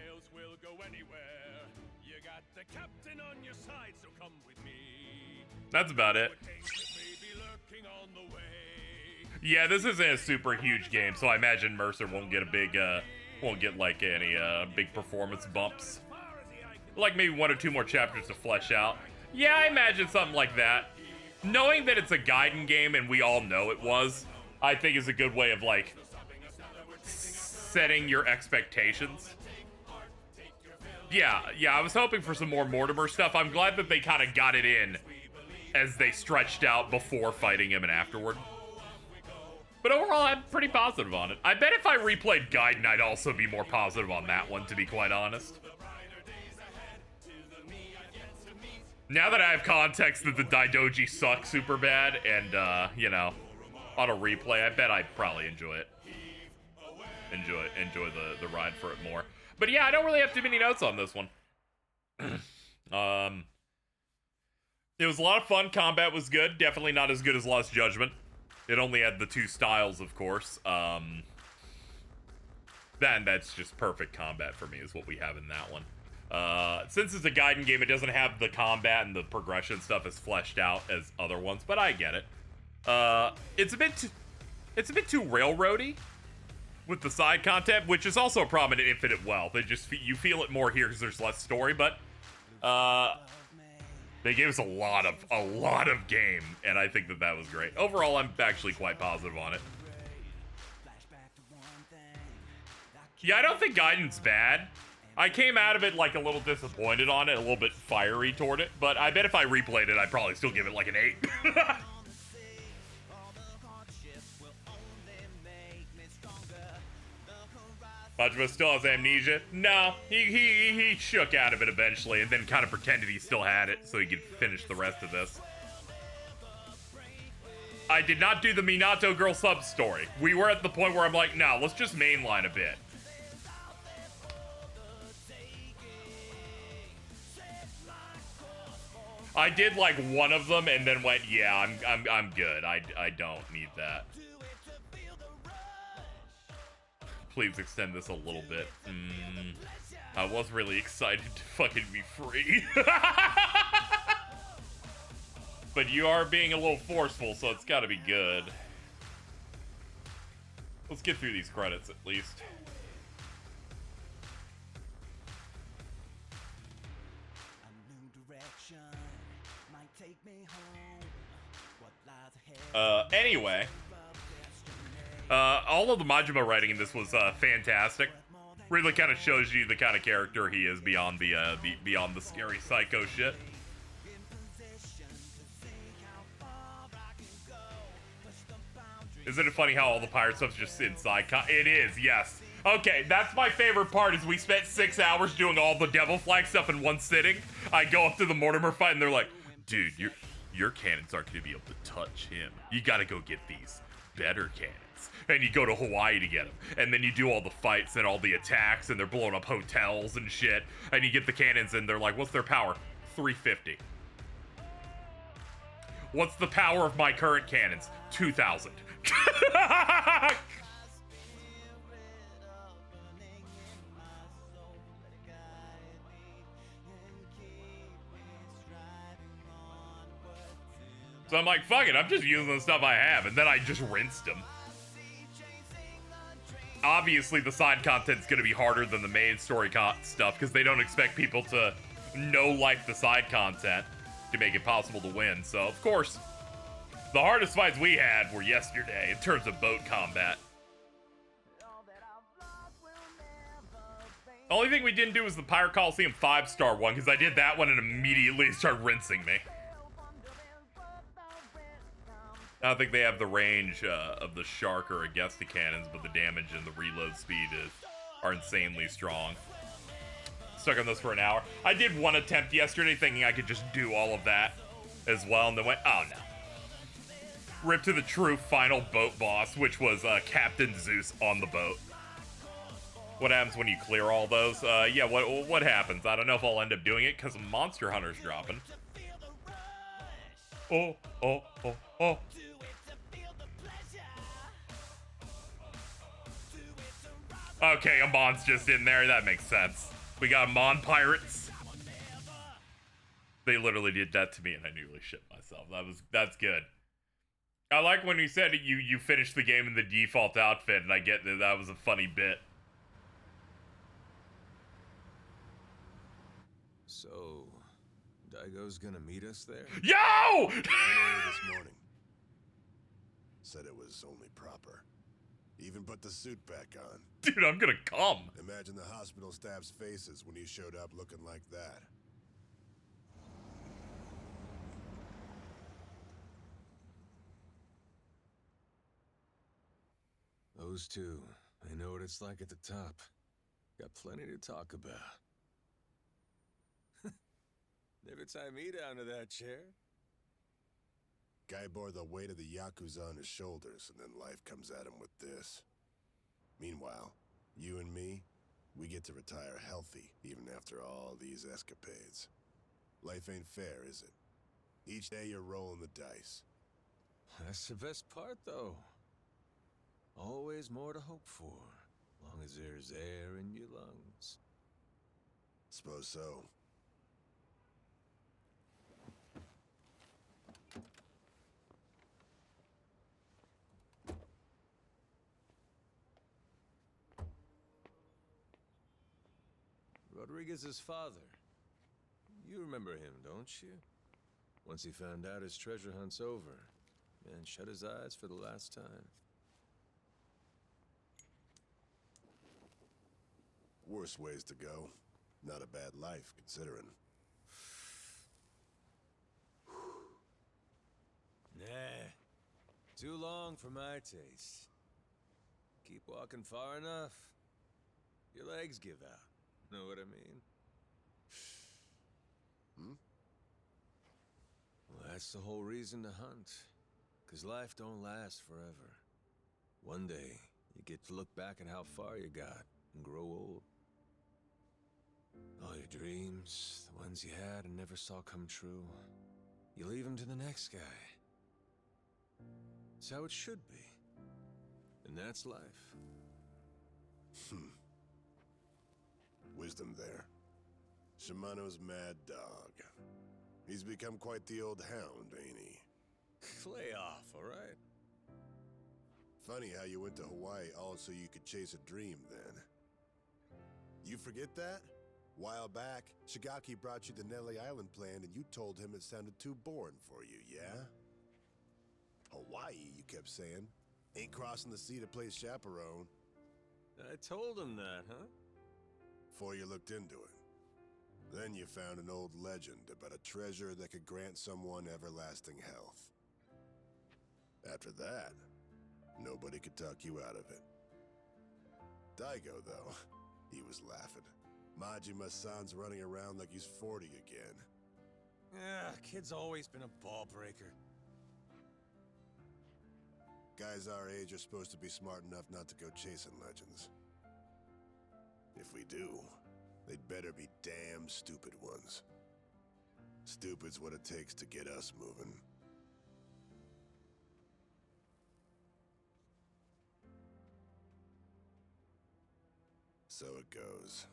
That's about it. Yeah, this isn't a super huge game, so I imagine Mercer won't get a big, won't get like any big performance bumps. Like maybe 1 or 2 more chapters to flesh out. Yeah, I imagine something like that. Knowing that it's a Gaiden game, and we all know it was, I think is a good way of like setting your expectations. Yeah, I was hoping for some more Mortimer stuff. I'm glad that they kind of got it in as they stretched out before fighting him and afterward. But overall, I'm pretty positive on it. I bet if I replayed Gaiden, I'd also be more positive on that one, to be quite honest. Now that I have context that the Daidoji sucks super bad, and, you know, on a replay, I bet I'd probably enjoy it. Enjoy the ride for it more. But yeah, I don't really have too many notes on this one. It was a lot of fun. Combat was good. Definitely not as good as Lost Judgment. It only had the 2 styles, of course. That's just perfect combat for me, is what we have in that one. Since it's a Gaiden game, it doesn't have the combat and the progression stuff as fleshed out as other ones, but I get it. It's a bit too railroady with the side content, which is also a problem in Infinite Wealth. You feel it more here because there's less story, but They gave us a lot of game, and I think that was great. Overall, I'm actually quite positive on it. Yeah, I don't think Gaiden's bad. I came out of it like a little disappointed on it, a little bit fiery toward it, but I bet if I replayed it, I'd probably still give it like an 8. Majima still has amnesia. No, he shook out of it eventually and then kind of pretended he still had it so he could finish the rest of this. I did not do the Minato girl sub story. We were at the point where I'm like, no, let's just mainline a bit. I did like one of them and then went, yeah, I'm good. I don't need that. Please extend this a little bit. I was really excited to fucking be free. But you are being a little forceful, so it's gotta be good. Let's get through these credits at least. Anyway. All of the Majima writing in this was fantastic. Really kind of shows you the kind of character he is beyond beyond the scary psycho shit. Isn't it funny how all the pirate stuff's just inside? It is, yes. Okay, that's my favorite part is we spent 6 hours doing all the Devil Flag stuff in one sitting. I go up to the Mortimer fight and they're like, dude, your cannons aren't going to be able to touch him. You got to go get these better cannons. And you go to Hawaii to get them. And then you do all the fights and all the attacks and they're blowing up hotels and shit. And you get the cannons and they're like, what's their power? 350. What's the power of my current cannons? 2,000. So I'm like, fuck it, I'm just using the stuff I have, and then I just rinsed them. Obviously, the side content's gonna be harder than the main story stuff, because they don't expect people to no-life the side content to make it possible to win. So, of course, the hardest fights we had were yesterday in terms of boat combat. The only thing we didn't do was the Pirate Coliseum 5-star one, because I did that one and immediately started rinsing me. I don't think they have the range of the Shark or Agesta cannons, but the damage and the reload speed are insanely strong. Stuck on this for an hour. I did one attempt yesterday thinking I could just do all of that as well, and then went, oh no. Rip to the true final boat boss, which was Captain Zeus on the boat. What happens when you clear all those? Yeah, what happens? I don't know if I'll end up doing it, because Monster Hunter's dropping. Oh. Okay, Amon's just in there. That makes sense. We got Amon pirates. They literally did that to me, and I nearly shit myself. That's good. I like when you said you finished the game in the default outfit, and I get that was a funny bit. So, Daigo's gonna meet us there? Yo! This morning. Said it was only proper. Even put the suit back on. Dude, I'm gonna come. Imagine the hospital staff's faces when he showed up looking like that. Those two, they know what it's like at the top. Got plenty to talk about. Never tie me down to that chair. Guy bore the weight of the Yakuza on his shoulders, and then life comes at him with this. Meanwhile, you and me, we get to retire healthy, even after all these escapades. Life ain't fair, is it? Each day you're rolling the dice. That's the best part, though. Always more to hope for, long as there's air in your lungs. Suppose so. Rodriguez's father. You remember him, don't you? Once he found out his treasure hunt's over, man shut his eyes for the last time. Worse ways to go. Not a bad life, considering. Nah. Too long for my taste. Keep walking far enough, your legs give out. Know what I mean? Well, that's the whole reason to hunt. 'Cause life don't last forever. One day, you get to look back at how far you got and grow old. All your dreams, the ones you had and never saw come true, you leave them to the next guy. It's how it should be. And that's life. Wisdom there. Shimano's mad dog. He's become quite the old hound, ain't he? Lay off, alright? Funny how you went to Hawaii all so you could chase a dream then. You forget that? While back, Shigaki brought you the Nelly Island plan and you told him it sounded too boring for you, yeah? Hawaii, you kept saying. Ain't crossing the sea to play chaperone. I told him that, huh? Before you looked into it. Then you found an old legend about a treasure that could grant someone everlasting health. After that, nobody could talk you out of it. Daigo, though, he was laughing. Majima-san's running around like he's 40 again. Kid's always been a ball breaker. Guys our age are supposed to be smart enough not to go chasing legends. If we do, they'd better be damn stupid ones. Stupid's what it takes to get us moving. So it goes.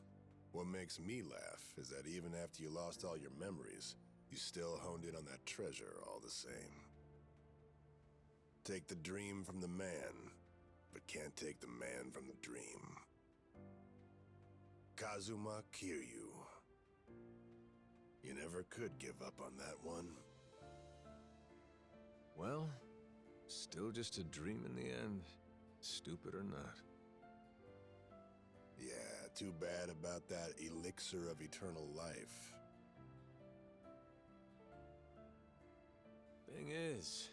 What makes me laugh is that even after you lost all your memories, you still honed in on that treasure all the same. Take the dream from the man, but can't take the man from the dream. Kazuma Kiryu. You never could give up on that one. Well, still just a dream in the end, stupid or not. Yeah, too bad about that elixir of eternal life. Thing is,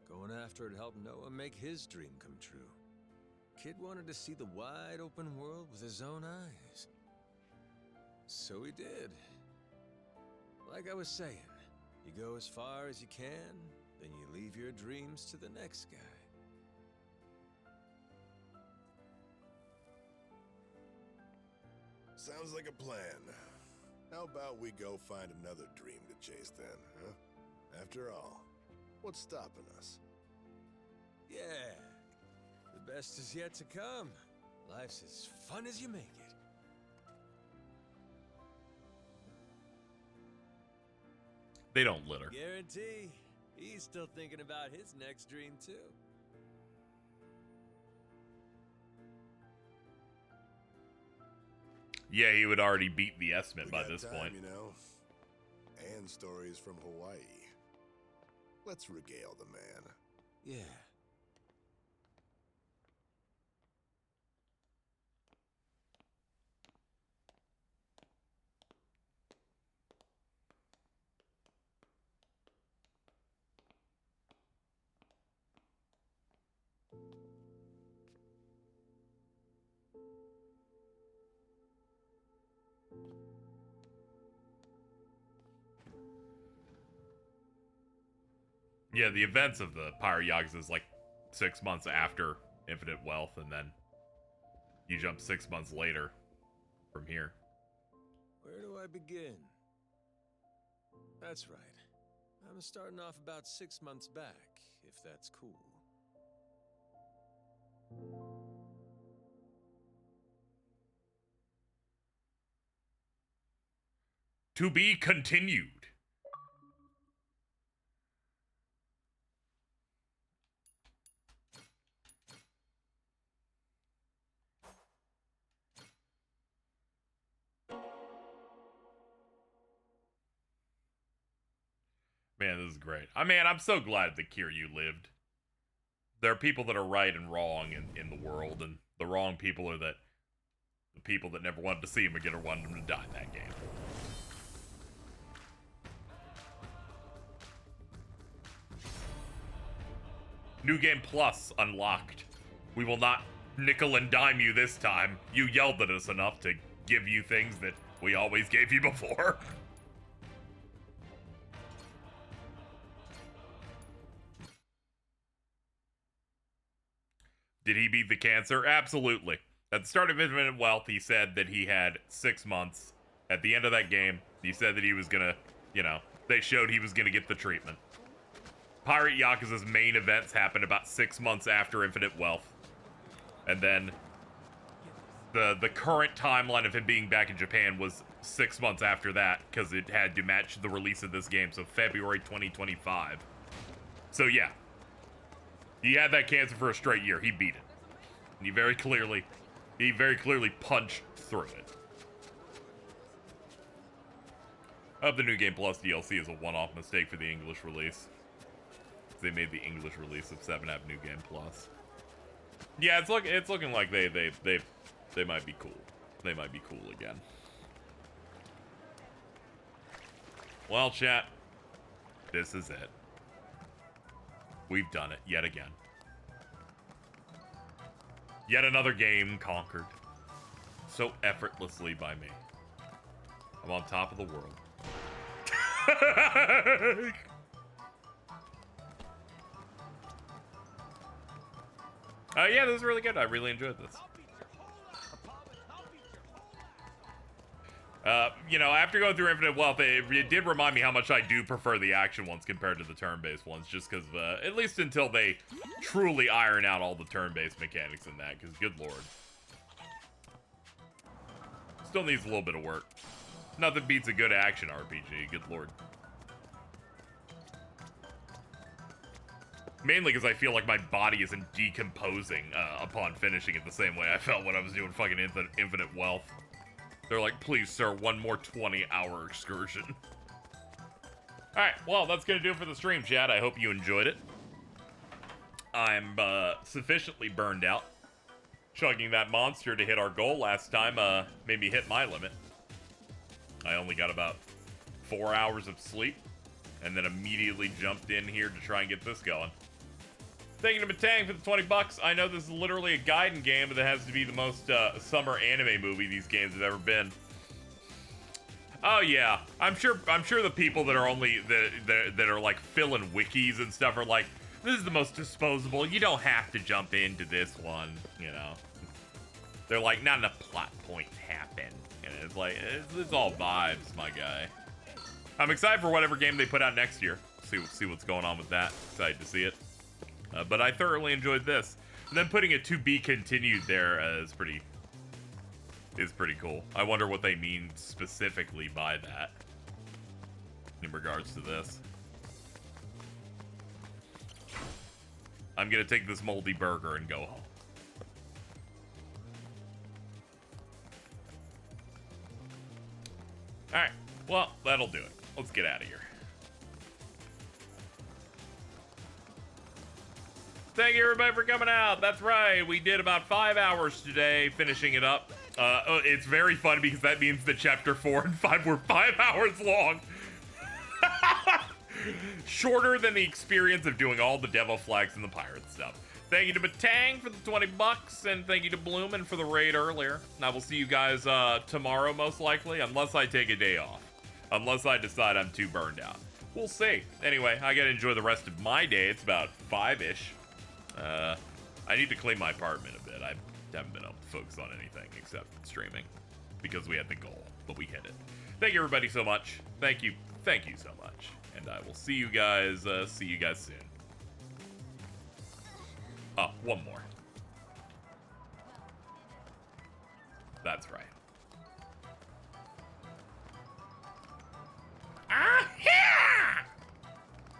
going after it helped Noah make his dream come true. Kid wanted to see the wide open world with his own eyes. So he did. Like I was saying, you go as far as you can, then you leave your dreams to the next guy. Sounds like a plan. How about we go find another dream to chase then, huh? After all, what's stopping us? Yeah, the best is yet to come. Life's as fun as you make it. They don't litter. Guarantee he's still thinking about his next dream too. Yeah, he would already beat the estimate by this time, point. You know, and stories from Hawaii. Let's regale the man. Yeah. Yeah, the events of the Pirate Yakuza is like 6 months after Infinite Wealth, and then you jump 6 months later from here. Where do I begin? That's right. I'm starting off about 6 months back, if that's cool. To be continued. Man, this is great. I mean, I'm so glad that Kiryu lived. There are people that are right and wrong in the world, and the wrong people are the people that never wanted to see him again or wanted him to die in that game. New Game Plus unlocked. We will not nickel and dime you this time. You yelled at us enough to give you things that we always gave you before. Did he beat the cancer? Absolutely. At the start of Infinite Wealth, he said that he had 6 months. At the end of that game, he said that he was gonna, they showed he was gonna get the treatment. Pirate Yakuza's main events happened about 6 months after Infinite Wealth. And then the current timeline of him being back in Japan was 6 months after that, because it had to match the release of this game, so February 2025. So yeah. He had that cancer for a straight year. He beat it. And he very clearly punched through it. I hope the New Game Plus DLC is a one-off mistake for the English release. They made the English release of 7 have New Game Plus. Yeah, it's looking like they might be cool. They might be cool again. Well, chat, this is it. We've done it yet again. Yet another game conquered. So effortlessly by me. I'm on top of the world. Yeah, this is really good. I really enjoyed this. After going through Infinite Wealth, it did remind me how much I do prefer the action ones compared to the turn-based ones, just because, at least until they truly iron out all the turn-based mechanics in that, because good lord. Still needs a little bit of work. Nothing beats a good action RPG, good lord. Mainly because I feel like my body isn't decomposing upon finishing it the same way I felt when I was doing fucking Infinite Wealth. They're like, please, sir, one more 20-hour excursion. Alright, well, that's going to do it for the stream, chat. I hope you enjoyed it. I'm sufficiently burned out. Chugging that monster to hit our goal last time made me hit my limit. I only got about 4 hours of sleep, and then immediately jumped in here to try and get this going. Thank you to Matang for the 20 bucks. I know this is literally a Gaiden game, but it has to be the most summer anime movie these games have ever been. Oh yeah, I'm sure the people that are only that are like filling wikis and stuff are like, this is the most disposable. You don't have to jump into this one, you know. They're like, not enough plot points happen, and it's like it's all vibes, my guy. I'm excited for whatever game they put out next year. See what's going on with that. Excited to see it. But I thoroughly enjoyed this. And then putting a to be continued there is pretty cool. I wonder what they mean specifically by that in regards to this. I'm gonna take this moldy burger and go home. Alright, well, that'll do it. Let's get out of here. Thank you, everybody, for coming out. That's right. We did about 5 hours today, finishing it up. It's very fun because that means that Chapter 4 and 5 were 5 hours long. Shorter than the experience of doing all the Devil Flags and the pirate stuff. Thank you to Batang for the 20 bucks, and thank you to Bloomin' for the raid earlier. And I will see you guys tomorrow, most likely, unless I take a day off. Unless I decide I'm too burned out. We'll see. Anyway, I gotta enjoy the rest of my day. It's about 5-ish. I need to clean my apartment a bit. I haven't been able to focus on anything except streaming because we had the goal, but we hit it. Thank you, everybody, so much. Thank you so much, and I will see you guys soon. Oh, one more. That's right.